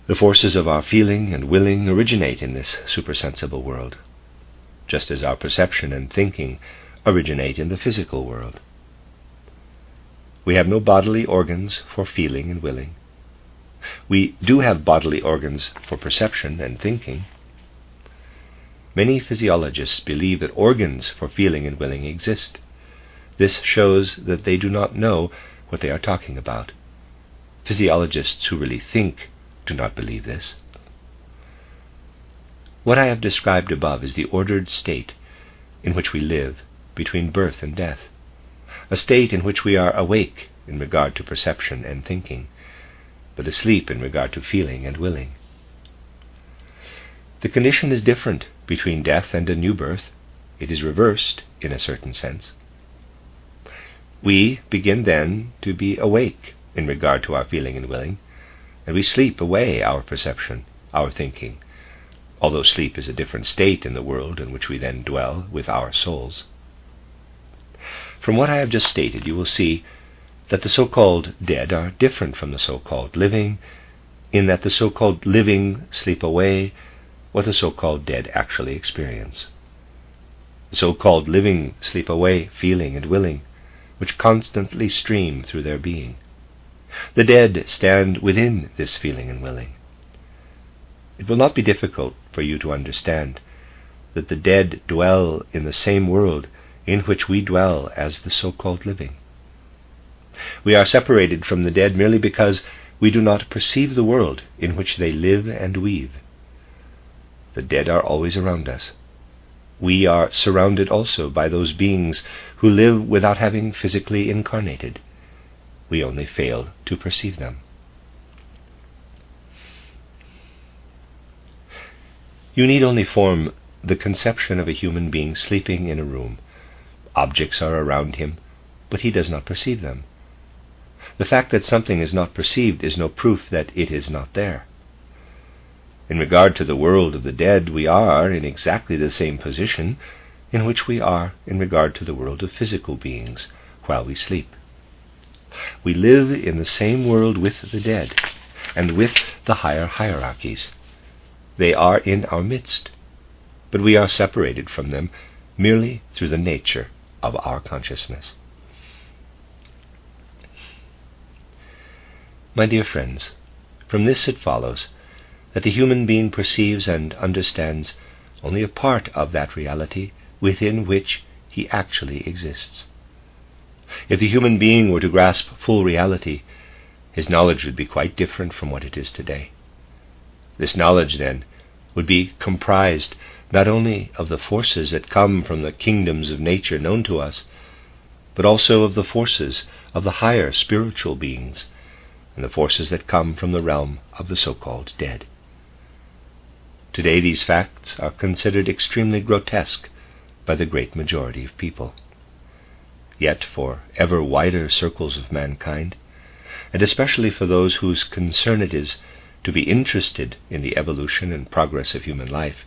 The forces of our feeling and willing originate in this supersensible world, just as our perception and thinking originate in the physical world. We have no bodily organs for feeling and willing. We do have bodily organs for perception and thinking. Many physiologists believe that organs for feeling and willing exist. This shows that they do not know what they are talking about. Physiologists who really think do not believe this. What I have described above is the ordered state in which we live between birth and death, a state in which we are awake in regard to perception and thinking, but asleep in regard to feeling and willing. The condition is different between death and a new birth. It is reversed in a certain sense. We begin then to be awake in regard to our feeling and willing, and we sleep away our perception, our thinking, although sleep is a different state in the world in which we then dwell with our souls. From what I have just stated, you will see that the so-called dead are different from the so-called living, in that the so-called living sleep away what the so-called dead actually experience. The so-called living sleep away feeling and willing, which constantly stream through their being. The dead stand within this feeling and willing. It will not be difficult for you to understand that the dead dwell in the same world in which we dwell as the so-called living. We are separated from the dead merely because we do not perceive the world in which they live and weave. The dead are always around us. We are surrounded also by those beings who live without having physically incarnated. We only fail to perceive them. You need only form the conception of a human being sleeping in a room. Objects are around him, but he does not perceive them. The fact that something is not perceived is no proof that it is not there. In regard to the world of the dead, we are in exactly the same position in which we are in regard to the world of physical beings while we sleep. We live in the same world with the dead and with the higher hierarchies. They are in our midst, but we are separated from them merely through the nature of our consciousness. My dear friends, from this it follows that the human being perceives and understands only a part of that reality within which he actually exists. If the human being were to grasp full reality, his knowledge would be quite different from what it is today. This knowledge, then, would be comprised not only of the forces that come from the kingdoms of nature known to us, but also of the forces of the higher spiritual beings, and the forces that come from the realm of the so-called dead. Today these facts are considered extremely grotesque by the great majority of people. Yet for ever wider circles of mankind, and especially for those whose concern it is to be interested in the evolution and progress of human life,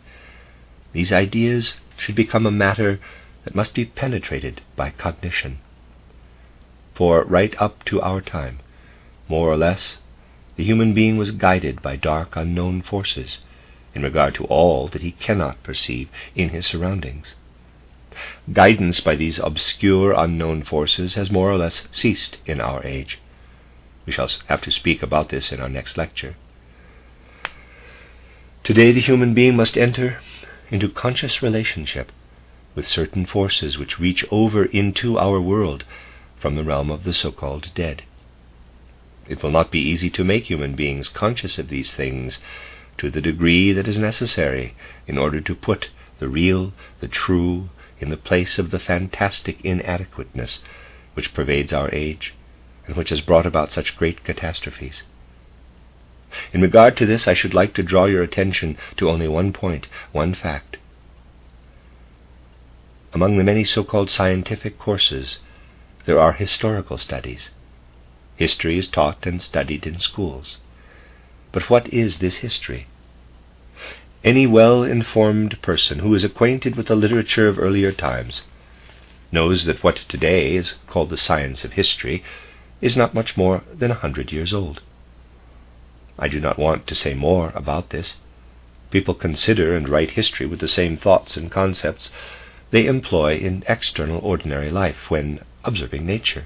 these ideas should become a matter that must be penetrated by cognition. for right up to our time, more or less, the human being was guided by dark unknown forces in regard to all that he cannot perceive in his surroundings. Guidance by these obscure unknown forces has more or less ceased in our age. We shall have to speak about this in our next lecture. Today the human being must enter into conscious relationship with certain forces which reach over into our world from the realm of the so-called dead. It will not be easy to make human beings conscious of these things to the degree that is necessary in order to put the real, the true, in the place of the fantastic inadequateness which pervades our age and which has brought about such great catastrophes. In regard to this, I should like to draw your attention to only one point, one fact. Among the many so-called scientific courses, there are historical studies. History is taught and studied in schools. But what is this history? Any well-informed person who is acquainted with the literature of earlier times knows that what today is called the science of history is not much more than 100 years old. I do not want to say more about this. People consider and write history with the same thoughts and concepts they employ in external ordinary life when observing nature.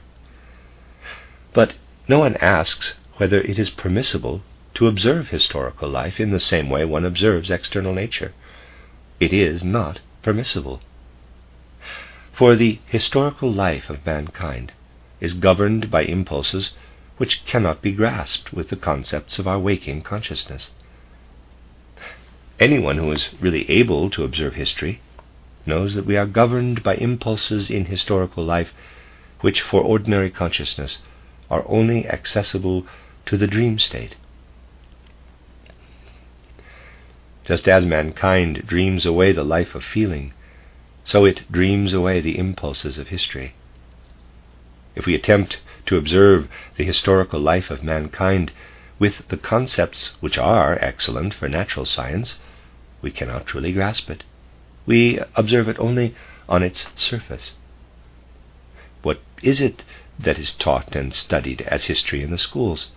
But no one asks whether it is permissible to observe historical life in the same way one observes external nature. It is not permissible. For the historical life of mankind is governed by impulses which cannot be grasped with the concepts of our waking consciousness. Anyone who is really able to observe history knows that we are governed by impulses in historical life which for ordinary consciousness are only accessible to the dream state. Just as mankind dreams away the life of feeling, so it dreams away the impulses of history. If we attempt to observe the historical life of mankind with the concepts which are excellent for natural science, we cannot truly grasp it. We observe it only on its surface. What is it that is taught and studied as history in the schools?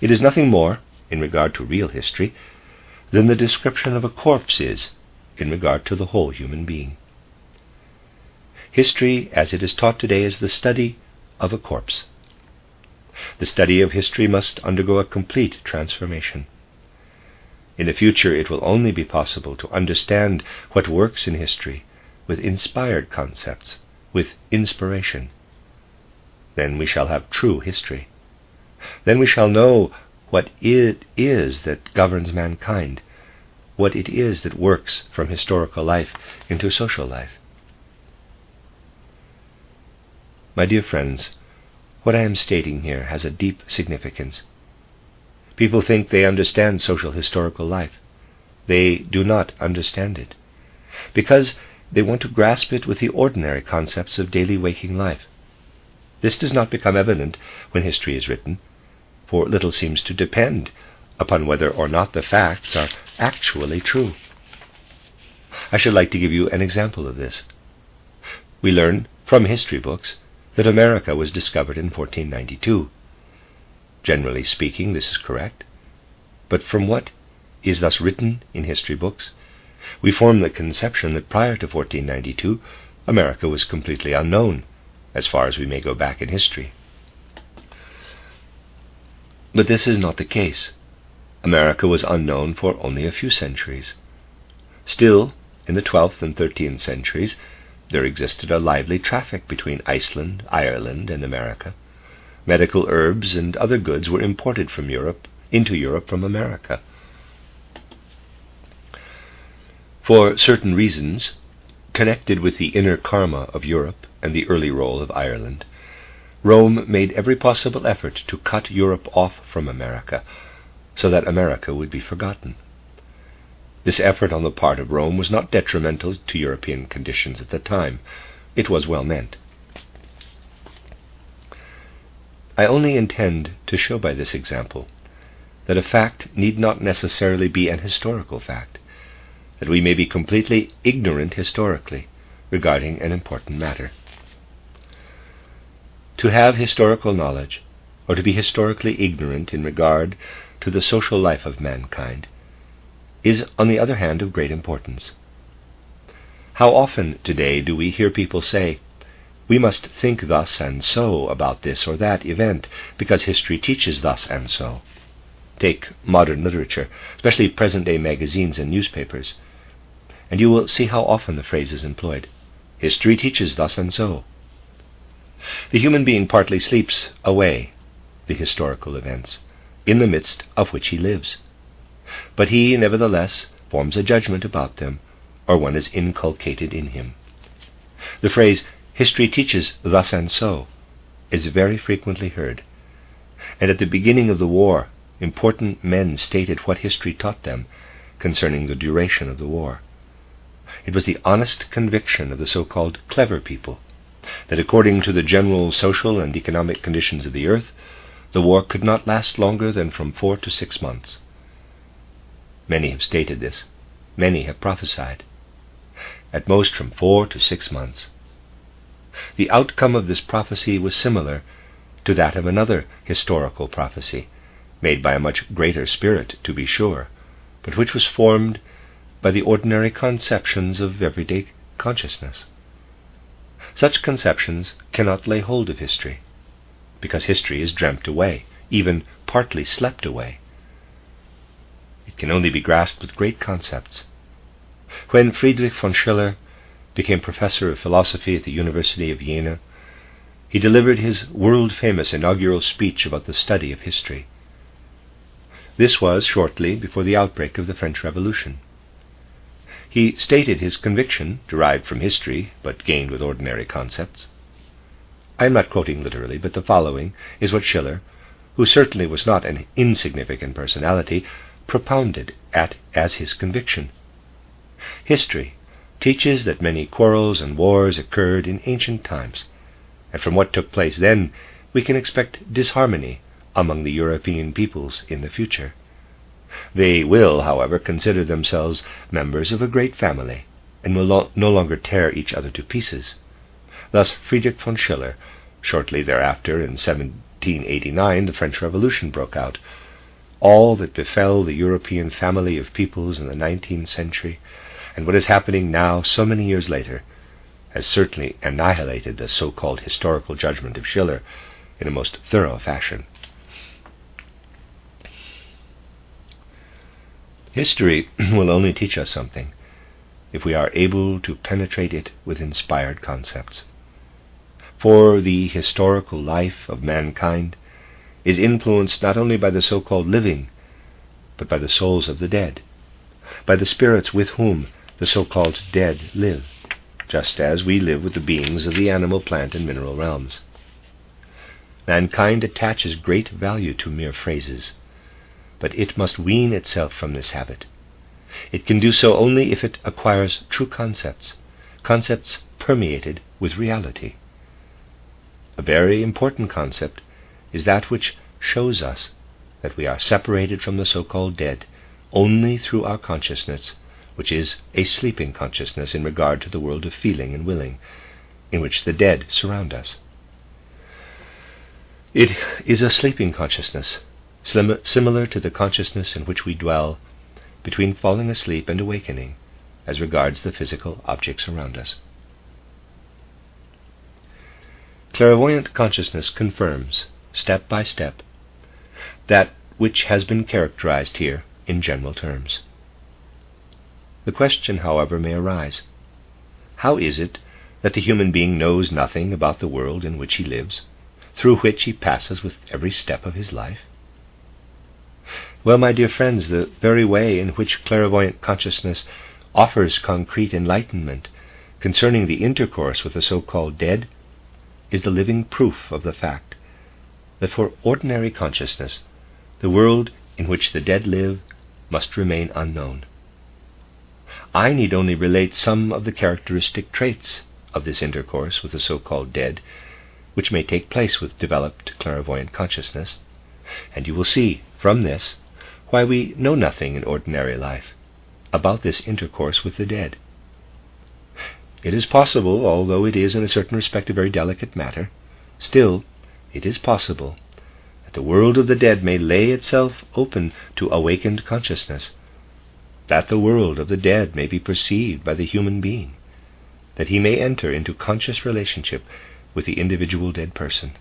It is nothing more, in regard to real history, than the description of a corpse is in regard to the whole human being. History, as it is taught today, is the study of a corpse. The study of history must undergo a complete transformation. In the future it will only be possible to understand what works in history with inspired concepts, with inspiration. Then we shall have true history. Then we shall know what it is that governs mankind, what it is that works from historical life into social life. My dear friends, what I am stating here has a deep significance. People think they understand social historical life. They do not understand it, because they want to grasp it with the ordinary concepts of daily waking life. This does not become evident when history is written, for little seems to depend upon whether or not the facts are actually true. I should like to give you an example of this. We learn from history books that America was discovered in 1492. Generally speaking, this is correct, but from what is thus written in history books, we form the conception that prior to 1492, America was completely unknown, as far as we may go back in history. But this is not the case. America was unknown for only a few centuries. Still, in the 12th and 13th centuries, there existed a lively traffic between Iceland, Ireland, and America. Medical herbs and other goods were imported from Europe into Europe from America. For certain reasons, connected with the inner karma of Europe and the early role of Ireland, Rome made every possible effort to cut Europe off from America, so that America would be forgotten. This effort on the part of Rome was not detrimental to European conditions at the time. It was well meant. I only intend to show by this example that a fact need not necessarily be an historical fact, that we may be completely ignorant historically regarding an important matter. To have historical knowledge, or to be historically ignorant in regard to the social life of mankind, is, on the other hand, of great importance. How often today do we hear people say, "We must think thus and so about this or that event, because history teaches thus and so." Take modern literature, especially present-day magazines and newspapers, and you will see how often the phrase is employed. History teaches thus and so. The human being partly sleeps away the historical events, in the midst of which he lives. But he, nevertheless, forms a judgment about them, or one is inculcated in him. The phrase, "history teaches thus and so," is very frequently heard, and at the beginning of the war, important men stated what history taught them concerning the duration of the war. It was the honest conviction of the so-called clever people that according to the general social and economic conditions of the earth, the war could not last longer than from 4 to 6 months. Many have stated this. Many have prophesied. At most from 4 to 6 months. The outcome of this prophecy was similar to that of another historical prophecy, made by a much greater spirit, to be sure, but which was formed by the ordinary conceptions of everyday consciousness. Such conceptions cannot lay hold of history, because history is dreamt away, even partly slept away. It can only be grasped with great concepts. When Friedrich von Schiller became professor of philosophy at the University of Jena, he delivered his world-famous inaugural speech about the study of history. This was shortly before the outbreak of the French Revolution. He stated his conviction, derived from history, but gained with ordinary concepts. I am not quoting literally, but the following is what Schiller, who certainly was not an insignificant personality, propounded as his conviction. History teaches that many quarrels and wars occurred in ancient times, and from what took place then we can expect disharmony among the European peoples in the future. They will, however, consider themselves members of a great family, and will no longer tear each other to pieces. Thus Friedrich von Schiller. Shortly thereafter, in 1789, the French Revolution broke out. All that befell the European family of peoples in the 19th century, and what is happening now so many years later, has certainly annihilated the so-called historical judgment of Schiller in a most thorough fashion. History will only teach us something if we are able to penetrate it with inspired concepts. For the historical life of mankind is influenced not only by the so-called living, but by the souls of the dead, by the spirits with whom the so-called dead live, just as we live with the beings of the animal, plant, and mineral realms. Mankind attaches great value to mere phrases, but it must wean itself from this habit. It can do so only if it acquires true concepts, concepts permeated with reality. A very important concept is that which shows us that we are separated from the so-called dead only through our consciousness, which is a sleeping consciousness in regard to the world of feeling and willing, in which the dead surround us. It is a sleeping consciousness, similar to the consciousness in which we dwell between falling asleep and awakening as regards the physical objects around us. Clairvoyant consciousness confirms, step by step, that which has been characterized here in general terms. The question, however, may arise: how is it that the human being knows nothing about the world in which he lives, through which he passes with every step of his life? Well, my dear friends, the very way in which clairvoyant consciousness offers concrete enlightenment concerning the intercourse with the so-called dead is the living proof of the fact that for ordinary consciousness the world in which the dead live must remain unknown. I need only relate some of the characteristic traits of this intercourse with the so-called dead, which may take place with developed clairvoyant consciousness, and you will see from this why we know nothing in ordinary life about this intercourse with the dead. It is possible, although it is in a certain respect a very delicate matter, still it is possible that the world of the dead may lay itself open to awakened consciousness, that the world of the dead may be perceived by the human being, that he may enter into conscious relationship with the individual dead person.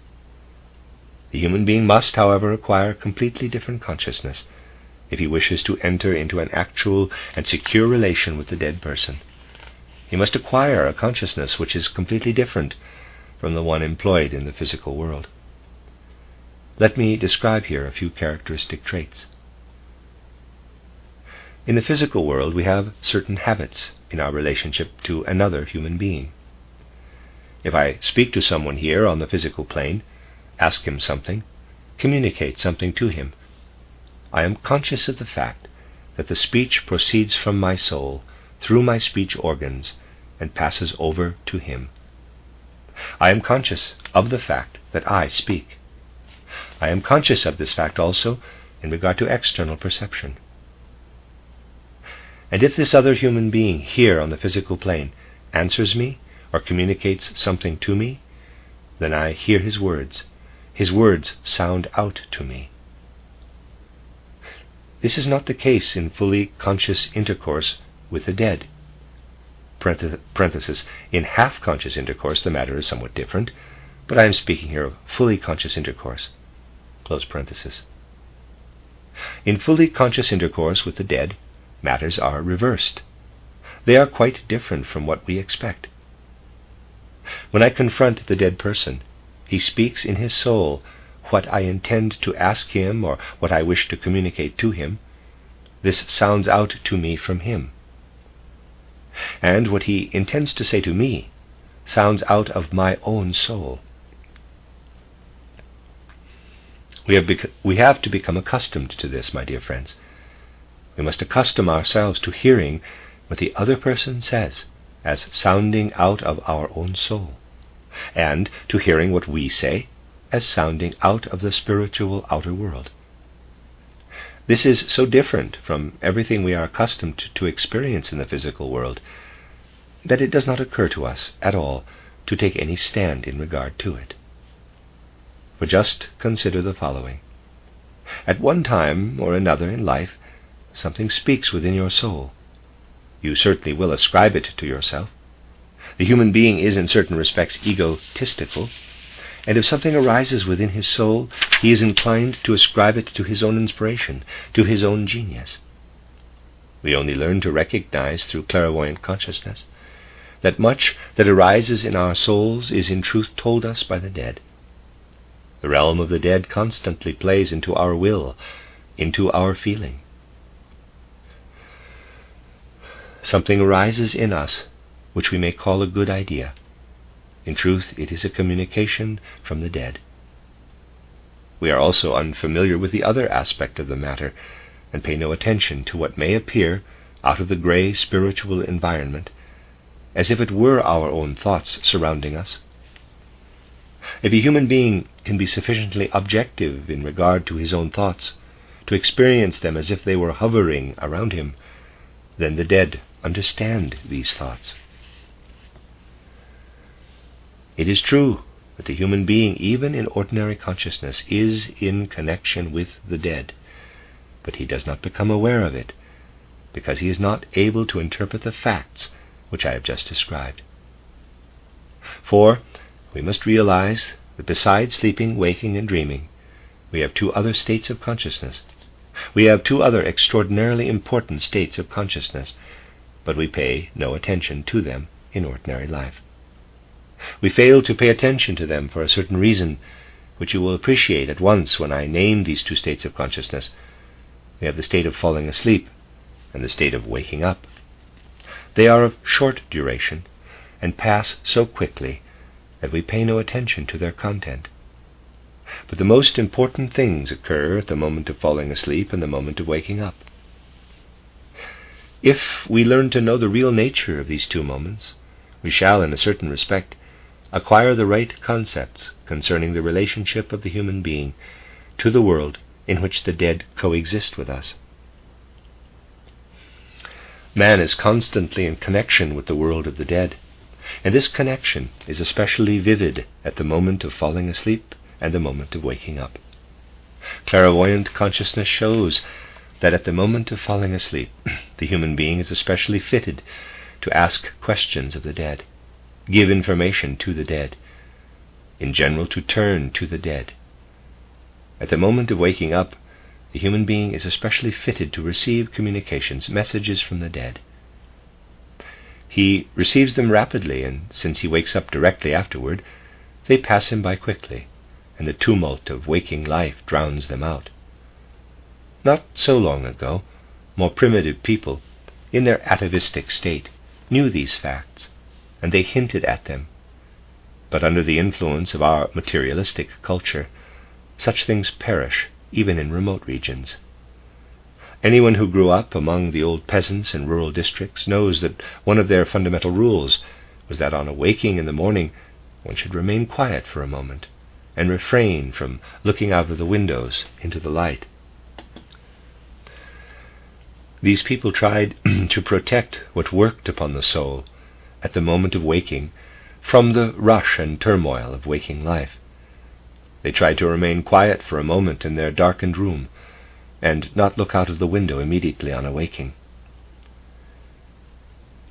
The human being must, however, acquire completely different consciousness if he wishes to enter into an actual and secure relation with the dead person. He must acquire a consciousness which is completely different from the one employed in the physical world. Let me describe here a few characteristic traits. In the physical world, we have certain habits in our relationship to another human being. If I speak to someone here on the physical plane, ask him something, communicate something to him, I am conscious of the fact that the speech proceeds from my soul through my speech organs and passes over to him. I am conscious of the fact that I speak. I am conscious of this fact also in regard to external perception. And if this other human being here on the physical plane answers me or communicates something to me, then I hear his words. His words sound out to me. This is not the case in fully conscious intercourse with the dead. Parenthesis, in half-conscious intercourse the matter is somewhat different, but I am speaking here of fully conscious intercourse. Close parenthesis. In fully conscious intercourse with the dead, matters are reversed. They are quite different from what we expect. When I confront the dead person, he speaks in his soul what I intend to ask him or what I wish to communicate to him. This sounds out to me from him. And what he intends to say to me sounds out of my own soul. We have to become accustomed to this, my dear friends. We must accustom ourselves to hearing what the other person says as sounding out of our own soul, and to hearing what we say as sounding out of the spiritual outer world. This is so different from everything we are accustomed to experience in the physical world that it does not occur to us at all to take any stand in regard to it. But just consider the following. At one time or another in life, something speaks within your soul. You certainly will ascribe it to yourself. The human being is in certain respects egotistical, and if something arises within his soul, he is inclined to ascribe it to his own inspiration, to his own genius. We only learn to recognize through clairvoyant consciousness that much that arises in our souls is in truth told us by the dead. The realm of the dead constantly plays into our will, into our feeling. Something arises in us which we may call a good idea. In truth, it is a communication from the dead. We are also unfamiliar with the other aspect of the matter, and pay no attention to what may appear out of the grey spiritual environment, as if it were our own thoughts surrounding us. If a human being can be sufficiently objective in regard to his own thoughts, to experience them as if they were hovering around him, then the dead understand these thoughts. It is true that the human being, even in ordinary consciousness, is in connection with the dead, but he does not become aware of it, because he is not able to interpret the facts which I have just described. For we must realize that besides sleeping, waking, and dreaming, we have two other states of consciousness. We have two other extraordinarily important states of consciousness, but we pay no attention to them in ordinary life. We fail to pay attention to them for a certain reason, which you will appreciate at once when I name these two states of consciousness. We have the state of falling asleep and the state of waking up. They are of short duration and pass so quickly that we pay no attention to their content. But the most important things occur at the moment of falling asleep and the moment of waking up. If we learn to know the real nature of these two moments, we shall, in a certain respect, acquire the right concepts concerning the relationship of the human being to the world in which the dead coexist with us. Man is constantly in connection with the world of the dead, and this connection is especially vivid at the moment of falling asleep and the moment of waking up. Clairvoyant consciousness shows that at the moment of falling asleep, the human being is especially fitted to ask questions of the dead, give information to the dead, in general to turn to the dead. At the moment of waking up, the human being is especially fitted to receive communications, messages from the dead. He receives them rapidly, and since he wakes up directly afterward, they pass him by quickly, and the tumult of waking life drowns them out. Not so long ago, more primitive people, in their atavistic state, knew these facts, and they hinted at them. But under the influence of our materialistic culture, such things perish, even in remote regions. Anyone who grew up among the old peasants in rural districts knows that one of their fundamental rules was that on awaking in the morning one should remain quiet for a moment and refrain from looking out of the windows into the light. These people tried to protect what worked upon the soul at the moment of waking from the rush and turmoil of waking life. They tried to remain quiet for a moment in their darkened room and not look out of the window immediately on awaking.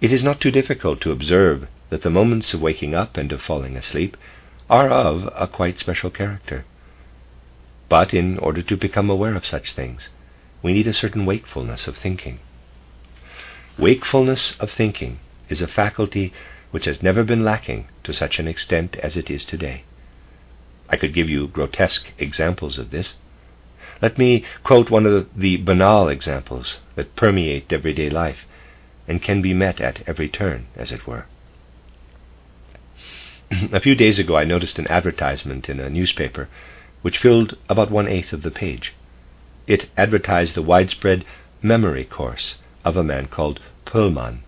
It is not too difficult to observe that the moments of waking up and of falling asleep are of a quite special character. But in order to become aware of such things, we need a certain wakefulness of thinking. Wakefulness of thinking is a faculty which has never been lacking to such an extent as it is today. I could give you grotesque examples of this. Let me quote one of the banal examples that permeate everyday life and can be met at every turn, as it were. A few days ago I noticed an advertisement in a newspaper which filled about 1/8 of the page. It advertised the widespread memory course of a man called Pullman.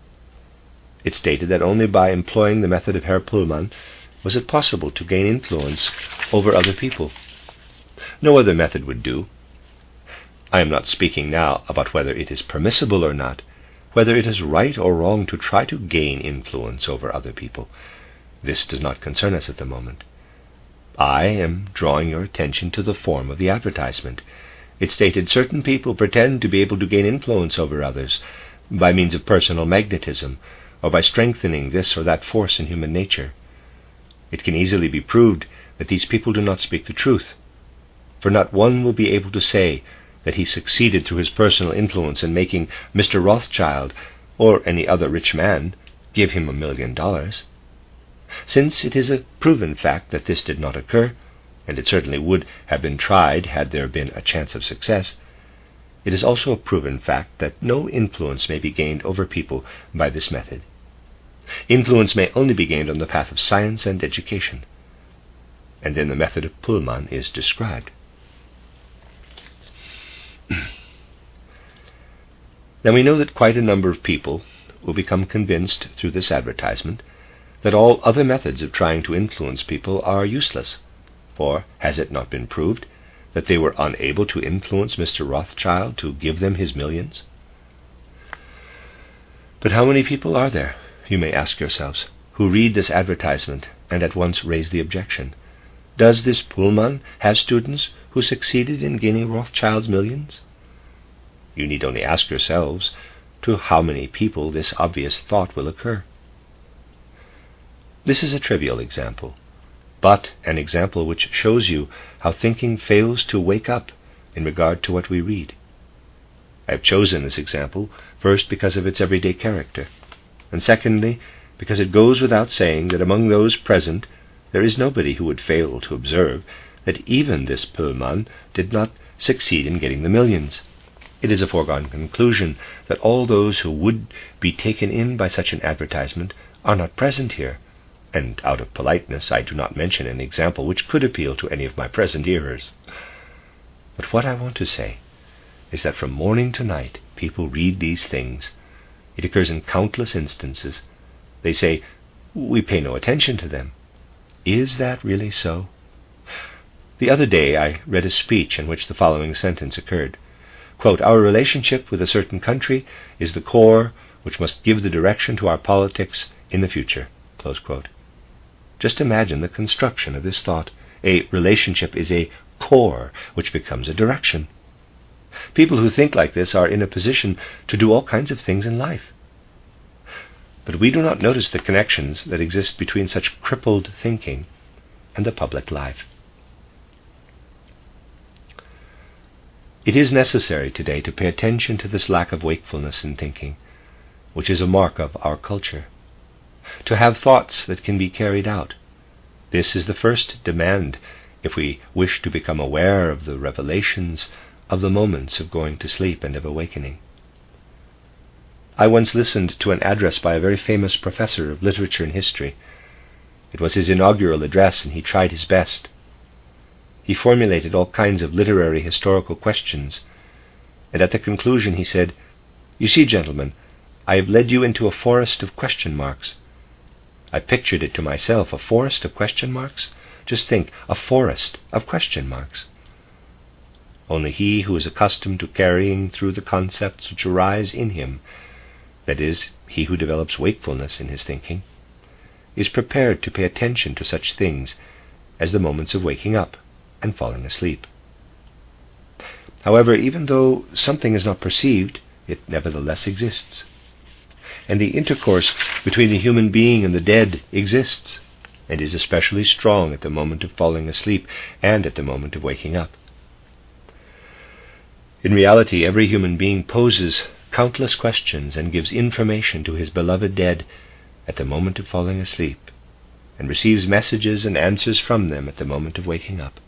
It stated that only by employing the method of Herr Pullman was it possible to gain influence over other people. No other method would do. I am not speaking now about whether it is permissible or not, whether it is right or wrong to try to gain influence over other people. This does not concern us at the moment. I am drawing your attention to the form of the advertisement. It stated certain people pretend to be able to gain influence over others by means of personal magnetism or by strengthening this or that force in human nature. It can easily be proved that these people do not speak the truth, for not one will be able to say that he succeeded through his personal influence in making Mr. Rothschild or any other rich man give him $1 million. Since it is a proven fact that this did not occur, and it certainly would have been tried had there been a chance of success, it is also a proven fact that no influence may be gained over people by this method. Influence may only be gained on the path of science and education, and then the method of Pullman is described. Now we know that quite a number of people will become convinced through this advertisement that all other methods of trying to influence people are useless, for has it not been proved that they were unable to influence Mr. Rothschild to give them his millions? But how many people are there, you may ask yourselves, who read this advertisement and at once raise the objection? Does this Pullman have students who succeeded in gaining Rothschild's millions? You need only ask yourselves to how many people this obvious thought will occur. This is a trivial example, but an example which shows you how thinking fails to wake up in regard to what we read. I have chosen this example first because of its everyday character, and secondly because it goes without saying that among those present there is nobody who would fail to observe that even this Pullman did not succeed in getting the millions. It is a foregone conclusion that all those who would be taken in by such an advertisement are not present here, and out of politeness I do not mention an example which could appeal to any of my present hearers. But what I want to say is that from morning to night people read these things. It occurs in countless instances. They say, we pay no attention to them. Is that really so? The other day I read a speech in which the following sentence occurred. Quote, "Our relationship with a certain country is the core which must give the direction to our politics in the future." Close quote. Just imagine the construction of this thought A relationship is a core which becomes a direction. People who think like this are in a position to do all kinds of things in life. But we do not notice the connections that exist between such crippled thinking and the public life. It is necessary today to pay attention to this lack of wakefulness in thinking, which is a mark of our culture. To have thoughts that can be carried out. This is the first demand if we wish to become aware of the revelations of the moments of going to sleep and of awakening. I once listened to an address by a very famous professor of literature and history. It was his inaugural address, and he tried his best. He formulated all kinds of literary historical questions, and at the conclusion he said, "You see, gentlemen, I have led you into a forest of question marks." I pictured it to myself, a forest of question marks? Just think, a forest of question marks. Only he who is accustomed to carrying through the concepts which arise in him, that is, he who develops wakefulness in his thinking, is prepared to pay attention to such things as the moments of waking up and falling asleep. However, even though something is not perceived, it nevertheless exists. And the intercourse between the human being and the dead exists, and is especially strong at the moment of falling asleep and at the moment of waking up. In reality, every human being poses countless questions and gives information to his beloved dead at the moment of falling asleep, and receives messages and answers from them at the moment of waking up.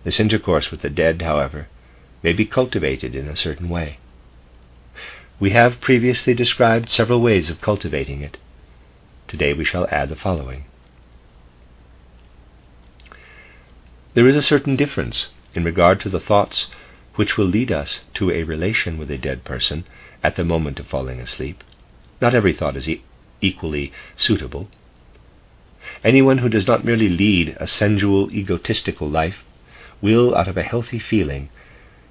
This intercourse with the dead, however, may be cultivated in a certain way. We have previously described several ways of cultivating it. Today we shall add the following. There is a certain difference in regard to the thoughts which will lead us to a relation with a dead person at the moment of falling asleep. Not every thought is equally suitable. Anyone who does not merely lead a sensual, egotistical life will, out of a healthy feeling,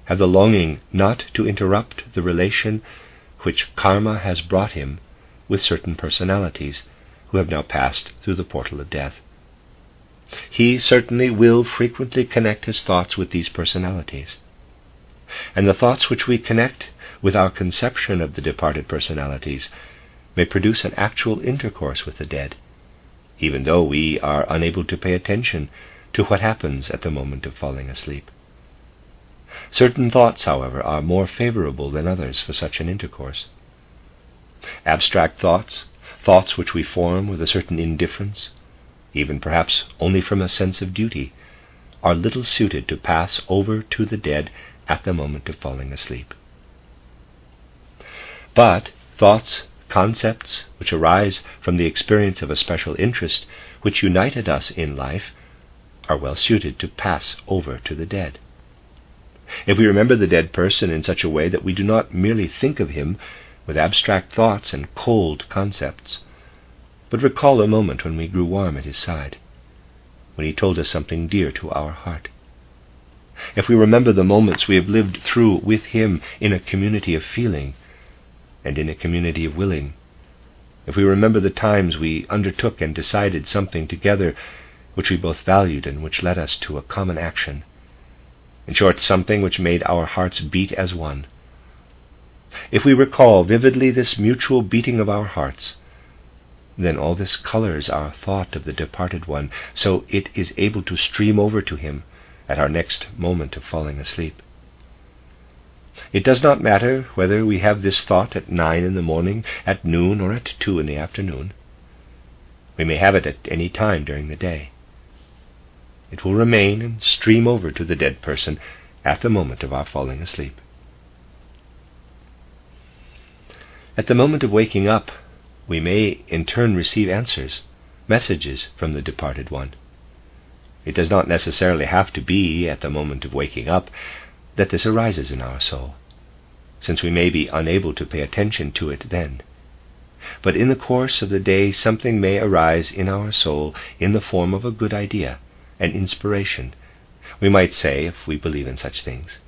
have the longing not to interrupt the relation which karma has brought him with certain personalities who have now passed through the portal of death. He certainly will frequently connect his thoughts with these personalities. And the thoughts which we connect with our conception of the departed personalities may produce an actual intercourse with the dead, even though we are unable to pay attention to what happens at the moment of falling asleep. Certain thoughts, however, are more favorable than others for such an intercourse. Abstract thoughts, thoughts which we form with a certain indifference, even perhaps only from a sense of duty, are little suited to pass over to the dead at the moment of falling asleep. But thoughts, concepts which arise from the experience of a special interest which united us in life are well suited to pass over to the dead. If we remember the dead person in such a way that we do not merely think of him with abstract thoughts and cold concepts, but recall a moment when we grew warm at his side, when he told us something dear to our heart. If we remember the moments we have lived through with him in a community of feeling and in a community of willing, if we remember the times we undertook and decided something together which we both valued and which led us to a common action, in short, something which made our hearts beat as one, if we recall vividly this mutual beating of our hearts, then all this colors our thought of the departed one, so it is able to stream over to him at our next moment of falling asleep. It does not matter whether we have this thought at 9 in the morning, at noon, or at 2 in the afternoon. We may have it at any time during the day. It will remain and stream over to the dead person at the moment of our falling asleep. At the moment of waking up, we may in turn receive answers, messages from the departed one. It does not necessarily have to be at the moment of waking up that this arises in our soul, since we may be unable to pay attention to it then. But in the course of the day something may arise in our soul in the form of a good idea, an inspiration, we might say, if we believe in such things.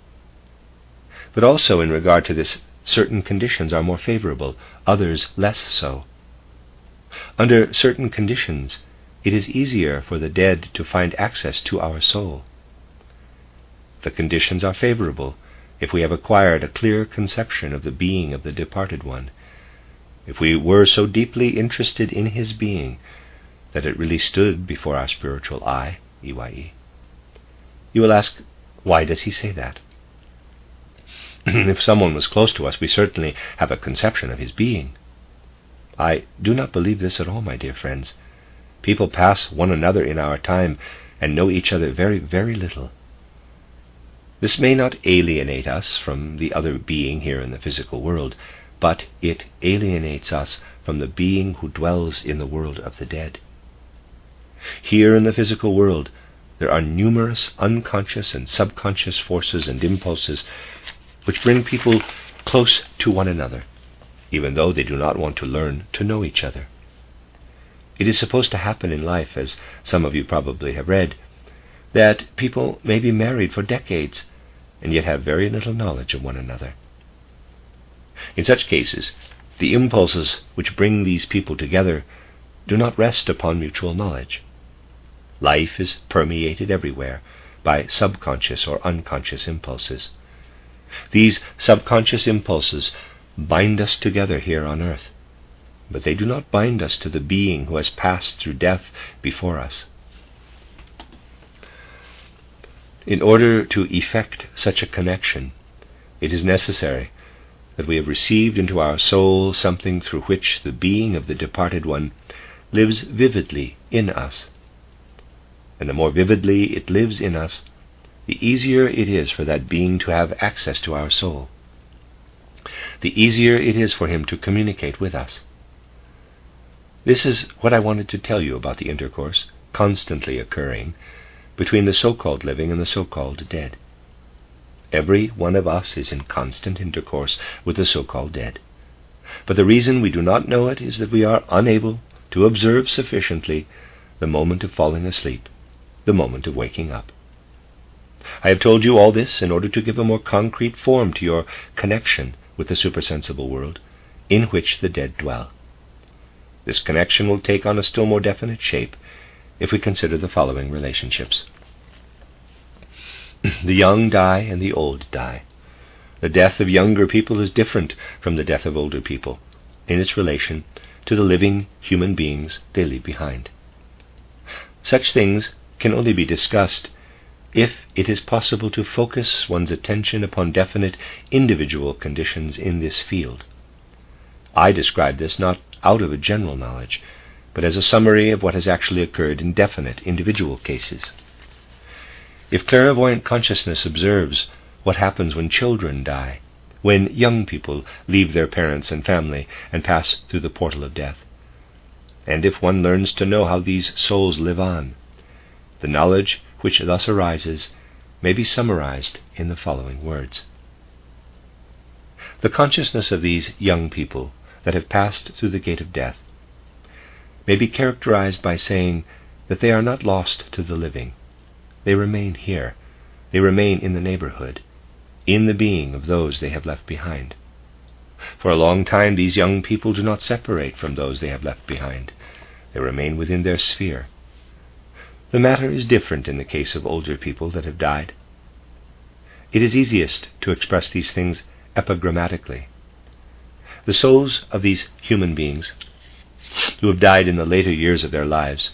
But also in regard to this, certain conditions are more favorable, others less so. Under certain conditions, it is easier for the dead to find access to our soul. The conditions are favorable if we have acquired a clear conception of the being of the departed one, if we were so deeply interested in his being that it really stood before our spiritual eye, EYE. You will ask, why does he say that? If someone was close to us, we certainly have a conception of his being. I do not believe this at all, my dear friends. People pass one another in our time and know each other very, very little. This may not alienate us from the other being here in the physical world, but it alienates us from the being who dwells in the world of the dead. Here in the physical world, there are numerous unconscious and subconscious forces and impulses which bring people close to one another, even though they do not want to learn to know each other. It is supposed to happen in life, as some of you probably have read, that people may be married for decades and yet have very little knowledge of one another. In such cases, the impulses which bring these people together do not rest upon mutual knowledge. Life is permeated everywhere by subconscious or unconscious impulses. These subconscious impulses bind us together here on earth, but they do not bind us to the being who has passed through death before us. In order to effect such a connection, it is necessary that we have received into our soul something through which the being of the departed one lives vividly in us. And the more vividly it lives in us, the easier it is for that being to have access to our soul. The easier it is for him to communicate with us. This is what I wanted to tell you about the intercourse constantly occurring between the so-called living and the so-called dead. Every one of us is in constant intercourse with the so-called dead. But the reason we do not know it is that we are unable to observe sufficiently the moment of falling asleep, the moment of waking up. I have told you all this in order to give a more concrete form to your connection with the supersensible world in which the dead dwell. This connection will take on a still more definite shape if we consider the following relationships. The young die and the old die. The death of younger people is different from the death of older people in its relation to the living human beings they leave behind. Such things can only be discussed if it is possible to focus one's attention upon definite individual conditions in this field. I describe this not out of a general knowledge, but as a summary of what has actually occurred in definite individual cases. If clairvoyant consciousness observes what happens when children die, when young people leave their parents and family and pass through the portal of death, and if one learns to know how these souls live on, the knowledge which thus arises may be summarized in the following words. The consciousness of these young people that have passed through the gate of death may be characterized by saying that they are not lost to the living. They remain here. They remain in the neighborhood, in the being of those they have left behind. For a long time these young people do not separate from those they have left behind. They remain within their sphere. The matter is different in the case of older people that have died. It is easiest to express these things epigrammatically. The souls of these human beings who have died in the later years of their lives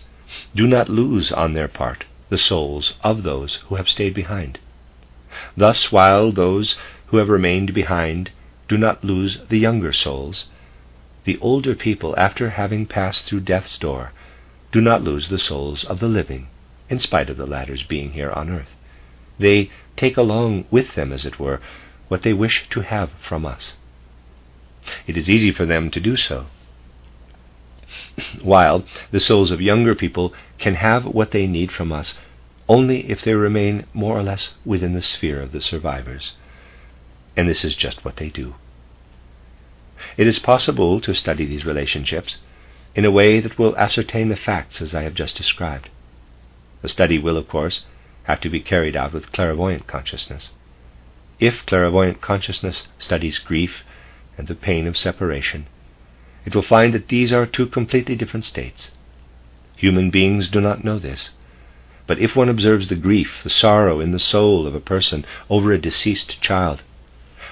do not lose on their part the souls of those who have stayed behind. Thus, while those who have remained behind do not lose the younger souls, the older people, after having passed through death's door, do not lose the souls of the living, in spite of the latter's being here on earth. They take along with them, as it were, what they wish to have from us. It is easy for them to do so, while the souls of younger people can have what they need from us only if they remain more or less within the sphere of the survivors. And this is just what they do. It is possible to study these relationships in a way that will ascertain the facts as I have just described. The study will, of course, have to be carried out with clairvoyant consciousness. If clairvoyant consciousness studies grief and the pain of separation, it will find that these are two completely different states. Human beings do not know this. But if one observes the grief, the sorrow in the soul of a person over a deceased child,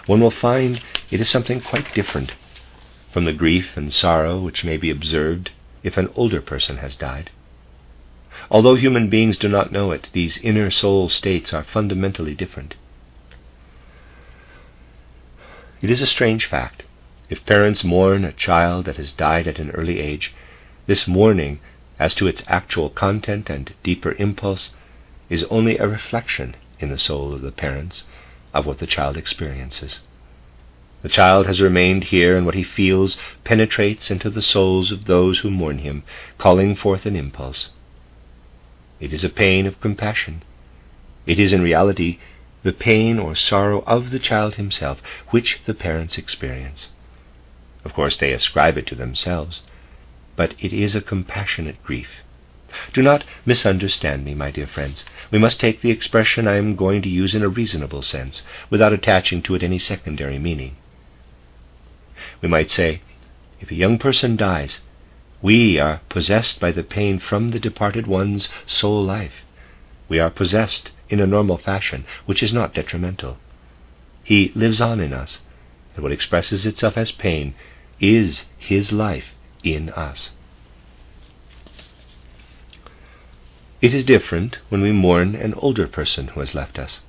one will find it is something quite different from the grief and sorrow which may be observed if an older person has died. Although human beings do not know it, these inner soul states are fundamentally different. It is a strange fact. If parents mourn a child that has died at an early age, this mourning, as to its actual content and deeper impulse, is only a reflection in the soul of the parents of what the child experiences. The child has remained here, and what he feels penetrates into the souls of those who mourn him, calling forth an impulse. It is a pain of compassion. It is in reality the pain or sorrow of the child himself, which the parents experience. Of course, they ascribe it to themselves, but it is a compassionate grief. Do not misunderstand me, my dear friends. We must take the expression I am going to use in a reasonable sense, without attaching to it any secondary meaning. We might say, if a young person dies, we are possessed by the pain from the departed one's soul life. We are possessed in a normal fashion, which is not detrimental. He lives on in us, and what expresses itself as pain is his life in us. It is different when we mourn an older person who has left us.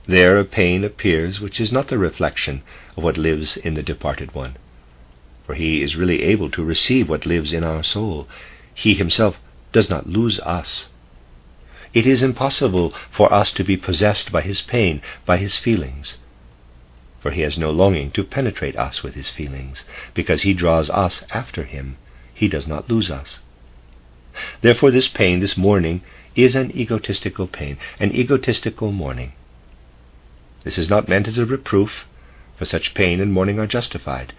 There a pain appears which is not the reflection of what lives in the departed one, for he is really able to receive what lives in our soul. He himself does not lose us. It is impossible for us to be possessed by his pain, by his feelings, for he has no longing to penetrate us with his feelings, because he draws us after him. He does not lose us. Therefore this pain, this mourning, is an egotistical pain, an egotistical mourning. This is not meant as a reproof, for such pain and mourning are justified,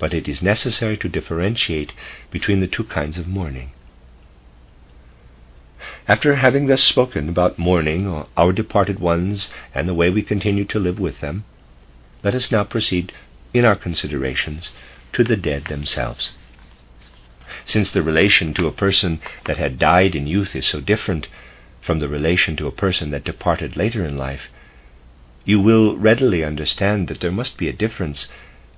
but it is necessary to differentiate between the two kinds of mourning. After having thus spoken about mourning our departed ones and the way we continue to live with them, let us now proceed in our considerations to the dead themselves. Since the relation to a person that had died in youth is so different from the relation to a person that departed later in life, you will readily understand that there must be a difference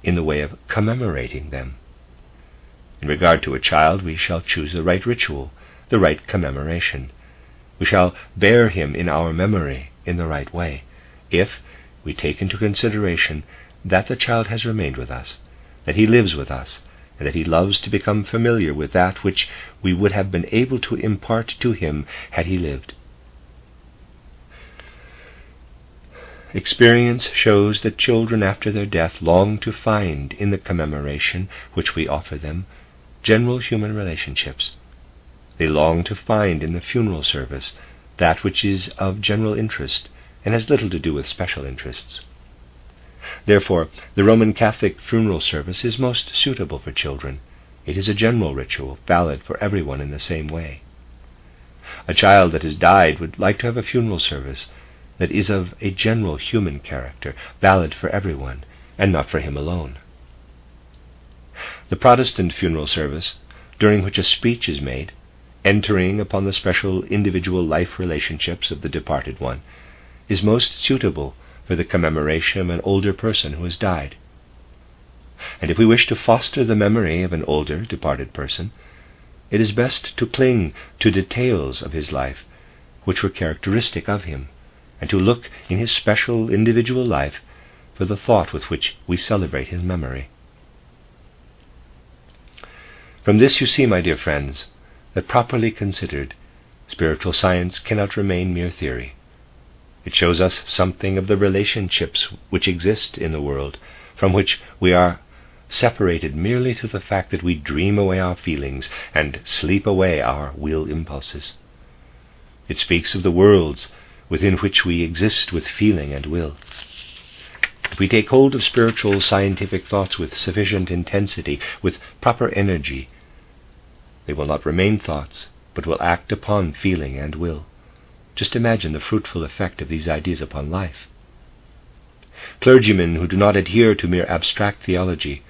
in the way of commemorating them. In regard to a child, we shall choose the right ritual, the right commemoration. We shall bear him in our memory in the right way, if we take into consideration that the child has remained with us, that he lives with us, and that he loves to become familiar with that which we would have been able to impart to him had he lived. Experience shows that children after their death long to find in the commemoration which we offer them general human relationships. They long to find in the funeral service that which is of general interest and has little to do with special interests. Therefore, the Roman Catholic funeral service is most suitable for children. It is a general ritual, valid for everyone in the same way. A child that has died would like to have a funeral service that is of a general human character, valid for everyone, and not for him alone. The Protestant funeral service, during which a speech is made, entering upon the special individual life relationships of the departed one, is most suitable for the commemoration of an older person who has died. And if we wish to foster the memory of an older departed person, it is best to cling to details of his life which were characteristic of him, and to look in his special individual life for the thought with which we celebrate his memory. From this you see, my dear friends, that properly considered, spiritual science cannot remain mere theory. It shows us something of the relationships which exist in the world, from which we are separated merely through the fact that we dream away our feelings and sleep away our will impulses. It speaks of the worlds within which we exist with feeling and will. If we take hold of spiritual scientific thoughts with sufficient intensity, with proper energy, they will not remain thoughts, but will act upon feeling and will. Just imagine the fruitful effect of these ideas upon life. Clergymen who do not adhere to mere abstract theology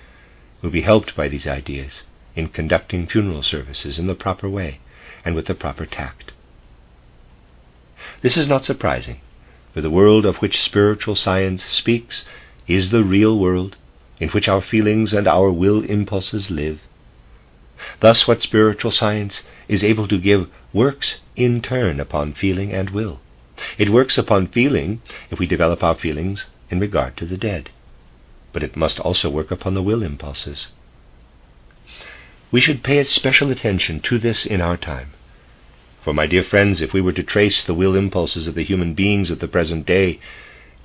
will be helped by these ideas in conducting funeral services in the proper way, and with the proper tact. This is not surprising, for the world of which spiritual science speaks is the real world in which our feelings and our will impulses live. Thus what spiritual science is able to give works in turn upon feeling and will. It works upon feeling if we develop our feelings in regard to the dead, but it must also work upon the will impulses. We should pay special attention to this in our time. For, my dear friends, if we were to trace the will impulses of the human beings of the present day,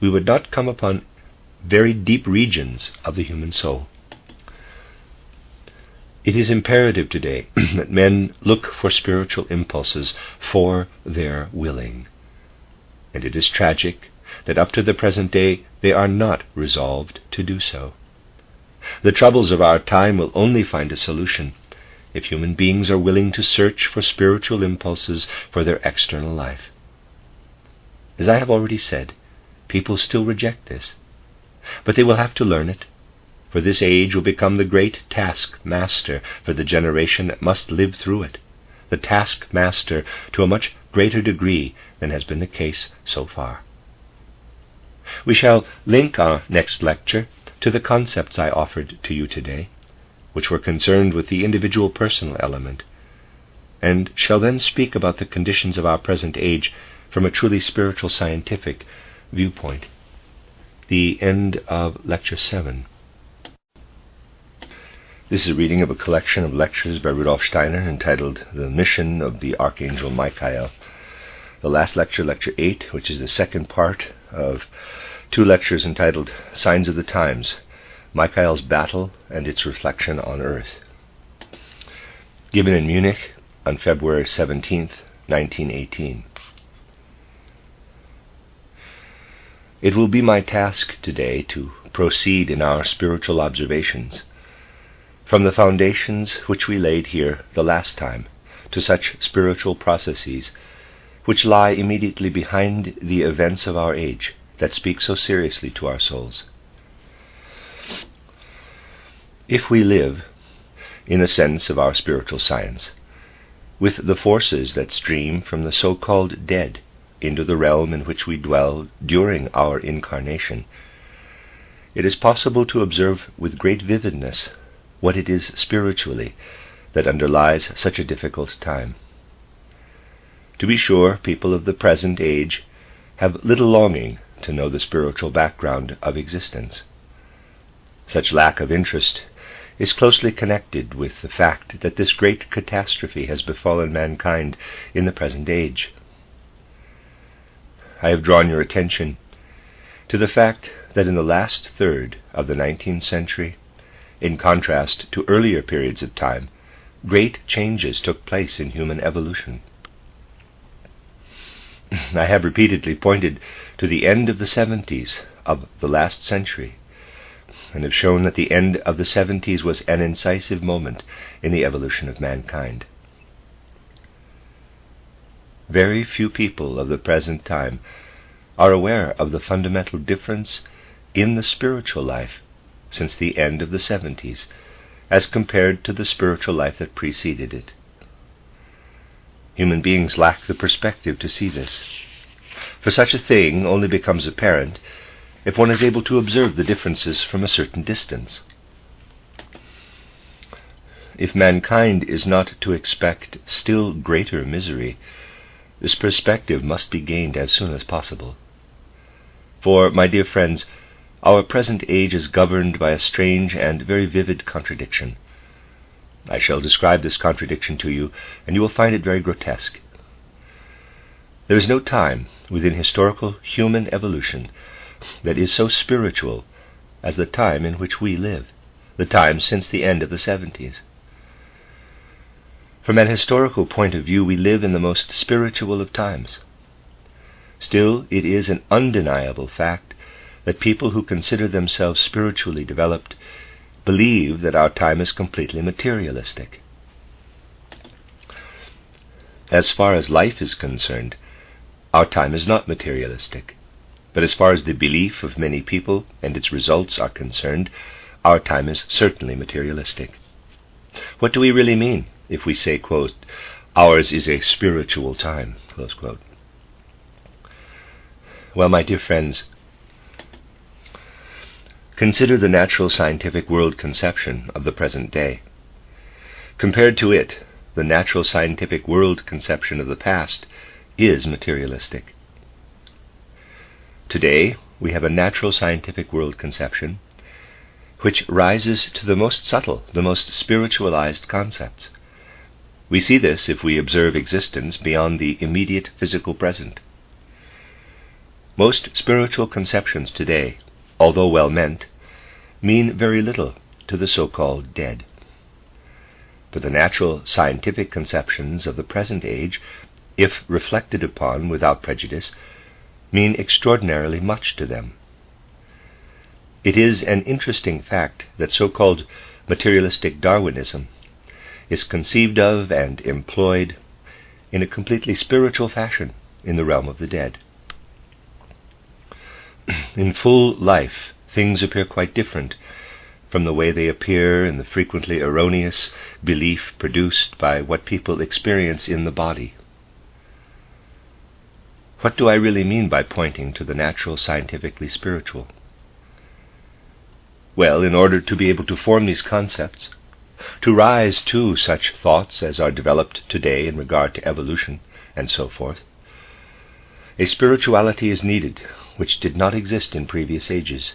we would not come upon very deep regions of the human soul. It is imperative today that men look for spiritual impulses for their willing. And it is tragic that up to the present day they are not resolved to do so. The troubles of our time will only find a solution if human beings are willing to search for spiritual impulses for their external life. As I have already said, people still reject this, but they will have to learn it, for this age will become the great taskmaster for the generation that must live through it, the taskmaster to a much greater degree than has been the case so far. We shall link our next lecture to the concepts I offered to you today, which were concerned with the individual personal element, and shall then speak about the conditions of our present age from a truly spiritual scientific viewpoint. The end of Lecture 7. This is a reading of a collection of lectures by Rudolf Steiner entitled The Mission of the Archangel Michael. The last lecture, Lecture 8, which is the second part of two lectures entitled Signs of the Times, Michael's Battle and Its Reflection on Earth, given in Munich on February 17, 1918. It will be my task today to proceed in our spiritual observations from the foundations which we laid here the last time to such spiritual processes which lie immediately behind the events of our age that speak so seriously to our souls. If we live, in the sense of our spiritual science, with the forces that stream from the so-called dead into the realm in which we dwell during our incarnation, it is possible to observe with great vividness what it is spiritually that underlies such a difficult time. To be sure, people of the present age have little longing to know the spiritual background of existence. Such lack of interest is closely connected with the fact that this great catastrophe has befallen mankind in the present age. I have drawn your attention to the fact that in the last third of the 19th century, in contrast to earlier periods of time, great changes took place in human evolution. I have repeatedly pointed to the end of the 70s of the last century, and have shown that the end of the 70s was an incisive moment in the evolution of mankind. Very few people of the present time are aware of the fundamental difference in the spiritual life since the end of the 70s, as compared to the spiritual life that preceded it. Human beings lack the perspective to see this, for such a thing only becomes apparent if one is able to observe the differences from a certain distance. If mankind is not to expect still greater misery, this perspective must be gained as soon as possible. For, my dear friends, our present age is governed by a strange and very vivid contradiction. I shall describe this contradiction to you, and you will find it very grotesque. There is no time within historical human evolution that is so spiritual as the time in which we live, the time since the end of the 70s. From an historical point of view, we live in the most spiritual of times. Still, it is an undeniable fact that people who consider themselves spiritually developed believe that our time is completely materialistic. As far as life is concerned, our time is not materialistic, but as far as the belief of many people and its results are concerned, our time is certainly materialistic. What do we really mean if we say, quote, Ours is a spiritual time, close quote. Well, my dear friends, consider the natural scientific world conception of the present day. Compared to it, the natural scientific world conception of the past is materialistic. Today, we have a natural scientific world conception which rises to the most subtle, the most spiritualized concepts. We see this if we observe existence beyond the immediate physical present. Most spiritual conceptions today, although well meant, mean very little to the so-called dead. But the natural scientific conceptions of the present age, if reflected upon without prejudice, mean extraordinarily much to them. It is an interesting fact that so-called materialistic Darwinism is conceived of and employed in a completely spiritual fashion in the realm of the dead. In full life, things appear quite different from the way they appear in the frequently erroneous belief produced by what people experience in the body. What do I really mean by pointing to the natural scientifically spiritual? Well, in order to be able to form these concepts, to rise to such thoughts as are developed today in regard to evolution and so forth, a spirituality is needed which did not exist in previous ages.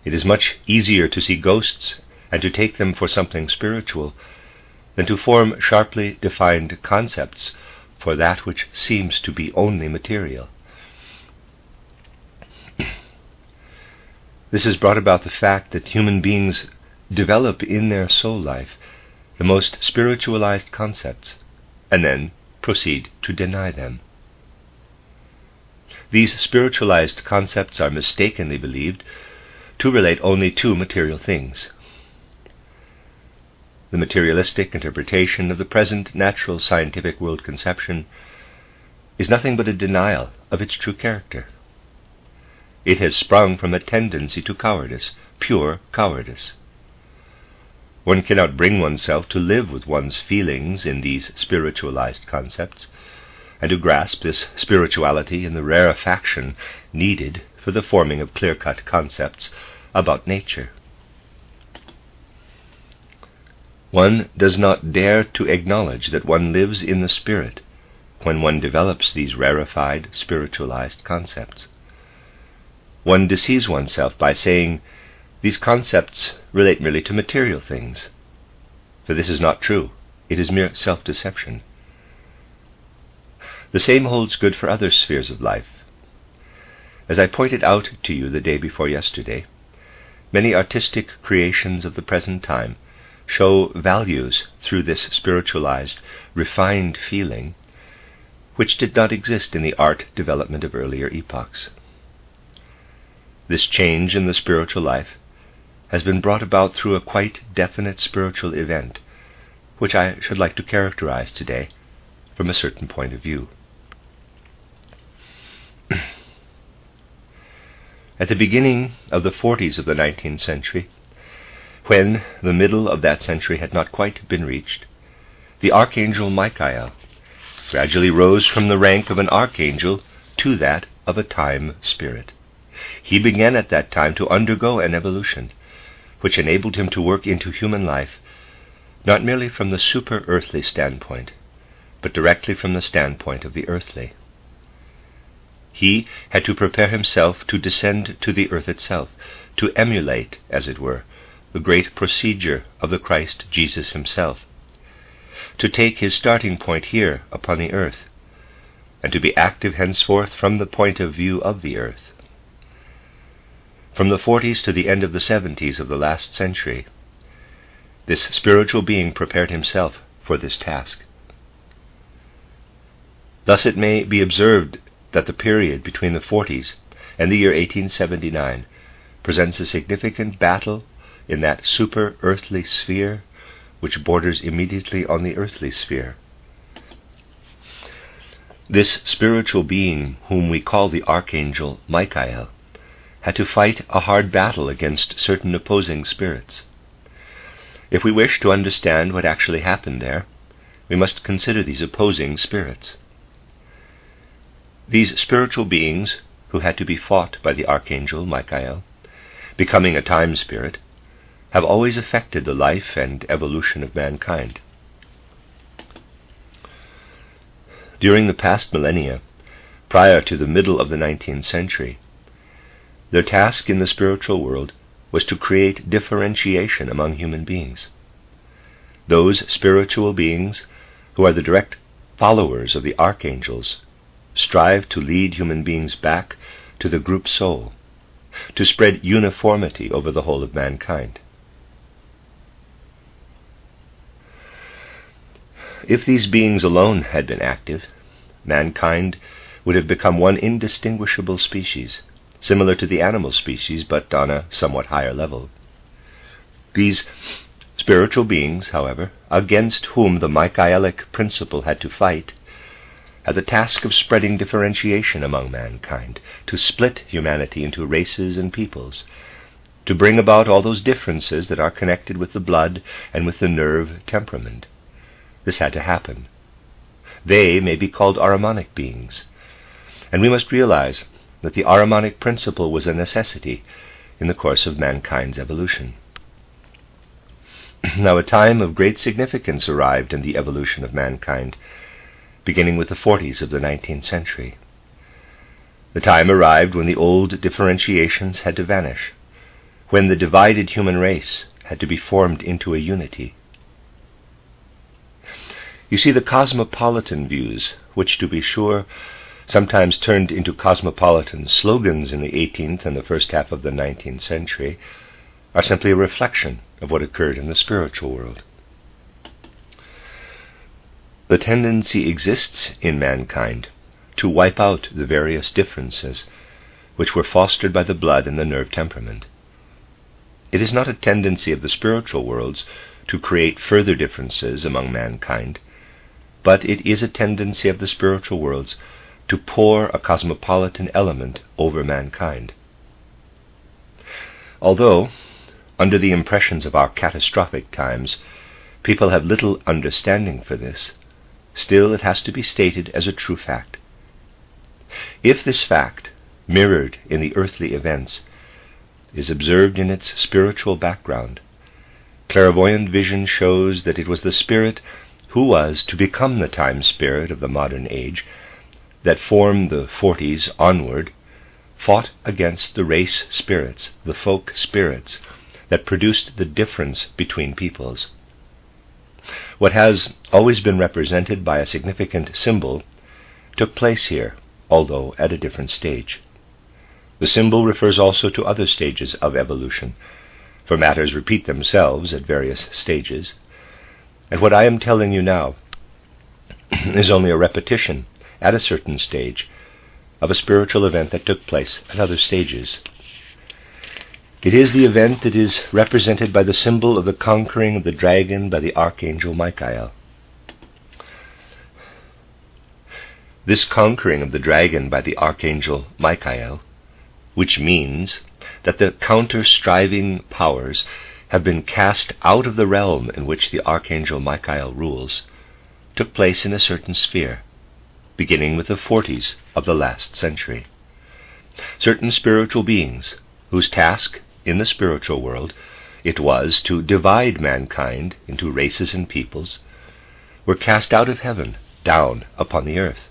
It is much easier to see ghosts and to take them for something spiritual than to form sharply defined concepts for that which seems to be only material. This has brought about the fact that human beings develop in their soul life the most spiritualized concepts and then proceed to deny them. These spiritualized concepts are mistakenly believed to relate only to material things. The materialistic interpretation of the present natural scientific world conception is nothing but a denial of its true character. It has sprung from a tendency to cowardice, pure cowardice. One cannot bring oneself to live with one's feelings in these spiritualized concepts, and to grasp this spirituality in the rarefaction needed for the forming of clear-cut concepts about nature. One does not dare to acknowledge that one lives in the spirit when one develops these rarefied, spiritualized concepts. One deceives oneself by saying, these concepts relate merely to material things. For this is not true. It is mere self-deception. The same holds good for other spheres of life. As I pointed out to you the day before yesterday, many artistic creations of the present time show values through this spiritualized, refined feeling, which did not exist in the art development of earlier epochs. This change in the spiritual life has been brought about through a quite definite spiritual event, which I should like to characterize today from a certain point of view. At the beginning of the 40s of the 19th century, when the middle of that century had not quite been reached, the Archangel Michael gradually rose from the rank of an archangel to that of a time spirit. He began at that time to undergo an evolution which enabled him to work into human life not merely from the super-earthly standpoint, but directly from the standpoint of the earthly. He had to prepare himself to descend to the earth itself, to emulate, as it were, the great procedure of the Christ Jesus himself, to take his starting point here upon the earth, and to be active henceforth from the point of view of the earth. From the 40s to the end of the 70s of the last century, this spiritual being prepared himself for this task. Thus it may be observed that the period between the 40s and the year 1879 presents a significant battle in that super-earthly sphere which borders immediately on the earthly sphere. This spiritual being, whom we call the Archangel Michael, had to fight a hard battle against certain opposing spirits. If we wish to understand what actually happened there, we must consider these opposing spirits. These spiritual beings, who had to be fought by the Archangel Michael, becoming a time spirit, have always affected the life and evolution of mankind. During the past millennia, prior to the middle of the 19th century, their task in the spiritual world was to create differentiation among human beings. Those spiritual beings who are the direct followers of the archangels strive to lead human beings back to the group soul, to spread uniformity over the whole of mankind. If these beings alone had been active, mankind would have become one indistinguishable species, similar to the animal species, but on a somewhat higher level. These spiritual beings, however, against whom the Michaelic principle had to fight, had the task of spreading differentiation among mankind, to split humanity into races and peoples, to bring about all those differences that are connected with the blood and with the nerve temperament. This had to happen. They may be called Ahrimanic beings, and we must realize that the Ahrimanic principle was a necessity in the course of mankind's evolution. Now, a time of great significance arrived in the evolution of mankind, beginning with the 40s of the 19th century. The time arrived when the old differentiations had to vanish, when the divided human race had to be formed into a unity. You see, the cosmopolitan views, which, to be sure, sometimes turned into cosmopolitan slogans in the 18th and the first half of the 19th century, are simply a reflection of what occurred in the spiritual world. The tendency exists in mankind to wipe out the various differences which were fostered by the blood and the nerve temperament. It is not a tendency of the spiritual worlds to create further differences among mankind, but it is a tendency of the spiritual worlds to pour a cosmopolitan element over mankind. Although, under the impressions of our catastrophic times, people have little understanding for this, still it has to be stated as a true fact. If this fact, mirrored in the earthly events, is observed in its spiritual background, clairvoyant vision shows that it was the spirit who was to become the time spirit of the modern age that formed the 40s onward, fought against the race spirits, the folk spirits, that produced the difference between peoples. What has always been represented by a significant symbol took place here, although at a different stage. The symbol refers also to other stages of evolution, for matters repeat themselves at various stages, and what I am telling you now is only a repetition at a certain stage of a spiritual event that took place at other stages. It is the event that is represented by the symbol of the conquering of the dragon by the Archangel Michael. This conquering of the dragon by the Archangel Michael, which means that the counter-striving powers have been cast out of the realm in which the Archangel Michael rules, took place in a certain sphere, beginning with the 40s of the last century. Certain spiritual beings, whose task in the spiritual world it was to divide mankind into races and peoples, were cast out of heaven down upon the earth.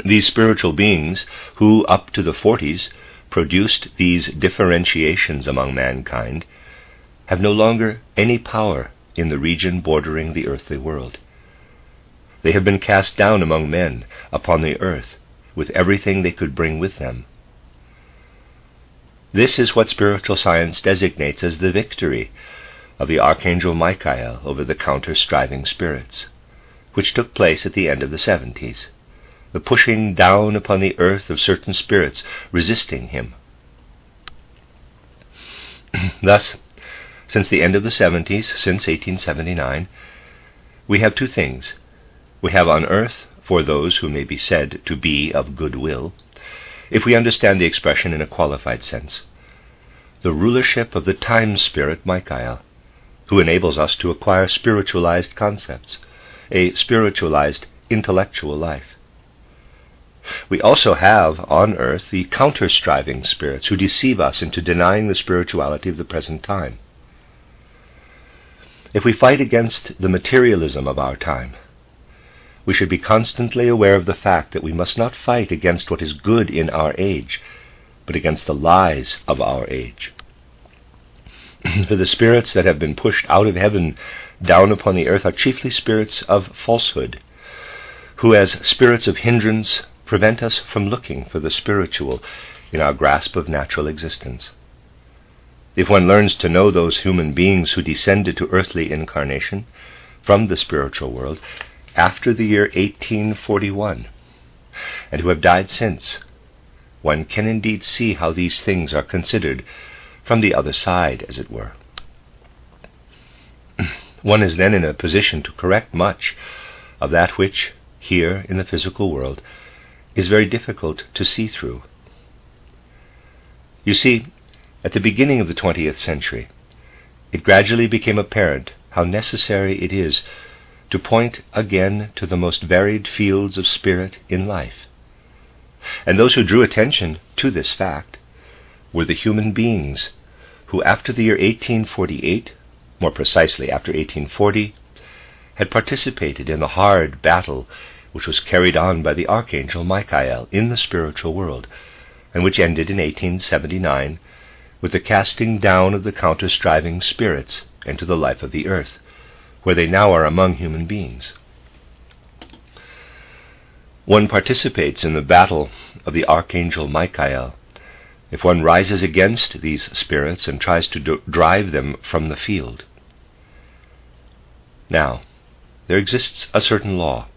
These spiritual beings, who up to the 40s produced these differentiations among mankind, have no longer any power in the region bordering the earthly world. They have been cast down among men upon the earth with everything they could bring with them. This is what spiritual science designates as the victory of the Archangel Michael over the counter-striving spirits, which took place at the end of the 70s, the pushing down upon the earth of certain spirits resisting him. Thus, since the end of the 70s, since 1879, we have two things. We have on earth, for those who may be said to be of good will, if we understand the expression in a qualified sense, the rulership of the time spirit Michael, who enables us to acquire spiritualized concepts, a spiritualized intellectual life. We also have on earth the counter-striving spirits who deceive us into denying the spirituality of the present time. If we fight against the materialism of our time, we should be constantly aware of the fact that we must not fight against what is good in our age, but against the lies of our age. For the spirits that have been pushed out of heaven down upon the earth are chiefly spirits of falsehood, who as spirits of hindrance prevent us from looking for the spiritual in our grasp of natural existence. If one learns to know those human beings who descended to earthly incarnation from the spiritual world after the year 1841, and who have died since, one can indeed see how these things are considered from the other side, as it were. One is then in a position to correct much of that which, here in the physical world, is very difficult to see through. You see, at the beginning of the 20th century, it gradually became apparent how necessary it is to point again to the most varied fields of spirit in life. And those who drew attention to this fact were the human beings who, after the year 1848, more precisely after 1840, had participated in the hard battle which was carried on by the Archangel Michael in the spiritual world, and which ended in 1879 with the casting down of the counter-striving spirits into the life of the earth, where they now are among human beings. One participates in the battle of the Archangel Michael if one rises against these spirits and tries to drive them from the field. Now, there exists a certain law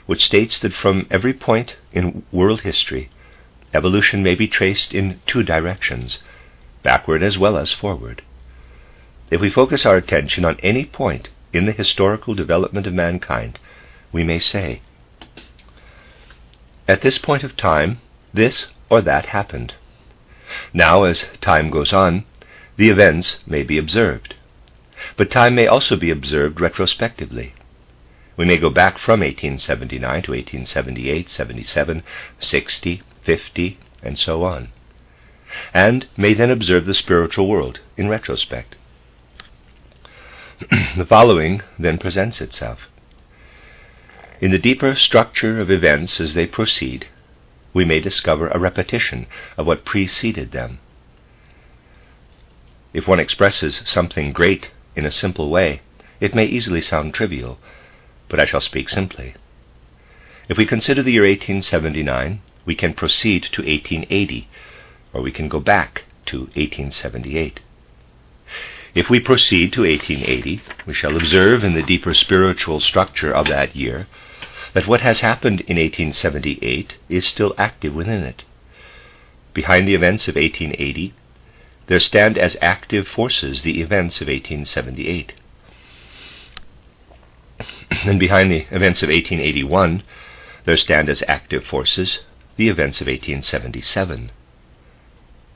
which states that from every point in world history, evolution may be traced in two directions, backward as well as forward. If we focus our attention on any point in the historical development of mankind, we may say, at this point of time, this or that happened. Now, as time goes on, the events may be observed. But time may also be observed retrospectively. We may go back from 1879 to 1878, 77, 60, 50, and so on, and may then observe the spiritual world in retrospect. The following then presents itself. In the deeper structure of events as they proceed, we may discover a repetition of what preceded them. If one expresses something great in a simple way, it may easily sound trivial, but I shall speak simply. If we consider the year 1879, we can proceed to 1880, or we can go back to 1878. If we proceed to 1880, we shall observe in the deeper spiritual structure of that year that what has happened in 1878 is still active within it. Behind the events of 1880, there stand as active forces the events of 1878. And behind the events of 1881, there stand as active forces the events of 1877.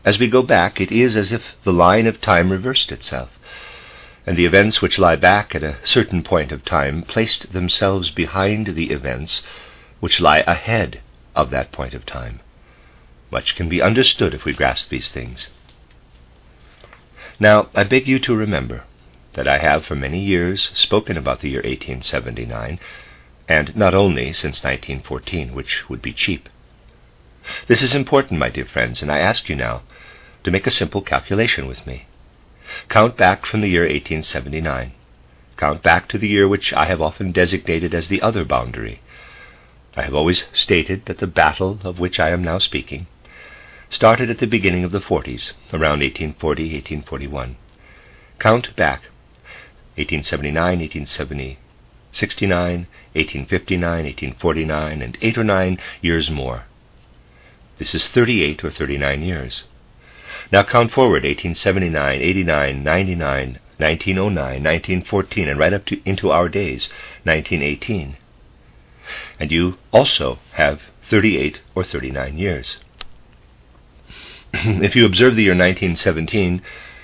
As we go back, it is as if the line of time reversed itself, and the events which lie back at a certain point of time placed themselves behind the events which lie ahead of that point of time. Much can be understood if we grasp these things. Now, I beg you to remember that I have for many years spoken about the year 1879, and not only since 1914, which would be cheap. This is important, my dear friends, and I ask you now to make a simple calculation with me. Count back from the year 1879. Count back to the year which I have often designated as the other boundary. I have always stated that the battle of which I am now speaking started at the beginning of the 40s, around 1840, 1841. Count back 1879, 1870, 69, 1859, 1849, and 8 or 9 years more. This is 38 or 39 years. Now count forward 1879, 89, 99, 1909, 1914, and right up into our days, 1918. And you also have 38 or 39 years. If you observe the year 1917,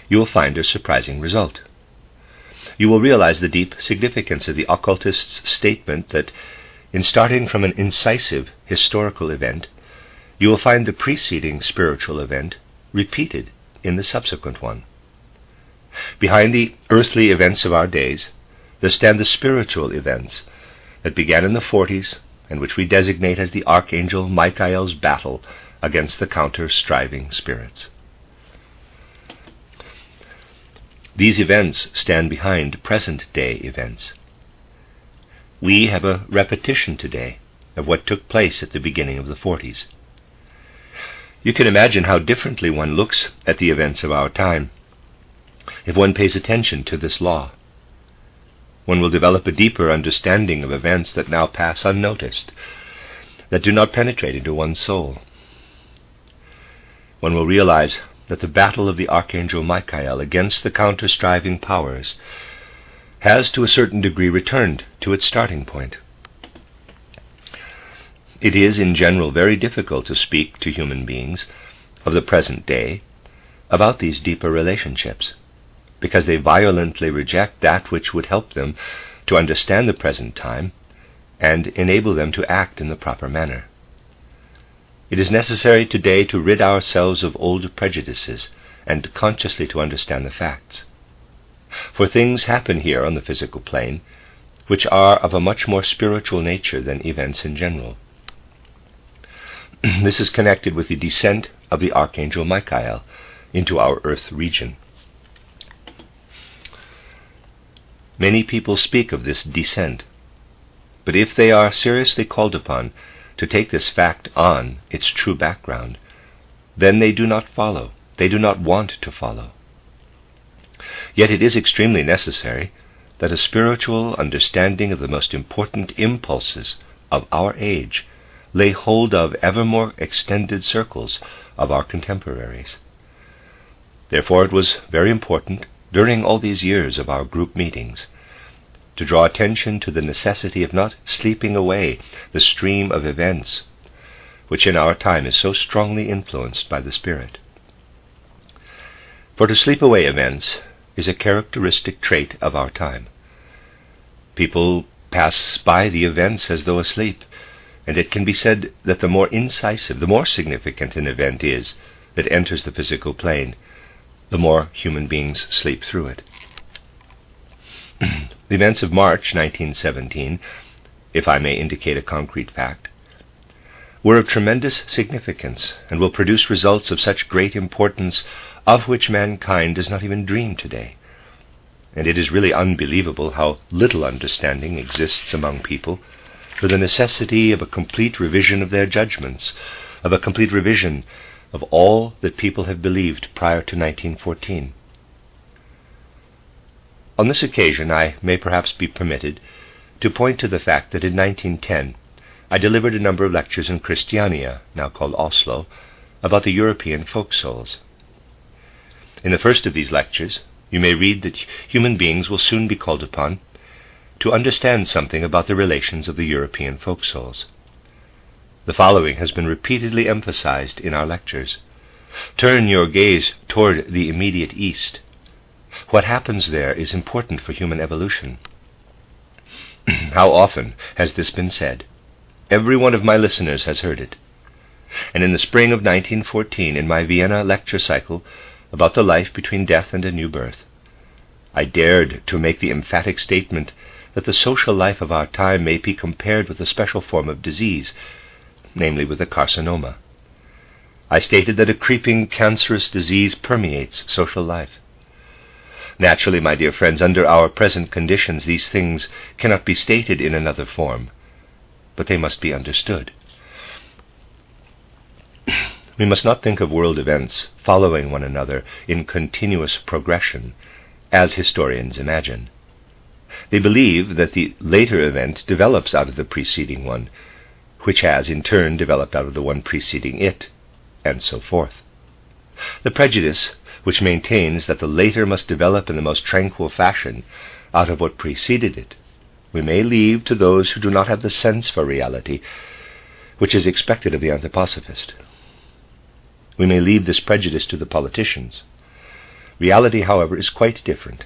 you will find a surprising result. you will realize the deep significance of the occultist's statement that, in starting from an incisive historical event, you will find the preceding spiritual event repeated in the subsequent one. Behind the earthly events of our days, there stand the spiritual events that began in the 40s and which we designate as the Archangel Michael's battle against the counter-striving spirits. These events stand behind present-day events. We have a repetition today of what took place at the beginning of the 40s. You can imagine how differently one looks at the events of our time if one pays attention to this law. One will develop a deeper understanding of events that now pass unnoticed, that do not penetrate into one's soul. One will realize that the battle of the Archangel Michael against the counter-striving powers has to a certain degree returned to its starting point. It is in general very difficult to speak to human beings of the present day about these deeper relationships, because they violently reject that which would help them to understand the present time and enable them to act in the proper manner. It is necessary today to rid ourselves of old prejudices and consciously to understand the facts. For things happen here on the physical plane which are of a much more spiritual nature than events in general. This is connected with the descent of the Archangel Michael into our earth region. Many people speak of this descent, but if they are seriously called upon to take this fact on its true background, then they do not follow, they do not want to follow. Yet it is extremely necessary that a spiritual understanding of the most important impulses of our age lay hold of ever more extended circles of our contemporaries. Therefore it was very important during all these years of our group meetings to draw attention to the necessity of not sleeping away the stream of events which in our time is so strongly influenced by the Spirit. For to sleep away events is a characteristic trait of our time. People pass by the events as though asleep, and it can be said that the more incisive, the more significant an event is that enters the physical plane, the more human beings sleep through it. The events of March 1917, if I may indicate a concrete fact, were of tremendous significance and will produce results of such great importance of which mankind does not even dream today. And it is really unbelievable how little understanding exists among people for the necessity of a complete revision of their judgments, of a complete revision of all that people have believed prior to 1914. On this occasion I may perhaps be permitted to point to the fact that in 1910 I delivered a number of lectures in Christiania, now called Oslo, about the European folk souls. In the first of these lectures you may read that human beings will soon be called upon to understand something about the relations of the European folk souls. The following has been repeatedly emphasized in our lectures. Turn your gaze toward the immediate East. What happens there is important for human evolution. How often has this been said? Every one of my listeners has heard it. And in the spring of 1914, in my Vienna lecture cycle about the life between death and a new birth, I dared to make the emphatic statement that the social life of our time may be compared with a special form of disease, namely with a carcinoma. I stated that a creeping cancerous disease permeates social life. Naturally, my dear friends, under our present conditions these things cannot be stated in another form, but they must be understood. We must not think of world events following one another in continuous progression, as historians imagine. They believe that the later event develops out of the preceding one, which has in turn developed out of the one preceding it, and so forth. The prejudice which maintains that the later must develop in the most tranquil fashion out of what preceded it, we may leave to those who do not have the sense for reality which is expected of the anthroposophist. We may leave this prejudice to the politicians. Reality, however, is quite different.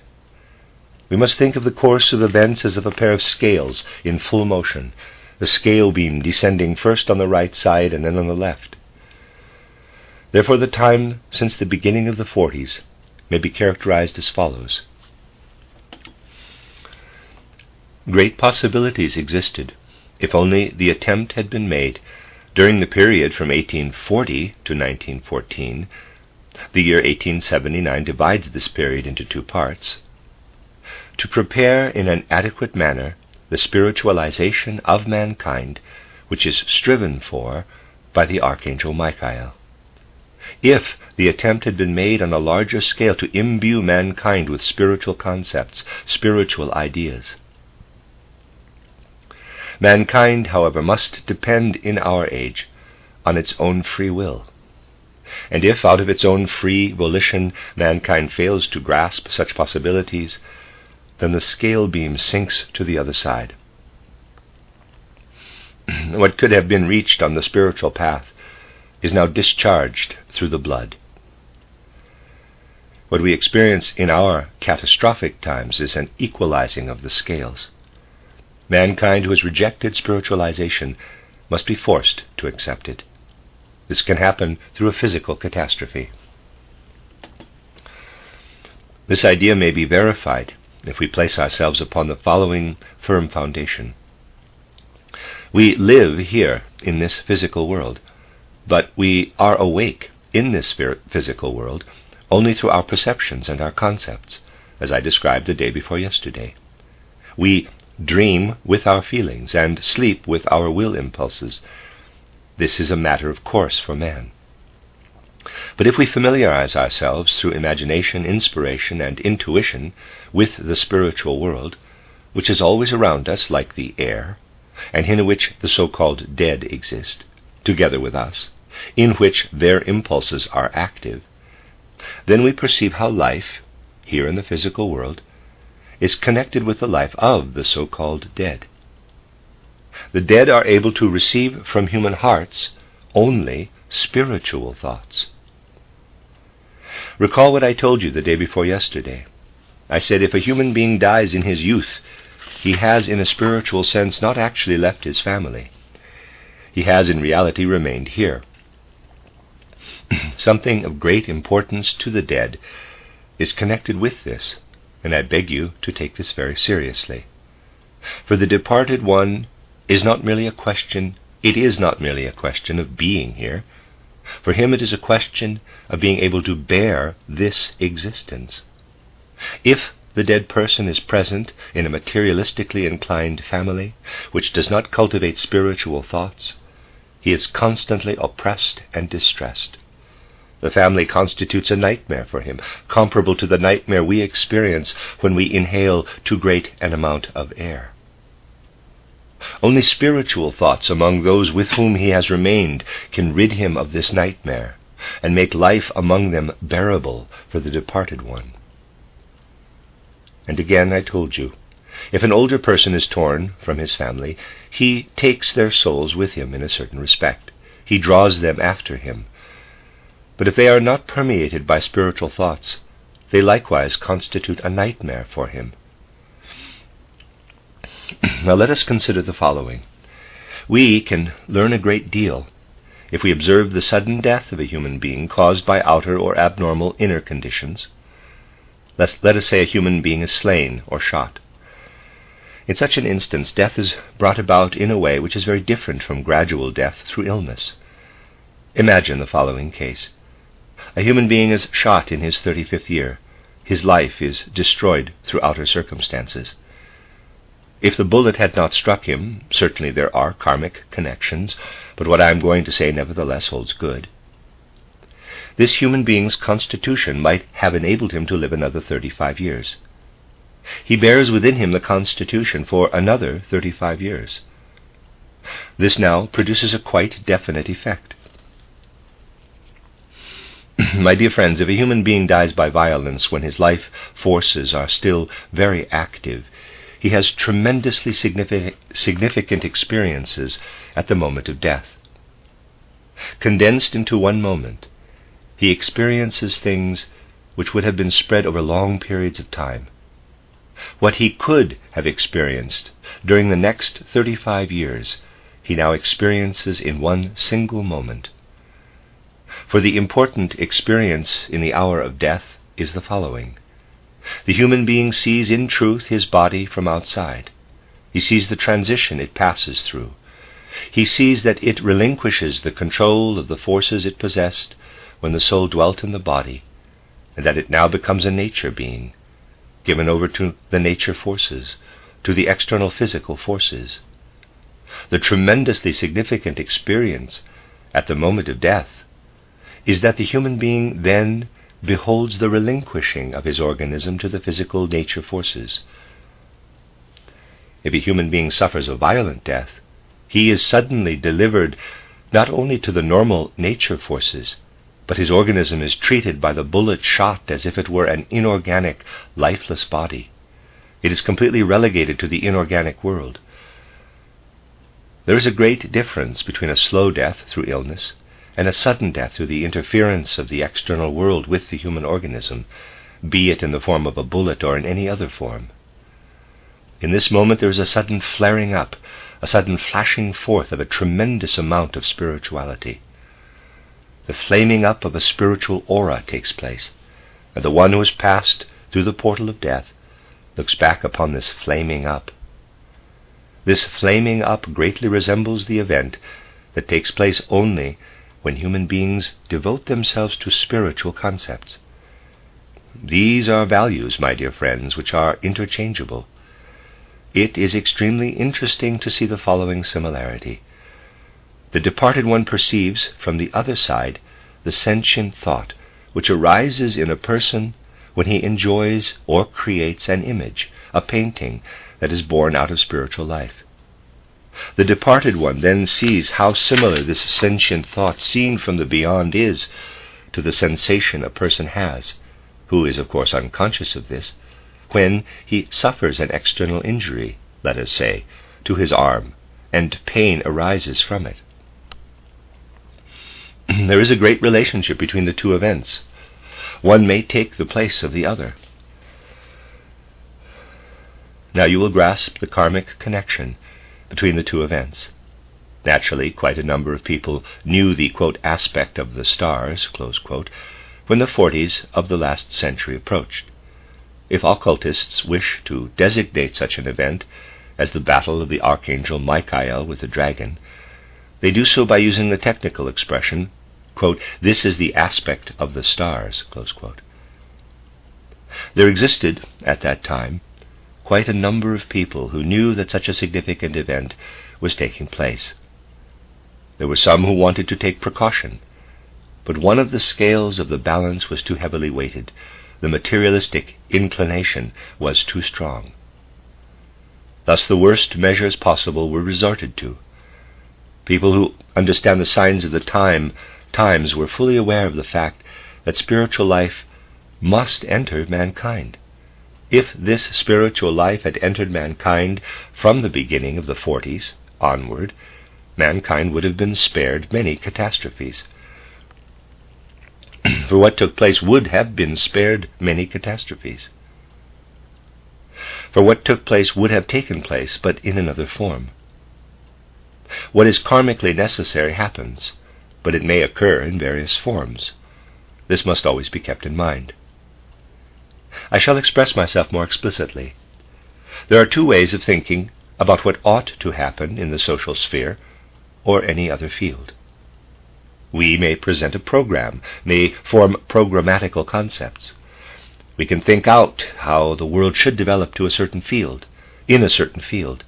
We must think of the course of events as of a pair of scales in full motion, the scale beam descending first on the right side and then on the left. Therefore, the time since the beginning of the 40s may be characterized as follows. Great possibilities existed, if only the attempt had been made during the period from 1840 to 1914. The year 1879 divides this period into two parts, to prepare in an adequate manner the spiritualization of mankind which is striven for by the Archangel Michael. If the attempt had been made on a larger scale to imbue mankind with spiritual concepts, spiritual ideas. Mankind, however, must depend in our age on its own free will. And if out of its own free volition mankind fails to grasp such possibilities, then the scale beam sinks to the other side. What could have been reached on the spiritual path is now discharged through the blood. What we experience in our catastrophic times is an equalizing of the scales. Mankind who has rejected spiritualization must be forced to accept it. This can happen through a physical catastrophe. This idea may be verified if we place ourselves upon the following firm foundation. We live here in this physical world, but we are awake in this physical world only through our perceptions and our concepts, as I described the day before yesterday. We dream with our feelings and sleep with our will impulses. This is a matter of course for man. But if we familiarize ourselves through imagination, inspiration, and intuition with the spiritual world, which is always around us like the air, and in which the so-called dead exist, together with us, in which their impulses are active, then we perceive how life, here in the physical world, is connected with the life of the so-called dead. The dead are able to receive from human hearts only spiritual thoughts. Recall what I told you the day before yesterday. I said if a human being dies in his youth, he has in a spiritual sense not actually left his family. He has in reality remained here. Something of great importance to the dead is connected with this, and I beg you to take this very seriously. For the departed one it is not merely a question of being here. For him it is a question of being able to bear this existence. If the dead person is present in a materialistically inclined family, which does not cultivate spiritual thoughts, he is constantly oppressed and distressed. The family constitutes a nightmare for him, comparable to the nightmare we experience when we inhale too great an amount of air. Only spiritual thoughts among those with whom he has remained can rid him of this nightmare and make life among them bearable for the departed one. And again I told you, if an older person is torn from his family, he takes their souls with him in a certain respect. He draws them after him. But if they are not permeated by spiritual thoughts, they likewise constitute a nightmare for him. Now let us consider the following. We can learn a great deal if we observe the sudden death of a human being caused by outer or abnormal inner conditions. Let us say a human being is slain or shot. In such an instance, death is brought about in a way which is very different from gradual death through illness. Imagine the following case. A human being is shot in his 35th year. His life is destroyed through outer circumstances. If the bullet had not struck him, certainly there are karmic connections, but what I am going to say nevertheless holds good. This human being's constitution might have enabled him to live another 35 years. He bears within him the constitution for another 35 years. This now produces a quite definite effect. My dear friends, if a human being dies by violence when his life forces are still very active, he has tremendously significant experiences at the moment of death. Condensed into one moment, he experiences things which would have been spread over long periods of time. What he could have experienced during the next 35 years, he now experiences in one single moment. For the important experience in the hour of death is the following. The human being sees in truth his body from outside. He sees the transition it passes through. He sees that it relinquishes the control of the forces it possessed when the soul dwelt in the body, and that it now becomes a nature being, given over to the nature forces, to the external physical forces. The tremendously significant experience at the moment of death is that the human being then beholds the relinquishing of his organism to the physical nature forces. If a human being suffers a violent death, he is suddenly delivered not only to the normal nature forces, but his organism is treated by the bullet shot as if it were an inorganic, lifeless body. It is completely relegated to the inorganic world. There is a great difference between a slow death through illness and a sudden death through the interference of the external world with the human organism, be it in the form of a bullet or in any other form. In this moment there is a sudden flaring up, a sudden flashing forth of a tremendous amount of spirituality. The flaming up of a spiritual aura takes place, and the one who has passed through the portal of death looks back upon this flaming up. This flaming up greatly resembles the event that takes place only when human beings devote themselves to spiritual concepts. These are values, my dear friends, which are interchangeable. It is extremely interesting to see the following similarity. The departed one perceives from the other side the sentient thought which arises in a person when he enjoys or creates an image, a painting that is born out of spiritual life. The departed one then sees how similar this sentient thought seen from the beyond is to the sensation a person has, who is of course unconscious of this, when he suffers an external injury, let us say, to his arm, and pain arises from it. There is a great relationship between the two events. One may take the place of the other. Now you will grasp the karmic connection between the two events. Naturally, quite a number of people knew the, quote, aspect of the stars, close quote, when the 40s of the last century approached. If occultists wish to designate such an event as the battle of the Archangel Michael with the dragon, they do so by using the technical expression, quote, this is the aspect of the stars, close quote. There existed, at that time, quite a number of people who knew that such a significant event was taking place. There were some who wanted to take precaution, but one of the scales of the balance was too heavily weighted. The materialistic inclination was too strong. Thus the worst measures possible were resorted to. People who understand the signs of the times were fully aware of the fact that spiritual life must enter mankind. If this spiritual life had entered mankind from the beginning of the 40s onward, mankind would have been spared many catastrophes. For what took place would have been spared many catastrophes. For what took place would have taken place, but in another form. What is karmically necessary happens, but it may occur in various forms. This must always be kept in mind. I shall express myself more explicitly. There are two ways of thinking about what ought to happen in the social sphere or any other field. We may present a program, may form programmatical concepts. We can think out how the world should develop to a certain field, in a certain field.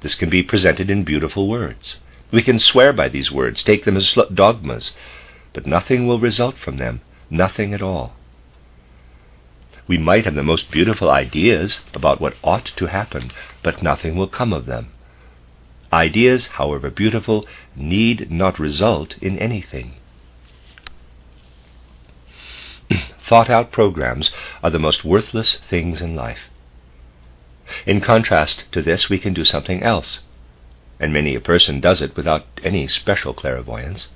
This can be presented in beautiful words. We can swear by these words, take them as dogmas, but nothing will result from them, nothing at all. We might have the most beautiful ideas about what ought to happen, but nothing will come of them. Ideas, however beautiful, need not result in anything. Thought-out programs are the most worthless things in life. In contrast to this, we can do something else, and many a person does it without any special clairvoyance.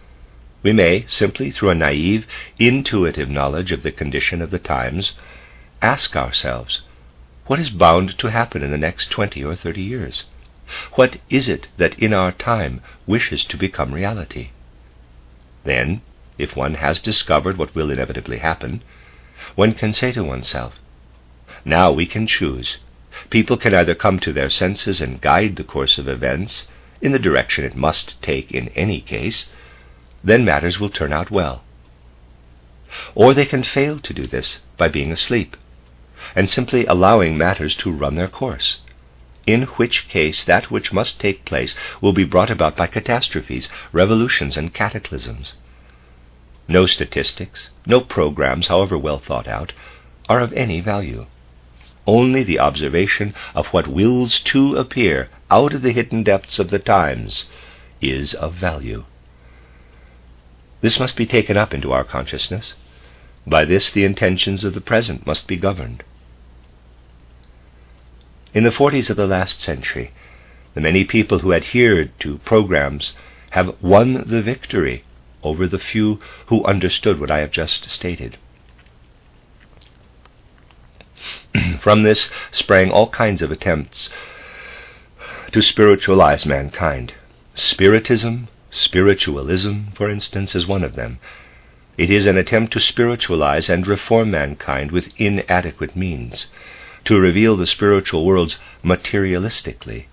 We may, simply through a naive, intuitive knowledge of the condition of the times, ask ourselves, What is bound to happen in the next 20 or 30 years? What is it that in our time wishes to become reality? Then, if one has discovered what will inevitably happen, one can say to oneself, now we can choose. People can either come to their senses and guide the course of events in the direction it must take in any case, then matters will turn out well. Or they can fail to do this by being asleep, and simply allowing matters to run their course, in which case that which must take place will be brought about by catastrophes, revolutions, and cataclysms. No statistics, no programs, however well thought out, are of any value. Only the observation of what wills to appear out of the hidden depths of the times is of value. This must be taken up into our consciousness. By this the intentions of the present must be governed. In the 40s of the last century, the many people who adhered to programs have won the victory over the few who understood what I have just stated. From this sprang all kinds of attempts to spiritualize mankind. Spiritism, spiritualism, for instance, is one of them. It is an attempt to spiritualize and reform mankind with inadequate means, to reveal the spiritual worlds materialistically.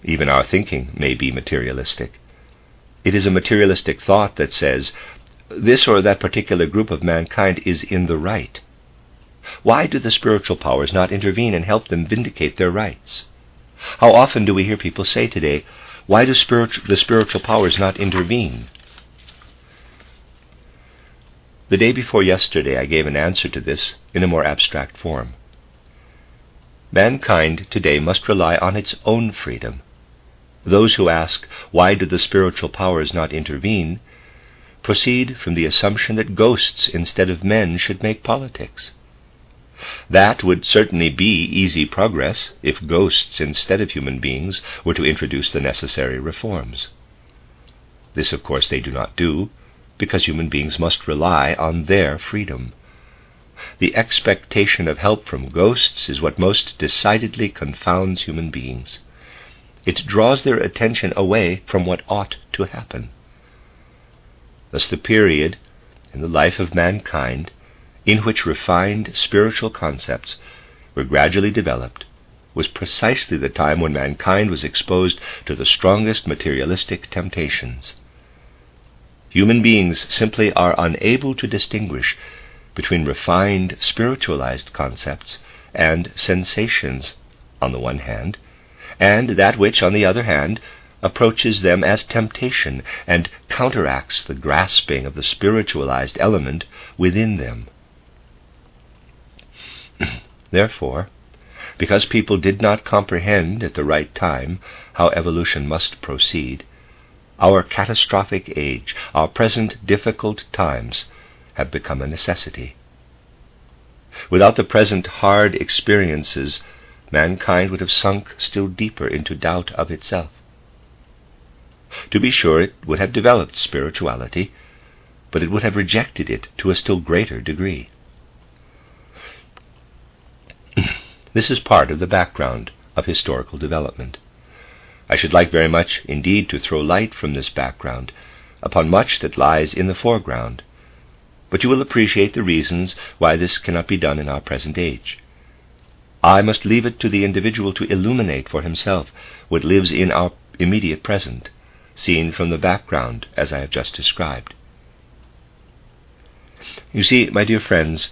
Even our thinking may be materialistic. It is a materialistic thought that says, this or that particular group of mankind is in the right. Why do the spiritual powers not intervene and help them vindicate their rights? How often do we hear people say today, why do the spiritual powers not intervene? The day before yesterday I gave an answer to this in a more abstract form. Mankind today must rely on its own freedom. Those who ask, why do the spiritual powers not intervene, proceed from the assumption that ghosts instead of men should make politics. That would certainly be easy progress if ghosts instead of human beings were to introduce the necessary reforms. This, of course, they do not do, because human beings must rely on their freedom. The expectation of help from ghosts is what most decidedly confounds human beings. It draws their attention away from what ought to happen. Thus the period in the life of mankind in which refined spiritual concepts were gradually developed was precisely the time when mankind was exposed to the strongest materialistic temptations. Human beings simply are unable to distinguish between refined spiritualized concepts and sensations on the one hand, and that which, on the other hand, approaches them as temptation and counteracts the grasping of the spiritualized element within them. Therefore, because people did not comprehend at the right time how evolution must proceed, our catastrophic age, our present difficult times, have become a necessity. Without the present hard experiences, mankind would have sunk still deeper into doubt of itself. To be sure, it would have developed spirituality, but it would have rejected it to a still greater degree. This is part of the background of historical development. I should like very much indeed to throw light from this background upon much that lies in the foreground, but you will appreciate the reasons why this cannot be done in our present age. I must leave it to the individual to illuminate for himself what lives in our immediate present, seen from the background as I have just described. You see, my dear friends,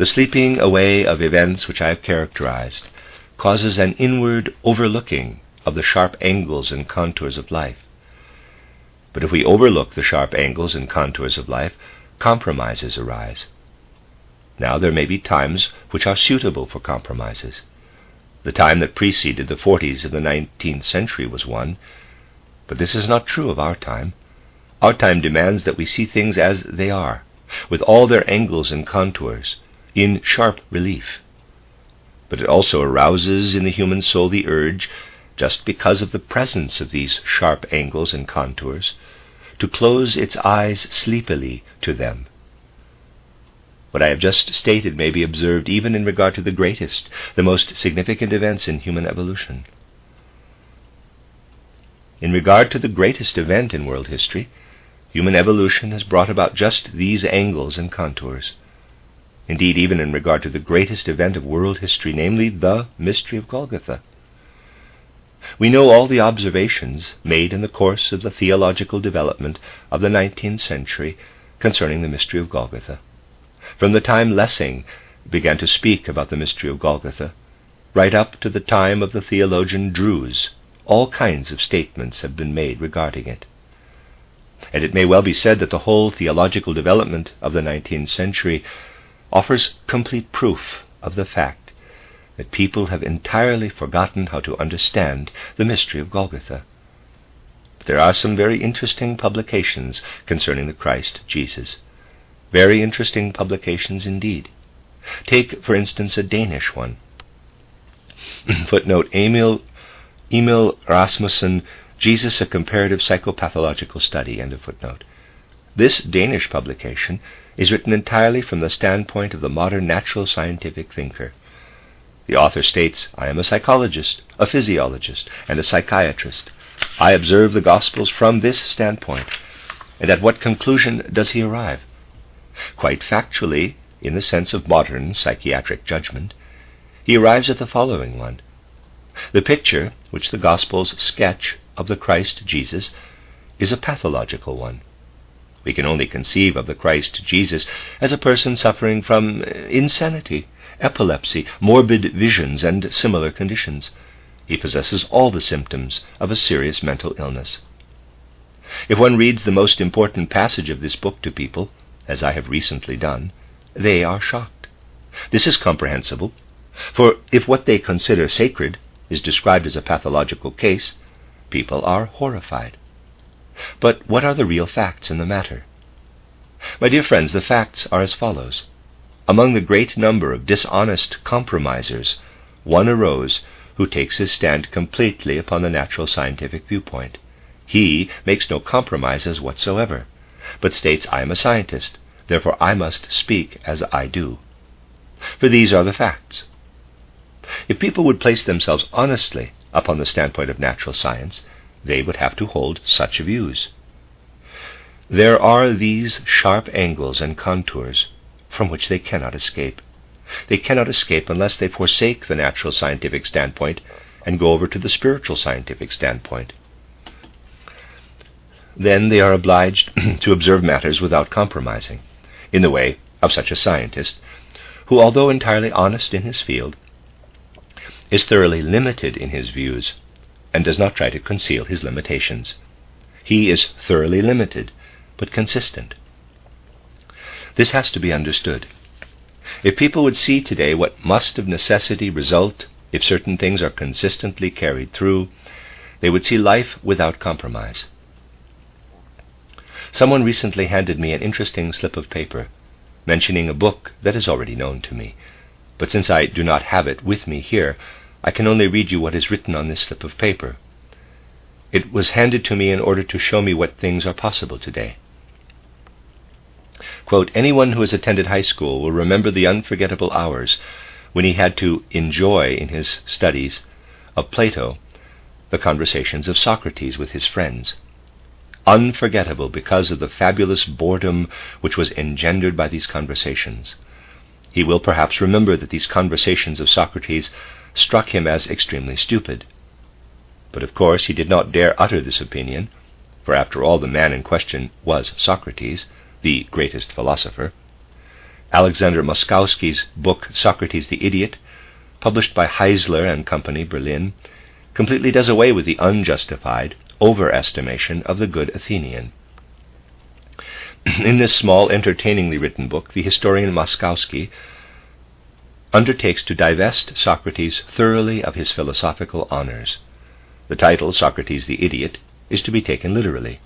the sleeping away of events which I have characterized causes an inward overlooking of the sharp angles and contours of life. But if we overlook the sharp angles and contours of life, compromises arise. Now there may be times which are suitable for compromises. The time that preceded the 40s of the 19th century was one, but this is not true of our time. Our time demands that we see things as they are, with all their angles and contours, in sharp relief. But it also arouses in the human soul the urge, just because of the presence of these sharp angles and contours, to close its eyes sleepily to them. What I have just stated may be observed even in regard to the greatest, the most significant events in human evolution. In regard to the greatest event in world history, human evolution has brought about just these angles and contours. Indeed, even in regard to the greatest event of world history, namely the mystery of Golgotha. We know all the observations made in the course of the theological development of the 19th century concerning the mystery of Golgotha. From the time Lessing began to speak about the mystery of Golgotha, right up to the time of the theologian Drews, all kinds of statements have been made regarding it. And it may well be said that the whole theological development of the 19th century offers complete proof of the fact that people have entirely forgotten how to understand the mystery of Golgotha. There are some very interesting publications concerning the Christ Jesus. Very interesting publications indeed. Take, for instance, a Danish one. Footnote, Emil Rasmussen, Jesus, a Comparative Psychopathological Study, end of footnote. This Danish publication is written entirely from the standpoint of the modern natural scientific thinker. The author states, I am a psychologist, a physiologist, and a psychiatrist. I observe the Gospels from this standpoint. And at what conclusion does he arrive? Quite factually, in the sense of modern psychiatric judgment, he arrives at the following one. The picture which the Gospels sketch of the Christ Jesus is a pathological one. We can only conceive of the Christ Jesus as a person suffering from insanity, epilepsy, morbid visions, and similar conditions. He possesses all the symptoms of a serious mental illness. If one reads the most important passage of this book to people, as I have recently done, they are shocked. This is comprehensible, for if what they consider sacred is described as a pathological case, people are horrified. But what are the real facts in the matter? My dear friends, the facts are as follows. Among the great number of dishonest compromisers, one arose who takes his stand completely upon the natural scientific viewpoint. He makes no compromises whatsoever, but states, I am a scientist, therefore I must speak as I do. For these are the facts. If people would place themselves honestly upon the standpoint of natural science, they would have to hold such views. There are these sharp angles and contours from which they cannot escape. They cannot escape unless they forsake the natural scientific standpoint and go over to the spiritual scientific standpoint. Then they are obliged to observe matters without compromising, in the way of such a scientist, who, although entirely honest in his field, is thoroughly limited in his views, and does not try to conceal his limitations. He is thoroughly limited, but consistent. This has to be understood. If people would see today what must of necessity result if certain things are consistently carried through, they would see life without compromise. Someone recently handed me an interesting slip of paper, mentioning a book that is already known to me, but since I do not have it with me here, I can only read you what is written on this slip of paper. It was handed to me in order to show me what things are possible today. Quote, anyone who has attended high school will remember the unforgettable hours when he had to enjoy in his studies of Plato the conversations of Socrates with his friends. Unforgettable because of the fabulous boredom which was engendered by these conversations. He will perhaps remember that these conversations of Socrates struck him as extremely stupid. But of course he did not dare utter this opinion, for after all the man in question was Socrates, the greatest philosopher. Alexander Moskowski's book Socrates the Idiot, published by Heisler and Company, Berlin, completely does away with the unjustified overestimation of the good Athenian. In this small, entertainingly written book, the historian Moskowski undertakes to divest Socrates thoroughly of his philosophical honors. The title, Socrates the Idiot, is to be taken literally.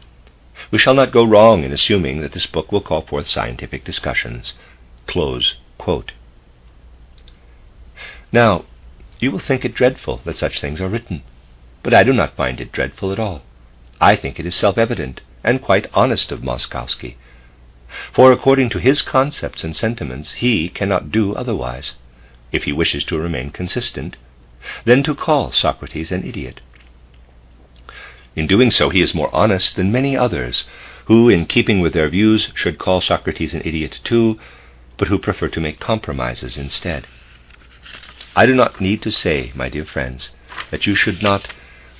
We shall not go wrong in assuming that this book will call forth scientific discussions. Close quote. Now, you will think it dreadful that such things are written, but I do not find it dreadful at all. I think it is self-evident and quite honest of Moskowski. For according to his concepts and sentiments, he cannot do otherwise, if he wishes to remain consistent, than to call Socrates an idiot. In doing so, he is more honest than many others, who, in keeping with their views, should call Socrates an idiot too, but who prefer to make compromises instead. I do not need to say, my dear friends, that you should not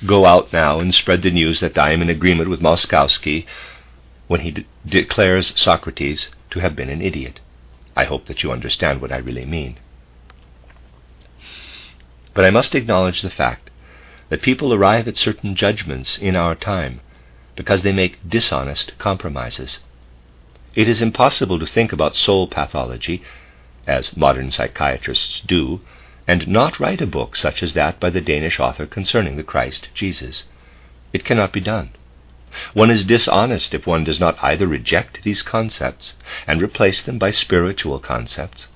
go out now and spread the news that I am in agreement with Moskowski when he declares Socrates to have been an idiot. I hope that you understand what I really mean. But I must acknowledge the fact that people arrive at certain judgments in our time because they make dishonest compromises. It is impossible to think about soul pathology, as modern psychiatrists do, and not write a book such as that by the Danish author concerning the Christ Jesus. It cannot be done. One is dishonest if one does not either reject these concepts and replace them by spiritual concepts,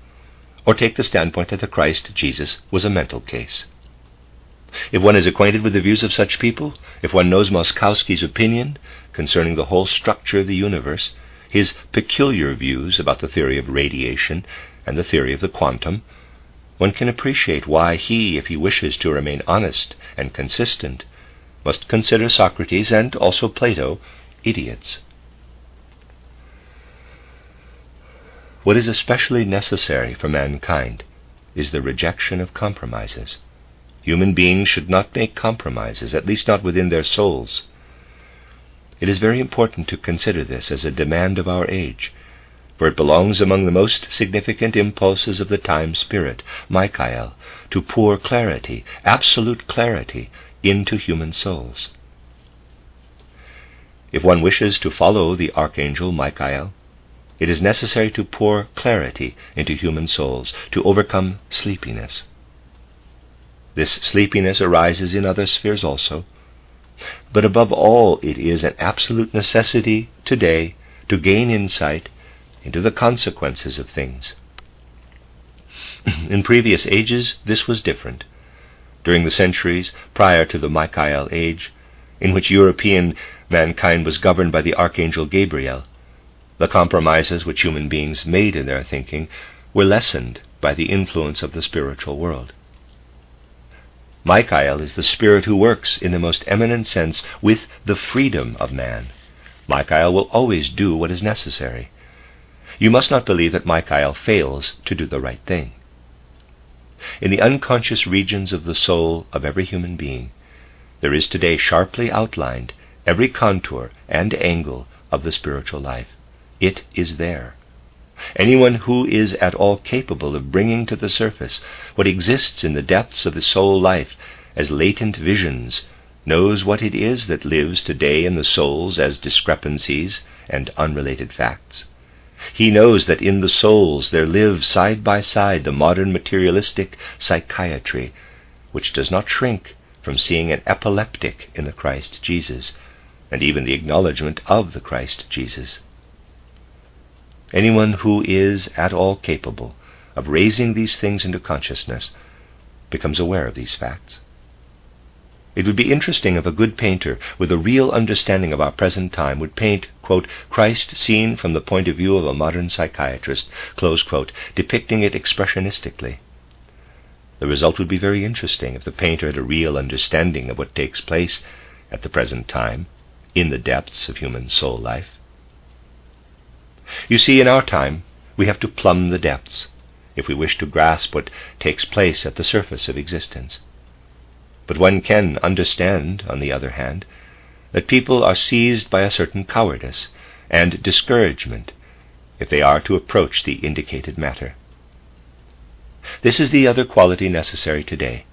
or take the standpoint that the Christ Jesus was a mental case. If one is acquainted with the views of such people, if one knows Moskowski's opinion concerning the whole structure of the universe, his peculiar views about the theory of radiation and the theory of the quantum, one can appreciate why he, if he wishes to remain honest and consistent, must consider Socrates and also Plato idiots. What is especially necessary for mankind is the rejection of compromises. Human beings should not make compromises, at least not within their souls. It is very important to consider this as a demand of our age, for it belongs among the most significant impulses of the time spirit, Michael, to pour clarity, absolute clarity, into human souls. If one wishes to follow the Archangel Michael, it is necessary to pour clarity into human souls, to overcome sleepiness. This sleepiness arises in other spheres also, but above all it is an absolute necessity today to gain insight into the consequences of things. In previous ages this was different. During the centuries prior to the Michael age, in which European mankind was governed by the Archangel Gabriel, the compromises which human beings made in their thinking were lessened by the influence of the spiritual world. Michael is the spirit who works in the most eminent sense with the freedom of man. Michael will always do what is necessary. You must not believe that Michael fails to do the right thing. In the unconscious regions of the soul of every human being, there is today sharply outlined every contour and angle of the spiritual life. It is there. Anyone who is at all capable of bringing to the surface what exists in the depths of the soul life as latent visions knows what it is that lives today in the souls as discrepancies and unrelated facts. He knows that in the souls there live side by side the modern materialistic psychiatry, which does not shrink from seeing an epileptic in the Christ Jesus, and even the acknowledgement of the Christ Jesus. Anyone who is at all capable of raising these things into consciousness becomes aware of these facts. It would be interesting if a good painter with a real understanding of our present time would paint, quote, Christ seen from the point of view of a modern psychiatrist, close quote, depicting it expressionistically. The result would be very interesting if the painter had a real understanding of what takes place at the present time in the depths of human soul life. You see, in our time, we have to plumb the depths if we wish to grasp what takes place at the surface of existence. But one can understand, on the other hand, that people are seized by a certain cowardice and discouragement if they are to approach the indicated matter. This is the other quality necessary today,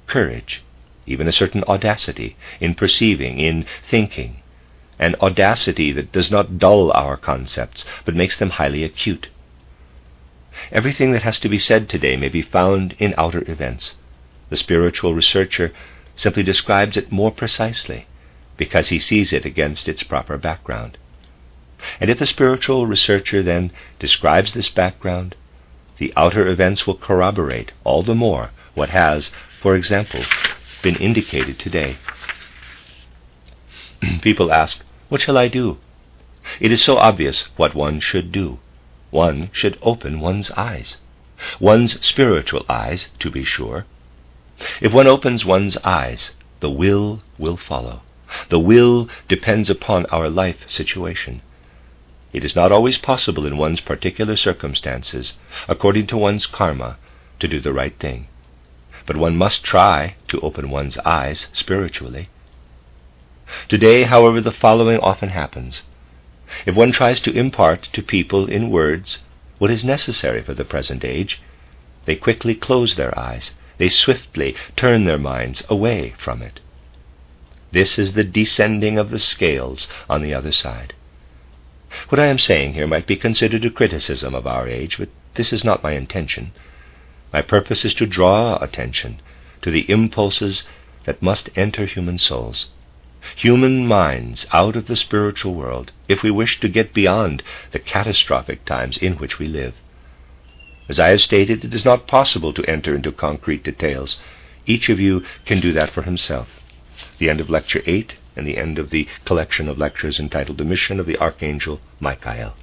courage, even a certain audacity in perceiving, in thinking, an audacity that does not dull our concepts, but makes them highly acute. Everything that has to be said today may be found in outer events. The spiritual researcher simply describes it more precisely, because he sees it against its proper background. And if the spiritual researcher then describes this background, the outer events will corroborate all the more what has, for example, been indicated today. People ask, what shall I do? It is so obvious what one should do. One should open one's eyes. One's spiritual eyes, to be sure. If one opens one's eyes, the will follow. The will depends upon our life situation. It is not always possible in one's particular circumstances, according to one's karma, to do the right thing. But one must try to open one's eyes spiritually. Today, however, the following often happens. If one tries to impart to people in words what is necessary for the present age, they quickly close their eyes. They swiftly turn their minds away from it. This is the descending of the scales on the other side. What I am saying here might be considered a criticism of our age, but this is not my intention. My purpose is to draw attention to the impulses that must enter human souls, human minds out of the spiritual world, if we wish to get beyond the catastrophic times in which we live. As I have stated, it is not possible to enter into concrete details. Each of you can do that for himself. The end of Lecture 8 and the end of the collection of lectures entitled The Mission of the Archangel Michael.